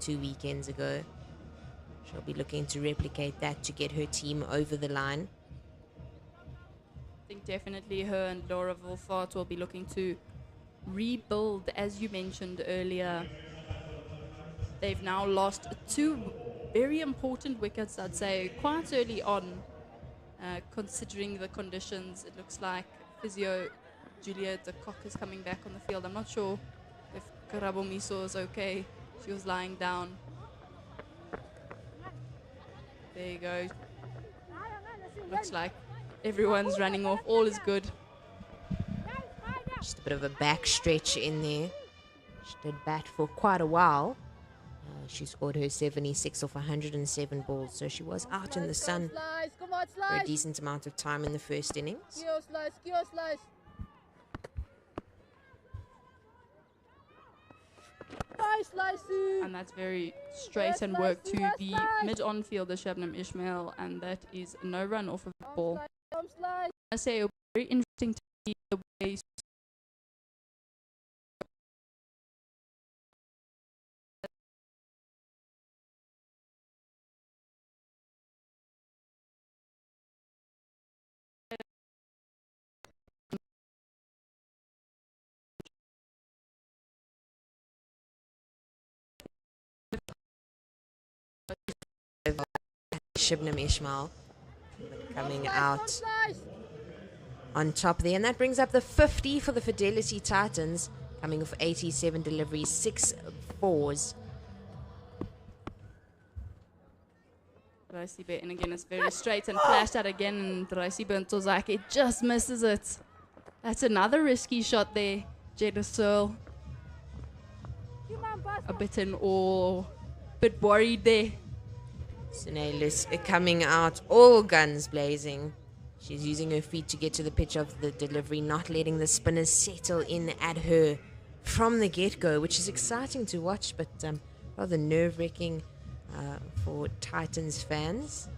2 weekends ago. She'll be looking to replicate that to get her team over the line. I think definitely her and Laura Wolfart will be looking to rebuild, as you mentioned earlier. They've now lost 2 very important wickets, I'd say, quite early on. Considering the conditions, it looks like physio Julia de Kock is coming back on the field. I'm not sure if Karabo Miso is okay. She was lying down. There you go. Looks like everyone's running off. All is good. Just a bit of a back stretch in there. She did bat for quite a while. She scored her 76 off 107 balls, so she was out in the sun for a decent amount of time in the first innings. And that's very straight and work to the mid-on fielder Shabnam Ismail, and that is no run off of the ball. I say it was very interesting to see the way Shabnam Ismail coming out on top there, and that brings up the 50 for the Fidelity Titans, coming off 87 deliveries, 6 fours. Raisibe, and again it's very straight and flashed out again, and Raisibe Ntozake just misses it. That's another risky shot there. Jada Searle a bit in awe, bit worried there. Sune Lis coming out, all guns blazing. She's using her feet to get to the pitch of the delivery, not letting the spinners settle in at her from the get-go, which is exciting to watch, but rather nerve-wracking for Titans fans.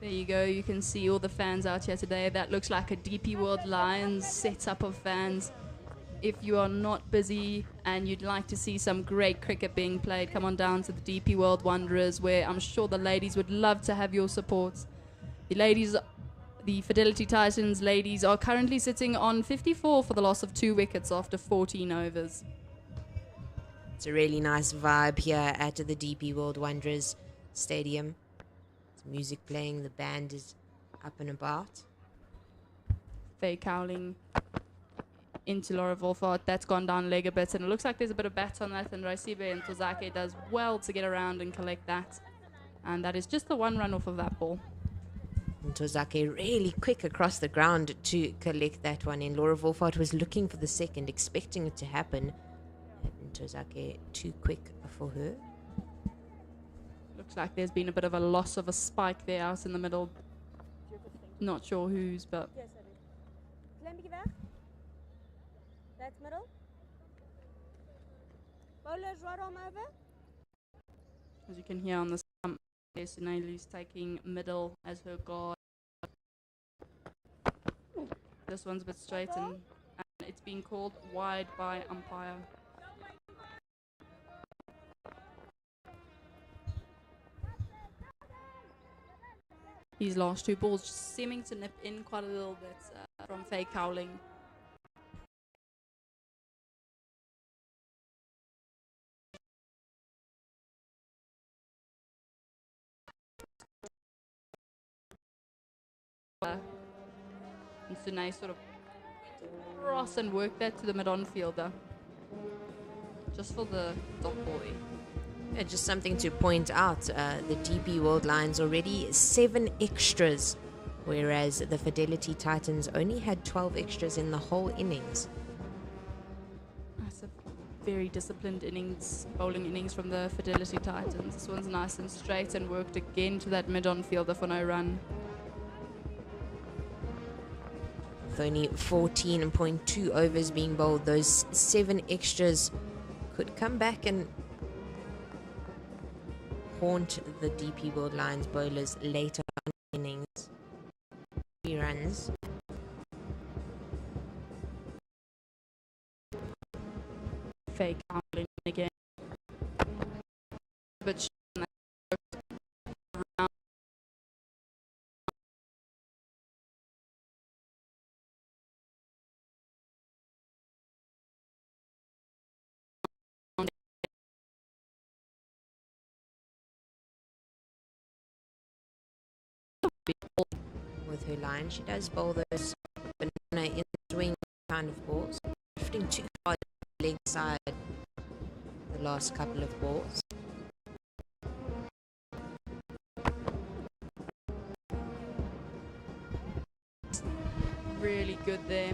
There you go, you can see all the fans out here today. That looks like a DP World Lions setup of fans. If you are not busy and you'd like to see some great cricket being played, come on down to the DP World Wanderers, where I'm sure the ladies would love to have your support. The ladies, the Fidelity Titans ladies, are currently sitting on 54 for the loss of 2 wickets after 14 overs. It's a really nice vibe here at the DP World Wanderers Stadium. There's music playing, the band is up and about. Faye Cowling into Laura Wolfart. That's gone down leg a bit, and it looks like there's a bit of bat on that, and Raisibe and Tozake does well to get around and collect that. And that is just the one run off of that ball. And Tozake really quick across the ground to collect that one in. Laura Wolfart was looking for the second, expecting it to happen. And Tozake too quick for her. Looks like there's been a bit of a loss of a spike there out in the middle. Not sure whose, but That's middle. Bowlers right arm over. as you can hear on the stump, Sunailu's taking middle as her guard. This one's a bit straight, and it's being called wide by umpire. These last two balls just seeming to nip in quite a little bit from Faye Cowling. And Sunay sort of cross and work that to the mid-on fielder. Just for the dot ball there. Yeah, just something to point out, the DP World Lions already 7 extras, whereas the Fidelity Titans only had 12 extras in the whole innings. That's a very disciplined innings, bowling innings from the Fidelity Titans. This one's nice and straight and worked again to that mid-on fielder for no run. With only 14.2 overs being bowled, those 7 extras could come back and haunt the DP World Lions bowlers later on in the innings. 3 runs. Fake Cowling again. But with her line, she does bowl those banana in swing kind of balls, drifting too far to the leg side the last couple of balls. really good there.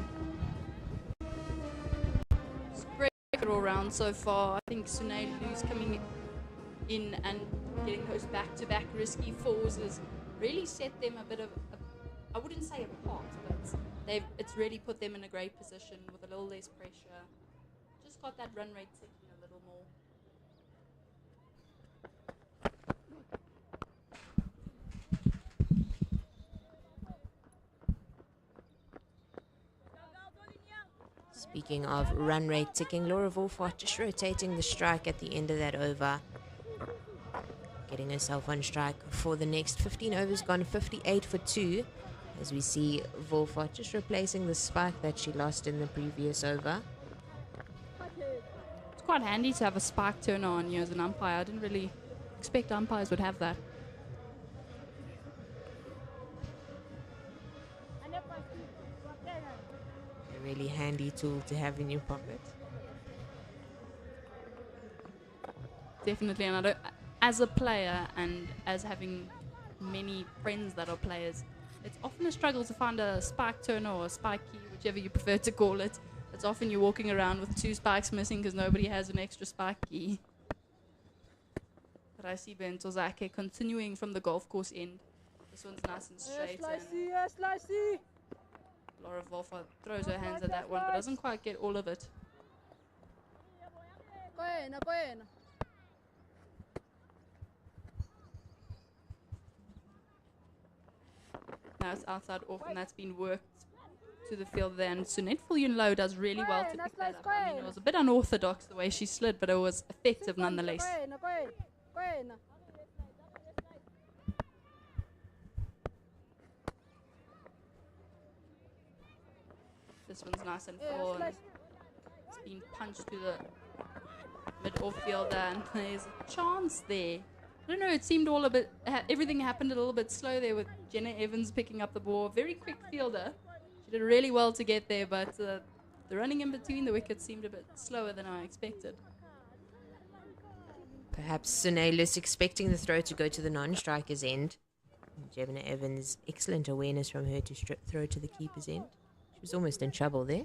It's great all round so far. I think Sunailu's coming in and getting those back-to-back risky fours has really set them a bit of, I wouldn't say apart, but it's really put them in a great position with a little less pressure. Just got that run rate ticking a little more. Speaking of run rate ticking, Laura Wolfart just rotating the strike at the end of that over. Getting herself on strike for the next 15 overs, gone 58 for 2. As we see Wolfart just replacing the spike that she lost in the previous over. It's quite handy to have a spike turner on you as an umpire. I didn't really expect umpires would have that. A really handy tool to have in your pocket. Definitely, and I don't, as a player and as having many friends that are players, it's often a struggle to find a spike turner or a spike key, whichever you prefer to call it. It's often you're walking around with 2 spikes missing because nobody has an extra spike key. But I see Ben Tozake continuing from the golf course end. This one's nice and straight. And Laura Wolfart throws her hands at that one, but doesn't quite get all of it. Now it's outside off, and that's been worked to the field there. And Sunette Low does really well to pick that up. I mean, it was a bit unorthodox the way she slid, but it was effective nonetheless. This one's nice and full. And it's been punched to the mid-off fielder, and there's a chance there. I don't know, it seemed all a bit, everything happened a little bit slow there with Jenna Evans picking up the ball. Very quick fielder. She did really well to get there, but the running in between the wickets seemed a bit slower than I expected. Perhaps Sunaylis expecting the throw to go to the non-striker's end. Jenna Evans, excellent awareness from her to throw to the keeper's end. She was almost in trouble there.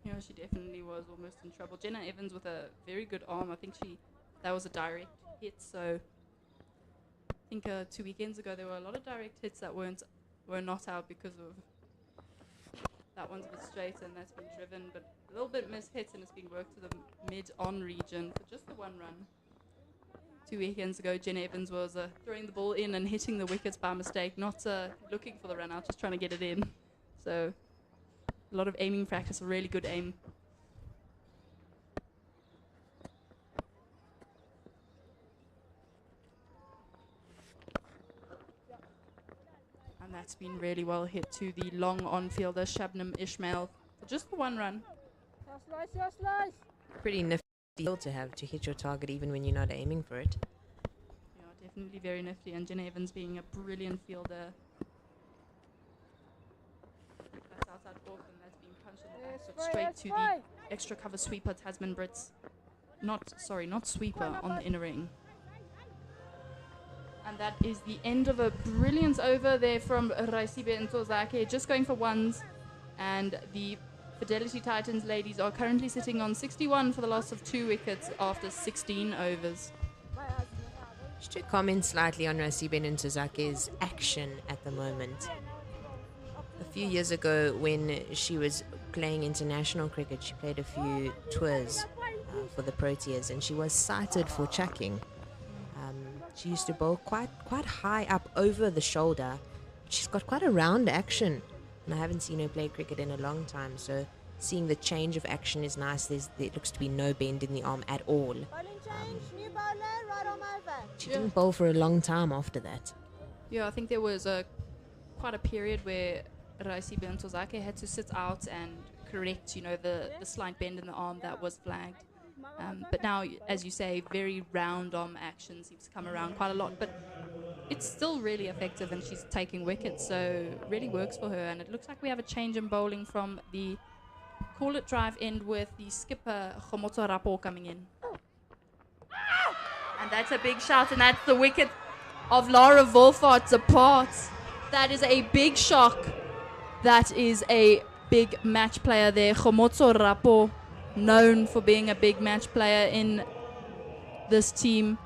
Yeah, she definitely was almost in trouble. Jenna Evans with a very good arm. I think that was a direct hit, so I think 2 weekends ago there were a lot of direct hits that were not out because of that one's a bit straight and that's been driven, but a little bit mishit and it's been worked to the mid-on region for just the one run. 2 weekends ago, Jenna Evans was throwing the ball in and hitting the wickets by mistake, not looking for the run out, just trying to get it in. So a lot of aiming practice, a really good aim. And that's been really well hit to the long on-fielder, Shabnam Ismail, for just the one run. Pretty nifty deal to have to hit your target even when you're not aiming for it. Yeah, definitely very nifty. And Jenna Evans being a brilliant fielder. That's outside off, and that's being punched in the back. So straight to the extra cover sweeper, Tasman Brits. Not sweeper, on the inner ring. And that is the end of a brilliant over there from Raisibe Ntozake, just going for ones. And the Fidelity Titans ladies are currently sitting on 61 for the loss of 2 wickets after 16 overs. Just to comment slightly on Raisibe Ntozake's action at the moment. A few years ago when she was playing international cricket, she played a few tours for the Proteas and she was cited for chucking. She used to bowl quite high up over the shoulder. She's got quite a round action, and I haven't seen her play cricket in a long time, so seeing the change of action is nice. There looks to be no bend in the arm at all. She didn't bowl for a long time after that. Yeah, I think there was quite a period where Raisibe Ntozake had to sit out and correct, the slight bend in the arm that was flagged. But now, as you say, very round arm action seems to come around quite a lot. But it's still really effective and she's taking wickets, so really works for her. And it looks like we have a change in bowling from the call it drive end with the skipper, Khomotso Rapo, coming in. And that's a big shot, and that's the wicket of Laura Wolfart apart. That is a big shock. That is a big match player there. Khomotso Rapo, known for being a big match player in this team.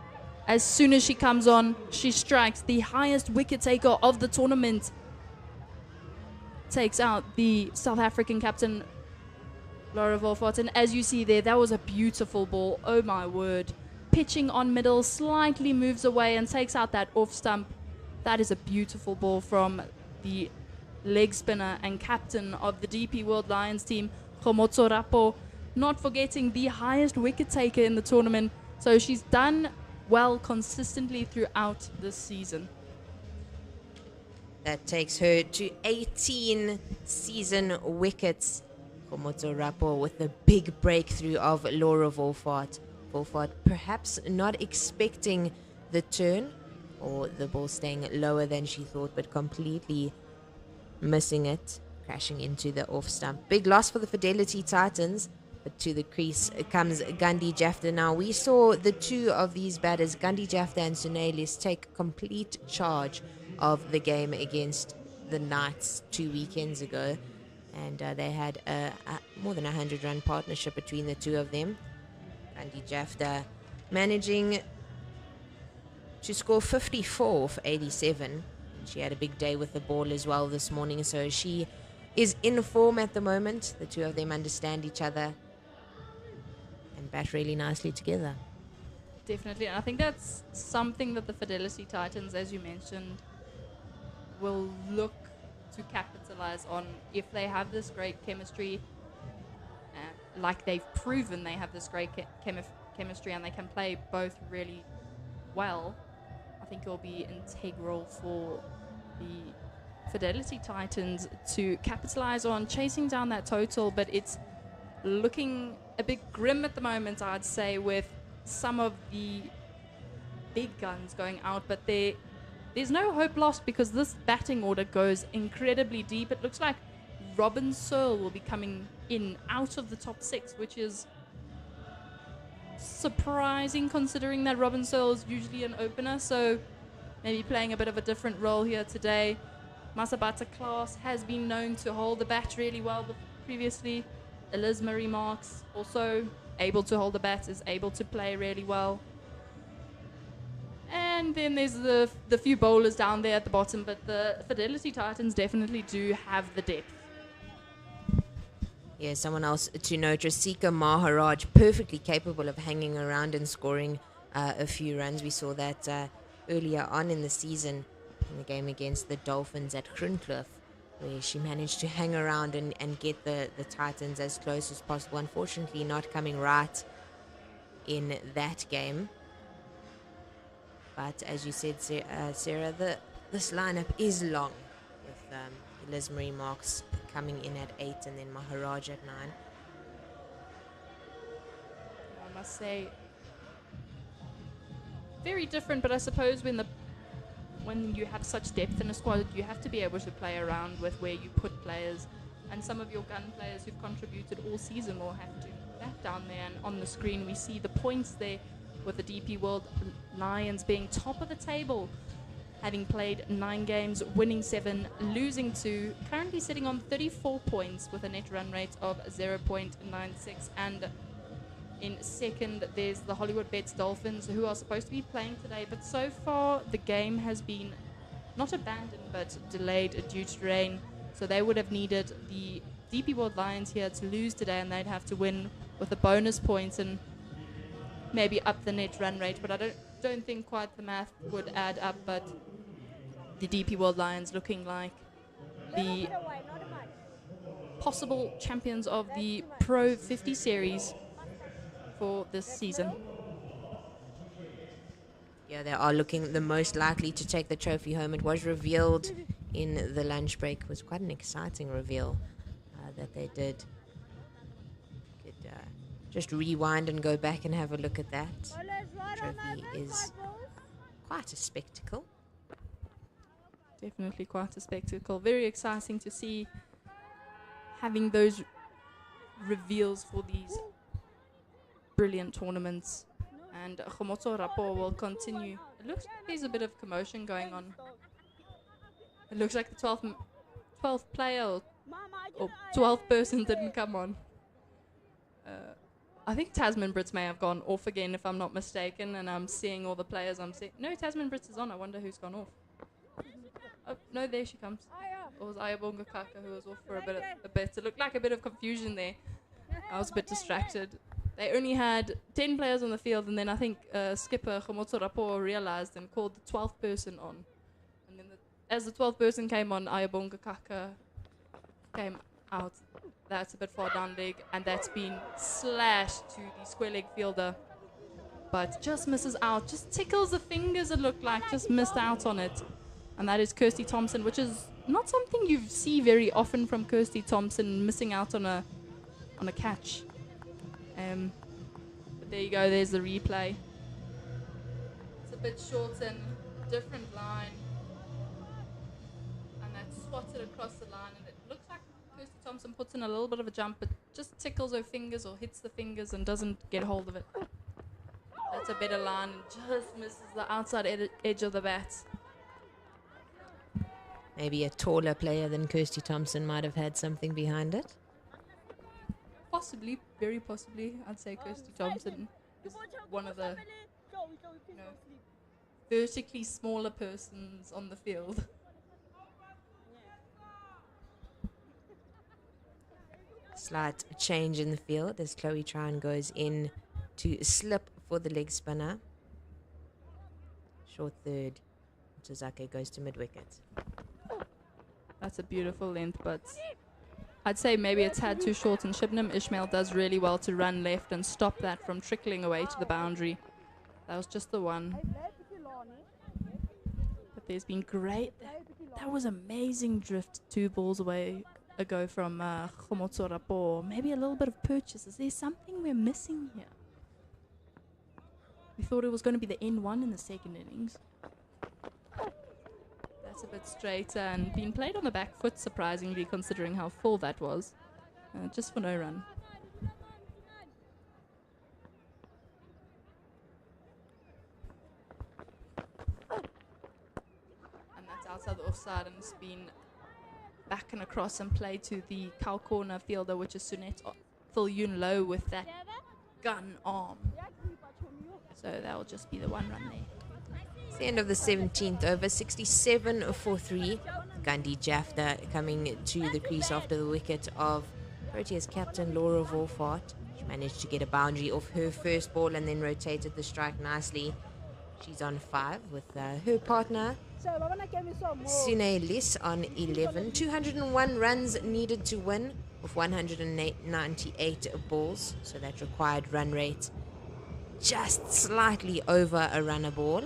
As soon as she comes on, she strikes the highest wicket taker of the tournament. Takes out the South African captain, Laura Wolfart. And as you see there, that was a beautiful ball. Oh my word. Pitching on middle, slightly moves away and takes out that off stump. That is a beautiful ball from the leg spinner and captain of the DP World Lions team, Khomotso Rapo. Not forgetting the highest wicket taker in the tournament. So she's done well consistently throughout this season. That takes her to 18 season wickets. Khomotso Rapo with the big breakthrough of Laura Wolfart. Wolfart perhaps not expecting the turn or the ball staying lower than she thought, but completely missing it, crashing into the off stump. Big loss for the Fidelity Titans. But to the crease comes Gandhi Jafta. Now, we saw the two of these batters, Gandhi Jafta and Sunaylis, take complete charge of the game against the Knights 2 weekends ago. And they had a more than 100-run partnership between the two of them. Gandhi Jafta managing to score 54 for 87. She had a big day with the ball as well this morning, so she is in form at the moment. The two of them understand each other and bat really nicely together. Definitely. And I think that's something that the Fidelity Titans, as you mentioned, will look to capitalize on if they have this great chemistry, like they've proven they have this great chemistry and they can play both really well. I think it will be integral for the Fidelity Titans to capitalize on chasing down that total, but it's looking a bit grim at the moment, I'd say, with some of the big guns going out, but there's no hope lost because this batting order goes incredibly deep. It looks like Robin Searle will be coming in out of the top 6, which is surprising considering that Robin Searle is usually an opener, so maybe playing a bit of a different role here today. Masabata Klaas has been known to hold the bat really well previously. Eliz Marie Marks also able to hold the bat, is able to play really well. And then there's the few bowlers down there at the bottom, but the Fidelity Titans definitely do have the depth. Yeah, someone else to note, Rasika Maharaj, perfectly capable of hanging around and scoring a few runs. We saw that earlier on in the season in the game against the Dolphins at Groenkloof, where she managed to hang around and get the Titans as close as possible. Unfortunately, not coming right in that game. But as you said, Sarah, this lineup is long, with Liz Marie Marks coming in at 8 and then Maharaj at 9. I must say, very different, but I suppose when you have such depth in a squad, you have to be able to play around with where you put players, and some of your gun players who've contributed all season will have to back down there. And on the screen we see the points there with the DP World Lions being top of the table, having played 9 games, winning 7, losing 2, currently sitting on 34 points with a net run rate of 0.96. And in second, there's the Hollywoodbets Dolphins, who are supposed to be playing today, but so far the game has been not abandoned but delayed due to rain. So they would have needed the DP World Lions here to lose today, and they'd have to win with the bonus points and maybe up the net run rate. But I don't think quite the math would add up. But the DP World Lions looking like the possible champions of the Pro50 series for this season. Yeah, they are looking the most likely to take the trophy home. It was revealed in the lunch break. It was quite an exciting reveal that they did. Could just rewind and go back and have a look at that. The trophy is quite a spectacle. Definitely quite a spectacle. Very exciting to see having those reveals for these brilliant tournaments. And Khomotso Rapport will continue. It looks like there's a bit of commotion going on. It looks like the 12th player or 12th person didn't come on. I think Tasman Brits may have gone off again, if I'm not mistaken, and I'm seeing all the players. No, Tasman Brits is on. I wonder who's gone off. Oh, no, there she comes. It was Ayabonga Kaka who was off for a bit. It looked like a bit of confusion there. I was a bit distracted. They only had 10 players on the field, and then I think skipper Khomotso Rapport realized and called the 12th person on. And then as the 12th person came on, Ayabonga Kaka came out. That's a bit far down leg, and that's been slashed to the square leg fielder. But just misses out, just tickles the fingers, it looked like, just missed out on it. And that is Kirsty Thompson, which is not something you see very often from Kirsty Thompson, missing out on a catch. But there you go, there's the replay. It's a bit short and different line. And that's swatted across the line, and it looks like Kirsty Thompson puts in a little bit of a jump, but just tickles her fingers or hits the fingers and doesn't get hold of it. That's a better line and just misses the outside edge of the bat. Maybe a taller player than Kirsty Thompson might have had something behind it. Possibly, very possibly. I'd say Kirsty Thompson is one of the vertically smaller persons on the field. Slight change in the field as Chloe Tryon goes in to slip for the leg spinner. Short third. Tozake goes to mid-wicket. That's a beautiful length, but I'd say maybe a tad too short, and Shibnam Ishmael does really well to run left and stop that from trickling away to the boundary. That was just the one. But there's been great. That was amazing drift 2 balls ago from Khomotso Rapport. Maybe a little bit of purchase. Is there something we're missing here? We thought it was going to be the N1 in the second innings. That's a bit straighter and being played on the back foot, surprisingly, considering how full that was. Just for no run. And that's outside the offside, and it's been back and across and played to the cow corner fielder, which is Sunette Phil Yun Low with that gun arm. So that will just be the one run there. It's the end of the 17th over, 67 for 3. Gandhi Jafta coming to the crease after the wicket of Proteas captain Laura Wolfart. She managed to get a boundary off her first ball and then rotated the strike nicely. She's on 5 with her partner Sune Lis on 11. 201 runs needed to win with 198 balls, so that required run rate just slightly over a runner ball.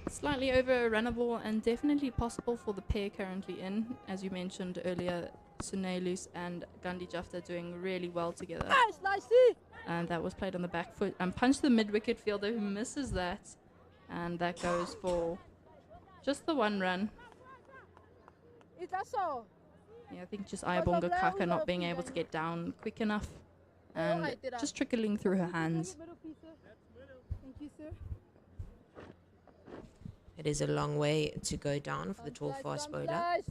Slightly over a runner ball, and definitely possible for the pair currently in. As you mentioned earlier, Sunelus and Gandhi Jafta doing really well together. And that was played on the back foot and punched the mid-wicket fielder, who misses that. And that goes for just the one run. Yeah, I think just Ayabonga Kaka not being able to get down quick enough and just trickling through her hands. It is a long way to go down for the tall fast bowler.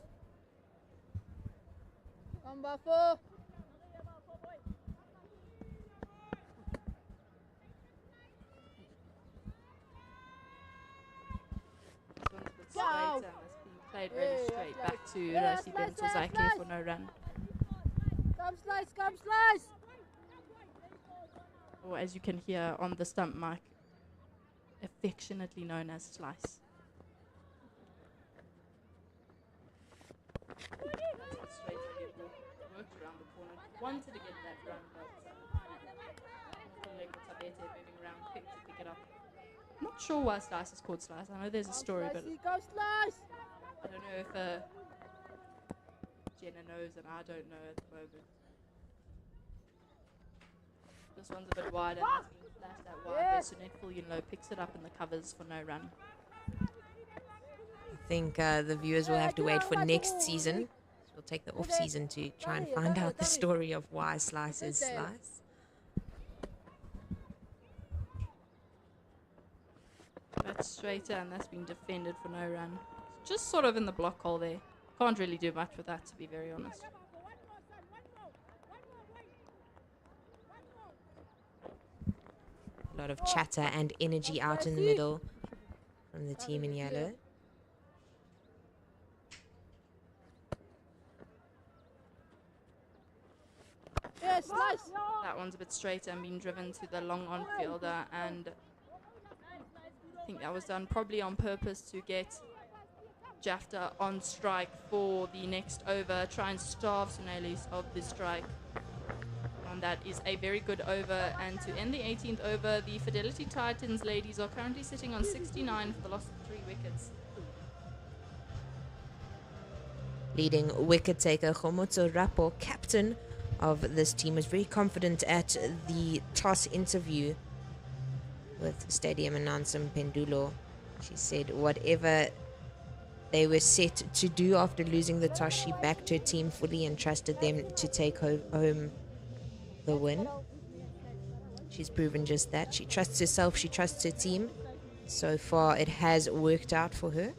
Straight, it's been played really straight back to Rasi Bentozake for no run. Come slice! Or as you can hear on the stump mic, affectionately known as Slice. Straight worked around the corner, wanted to get that run, but moving around quick to pick it up. I'm not sure why Slice is called Slice. I know there's a story, but I don't know if Jenna knows and I don't know at the moment. This one's a bit wider and it's being flashed out wide. Sunette Fullion-Low picks it up in the covers for no run. I think the viewers will have to wait for next season. So we'll take the off season to try and find out the story of why Slice is Slice. That's straighter and that's been defended for no run. Just sort of in the block hole there. Can't really do much with that, to be very honest. A lot of chatter and energy out in the middle from the team in yellow. That one's a bit straighter and being driven to the long on fielder, and I think that was done probably on purpose to get Jafta on strike for the next over, try and starve Sunelis of the strike. And that is a very good over, and to end the 18th over, the Fidelity Titans ladies are currently sitting on 69 for the loss of 3 wickets. Leading wicket taker Khomotso Rapo, captain of this team, was very confident at the toss interview with stadium announcer Pendulo. She said whatever they were set to do after losing the toss, she backed her team fully and trusted them to take home the win. She's proven just that. She trusts herself, she trusts her team. So far it has worked out for her.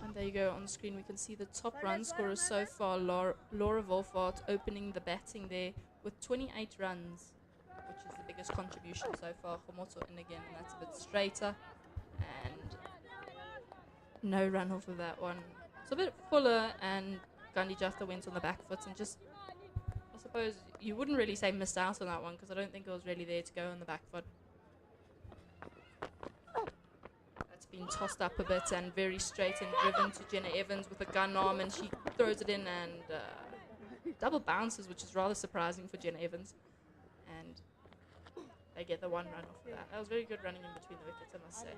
And there you go, on the screen we can see the top run scorers so far. Laura Wolfart opening the batting there with 28 runs, which is the biggest contribution so far. Khomoto in again, and that's a bit straighter, and no run off of that one. It's a bit fuller, and Gandhi Jafta went on the back foot and just, I suppose you wouldn't really say missed out on that one, because I don't think it was really there to go on the back foot. That's been tossed up a bit and very straight and driven to Jenna Evans with a gun arm, and she throws it in and double bounces, which is rather surprising for Jenna Evans. And they get the one run off of that. That was very good running in between the wickets, I must say.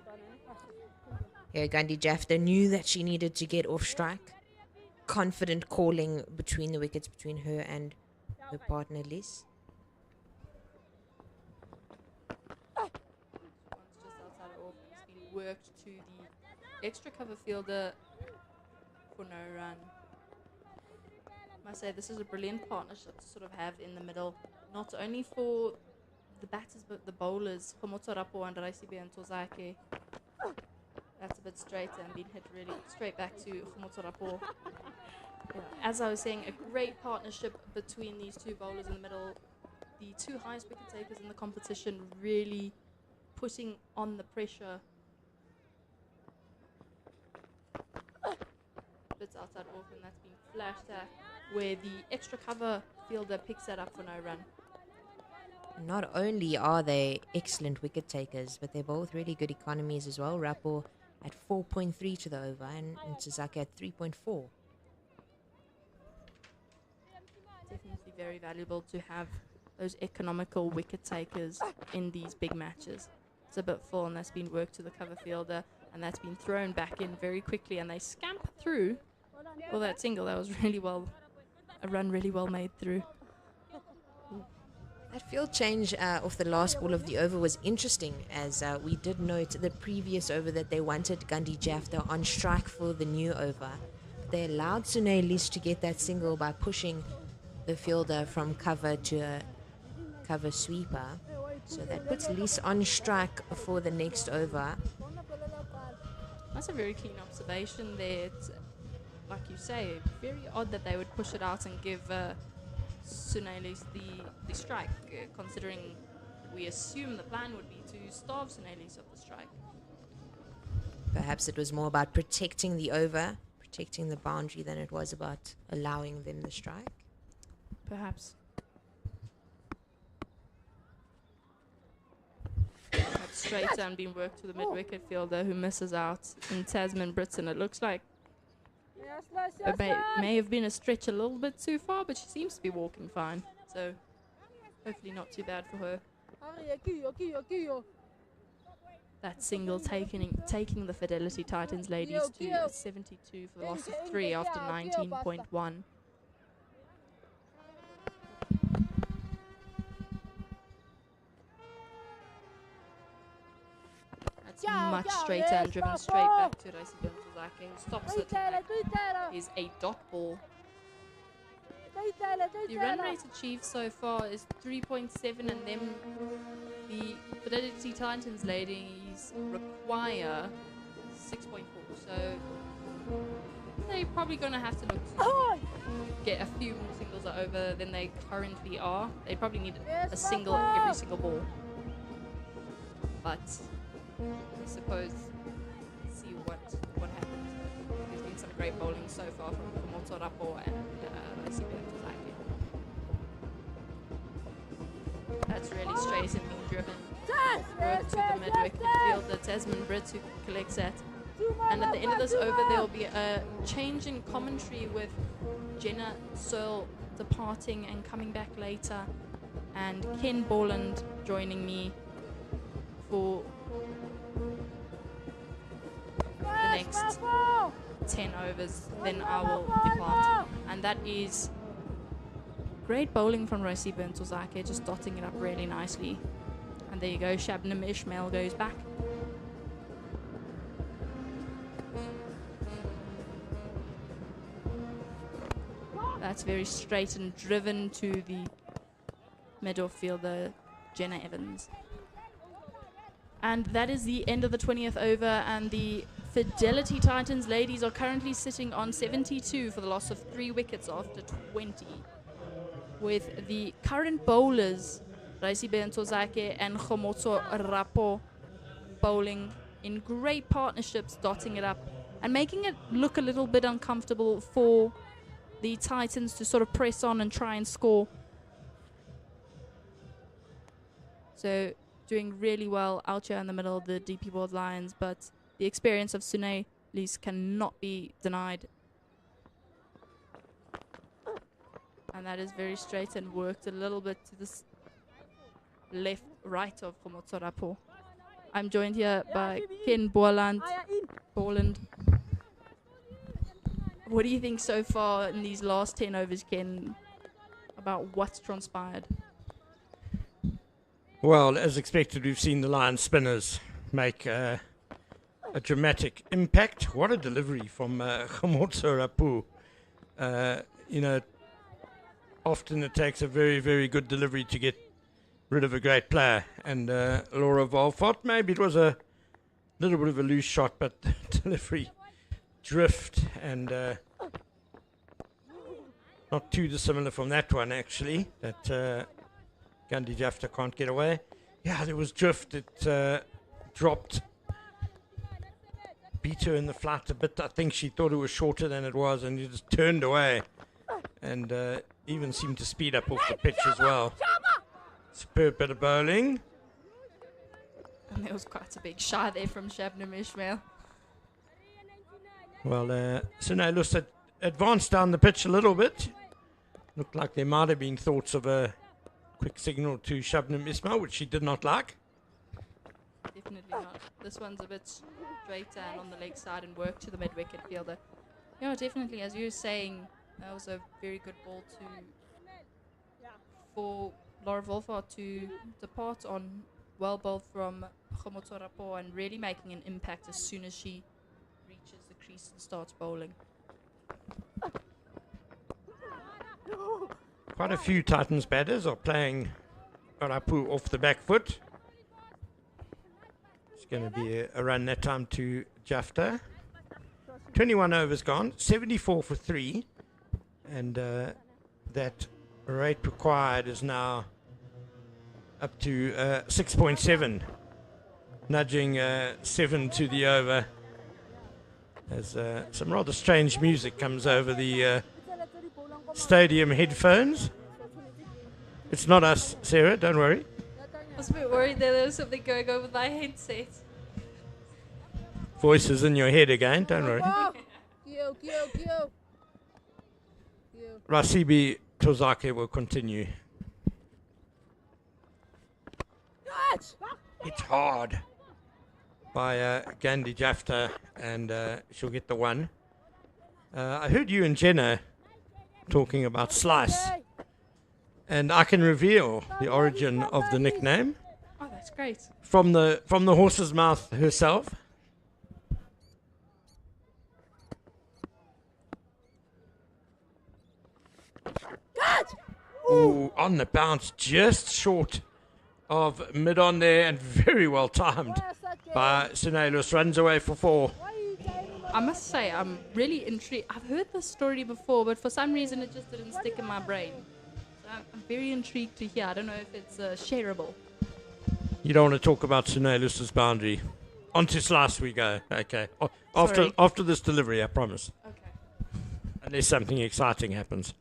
Yeah, Gandhi Jafta knew that she needed to get off strike. Confident calling between the wickets between her and her partner Liz. the extra cover fielder for no run. I must say, this is a brilliant partnership to sort of have in the middle, not only for the batters but the bowlers. Khomotsorapo and Raisibe and Tozake. That's a bit straight and been hit really straight back to Khomotsorapo. Yeah. As I was saying, a great partnership between these two bowlers in the middle. The two highest wicket takers in the competition really putting on the pressure. Bits outside off, and that's been flashed at, where the extra cover fielder picks that up for no run. Not only are they excellent wicket takers, but they're both really good economies as well. Rapo at 4.3 to the over and Tozake at 3.4. Definitely very valuable to have those economical wicket takers in these big matches. It's a bit full, and that's been worked to the cover fielder, and that's been thrown back in very quickly, and they scamper through. Well, that single, that was really well, a run really well made through. That field change off the last ball of the over was interesting, as we did note the previous over that they wanted Gandhi Jafta on strike for the new over. They allowed Sune Lis to get that single by pushing the fielder from cover to a cover sweeper. So that puts Lis on strike for the next over. That's a very keen observation there. It's, like you say, very odd that they would push it out and give Sune Lis the strike, considering we assume the plan would be to starve Sune Lis of the strike. Perhaps it was more about protecting the over, protecting the boundary, than it was about allowing them the strike. Perhaps. That's straight down being worked to the mid-wicket fielder, who misses out in Tasman Britain. It looks like it may have been a stretch a little bit too far, but she seems to be walking fine. So hopefully not too bad for her. That single taking the Fidelity Titans ladies to 72 for the loss of 3 after 19.1. That's much straighter and driven straight back to Raisibe Ntozake, who stops it. Is a dot ball. The run rate achieved so far is 3.7, and then the Fidelity Titans ladies require 6.4. So they're probably going to have to look to get a few more singles over than they currently are. They probably need a single every single ball. But I suppose see what happens. There's been some great bowling so far from Khomotsorapo and Raisibe Ntozake. That's really straight and being driven. Work to the mid-wicket fielder, Tasman Brits, who collects that. And at the end of this over, there will be a change in commentary with Jenna Searle departing and coming back later, and Ken Borland joining me for the next 10 overs. Then I will depart. And that is great bowling from Raisibe Ntozake, just dotting it up really nicely. And there you go, Shabnam Ishmael goes back. That's very straight and driven to the middle fielder, Jenna Evans. And that is the end of the 20th over, and the Fidelity Titans ladies are currently sitting on 72 for the loss of 3 wickets after 20. With the current bowlers, Raisibe Ntozake and Khomotsorapo, bowling in great partnerships, dotting it up and making it look a little bit uncomfortable for the Titans to sort of press on and try and score. So doing really well out here in the middle of the DP World Lions, but the experience of Sune Lis cannot be denied. And that is very straight and worked a little bit to this left, right of Khomotsorapo. I'm joined here by Ken Borland. What do you think so far in these last 10 overs, Ken, about what's transpired? Well, as expected, we've seen the Lion spinners make a dramatic impact. What a delivery from Khomotso Rapu. Often it takes a very, very good delivery to get rid of a great player. And Laura Volfort, maybe it was a little bit of a loose shot, but the delivery drift and not too dissimilar from that one, actually, that Gandhi Jafta can't get away. Yeah, there was drift. It dropped, beat her in the flat a bit. I think she thought it was shorter than it was, and it just turned away and even seemed to speed up off the pitch as well. Superb bit of bowling. And there was quite a big shy there from Shabnam Ismail. Well, Sine Lus had advanced down the pitch a little bit. Looked like there might have been thoughts of a quick signal to Shabnam Ismail, which she did not like. Definitely not. This one's a bit straighter and on the leg side and work to the mid-wicket fielder. Yeah, definitely, as you were saying, that was a very good ball for Laura Volfart to depart on. Well bowled from Khomotso Rapu and really making an impact as soon as she reaches the crease and starts bowling. Quite a few Titans batters are playing Rapu off the back foot. It's going to be a run that time to Jafta. 21 overs gone, 74 for 3. And that rate required is now up to 6.7, nudging 7 to the over. As some rather strange music comes over the stadium headphones. It's not us, Sarah, don't worry. I was a bit worried there was something going on with my headset. Voices in your head again, don't worry. Rasibi Tozake will continue. It's hard by Gandhi Jafta, and she'll get the one. I heard you and Jenna talking about Slice, and I can reveal the origin of the nickname. Oh, that's great. From the horse's mouth herself. Ooh, on the bounce, just short of mid-on there, and very well timed by Sine Lus. Runs away for 4. I must say, I'm really intrigued. I've heard this story before, but for some reason it just didn't stick in my brain. So I'm very intrigued to hear. I don't know if it's shareable. You don't want to talk about Sine Lus's boundary. On to Slice we go. Okay. After this delivery, I promise. Okay. Unless something exciting happens.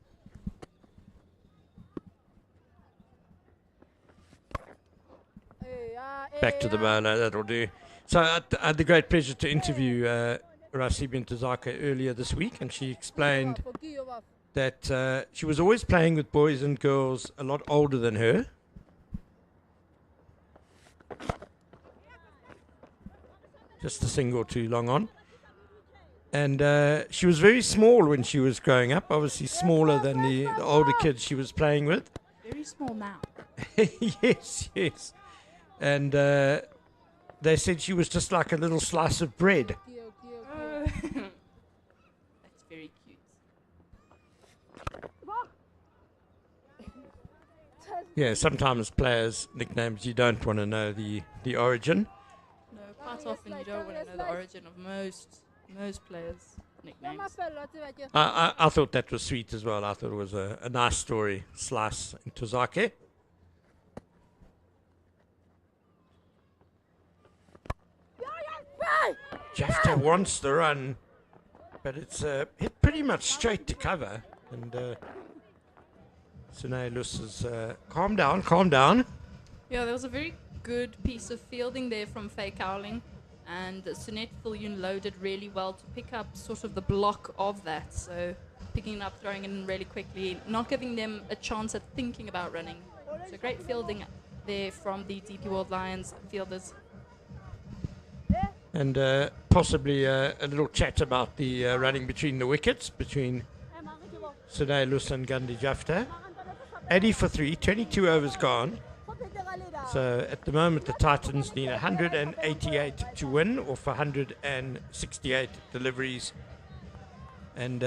Back to the bowler, that'll do. So I had the great pleasure to interview Rasibi Ntozake earlier this week, and she explained that she was always playing with boys and girls a lot older than her. Just a single too long on. And she was very small when she was growing up, obviously smaller than the older kids she was playing with. Very small now. Yes. And they said she was just like a little slice of bread. That's very cute. Yeah, sometimes players' nicknames you don't want to know the origin. No, quite often you don't want to know the origin of most players' nicknames. I thought that was sweet as well. I thought it was a nice story. Slice in Tozake. Jafta wants the run, but it's hit pretty much straight to cover. And Sine Lus is calm down. Yeah, there was a very good piece of fielding there from Faye Cowling, and Sunette Viljoen loaded really well to pick up sort of the block of that. So picking it up, throwing it in really quickly, not giving them a chance at thinking about running. So great fielding there from the DP World Lions fielders. And possibly a little chat about the running between the wickets, between Sine Lus and Gandhi Jafta. 80 for 3, 22 overs gone. So at the moment, the Titans need 188 to win, or for 168 deliveries. And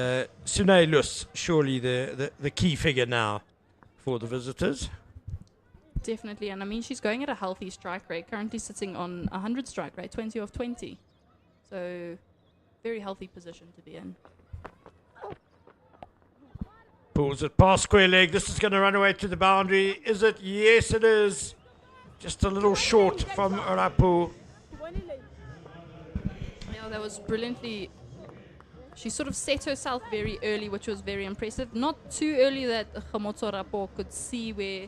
Sune Lus, surely the key figure now for the visitors. Definitely, and I mean, she's going at a healthy strike rate, currently sitting on 100 strike rate, 20 of 20. So, very healthy position to be in. Pulls it past square leg. This is going to run away to the boundary. Is it? Yes, it is. Just a little short from Orapu. Yeah, that was brilliantly. She sort of set herself very early, which was very impressive. Not too early that Khamotso Rapo could see where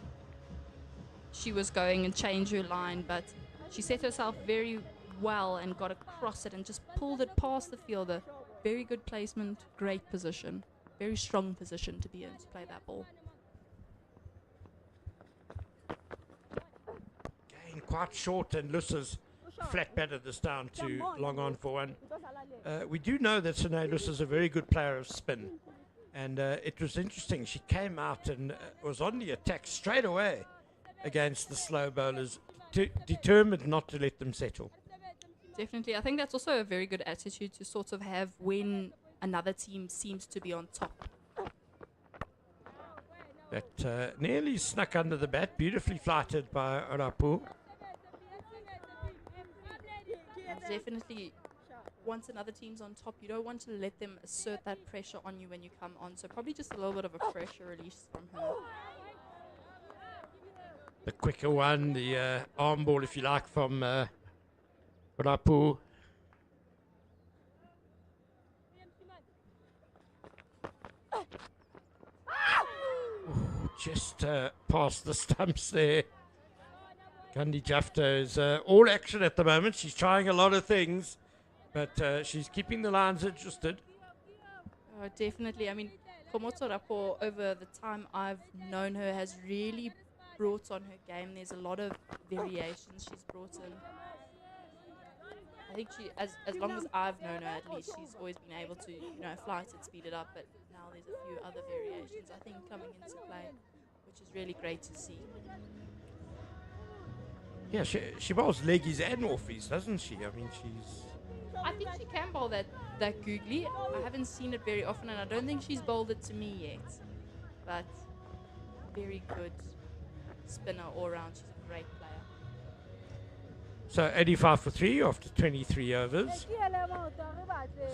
she was going and change her line, but she set herself very well and got across it and just pulled it past the fielder. Very good placement, great position. Very strong position to be in to play that ball. Again, quite short, and Lussa's flat batted this down to long on for one. We do know that Sine Luss is a very good player of spin, and it was interesting. She came out and was on the attack straight away against the slow bowlers, determined not to let them settle. Definitely. I think that's also a very good attitude to sort of have when another team seems to be on top. That nearly snuck under the bat, beautifully flighted by Orapu. And definitely, once another team's on top, you don't want to let them assert that pressure on you when you come on. So probably just a little bit of a pressure release from her. The quicker one, the arm ball, if you like, from Orapu. Just past the stumps there. Gandhi Jafta is all action at the moment. She's trying a lot of things, but she's keeping the lines interested. Oh, definitely. I mean, Khamotso Rapo, over the time I've known her, has really brought on her game. There's a lot of variations she's brought in. I think she, as long as I've known her, at least, she's always been able to, flight it, speed it up. But now there's a few other variations, I think, coming into play, which is really great to see. Yeah, she bowls leggies and offies, doesn't she? I mean, I think she can bowl that googly. I haven't seen it very often, and I don't think she's bowled it to me yet. But very good spinner all round. She's a great player. So 85 for 3 after 23 overs.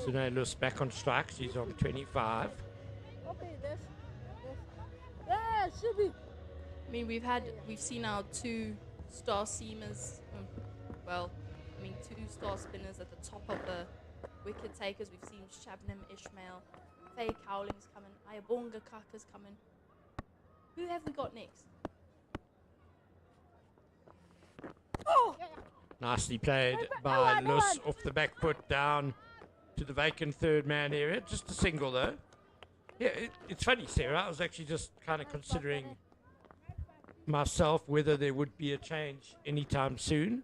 Sune Lus back on strike. She's on 25. I mean, we've seen our two star seamers. Two star spinners at the top of the wicket takers. We've seen Shabnam Ishmael, Faye Cowling's coming, Ayabonga Kaka's coming. Who have we got next? Nicely played by Lus off the back foot down to the vacant third man area. Just a single though. Yeah, it's funny, Sarah. I was actually just kind of considering myself whether there would be a change anytime soon.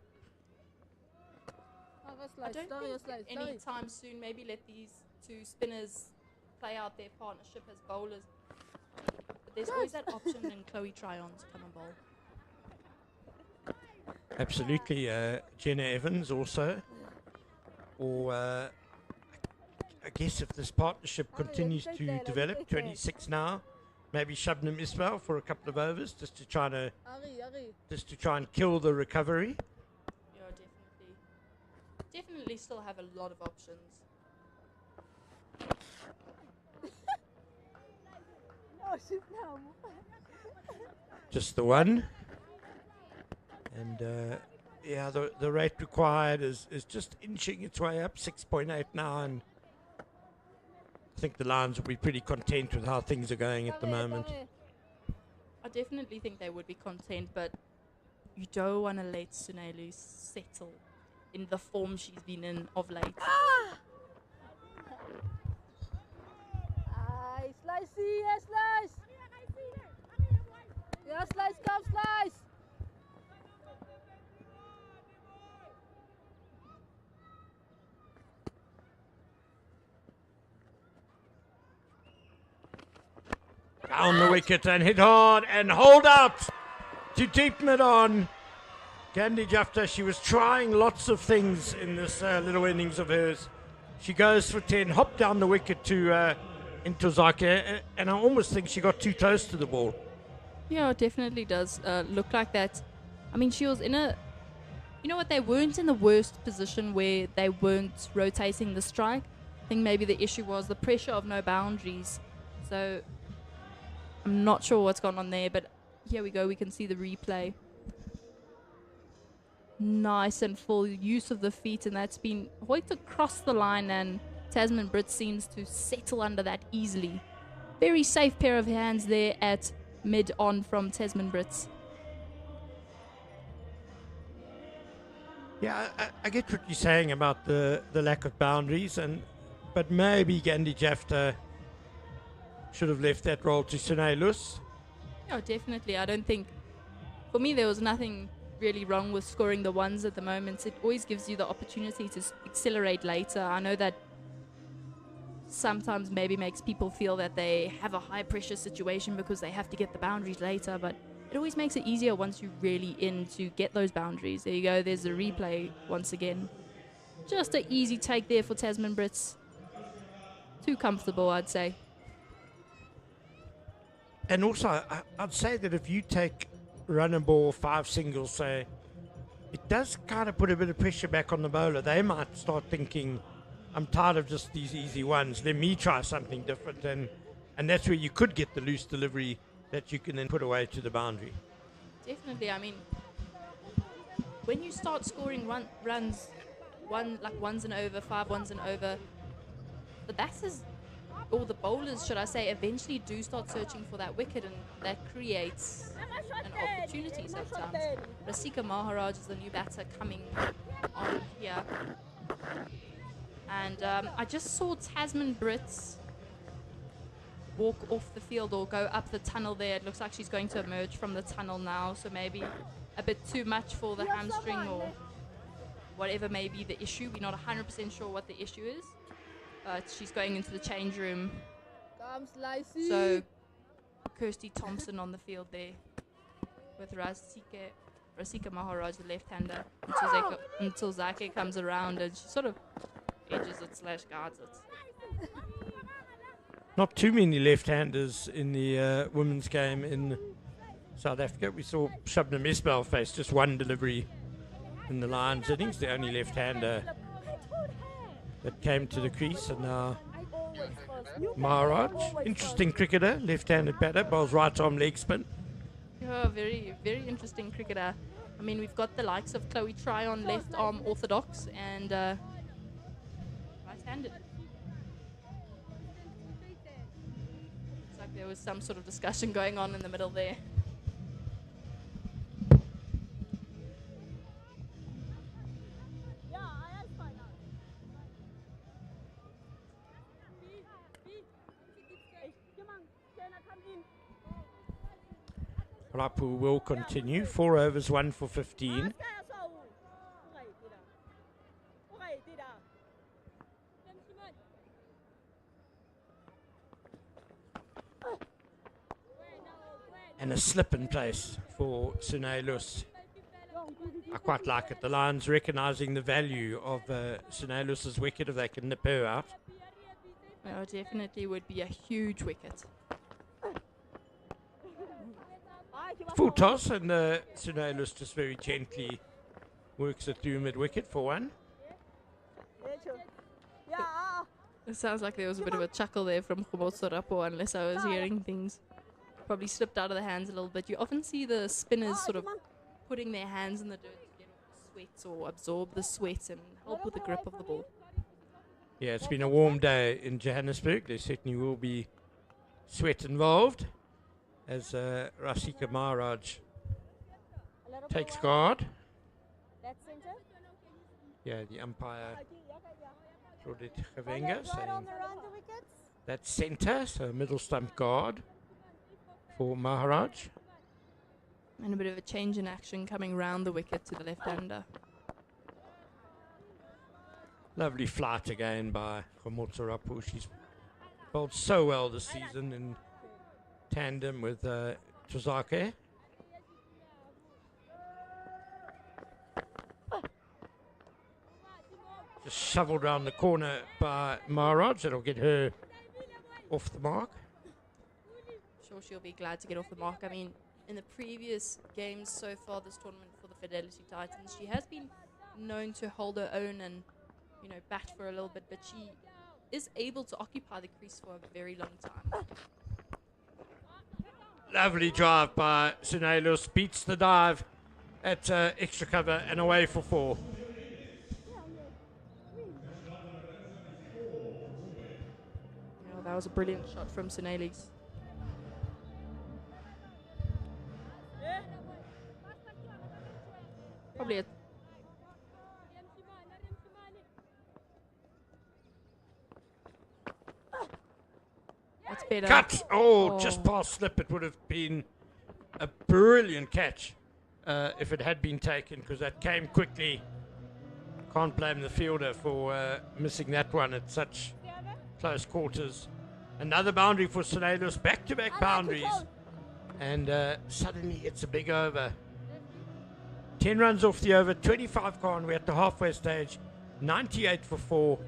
I don't think anytime soon. Maybe let these two spinners play out their partnership as bowlers. But there's always that option in Chloe Tryon to come and bowl. Absolutely. Jenna Evans also. Or I guess if this partnership continues to develop, 26 now, maybe Shabnam Ismail for a couple of overs just to try and kill the recovery. Yeah, definitely still have a lot of options. Just the one. And the rate required is just inching its way up, 6.8 now, and I think the Lions will be pretty content with how things are going at the moment. I definitely think they would be content, but you don't want to let Sunelu settle in the form she's been in of late. Slice, yes, slice. Yeah, slice, come, slice. Down the wicket and hit hard and hold out to deep mid on. Gandhi Jafta, she was trying lots of things in this little innings of hers. She goes for 10, hopped down the wicket to Intozake, and I almost think she got too close to the ball. Yeah, it definitely does look like that. I mean, she was in a... You know what? They weren't in the worst position where they weren't rotating the strike. I think maybe the issue was the pressure of no boundaries. So I'm not sure what's gone on there, but here we go. We can see the replay. Nice and full use of the feet, and that's been hoiked across the line, and Tasman Brits seems to settle under that easily. Very safe pair of hands there at mid-on from Tasman Brits. Yeah, I get what you're saying about the lack of boundaries, but maybe Gandhi Jafta should have left that role to Sine Lus. Oh, definitely. I don't think... For me, there was nothing really wrong with scoring the ones at the moment. It always gives you the opportunity to accelerate later. I know that sometimes maybe makes people feel that they have a high pressure situation because they have to get the boundaries later, but it always makes it easier once you're really in to get those boundaries. There you go, there's the replay once again. Just an easy take there for Tasman Brits. Too comfortable, I'd say. And also, I'd say that if you take run and ball, 5 singles, say, it does kind of put a bit of pressure back on the bowler. They might start thinking, I'm tired of just these easy ones. Let me try something different. And that's where you could get the loose delivery that you can then put away to the boundary. Definitely. I mean, when you start scoring runs, ones and over, 5 ones and over, the batters, or the bowlers, should I say, eventually do start searching for that wicket, and that creates an opportunity sometimes. Rasika Maharaj is the new batter coming on here. And I just saw Tasman Brits walk off the field or go up the tunnel there. It looks like she's going to emerge from the tunnel now, so maybe a bit too much for the hamstring or whatever may be the issue. We're not 100% sure what the issue is. She's going into the change room. So Kirsty Thompson on the field there with Rasika Maharaj, the left-hander, until Zake comes around and she sort of edges it / guards it. Not too many left-handers in the women's game in South Africa. We saw Shabnam Ismail face just one delivery in the Lions innings, the only left-hander that came to the crease, and now Maharaj, interesting cricketer, left-handed batter, bowls right arm leg spin. Yeah, very, very interesting cricketer. I mean, we've got the likes of Chloe Tryon, left arm orthodox, and right-handed. Looks like there was some sort of discussion going on in the middle there. Rapu will continue. 4 overs, 1 for 15. And a slip in place for Sine Lus. I quite like it. The Lions recognising the value of Sine Lus's wicket if they can nip her out. Well, it definitely would be a huge wicket. Full toss, and Sine Lus just very gently works it through mid-wicket for 1. It sounds like there was a bit of a chuckle there from Khomotso Rapo, unless I was hearing things. Probably slipped out of the hands a little bit. You often see the spinners sort of putting their hands in the dirt to get off the sweat or absorb the sweat and help with the grip of the ball. Yeah, it's been a warm day in Johannesburg. There certainly will be sweat involved as Rasika Maharaj takes guard. Yeah, the umpire Claudette Gevenga saying that's centre, so middle stump guard for Maharaj. And a bit of a change in action coming round the wicket to the left-hander. Lovely flight again by Khomotso Rapu. She's bowled so well this season in tandem with Tozake. Just shoveled around the corner by Maharaj. It'll get her off the mark. Sure, she'll be glad to get off the mark. I mean, in the previous games so far this tournament for the Fidelity Titans, she has been known to hold her own and, you know, bat for a little bit, but she is able to occupy the crease for a very long time. Lovely drive by Sunelus. Beats the dive at extra cover and away for 4. Yeah, that was a brilliant shot from Sunelus. Probably a that's better. Cut! Oh, just past slip. It would have been a brilliant catch if it had been taken, because that came quickly. Can't blame the fielder for missing that one at such close quarters. Another boundary for Sunelus. Back-to-back boundaries. And suddenly it's a big over. 10 runs off the over, 25 gone. We're at the halfway stage, 98 for 4.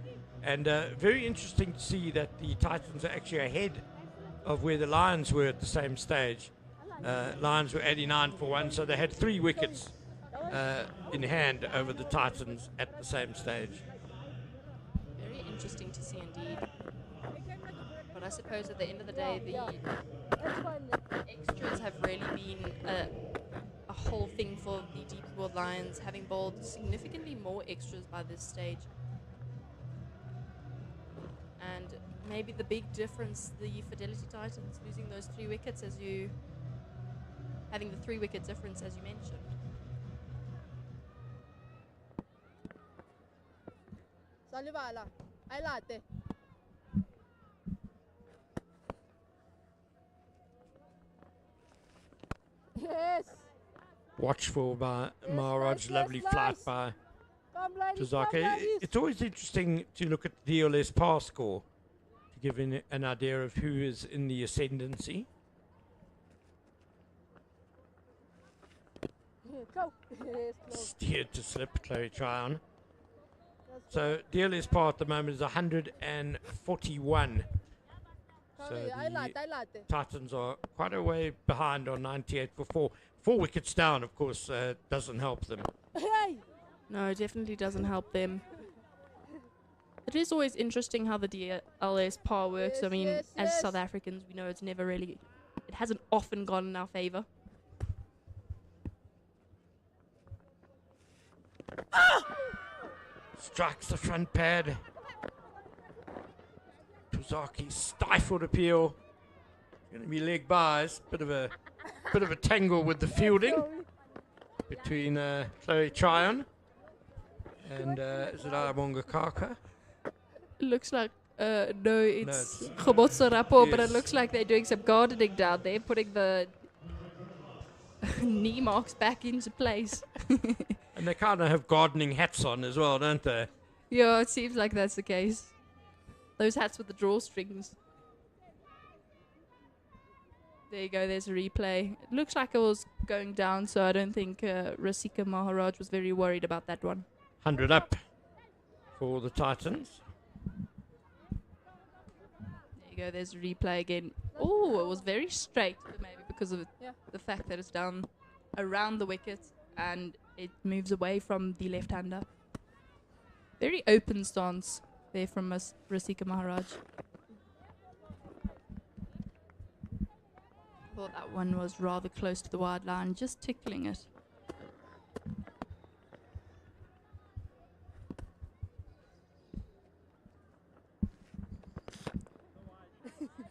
And very interesting to see that the Titans are actually ahead of where the Lions were at the same stage. Lions were 89 for 1, so they had 3 wickets in hand over the Titans at the same stage. Very interesting to see indeed. But I suppose at the end of the day, the extras have really been a whole thing for the DP World Lions, having bowled significantly more extras by this stage. And maybe the big difference, the Fidelity Titans losing those 3 wickets having the 3 wicket difference as you mentioned. Yes. Watchful by Maharaj, lovely flight by Tuzaka. It's always interesting to look at the DLS par score to give an idea of who is in the ascendancy. Steered to slip, Chloe Tryon. So DLS par at the moment is 141. So the Titans are quite a way behind on 98 for 4. 4 wickets down, of course, doesn't help them. No, it definitely doesn't help them. It is always interesting how the DLS par works. I mean, as South Africans, we know it hasn't often gone in our favour. Strikes the front pad. Tuzaki stifled appeal. Going to be leg buys. Bit of a tangle with the fielding between Chloe Tryon and Zidara Mongakaka. It looks like it's Khobotso Rapo, yes. but it looks like they're doing some gardening down there, putting the knee marks back into place. And they kind of have gardening hats on as well, don't they? Yeah, it seems like that's the case. Those hats with the drawstrings. There you go, there's a replay. It looks like it was going down, so I don't think Rasika Maharaj was very worried about that one. 100 up for the Titans. There you go, there's a replay again. Oh, it was very straight, maybe because of the fact that it's down around the wicket and it moves away from the left-hander. Very open stance there from Rasika Maharaj. Thought that one was rather close to the wide line, just tickling it.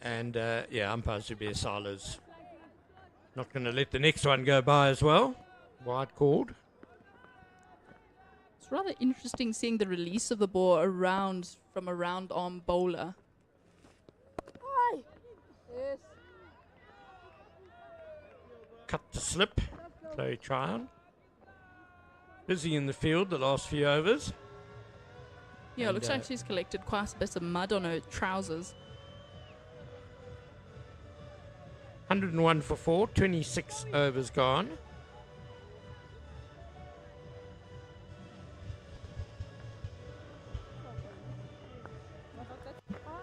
And umpire Zubair Salah's not going to let the next one go by as well. Wide called. It's rather interesting seeing the release of the ball from a round arm bowler. Yes. Cut the slip. Chloe Tryon. Busy in the field the last few overs. Yeah, it looks like she's collected quite a bit of mud on her trousers. 101 for 4, 26 overs gone.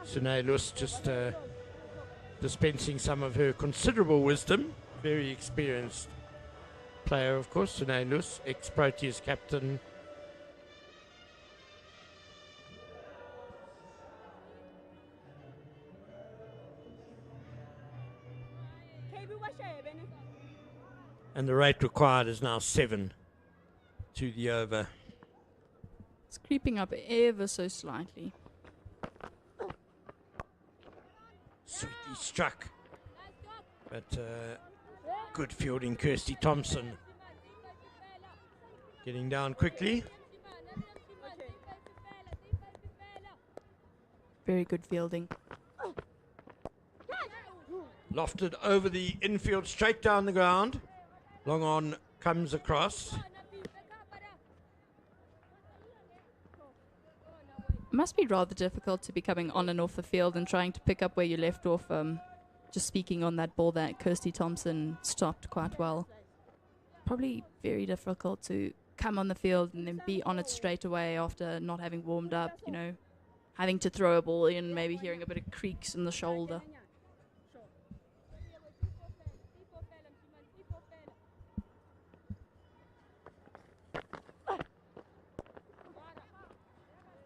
Sunay Lus just dispensing some of her considerable wisdom. Very experienced player, of course, Sunay Lus, ex-Proteas captain. And the rate required is now 7 to the over. It's creeping up ever so slightly. Sweetly struck. But good fielding, Kirsty Thompson. Getting down quickly. Very good fielding. Lofted over the infield, straight down the ground. Long on comes across. It must be rather difficult to be coming on and off the field and trying to pick up where you left off. Just speaking on that ball that Kirsty Thompson stopped quite well. Probably very difficult to come on the field and then be on it straight away after not having warmed up, you know, having to throw a ball in, maybe hearing a bit of creaks in the shoulder.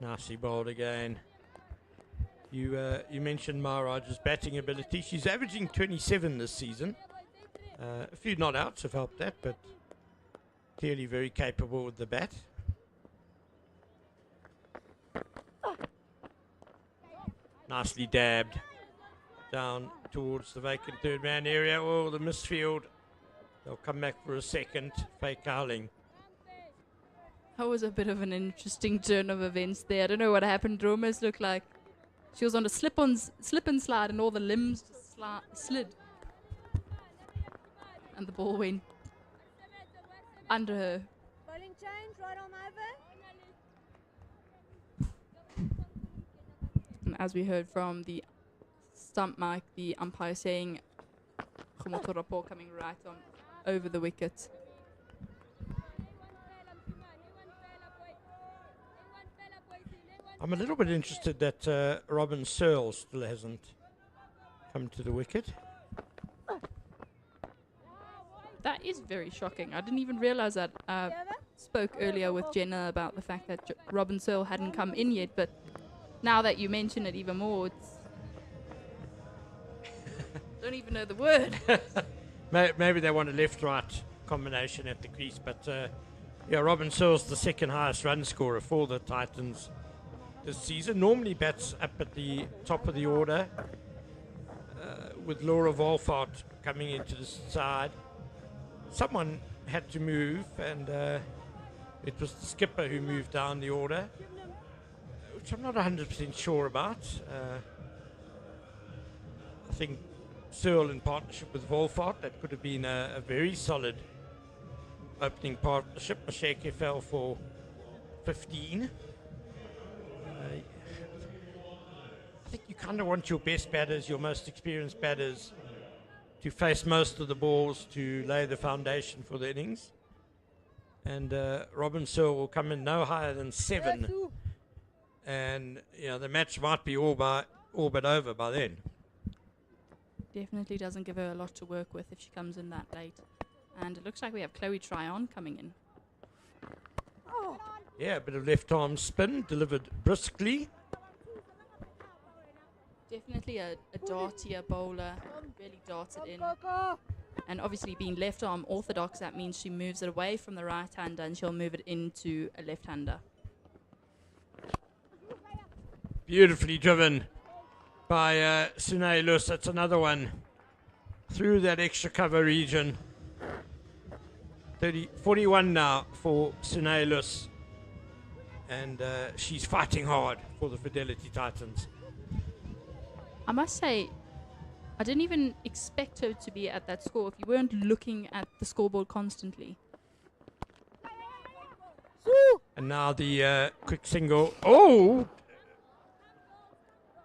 Nicely bowled again. You mentioned Maharaj's batting ability. She's averaging 27 this season. A few not outs have helped that, but clearly very capable with the bat. Nicely dabbed down towards the vacant third man area. Oh, the misfield. They'll come back for a second. Fake Howling. That was a bit of an interesting turn of events there. I don't know what happened. It almost looked like she was on a slip and slide and all the limbs just slid. And the ball went under her. Bowling change, right arm over. And as we heard from the stump mic, the umpire saying Khomotorapo coming right on over the wicket. I'm a little bit interested that Robin Searle still hasn't come to the wicket. That is very shocking. I didn't even realize that. Spoke earlier with Jenna about the fact that Robin Searle hadn't come in yet, but now that you mention it even more, it's don't even know the word. Maybe they want a left-right combination at the crease, but yeah, Robin Searle's the second highest run scorer for the Titans this season. Normally bats up at the top of the order, with Laura Wolfart coming into the side. Someone had to move, and it was the skipper who moved down the order, which I'm not 100% sure about. I think Searle in partnership with Wolfart, that could have been a very solid opening partnership. Masheke fell for 15. I think you kind of want your best batters, your most experienced batters, to face most of the balls to lay the foundation for the innings. And Robin Searle will come in no higher than 7. And you know, the match might be all but over by then. Definitely doesn't give her a lot to work with if she comes in that late. And it looks like we have Chloe Tryon coming in. Yeah, a bit of left arm spin delivered briskly. Definitely a dartier bowler, really darts it in. And obviously being left arm orthodox, that means she moves it away from the right hander and she'll move it into a left hander. Beautifully driven by Sunay Lus. That's another one through that extra cover region. 41 now for Sunay Lus. And she's fighting hard for the Fidelity Titans. I must say, I didn't even expect her to be at that score if you weren't looking at the scoreboard constantly. And now the quick single. Oh!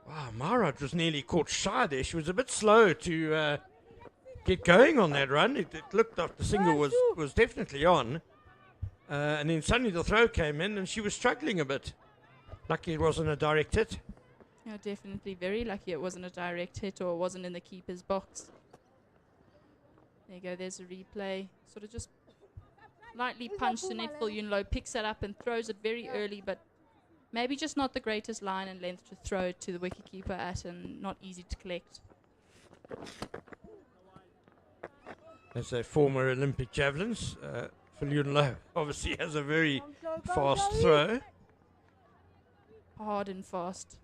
Wow, Maharaj was nearly caught shy there. She was a bit slow to get going on that run. It looked like the single was definitely on. And then suddenly the throw came in and she was struggling a bit. Lucky it wasn't a direct hit. Yeah, definitely very lucky it wasn't a direct hit or it wasn't in the keeper's box. There you go, there's a replay. Sort of just lightly punched the net. Yunlo picks it up and throws it very early, but maybe just not the greatest line and length to throw it to the wicketkeeper at, and not easy to collect. As a former Olympic javelins, Yunlo obviously has a very fast throw. Hard and fast.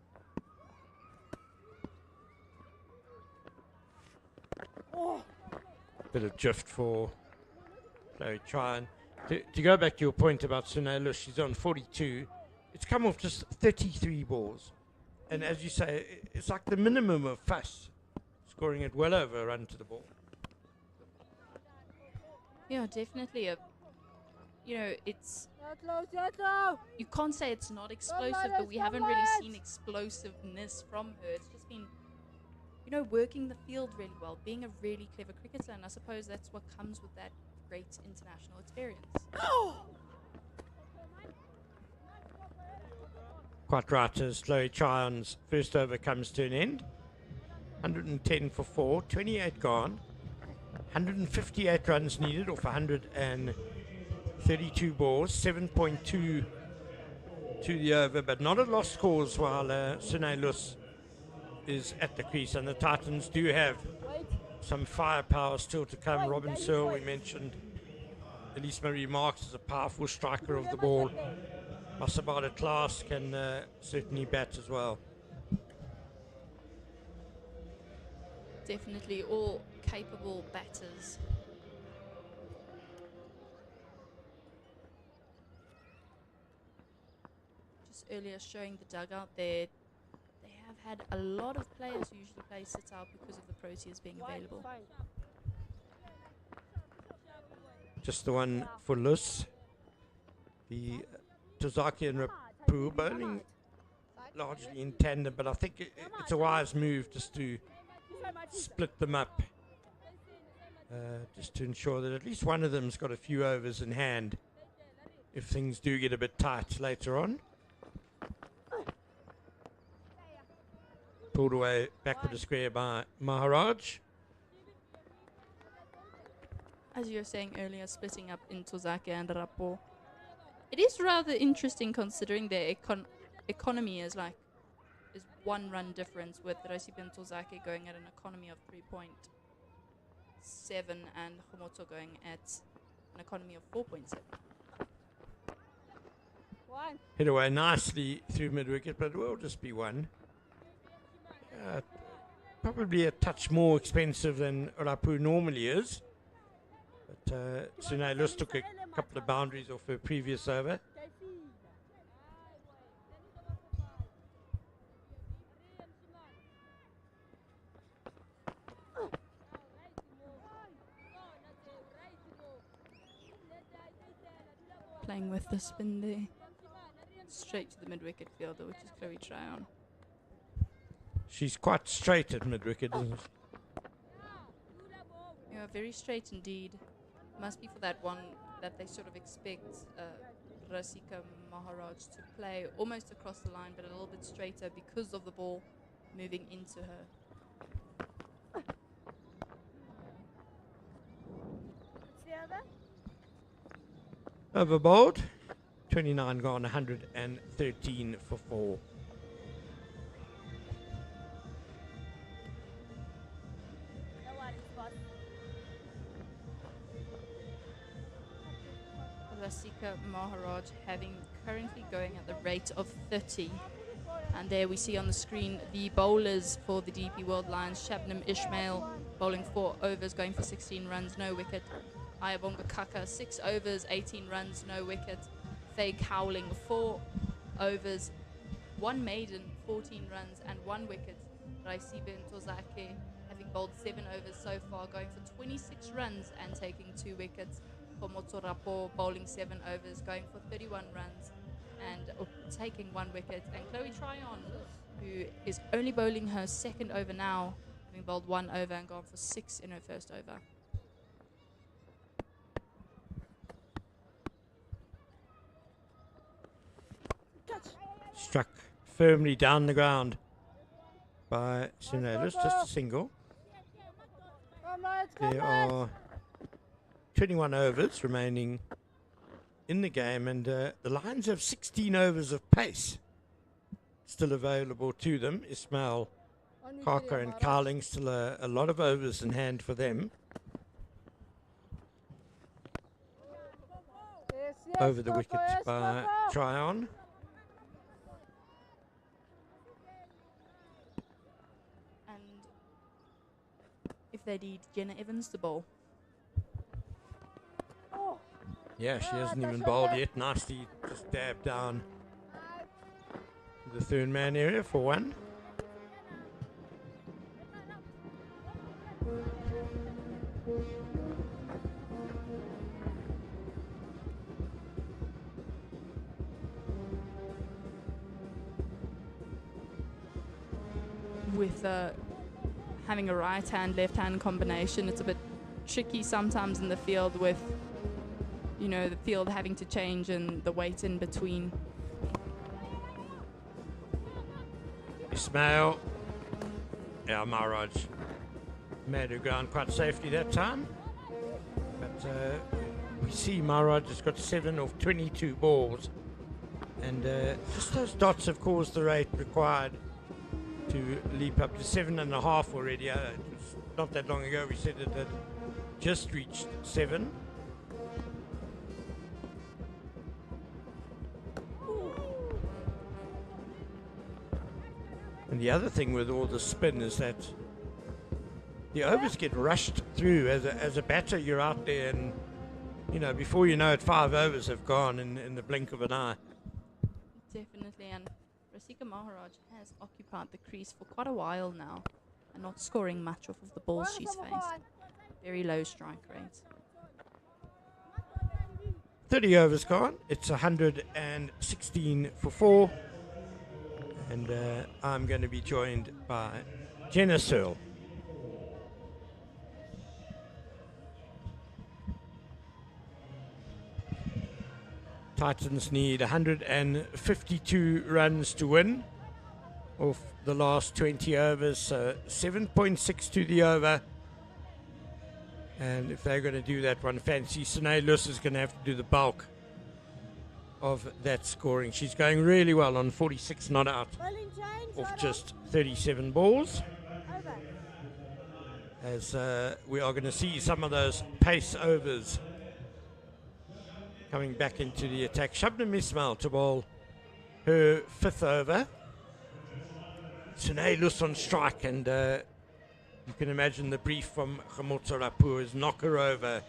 Bit of drift for Chloe Tryon. To go back to your point about Sunayla, she's on 42. It's come off just 33 balls. And as you say, it's like the minimum of fuss, scoring it well over a run to the ball. Yeah, definitely. It's... You can't say it's not explosive, but we haven't really seen explosiveness from her. It's just been, working the field really well, being a really clever cricketer, and I suppose that's what comes with that great international experience. Quite right, as Chloe Tryon's first over comes to an end. 110 for 4, 28 gone. 158 runs needed off 132 balls, 7.2 to the over, but not a lost cause while Sunayla is at the crease, and the Titans do have some firepower still to come. Robin Searle, we mentioned. Elise Marie Marks is a powerful striker of the ball. Masabada Klaas can certainly bat as well. Definitely all capable batters. Just earlier showing the dugout there, they have had a lot of players who usually play sit out because of the Proteas being available. Just the one for Lus. The Tozaki and Rapu bowling largely in tandem, but I think it's a wise move just to split them up, just to ensure that at least one of them's got a few overs in hand if things do get a bit tight later on. Pulled away backward a square by Maharaj. As you were saying earlier, splitting up in Tozaki and Rapo. It is rather interesting considering their economy is 1 run difference, with Recipe and Tozaki going at an economy of 3.7 and Homoto going at an economy of 4.7. Hit away nicely through mid-wicket, but it will just be one. Probably a touch more expensive than Rapu normally is. But Sunayla took a couple of boundaries off her previous over. Playing with the spin there. Straight to the mid-wicket fielder, which is Chloe Tryon. She's quite straight at mid-wicket, isn't she? Yeah, very straight indeed. Must be for that one that they sort of expect Rasika Maharaj to play almost across the line, but a little bit straighter because of the ball moving into her. Over bowled. 29 gone, 113 for 4. Rasika Maharaj currently going at the rate of 30. And there we see on the screen the bowlers for the DP World Lions. Shabnam Ismail bowling 4 overs, going for 16 runs, no wicket. Ayabonga Kaka, 6 overs, 18 runs, no wicket. Faye Cowling, 4 overs, 1 maiden, 14 runs and 1 wicket. Raisibe Ntozake having bowled 7 overs so far, going for 26 runs and taking 2 wickets. Homoto Rapo bowling 7 overs, going for 31 runs and taking 1 wicket. And Chloe Tryon, who is only bowling her 2nd over now, having bowled 1 over and gone for 6 in her 1st over. Struck firmly down the ground by Sinelis, just a single. There are 21 overs remaining in the game, and the Lions have 16 overs of pace still available to them. Ismail, Kaka and Carling still a lot of overs in hand for them. Over the wicket by Tryon. And if they need Jenna Evans to bowl. Yeah, she hasn't even bowled yet. Nicely just dabbed down the third man area for one. With having a right hand, left hand combination, it's a bit tricky sometimes in the field with, you know, the field having to change and the weight in between. Ismail. Yeah, Maharaj made her ground quite safely that time. But we see Maharaj has got 7 of 22 balls. And just those dots have caused the rate required to leap up to 7.5 already. It was not that long ago we said it had just reached 7. And the other thing with all the spin is that the overs get rushed through. As a batter, you're out there, and you know, before you know it, 5 overs have gone in the blink of an eye. Definitely, and Rasika Maharaj has occupied the crease for quite a while now and not scoring much off of the balls she's faced. Very low strike rate. 30 overs gone. It's 116 for 4. And I'm going to be joined by Jenna Searle. Titans need 152 runs to win off the last 20 overs, so 7.6 to the over. And if they're going to do that one, fancy Sine Lus is going to have to do the bulk of that scoring. She's going really well on 46 not out off just 37 balls. As we are going to see some of those pace overs coming back into the attack. Shabnam Ismail to bowl her 5th over. Sine Lus on strike, and you can imagine the brief from Khamotso Rapu is knock her over.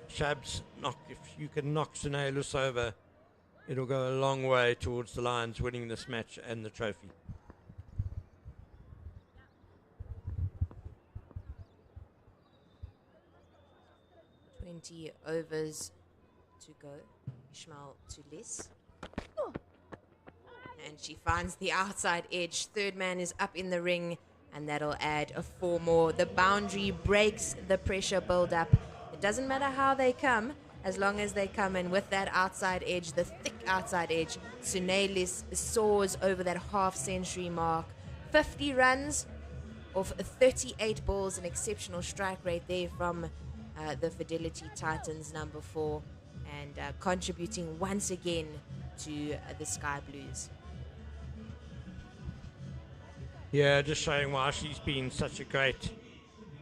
Shabs, if you can knock Sine Lus over, it'll go a long way towards the Lions winning this match and the trophy. Overs to go. Ishmael to Liz. And she finds the outside edge. Third man is up in the ring, and that'll add a 4 more. The boundary breaks the pressure build up. It doesn't matter how they come, as long as they come in with that outside edge, the thick outside edge. Sunelis soars over that half-century mark. 50 runs off 38 balls, an exceptional strike rate there from the Fidelity Titans, number 4, and contributing once again to the Sky Blues. Yeah, just showing why she's been such a great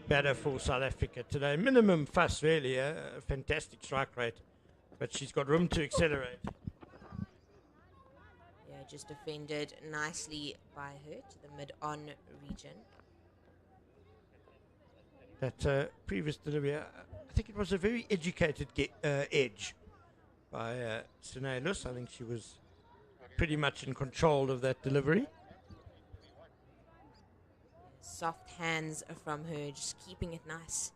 batter for South Africa today. Minimum fuss, really, a fantastic strike rate, but she's got room to accelerate. Yeah, just defended nicely by her to the mid-on region. That previous delivery, I think it was a very educated edge by Sine Lus. I think she was pretty much in control of that delivery. Soft hands from her, just keeping it nice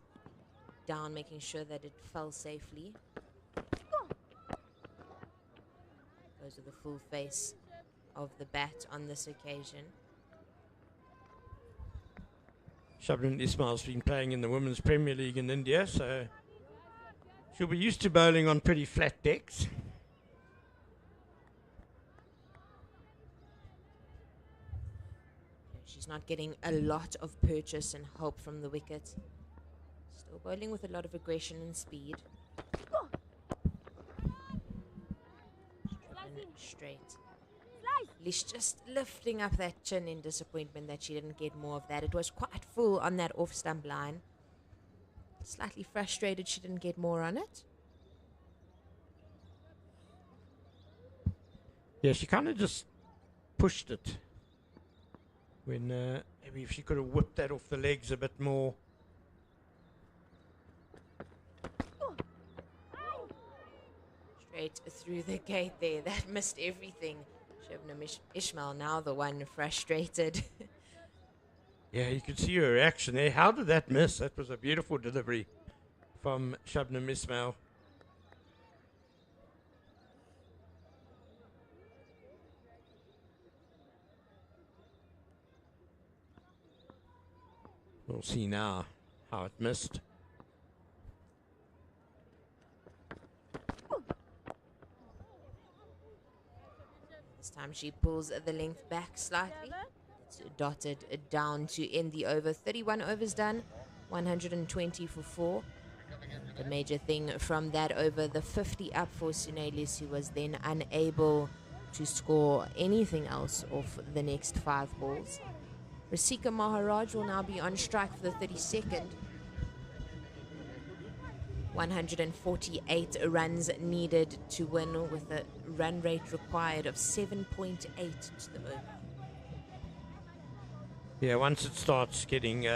down, making sure that it fell safely. Goes with the full face of the bat on this occasion. Shabnam Ismail's been playing in the Women's Premier League in India, so she'll be used to bowling on pretty flat decks. She's not getting a lot of purchase and help from the wicket. Still bowling with a lot of aggression and speed. Driven straight. Lish just lifting up that chin in disappointment that she didn't get more of that. It was quite full on that off-stump line. Slightly frustrated she didn't get more on it. Yeah, she kind of just pushed it. When maybe if she could have whipped that off the legs a bit more. Straight through the gate there. That missed everything. Shabnam Ismail now the one frustrated. Yeah, you could see her reaction there. How did that miss? That was a beautiful delivery from Shabnam Ismail. We'll see now how it missed. This time she pulls the length back slightly. It's dotted down to end the over. 31 overs done, 120 for 4. The major thing from that over, the 50 up for Sunelis, who was then unable to score anything else off the next 5 balls. Rasika Maharaj will now be on strike for the 32nd. 148 runs needed to win with a run rate required of 7.8 to the over. Yeah, once it starts getting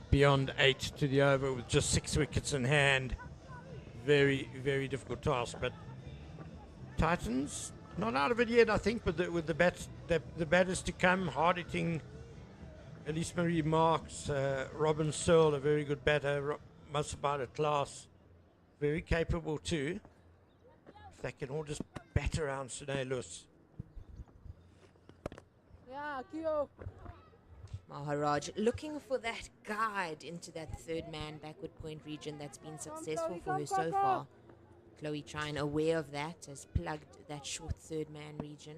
beyond 8 to the over with just 6 wickets in hand, very, very difficult task. But Titans not out of it yet, I think, with the bats, the batters to come, hard hitting. Elise Marie Marks, Robin Searle, a very good batter, must about a class, very capable too. If they can all just bat around Sunelis. Maharaj looking for that guide into that third man backward point region that's been successful for her so far. Chloe Trine, aware of that, has plugged that short third man region.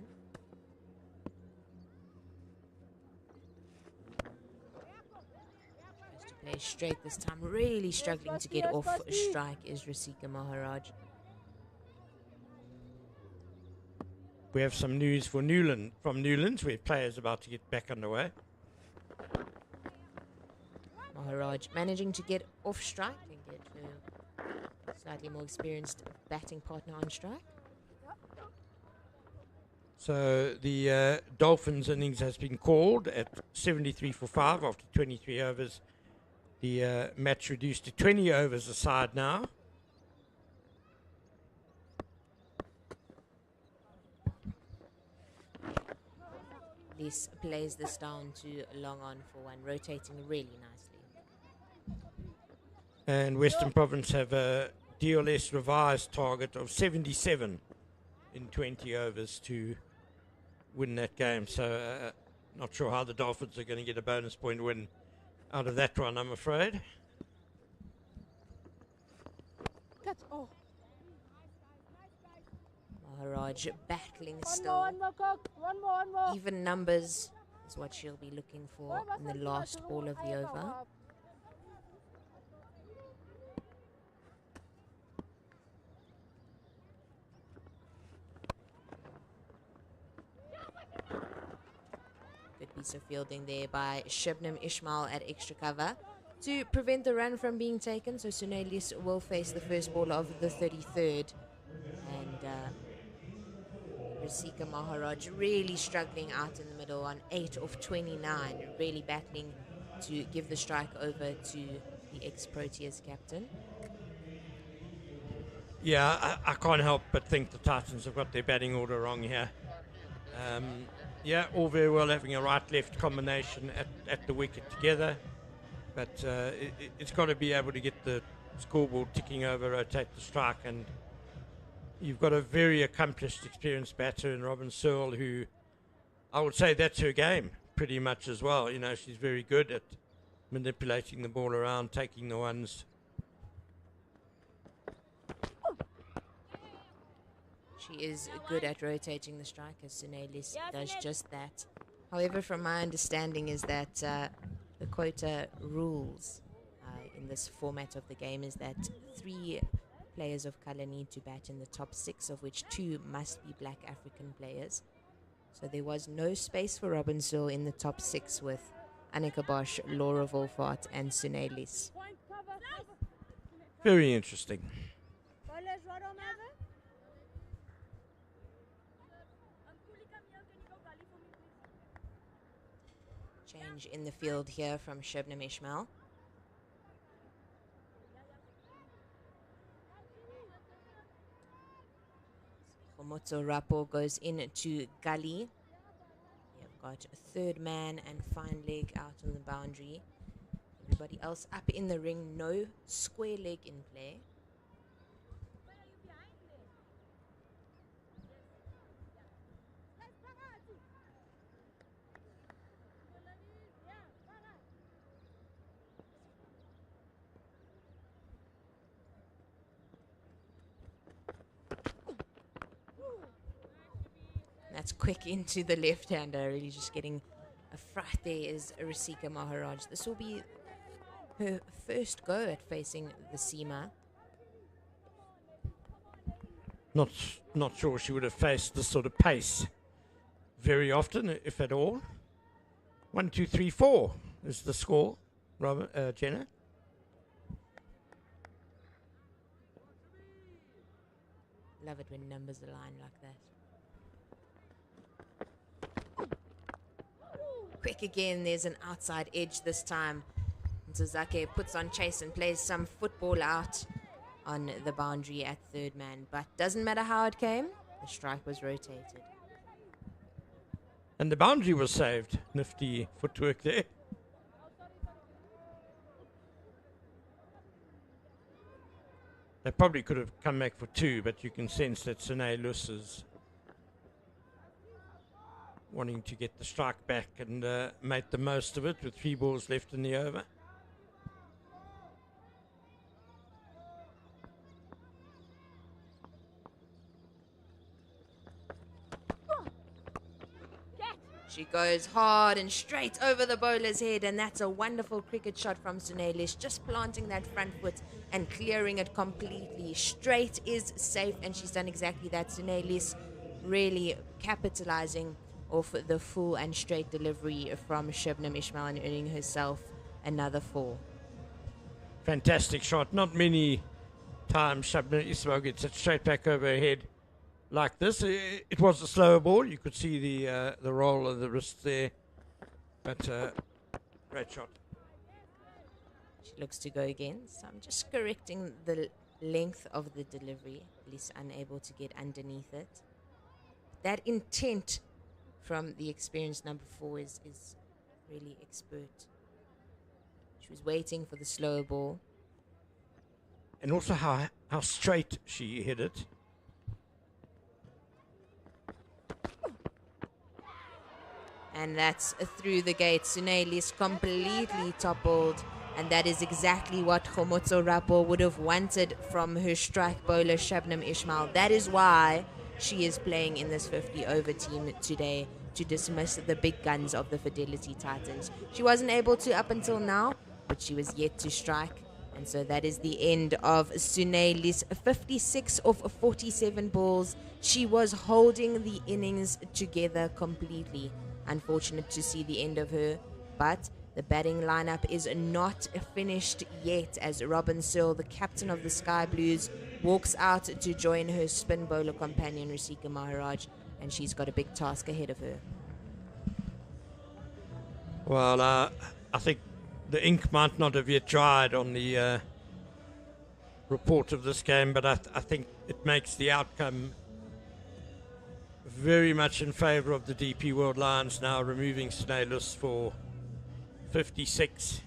Tries to play straight this time, really struggling to get off strike is Rasika Maharaj. We have some news for Newland from Newlands, where players about to get back underway. Maharaj managing to get off strike and get her slightly more experienced batting partner on strike. So the Dolphins innings has been called at 73 for 5 after 23 overs. The match reduced to 20 overs aside now. This plays this down to long on for 1, rotating really nicely. And Western Province have a DLS revised target of 77 in 20 overs to win that game. So not sure how the Dolphins are going to get a bonus point win out of that one, I'm afraid. Maharaj battling still. One more. Even numbers is what she'll be looking for in the last ball of the over. Good piece of fielding there by Shabnam Ismail at extra cover to prevent the run from being taken. So Sunelis will face the first ball of the 33rd. And Rasika Maharaj really struggling out in the middle on 8 of 29, really battling to give the strike over to the ex-Proteas captain. Yeah, I can't help but think the Titans have got their batting order wrong here. Yeah, all very well having a right-left combination at the wicket together, but it's got to be able to get the scoreboard ticking over, rotate the strike, and you've got a very accomplished, experienced batter in Robin Searle, who I would say that's her game pretty much as well. You know, she's very good at manipulating the ball around, taking the ones. She is good at rotating the strike, as Sunelis does just that. However, from my understanding is that the quota rules in this format of the game is that 3 players of color need to bat in the top 6, of which 2 must be black African players. So there was no space for Robin Searle in the top 6 with Annika Bosch, Laura Wolfart and Sunelis. Very interesting. Change in the field here from Shebnem Ishmael. Khomotso Rapo goes into gully. You've got a third man and fine leg out on the boundary. Everybody else up in the ring, no square leg in play. That's quick into the left-hander, really just getting a fright there is Rasika Maharaj. This will be her first go at facing the seamer. Not sure she would have faced this sort of pace very often, if at all. 1, 2, 3, 4 is the score, Robert, Jenna. Love it when numbers align like that. Quick again, there's an outside edge this time. Zake puts on chase and plays some football out on the boundary at third man. But doesn't matter how it came, the strike was rotated. And the boundary was saved. Nifty footwork there. They probably could have come back for 2, but you can sense that Sine Lus is wanting to get the strike back and make the most of it with 3 balls left in the over. She goes hard and straight over the bowler's head, and that's a wonderful cricket shot from Sunelis, just planting that front foot and clearing it completely. Straight is safe, and she's done exactly that. Sunelis really capitalizing off the full and straight delivery from Shebnem Ishmael and earning herself another 4. Fantastic shot. Not many times Shebnem Ishmael gets it straight back over her head like this. It was a slower ball. You could see the roll of the wrist there, but great shot. She looks to go again, so I'm just correcting the length of the delivery, at least unable to get underneath it. That intent from the experienced number 4 is really expert. She was waiting for the slower ball. And also how straight she hit it. And that's through the gate. Sunelis completely toppled. And that is exactly what Khomotso Rapo would have wanted from her strike bowler, Shebnem Ishmael. That is why she is playing in this 50-over team today, to dismiss the big guns of the Fidelity Titans. She wasn't able to up until now, but she was yet to strike. And so that is the end of Sunelis. 56 of 47 balls. She was holding the innings together completely. Unfortunate to see the end of her, but the batting lineup is not finished yet, as Robin Searle, the captain of the Sky Blues, walks out to join her spin bowler companion Rasika Maharaj, and she's got a big task ahead of her. Well, I think the ink might not have yet dried on the report of this game, but I think it makes the outcome very much in favour of the DP World Lions now, removing Sine Lus for 56.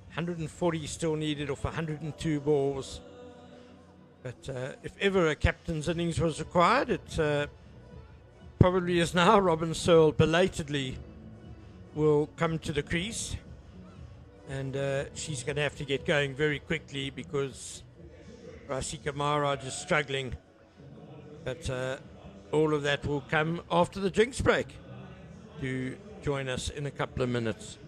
140 still needed off 102 balls. But if ever a captain's innings was required, it probably is now. Robin Searle belatedly will come to the crease. And she's going to have to get going very quickly because Rasika Maharaj is struggling. But all of that will come after the drinks break. Do join us in a couple of minutes.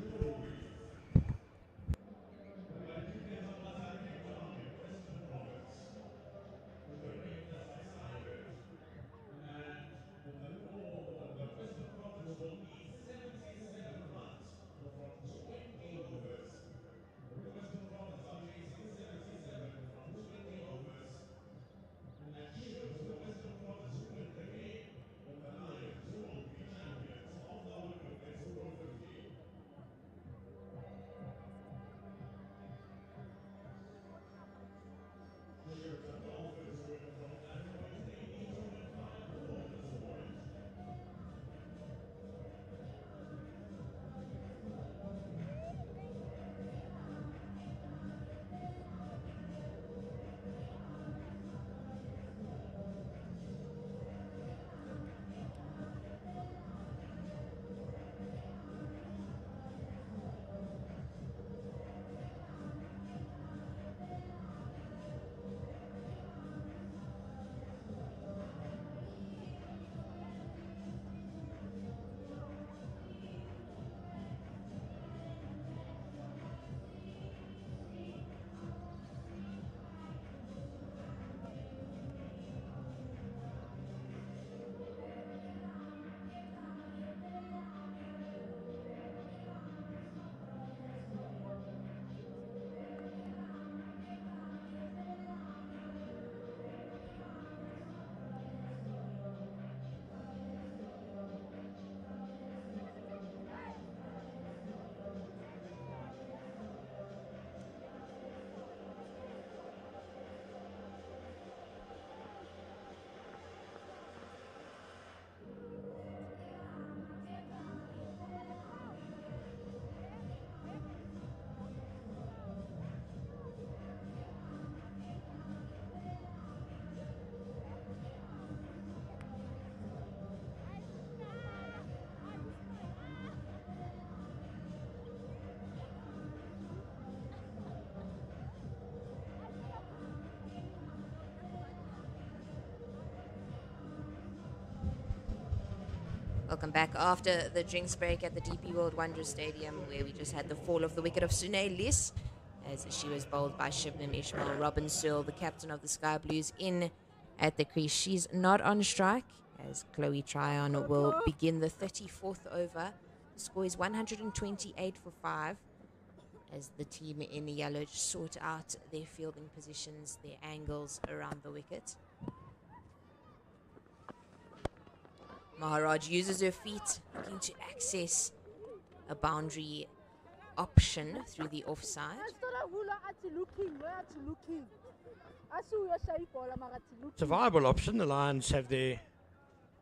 Welcome back after the drinks break at the DP World Wonders Stadium, where we just had the fall of the wicket of Sune Lis, as she was bowled by Shivnan Ishmael. Robin Searle, the captain of the Sky Blues, in at the crease. She's not on strike, as Chloe Tryon will begin the 34th over. The score is 128 for 5, as the team in yellow sort out their fielding positions, their angles around the wicket. Maharaj uses her feet, looking to access a boundary option through the offside. It's a viable option. The Lions have their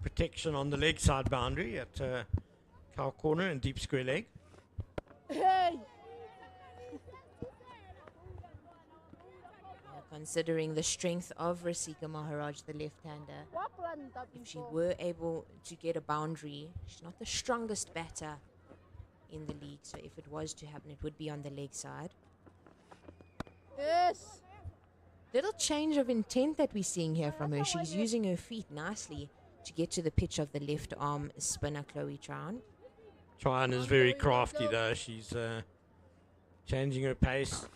protection on the leg side boundary at cow corner and deep square leg. Considering the strength of Rasika Maharaj, the left-hander, if she were able to get a boundary, she's not the strongest batter in the league, so if it was to happen, it would be on the leg side. Yes. Little change of intent that we're seeing here from her. She's using her feet nicely to get to the pitch of the left arm spinner, Chloe Tryon. Tryon is very crafty though. She's changing her pace.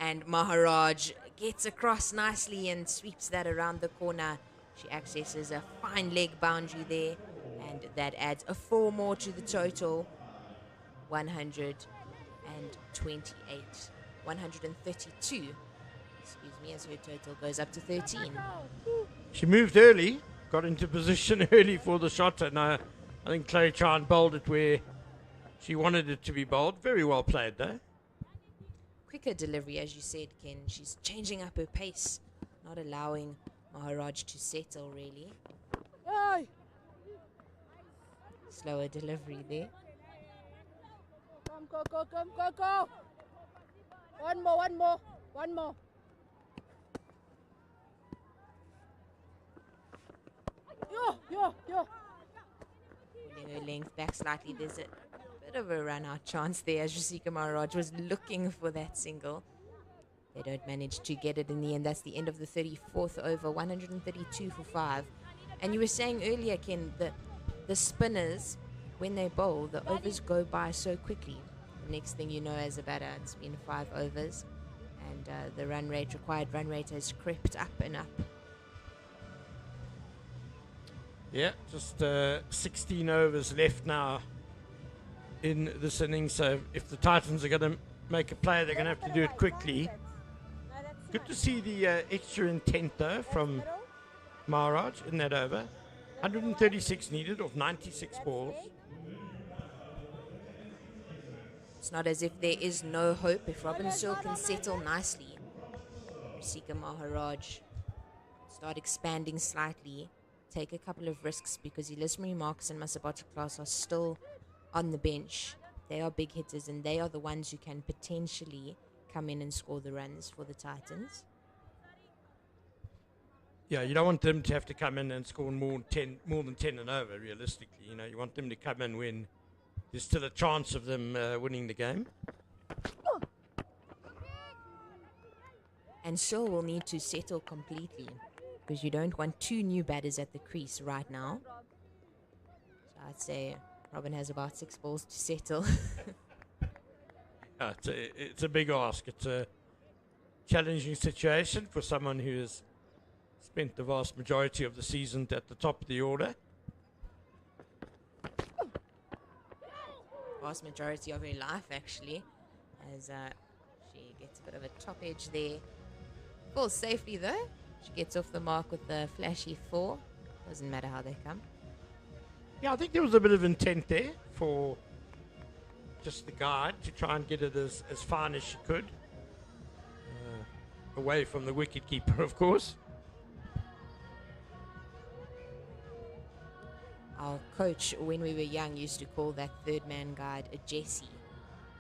And Maharaj gets across nicely and sweeps that around the corner. She accesses a fine leg boundary there, and that adds a 4 more to the total. 128, 132, excuse me, as her total goes up to 13. She moved early, got into position early for the shot, and I think Chloe Tryon bowled it where she wanted it to be bowled. Very well played though. Quicker delivery, as you said, Ken. She's changing up her pace, not allowing Maharaj to settle, really. Hey. Slower delivery there. Come, go, go, come, go, go. One more, one more, one more. Yo. Pulling her length back slightly. There's a bit of a run-out chance there, as Rasika Maharaj was looking for that single. They don't manage to get it in the end. That's the end of the 34th over, 132 for 5. And you were saying earlier, Ken, that the spinners, when they bowl, the overs go by so quickly. The next thing you know, as a batter, it's been 5 overs. And the required run rate has crept up and up. Yeah, just 16 overs left now in this innings. So if the Titans are going to make a play, they're going to have to do it quickly. Good to see the extra intent, though, from Maharaj in that over. 136 needed of 96 balls. It's not as if there is no hope. If Robin Searle can settle nicely, Rasika Maharaj start expanding slightly, take a couple of risks, because Elismarie Marcus and Masabata Class are still on the bench. They are big hitters, and they are the ones who can potentially come in and score the runs for the Titans. Yeah, you don't want them to have to come in and score more than 10 and over, realistically. You know, you want them to come in when there's still a chance of them winning the game. And Searle will need to settle completely, because you don't want 2 new batters at the crease right now. So I'd say Robin has about 6 balls to settle. It's a big ask. It's a challenging situation for someone who has spent the vast majority of the season at the top of the order. Vast majority of her life, actually, as she gets a bit of a top edge there. Falls safely, though. She gets off the mark with the flashy 4. Doesn't matter how they come. Yeah, I think there was a bit of intent there for just the guide to try and get it as fine as she could. Away from the wicketkeeper, of course. Our coach, when we were young, used to call that third man guide a Jessie.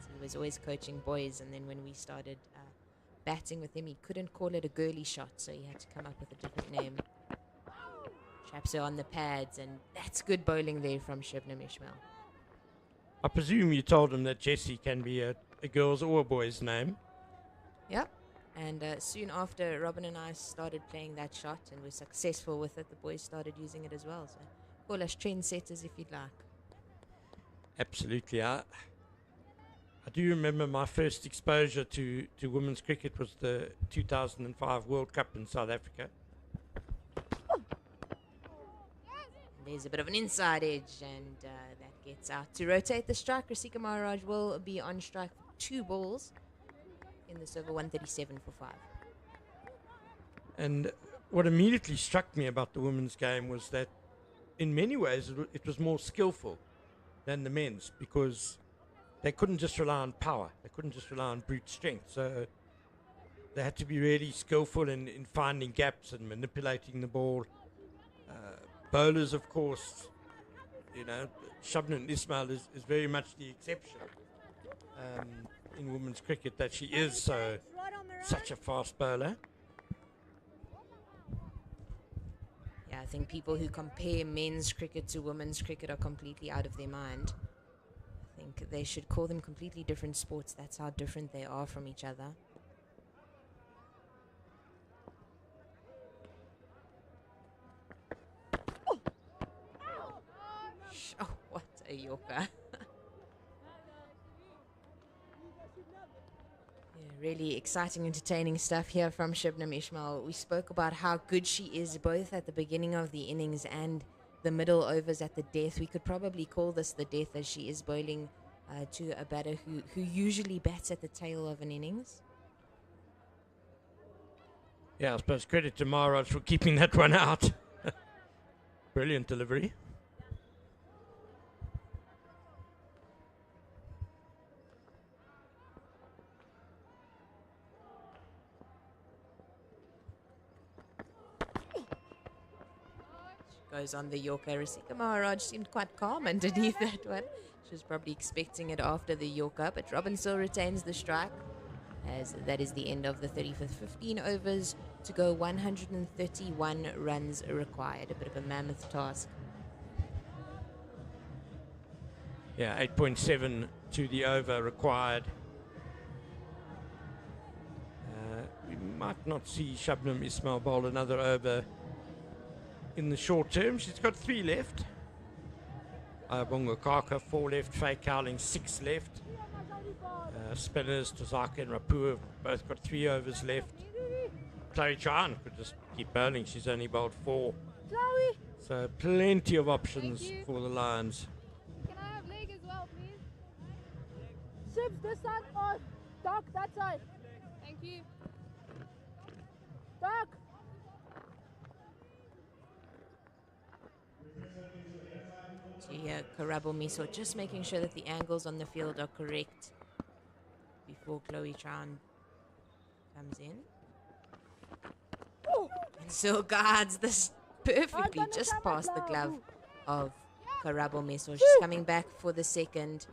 So he was always coaching boys, and then when we started batting with him, he couldn't call it a girly shot, so he had to come up with a different name. Traps her on the pads, and that's good bowling there from Shubnam Ismail. I presume you told him that Jessie can be a girl's or a boy's name. Yep. And soon after Robin and I started playing that shot and were successful with it, the boys started using it as well. So call us trendsetters if you'd like. Absolutely. I do remember my first exposure to women's cricket was the 2005 World Cup in South Africa. There's a bit of an inside edge, and that gets out to rotate the strike. Rasika Maharaj will be on strike for 2 balls in this over, 137 for 5. And what immediately struck me about the women's game was that in many ways it was more skillful than the men's, because they couldn't just rely on power. They couldn't just rely on brute strength. So they had to be really skillful in finding gaps and manipulating the ball. Bowlers, of course, you know, Shubnam Ismail is very much the exception in women's cricket, that she is such a fast bowler. Yeah, I think people who compare men's cricket to women's cricket are completely out of their mind. I think they should call them completely different sports. That's how different they are from each other. Oh, what a Yorker. Really exciting, entertaining stuff here from Shubnam Ismail. We spoke about how good she is both at the beginning of the innings and the middle overs at the death. We could probably call this the death, as she is bowling to a batter who usually bats at the tail of an innings. Yeah, I suppose credit to Maharaj for keeping that one out. Brilliant delivery. Goes on the Yorker. Rasika Maharaj seemed quite calm underneath that one. She was probably expecting it after the Yorker, but Robin still retains the strike, as that is the end of the 35th. 15 overs to go, 131 runs required. A bit of a mammoth task. Yeah, 8.7 to the over required. might not see Shabnam Ismail bowl another over in the short term. She's got 3 left. Bongo Kaka 4 left, Faye Cowling 6 left. Spinners, Tozaka and Rapua both got 3 overs left. Chloe Chan could just keep bowling. She's only bowled 4. So plenty of options for the Lions. Can I have leg as well, please? Ships this side or Doc that side? Thank you. Doc! Karabo Miso just making sure that the angles on the field are correct before Chloe Chan comes in. And so guards this perfectly just past the glove of Karabo Miso. She's coming back for the second.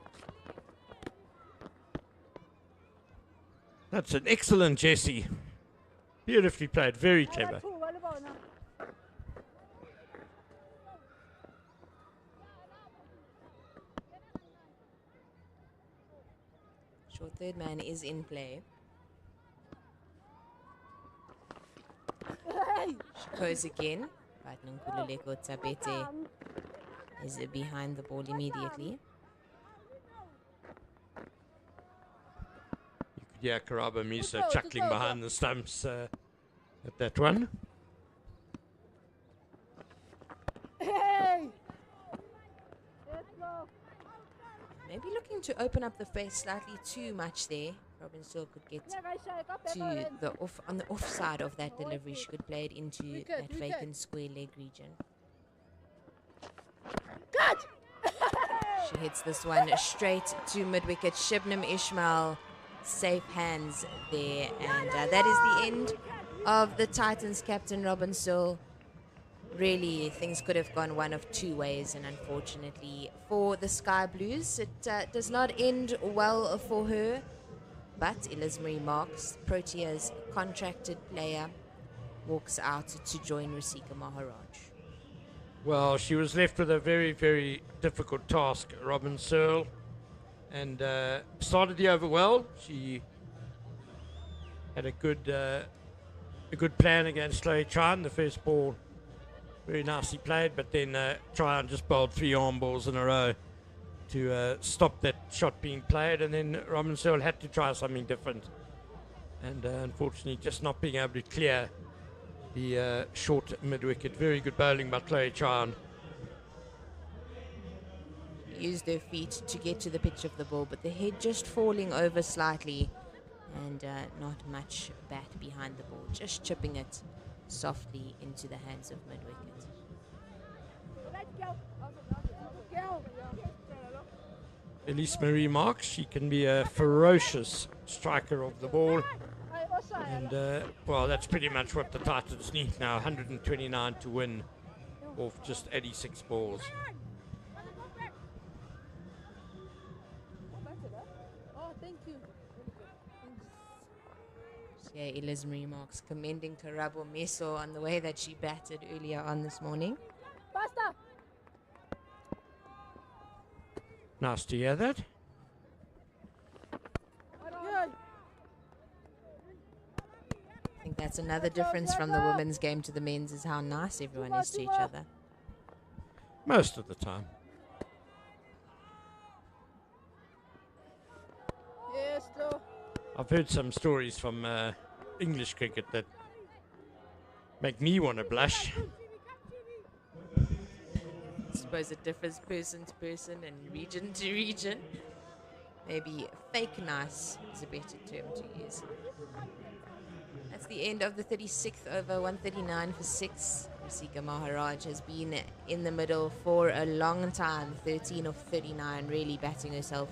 That's an excellent Jessie. Beautifully played, very clever. Short third man is in play. She goes again. But Nkululeko Tabete is behind the ball immediately. Yeah, Karabo Miso chuckling behind the stumps at that one. Maybe looking to open up the face slightly too much there. Robin still could get to the on the offside of that delivery. She could play it into that vacant square leg region. She hits this one straight to mid-wicket. Shibnam Ismail, safe hands there. And that is the end of the Titans captain, Robin Searle. Really, things could have gone one of 2 ways, and unfortunately for the Sky Blues, it does not end well for her. But Elizmarie Marks, Protea's contracted player, walks out to join Rasika Maharaj. Well, she was left with a very, very difficult task, Robin Searle, and started the over well. She had a good plan against Chloe Chan. The first ball, very nicely played, but then Tryon just bowled 3 arm balls in a row to stop that shot being played, and then Robin Searle had to try something different, and unfortunately just not being able to clear the short mid-wicket. Very good bowling by Chloe Chan. Used her feet to get to the pitch of the ball, but the head just falling over slightly, and not much bat behind the ball, just chipping it softly into the hands of mid-wicket. Elizmarie Marks, she can be a ferocious striker of the ball, and well, that's pretty much what the Titans need now. 129 to win off just 86 balls. Yeah, Elizmarie Marks commending Karabo Miso on the way that she batted earlier on this morning. Nice to hear that. I think that's another difference from the women's game to the men's, is how nice everyone is to each other. Most of the time. I've heard some stories from English cricket that make me want to blush. I suppose it differs person to person and region to region. Maybe fake nice is a better term to use. That's the end of the 36th over, 139 for 6. Rasika Maharaj has been in the middle for a long time, 13 of 39, really batting herself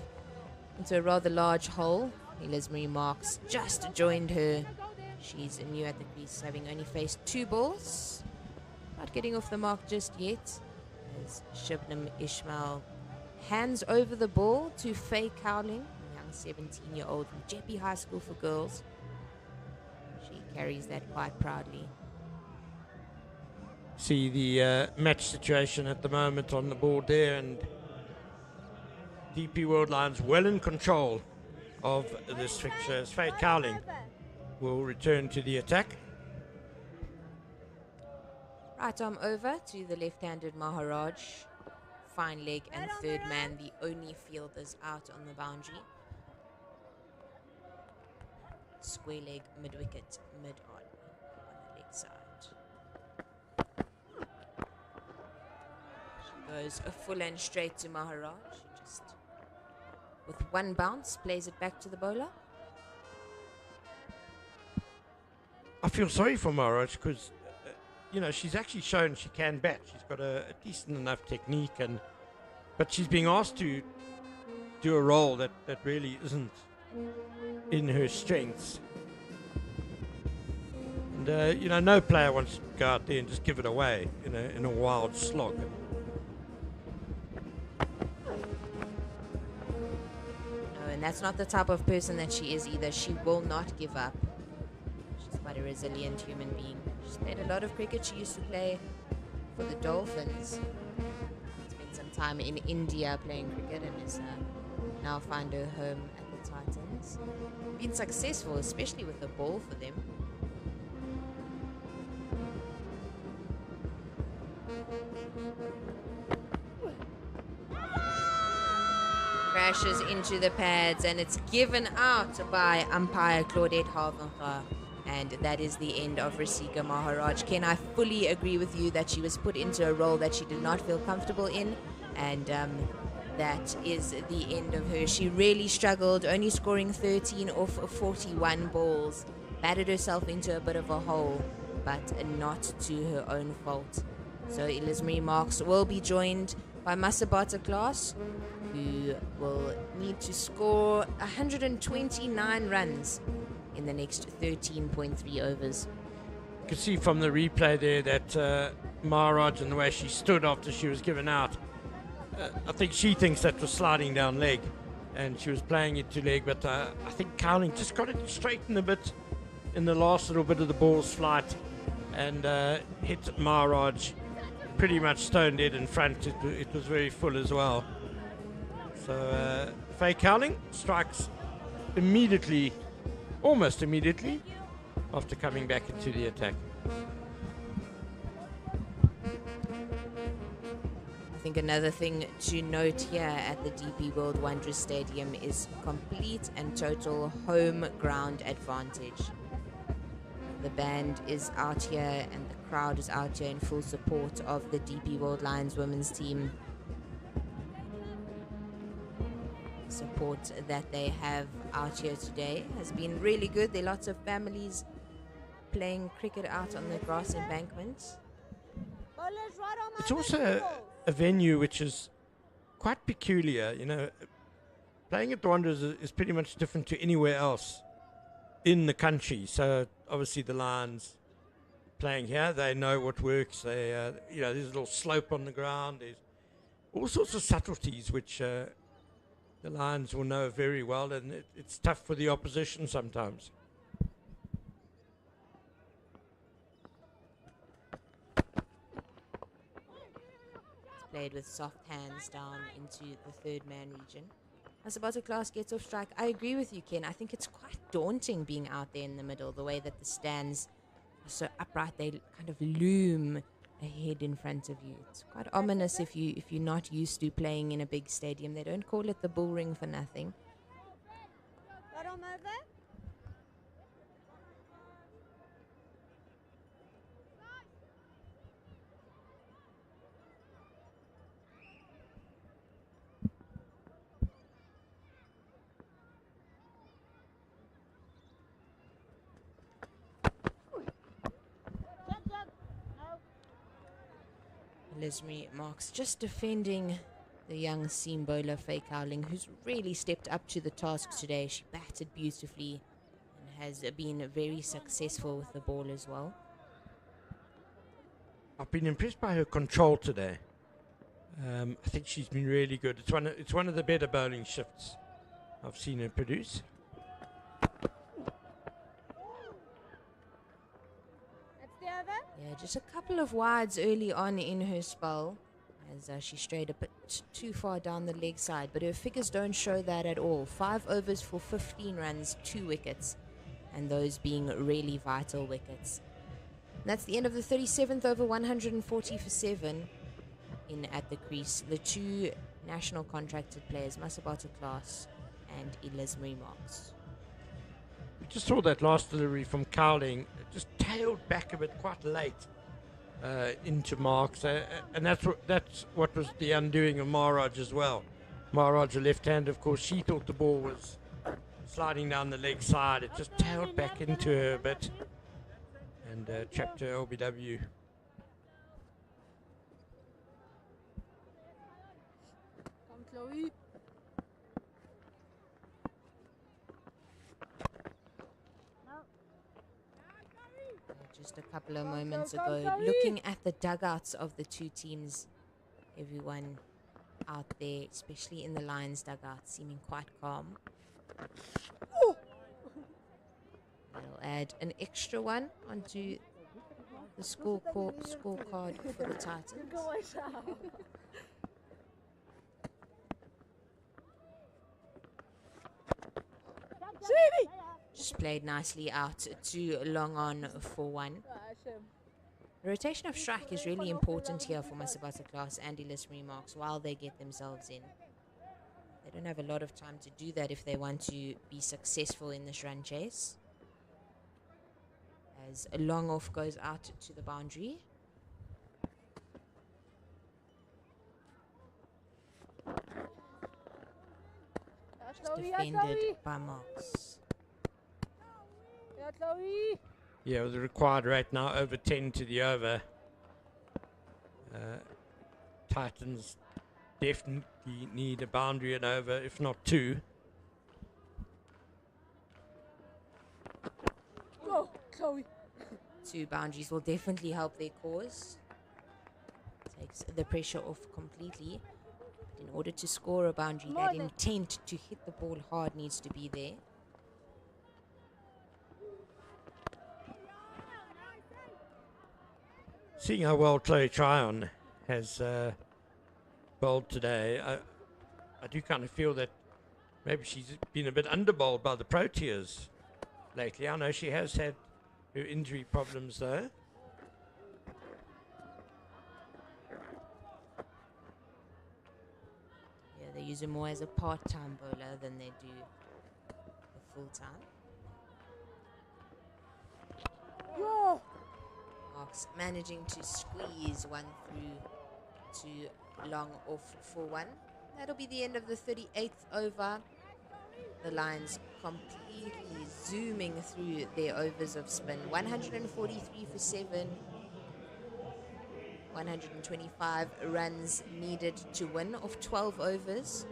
into a rather large hole. Elizmarie Marks just joined her. She's new at the crease, having only faced 2 balls. Not getting off the mark just yet. As Shibnam Ismail hands over the ball to Faye Cowling, a young 17-year-old from Jeppe High School for Girls. She carries that quite proudly. See the match situation at the moment on the board there, and DP World Lions well in control of this fixture. It's Faye Cowling will return to the attack. Right arm over to the left-handed Maharaj. Fine leg and third man, the only fielders out on the boundary. Square leg, mid-wicket, mid-on the leg side. She goes a full and straight to Maharaj. She just, with one bounce, plays it back to the bowler. I feel sorry for Maharaj because, she's actually shown she can bat. She's got a decent enough technique, but she's being asked to do a role that really isn't in her strengths. And, no player wants to go out there and just give it away in a wild slog. No, and that's not the type of person that she is either. She will not give up. She's quite a resilient human being. She's played a lot of cricket. She used to play for the Dolphins. Spent some time in India playing cricket and has now found her home at the Titans. Been successful, especially with the ball for them. Crashes into the pads and it's given out by umpire Claudette Havenga. And that is the end of Rasika Maharaj. Ken, I fully agree with you that she was put into a role that she did not feel comfortable in. And that is the end of her. She really struggled, only scoring 13 off 41 balls. Batted herself into a bit of a hole, but not to her own fault. So Elizabeth Marks will be joined by Masabata Class, who will need to score 129 runs in the next 13.3 overs. You can see from the replay there that Maharaj and the way she stood after she was given out, I think she thinks that was sliding down leg and she was playing it to leg, but I think Cowling just got it straightened a bit in the last little bit of the ball's flight and hit Maharaj pretty much stone dead in front. It was very full as well. So Faye Cowling strikes immediately, almost immediately, after coming back into the attack. I think another thing to note here at the DP World Wanderers Stadium is complete and total home ground advantage. The band is out here and the crowd is out here in full support of the DP World Lions women's team. Support that they have out here today has been really good. There are lots of families playing cricket out on the grass embankments. It's also a venue which is quite peculiar. Playing at the Wanderers is pretty much different to anywhere else in the country. So obviously the Lions playing here, they know what works. There's a little slope on the ground. There's all sorts of subtleties which the Lions will know very well, and it's tough for the opposition sometimes. It's played with soft hands down into the third man region. As about a class gets off strike, I agree with you, Ken. I think it's quite daunting being out there in the middle, the way that the stands are so upright, they kind of loom ahead in front of you. It's quite ominous if you're not used to playing in a big stadium. They don't call it the bull ring for nothing. Leslie Marks just defending the young seam bowler Faye Cowling, who's really stepped up to the task today. She batted beautifully and has been very successful with the ball as well. I've been impressed by her control today. I think she's been really good. It's one of the better bowling shifts I've seen her produce. Yeah, just a couple of wides early on in her spell as she strayed a bit too far down the leg side, but her figures don't show that at all. 5 overs for 15 runs, 2 wickets, and those being really vital wickets. And that's the end of the 37th over, 140 for 7 in at the crease. The two national contracted players, Masabata Class and Elizabeth Marks. We just saw that last delivery from Cowling. It just tailed back a bit quite late into Marks, and that's what was the undoing of Maharaj as well. Maharaj, a left hand, of course, she thought the ball was sliding down the leg side. It just tailed back into her a bit and trapped her LBW. Come, Chloe. Just a couple of moments ago, looking at the dugouts of the two teams, everyone out there, especially in the Lions dugout, seeming quite calm. They'll add an extra one onto the scorecard for the Titans. Just played nicely out to long on for 1. The rotation of strike is really important here for Masabata Class and Elizabeth Marks while they get themselves in. They don't have a lot of time to do that if they want to be successful in this run chase. As a long off goes out to the boundary. Just defended by Marks. Yeah, with the required rate now over 10 to the over. Titans definitely need a boundary and over, if not 2. Go, Chloe. 2 boundaries will definitely help their cause. Takes the pressure off completely. But in order to score a boundary, that intent to hit the ball hard needs to be there. Seeing how well Chloe Tryon has bowled today, I do kind of feel that maybe she's been a bit underbowled by the Proteas lately. I know she has had her injury problems though. Yeah, they use her more as a part-time bowler than they do a full-time. Yo. Marks managing to squeeze one through to long off for 1. That'll be the end of the 38th over. The Lions completely zooming through their overs of spin. 143 for 7. 125 runs needed to win of 12 overs.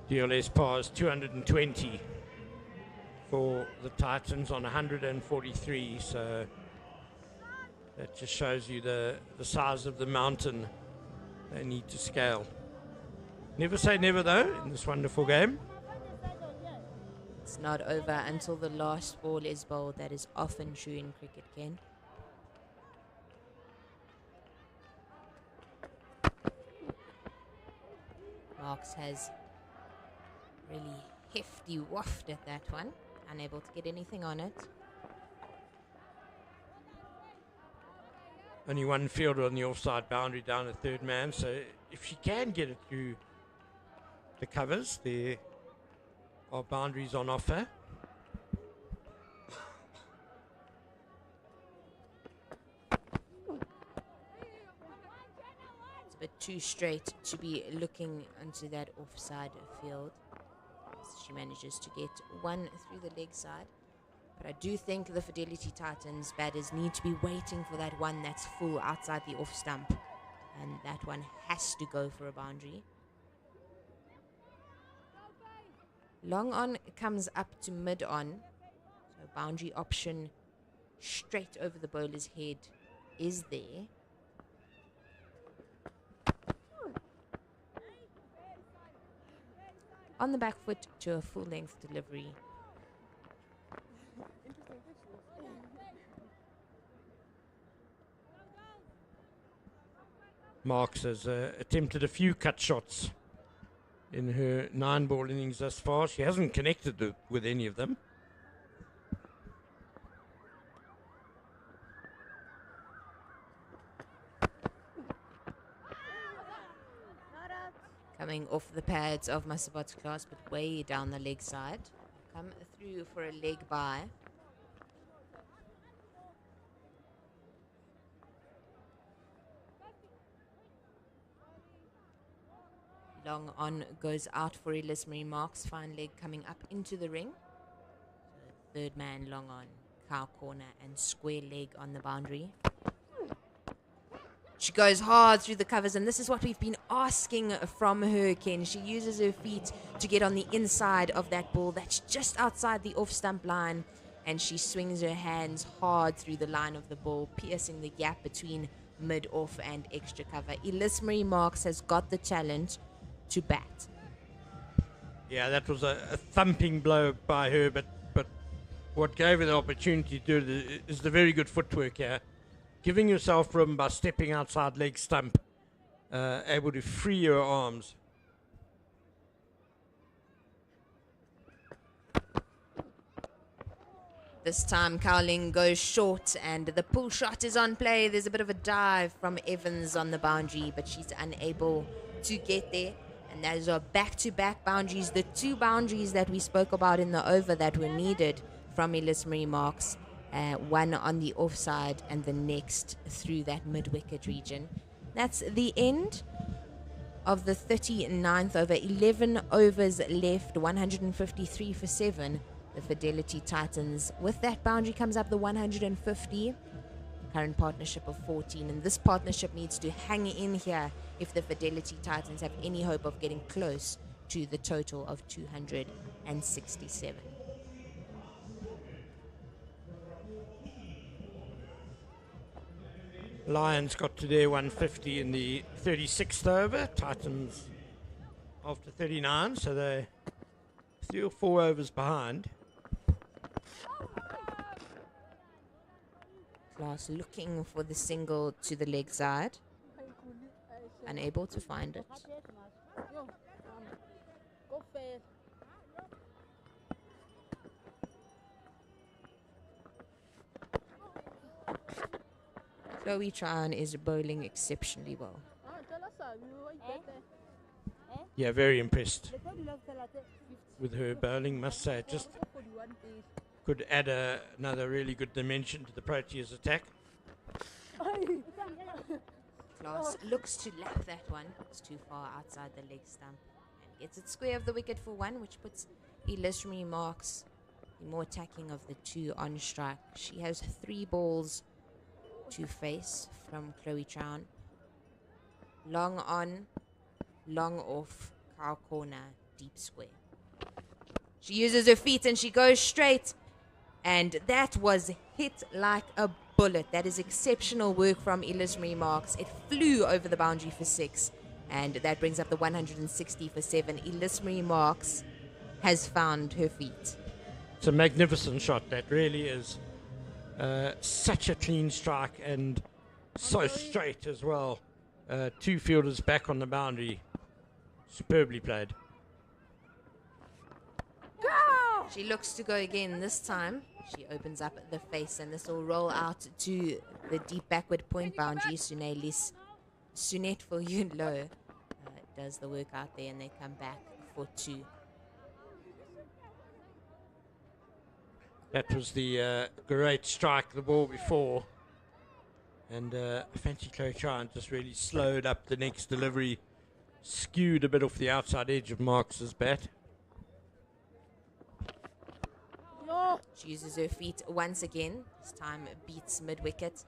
DLS pars 220 for the Titans on 143, so that just shows you the size of the mountain they need to scale. Never say never though in this wonderful game. It's not over until the last ball is bowled. That is often true in cricket, Ken. Marks has really hefty waft at that one. Unable to get anything on it. Only one fielder on the offside boundary down a third man, so if she can get it through the covers, there are boundaries on offer. It's a bit too straight to be looking into that offside field. She manages to get one through the leg side. But I do think the Fidelity Titans batters need to be waiting for that one that's full outside the off stump. And that one has to go for a boundary. Long on comes up to mid on. So boundary option straight over the bowler's head is there. On the back foot to a full length delivery. Marks has attempted a few cut shots in her 9-ball innings thus far. She hasn't connected with any of them. Coming off the pads of Masabot's class, but way down the leg side. Come through for a leg by. Long on goes out for Ellis Marie Marks. Fine leg coming up into the ring. So third man long on, cow corner and square leg on the boundary. She goes hard through the covers, and this is what we've been asking from her, Ken. She uses her feet to get on the inside of that ball that's just outside the off-stump line, and she swings her hands hard through the line of the ball, piercing the gap between mid-off and extra cover. Ellis Marie Marks has got the talent to bat. Yeah, that was a thumping blow by her, but what gave her the opportunity to do it is the very good footwork here. Giving yourself room by stepping outside leg stump, able to free your arms. This time Cowling goes short and the pull shot is on play. There's a bit of a dive from Evans on the boundary, but she's unable to get there. And those are back-to-back boundaries, the 2 boundaries that we spoke about in the over that were needed from Ellis Marie Marks. One on the offside and the next through that mid-wicket region. That's the end of the 39th over. 11 overs left, 153 for 7. The Fidelity Titans. With that boundary comes up the 150. Current partnership of 14. And this partnership needs to hang in here if the Fidelity Titans have any hope of getting close to the total of 267. Lions got to their 150 in the 36th over. Titans after 39, so they're 3 or 4 overs behind. Class looking for the single to the leg side. Unable to find it. Chloe Tran is bowling exceptionally well. Yeah, very impressed with her bowling, must say. Just could add another really good dimension to the Proteas attack. Class looks to lap that one. It's too far outside the leg stump. And gets it square of the wicket for 1, which puts Ellis Marie Marks the more attacking of the 2 on strike. She has 3 balls to face from Chloe Tran. Long on, long off, cow corner, deep square. She uses her feet and she goes straight. And that was hit like a bullet. That is exceptional work from Ellis Marie Marks. It flew over the boundary for 6. And that brings up the 160 for 7. Ellis Marie Marks has found her feet. It's a magnificent shot. That really is such a clean strike and so straight as well. 2 fielders back on the boundary. Superbly played. She looks to go again this time. She opens up the face and this will roll out to the deep backward point boundary. Sunet for Yun Lo does the work out there and they come back for 2. That was the great strike, the ball before. And fancy Chloe Tran just really slowed up the next delivery, skewed a bit off the outside edge of Marks's bat. She uses her feet once again. This time beats mid-wicket.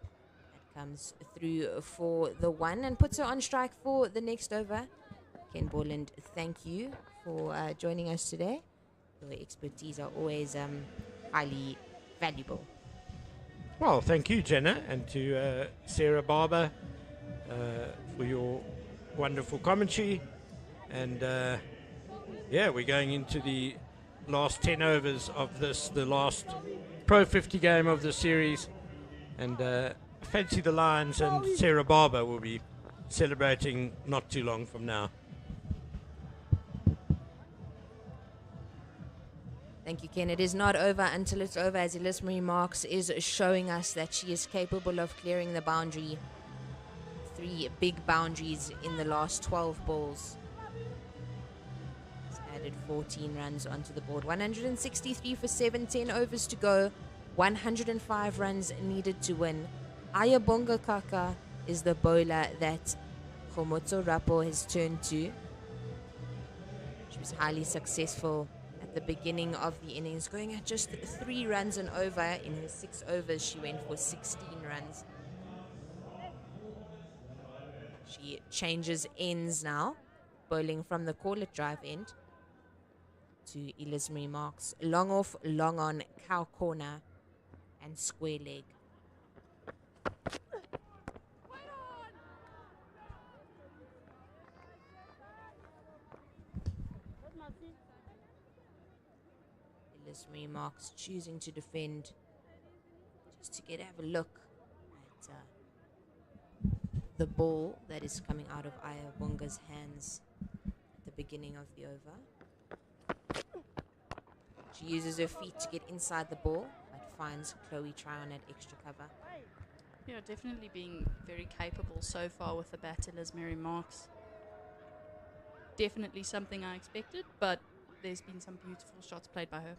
That comes through for the 1 and puts her on strike for the next over. Ken Borland, thank you for joining us today. Your expertise are always highly valuable. Well, thank you, Jenna, and to Sarah Barber for your wonderful commentary. And yeah, we're going into the last 10 overs of this, the last Pro50 game of the series. And fancy the Lions and Sarah Barber will be celebrating not too long from now. Thank you, Ken. It is not over until it's over, as Elise Marie Marks is showing us that she is capable of clearing the boundary. 3 big boundaries in the last 12 balls. It's added 14 runs onto the board. 163 for 7, 10 overs to go. 105 runs needed to win. Ayabonga Kaka is the bowler that Khomotso Rapo has turned to. She was highly successful at the beginning of the innings, going at just 3 runs and over. In her 6 overs, she went for 16 runs. She changes ends now, bowling from the call-it drive end to Elise Marie Marks. Long off, long on, cow corner, and square leg. Elise Marie Marks choosing to defend, just to have a look at the ball that is coming out of Ayabonga's hands at the beginning of the over. She uses her feet to get inside the ball, but finds Chloe Tryon at extra cover. Yeah, definitely being very capable so far with the bat, Elise Marie Marks. Definitely something I expected, but there's been some beautiful shots played by her.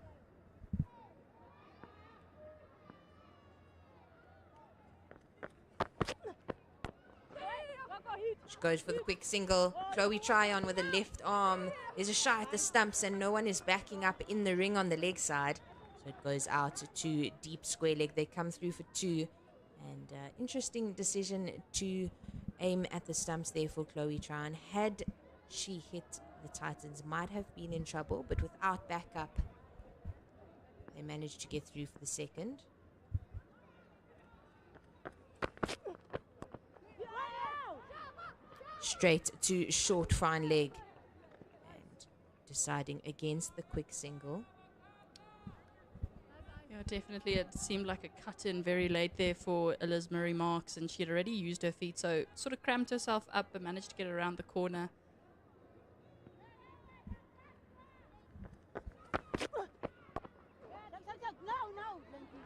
She goes for the quick single. Chloe Tryon with a left arm. There's a shot at the stumps and no one is backing up in the ring on the leg side. So it goes out to deep square leg. They come through for 2. And interesting decision to aim at the stumps there for Chloe Tryon. Had she hit, the Titans might have been in trouble, but without backup, they managed to get through for the second. Straight to short fine leg and deciding against the quick single. Yeah, definitely. It seemed like a cut-in very late there for Elise Marie Marks, and she had already used her feet, so sort of cramped herself up but managed to get around the corner.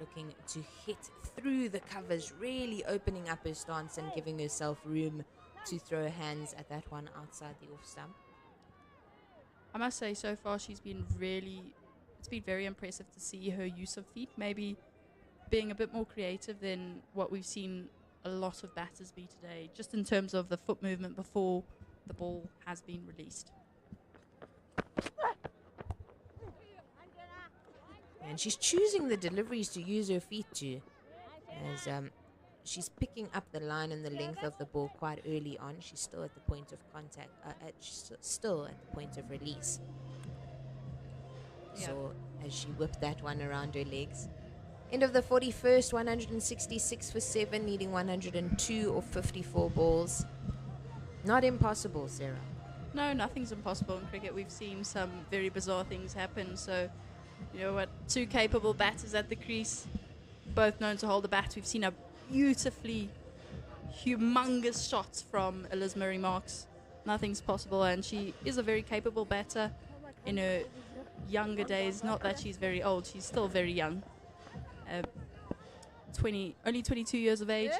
Looking to hit through the covers, really opening up her stance and giving herself room to throw hands at that one outside the off stump. I must say, so far it's been very impressive to see her use of feet, maybe being a bit more creative than what we've seen a lot of batters be today, just in terms of the foot movement before the ball has been released. And she's choosing the deliveries to use her feet to, as she's picking up the line and the length of the ball quite early on. She's still at the point of contact, she's still at the point of release. Yeah. So as she whipped that one around her legs. End of the 41st, 166 for 7, needing 102 or 54 balls. Not impossible, Sarah. No, nothing's impossible in cricket. We've seen some very bizarre things happen, so you know what, 2 capable batters at the crease, both known to hold the bat. We've seen a beautifully humongous shots from Elise Marie Marks. Nothing's possible, and she is a very capable batter in her younger days. Not that she's very old, she's still very young. Only 22 years of age.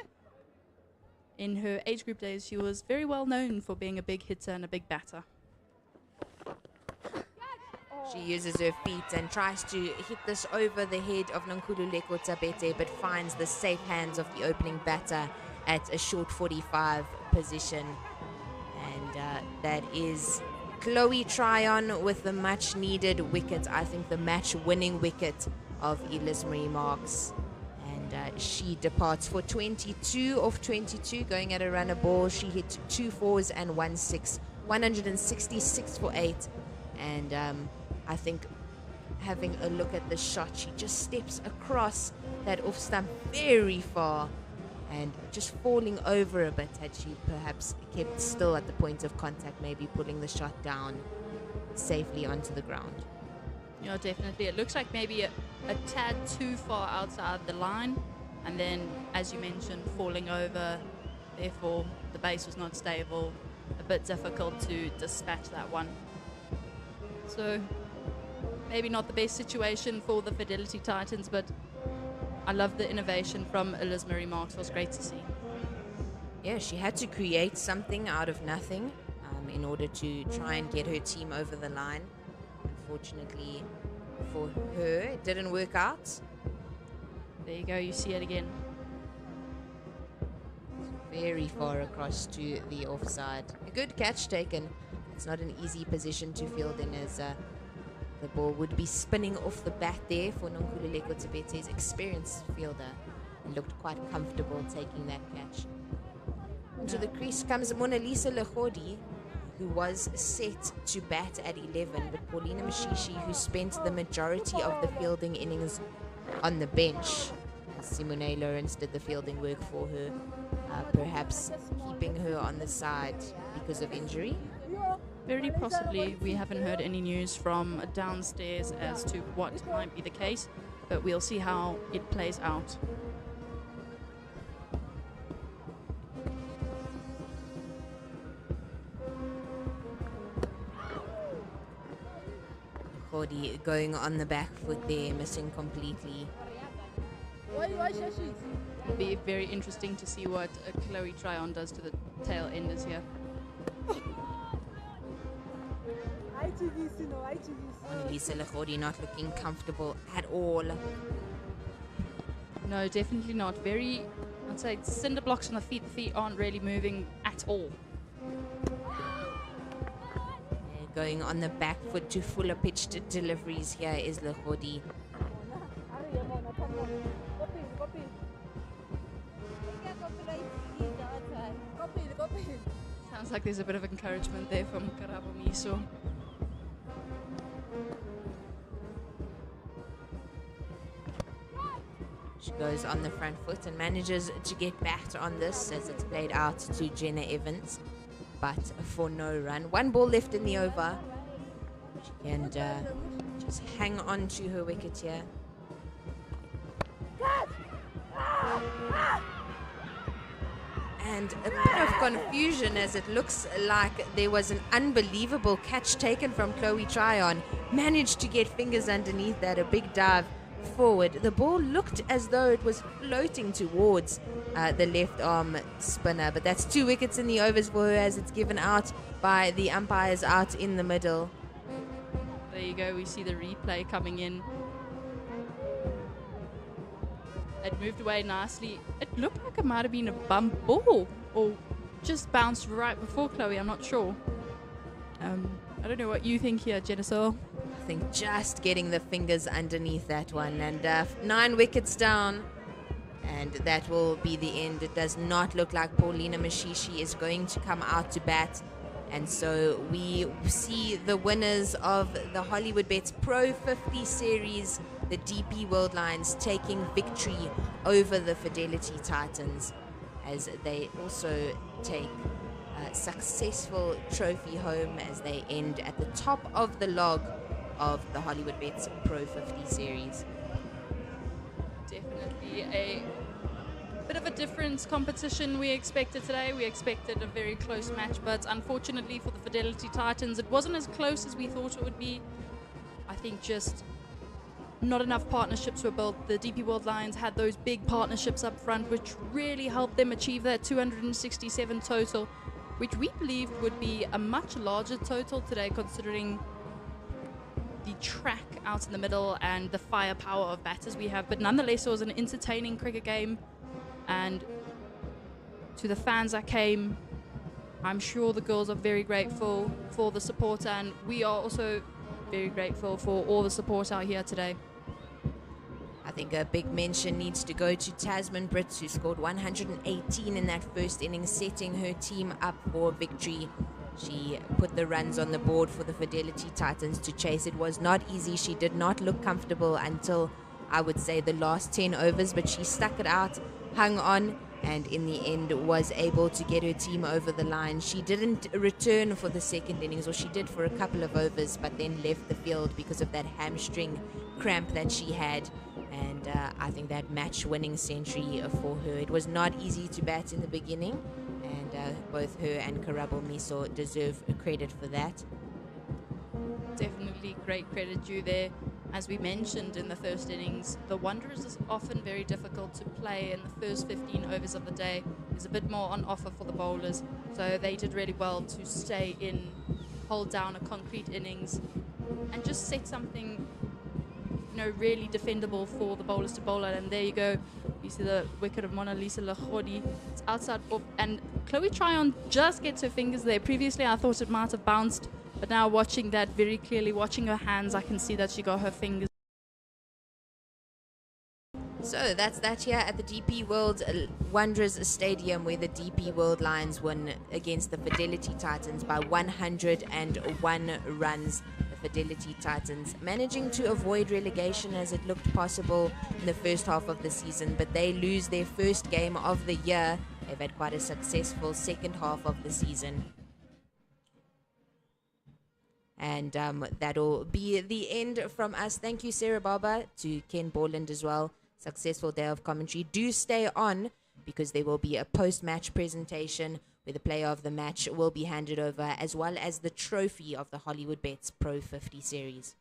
In her age group days, she was very well known for being a big hitter and a big batter. She uses her feet and tries to hit this over the head of Nonkululeko Tabete, but finds the safe hands of the opening batter at a short 45 position. And that is Chloe Tryon with the much-needed wicket. I think the match-winning wicket of Elise Marie Marks. And she departs for 22 off 22, going at a run a ball. She hit 2 4s and 1 6, 166 for 8. And I think having a look at the shot, she just steps across that off stump very far and just falling over a bit. Had she perhaps kept still at the point of contact, maybe pulling the shot down safely onto the ground. Yeah, definitely. It looks like maybe a tad too far outside the line, and then, as you mentioned, falling over Therefore, the base was not stable, a bit difficult to dispatch that one. So, maybe not the best situation for the Fidelity Titans, but I love the innovation from Liz Marie Marks. It was great to see. Yeah, she had to create something out of nothing in order to try and get her team over the line. Unfortunately for her, it didn't work out. There you go, you see it again. Very far across to the offside. A good catch taken. It's not an easy position to field in, as the ball would be spinning off the bat there for Nonkululeko Tabete's experienced fielder. And looked quite comfortable taking that catch. Into the crease comes Mona Lisa Lehodi, who was set to bat at 11, but Paulina Mashishi, who spent the majority of the fielding innings on the bench. Simone Lawrence did the fielding work for her, perhaps keeping her on the side because of injury. Very possibly. We haven't heard any news from downstairs as to what might be the case, but we'll see how it plays out. Cody going on the back foot there, missing completely. It'll be very interesting to see what Chloe Tryon does to the tail enders here. Lisa Lehodi not looking comfortable at all. No, definitely not. I'd say cinder blocks on the feet. The feet aren't really moving at all. Going on the back foot to fuller pitched deliveries here is Lehodi. Sounds like there's a bit of encouragement there from Karabo Miso. She goes on the front foot and manages to get back on this as it's played out to Jenna Evans, but for no run. One ball left in the over. She can just hang on to her wicket here. And a bit of confusion, as it looks like there was an unbelievable catch taken from Chloe Tryon. Managed to get fingers underneath that, a big dive forward. The ball looked as though it was floating towards the left arm spinner, but that's 2 wickets in the overs for her, as it's given out by the umpires out in the middle. There you go, we see the replay coming in. It moved away nicely. It looked like it might have been a bump ball, or just bounced right before Chloe, I'm not sure. I don't know what you think here, Genesil. I think just getting the fingers underneath that one, and 9 wickets down, and that will be the end. It does not look like Paulina Mashishi is going to come out to bat, and so we see the winners of the Hollywoodbets Pro50 series, the DP World Lions, taking victory over the Fidelity Titans, as they also take a successful trophy home as they end at the top of the log of the Hollywoodbets Pro50 series. Definitely a bit of a different competition we expected today. We expected a very close match, but unfortunately for the Fidelity Titans, it wasn't as close as we thought it would be. I think just not enough partnerships were built. The DP World Lions had those big partnerships up front, which really helped them achieve that 267 total, which we believed would be a much larger total today, considering the track out in the middle and the firepower of batters we have. But nonetheless, it was an entertaining cricket game, and to the fans that came, I'm sure the girls are very grateful for the support, and we are also very grateful for all the support out here today. I think a big mention needs to go to Tasman Brits, who scored 118 in that first innings, setting her team up for victory. She put the runs on the board for the Fidelity Titans to chase. It was not easy. She did not look comfortable until, I would say, the last 10 overs, but she stuck it out, hung on, and in the end was able to get her team over the line. She didn't return for the second innings, or she did for a couple of overs, but then left the field because of that hamstring cramp that she had. And I think that match-winning century for her. It was not easy to bat in the beginning, and both her and Karabo Miso deserve credit for that. Definitely great credit due there. As we mentioned in the first innings, the Wanderers is often very difficult to play in the first 15 overs of the day. There's a bit more on offer for the bowlers, so they did really well to stay in, hold down a concrete innings, and just set something, really defendable for the bowlers to bowl at. And there you go. You see the wicket of Mona Lisa Lachodi. It's outside off, and Chloe Tryon just gets her fingers there. Previously, I thought it might have bounced, but now watching that very clearly, watching her hands, I can see that she got her fingers. So that's that here at the DP World Wanderers Stadium, where the DP World Lions won against the Fidelity Titans by 101 runs. The Fidelity Titans managing to avoid relegation as it looked possible in the first half of the season, but they lose their first game of the year. They've had quite a successful second half of the season. And that'll be the end from us. Thank you, Sarah Baba, to Ken Borland as well. Successful day of commentary. Do stay on, because there will be a post-match presentation where the player of the match will be handed over, as well as the trophy of the Hollywoodbets Pro50 series.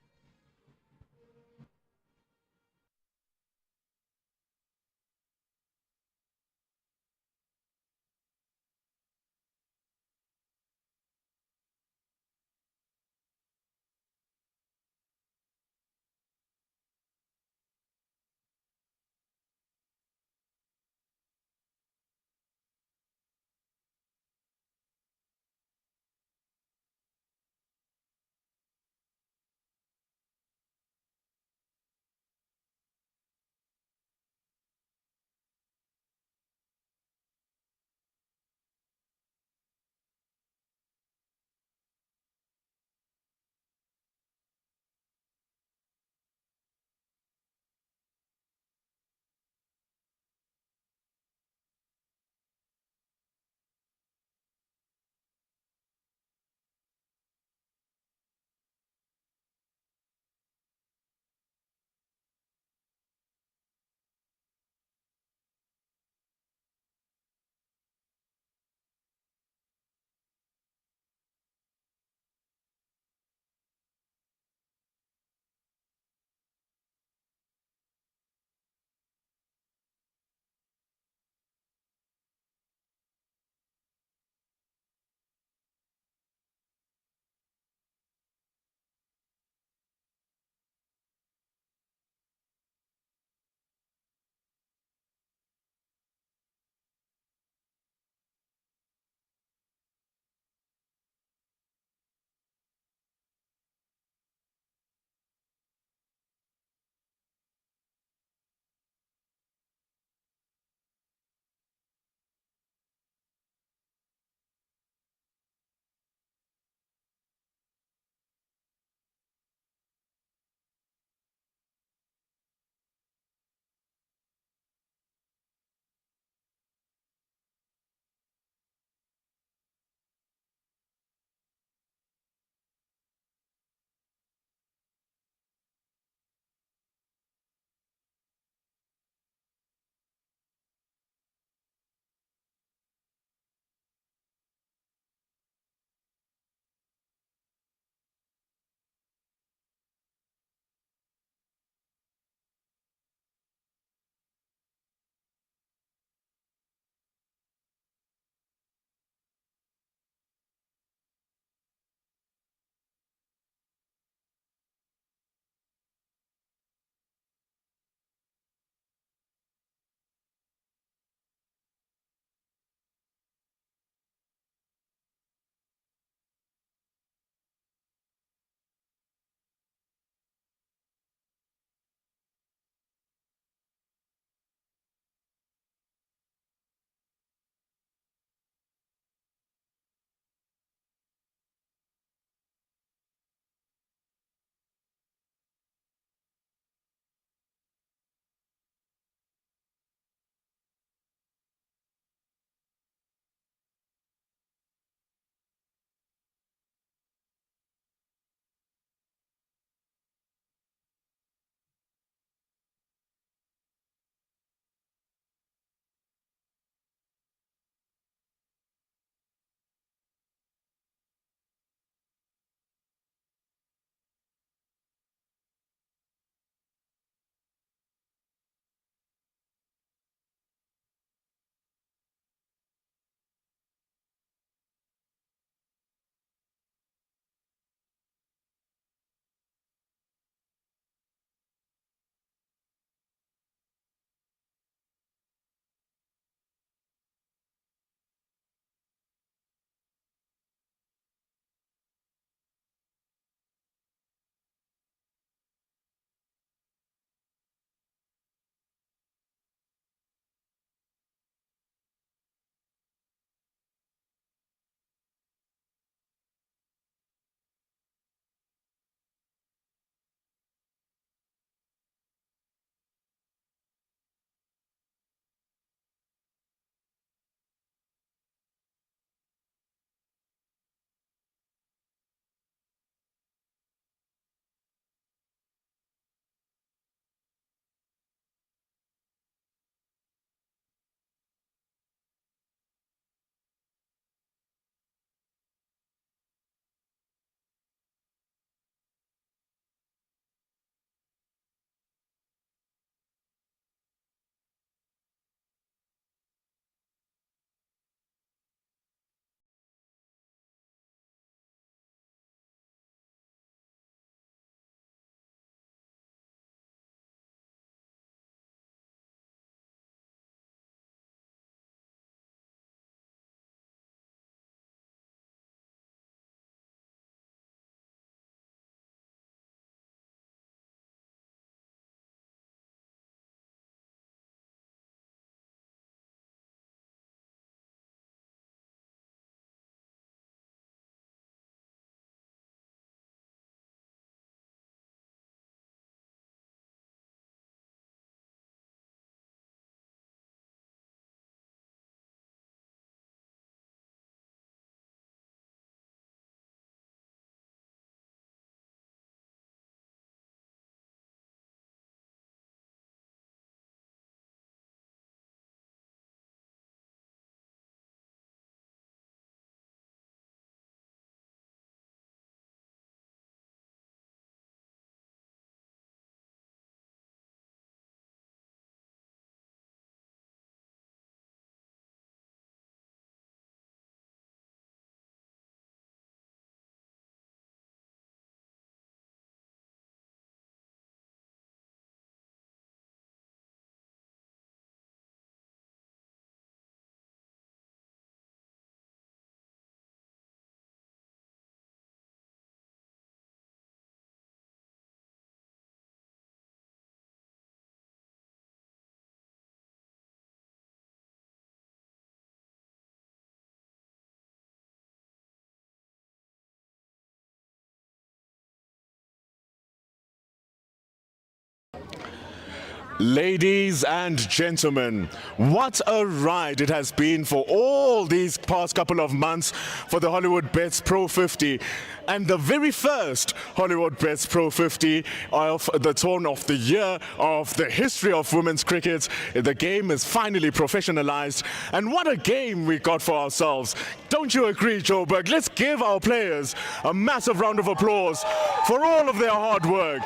Ladies and gentlemen, what a ride it has been for all these past couple of months for the Hollywoodbets Pro 50 and the very first Hollywoodbets Pro 50 of the turn of the year of the history of women's cricket. The game is finally professionalized, and what a game we got for ourselves. Don't you agree, Joburg? Let's give our players a massive round of applause for all of their hard work.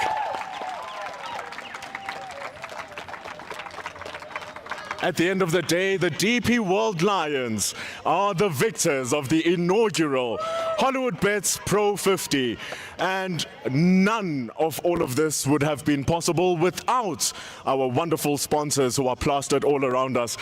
At the end of the day, the DP World Lions are the victors of the inaugural Hollywoodbets Pro 50. And none of all of this would have been possible without our wonderful sponsors who are plastered all around us.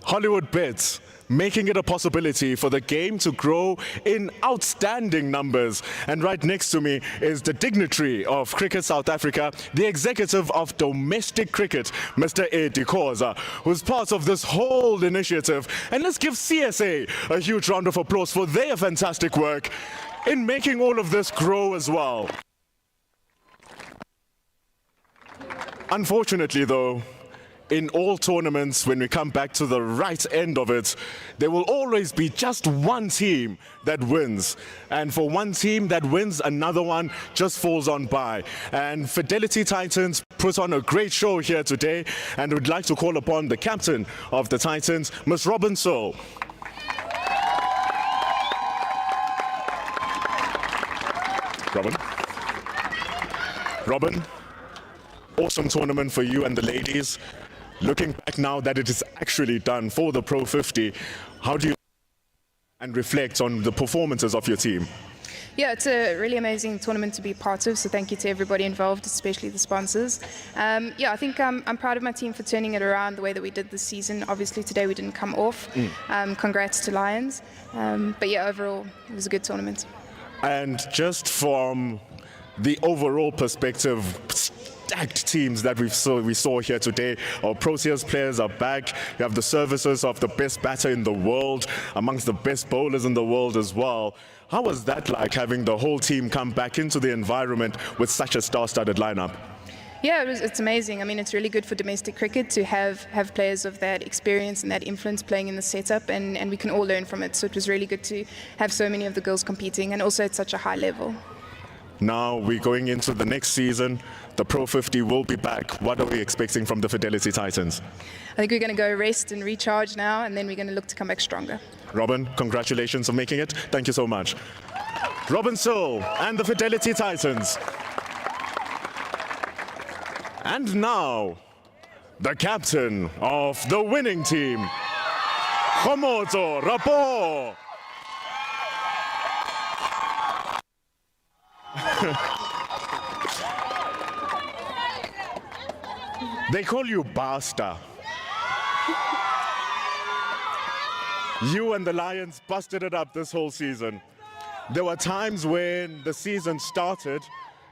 Hollywoodbets, making it a possibility for the game to grow in outstanding numbers. And right next to me is the dignitary of Cricket South Africa, the executive of domestic cricket, Mr. Eddie Khoza, who's part of this whole initiative. And let's give CSA a huge round of applause for their fantastic work in making all of this grow as well. Unfortunately, though, in all tournaments, when we come back to the right end of it, there will always be just one team that wins. And for one team that wins, another one just falls on by. And Fidelity Titans put on a great show here today, and we'd like to call upon the captain of the Titans, Ms. Robin Searle. Robin, awesome tournament for you and the ladies. Looking back now that it is actually done for the Pro 50, how do you and reflect on the performances of your team? Yeah, it's a really amazing tournament to be part of, so thank you to everybody involved, especially the sponsors. Yeah, I think I'm proud of my team for turning it around the way that we did this season. Obviously, today we didn't come off. Congrats to Lions. But yeah, overall, it was a good tournament. And just from the overall perspective, stacked teams that we saw here today. Our Proteas players are back. You have the services of the best batter in the world, amongst the best bowlers in the world as well. How was that like, having the whole team come back into the environment with such a star-studded lineup? Yeah, it's amazing. I mean, it's really good for domestic cricket to have players of that experience and that influence playing in the setup, and we can all learn from it. So it was really good to have so many of the girls competing, and also at such a high level. Now we're going into the next season. The Pro 50 will be back. What are we expecting from the Fidelity Titans? I think we're going to go rest and recharge now, and then we're going to look to come back stronger. Robin, congratulations on making it. Thank you so much. Robin Searle and the Fidelity Titans. And now, the captain of the winning team, Khomotso Rapo. They call you Basta. You and the Lions busted it up this whole season. There were times when the season started,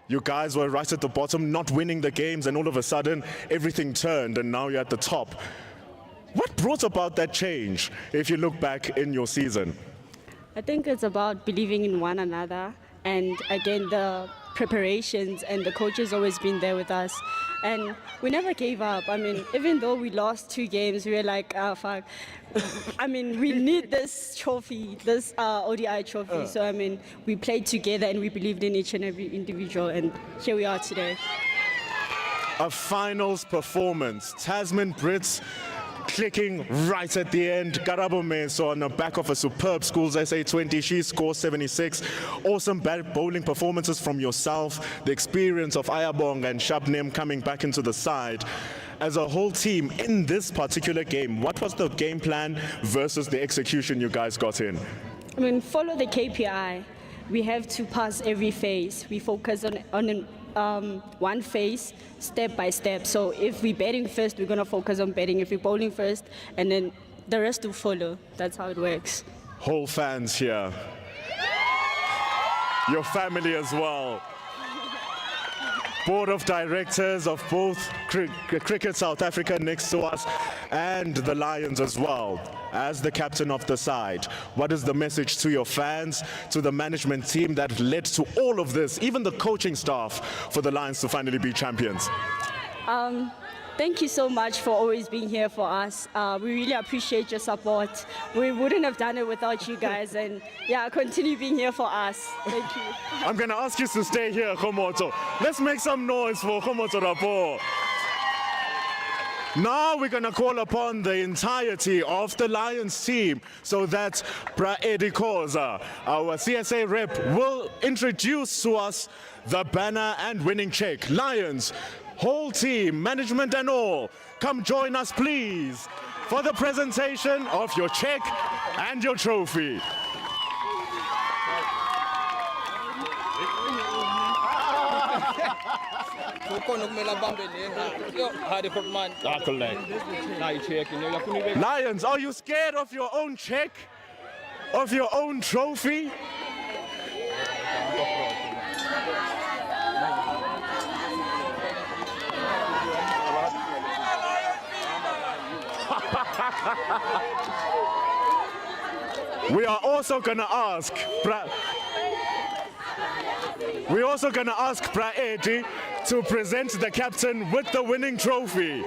you guys were right at the bottom, not winning the games, and all of a sudden, everything turned, and now you're at the top. What brought about that change, if you look back in your season? I think it's about believing in one another, and again, the preparations, and the coach has always been there with us, and we never gave up. I mean, even though we lost 2 games, we were like, oh, fuck. I mean, we need this trophy, this ODI trophy. So, I mean, we played together and we believed in each and every individual, and here we are today. A finals performance. Tasman Brits clicking right at the end. Karabo Meso on the back of a superb Schools SA 20. She scores 76. Awesome bowling performances from yourself. The experience of Ayabong and Shabnem coming back into the side. As a whole team in this particular game, what was the game plan versus the execution you guys got in? I mean, follow the KPI. We have to pass every phase. We focus on one phase, step by step. So if we're batting first, we're going to focus on batting. If we're bowling first, and then the rest will follow. That's how it works. Whole fans here. Your family as well. Board of Directors of both Cricket South Africa next to us and the Lions as well. As the captain of the side, what is the message to your fans, to the management team that led to all of this, even the coaching staff, for the Lions to finally be champions? Thank you so much for always being here for us. We really appreciate your support. We wouldn't have done it without you guys. And yeah, continue being here for us. Thank you. I'm going to ask you to stay here, Khomoto. Let's make some noise for Khomoto Rapo. Now we're going to call upon the entirety of the Lions team. So that Bra Eddie Koza, our CSA rep, will introduce to us the banner and winning check. Lions, whole team, management and all, come join us please for the presentation of your check and your trophy. Lions, are you scared of your own check? Of your own trophy? We are also going to ask Bra Eddie to present the captain with the winning trophy.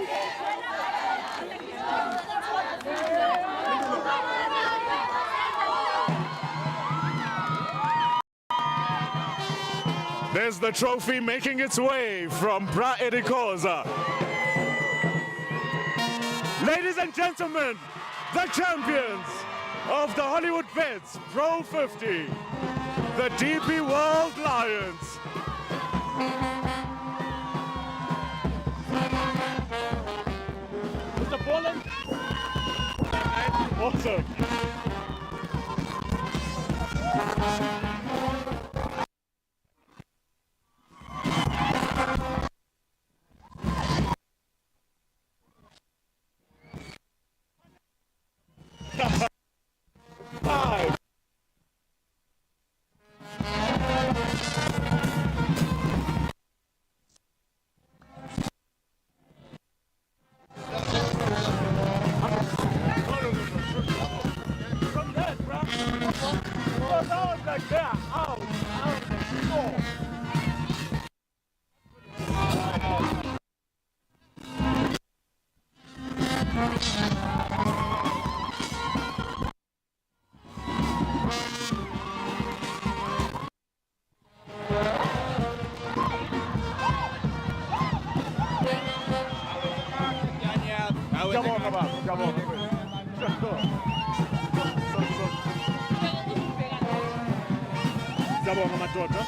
There's the trophy making its way from Bra Eddie Koza. Ladies and gentlemen, the champions of the Hollywoodbets Pro50, the DP World Lions. Mr. Poland? Awesome. Five. From that, bro. Oh, that was like that. Out. Four. Come on. Come on, my daughter.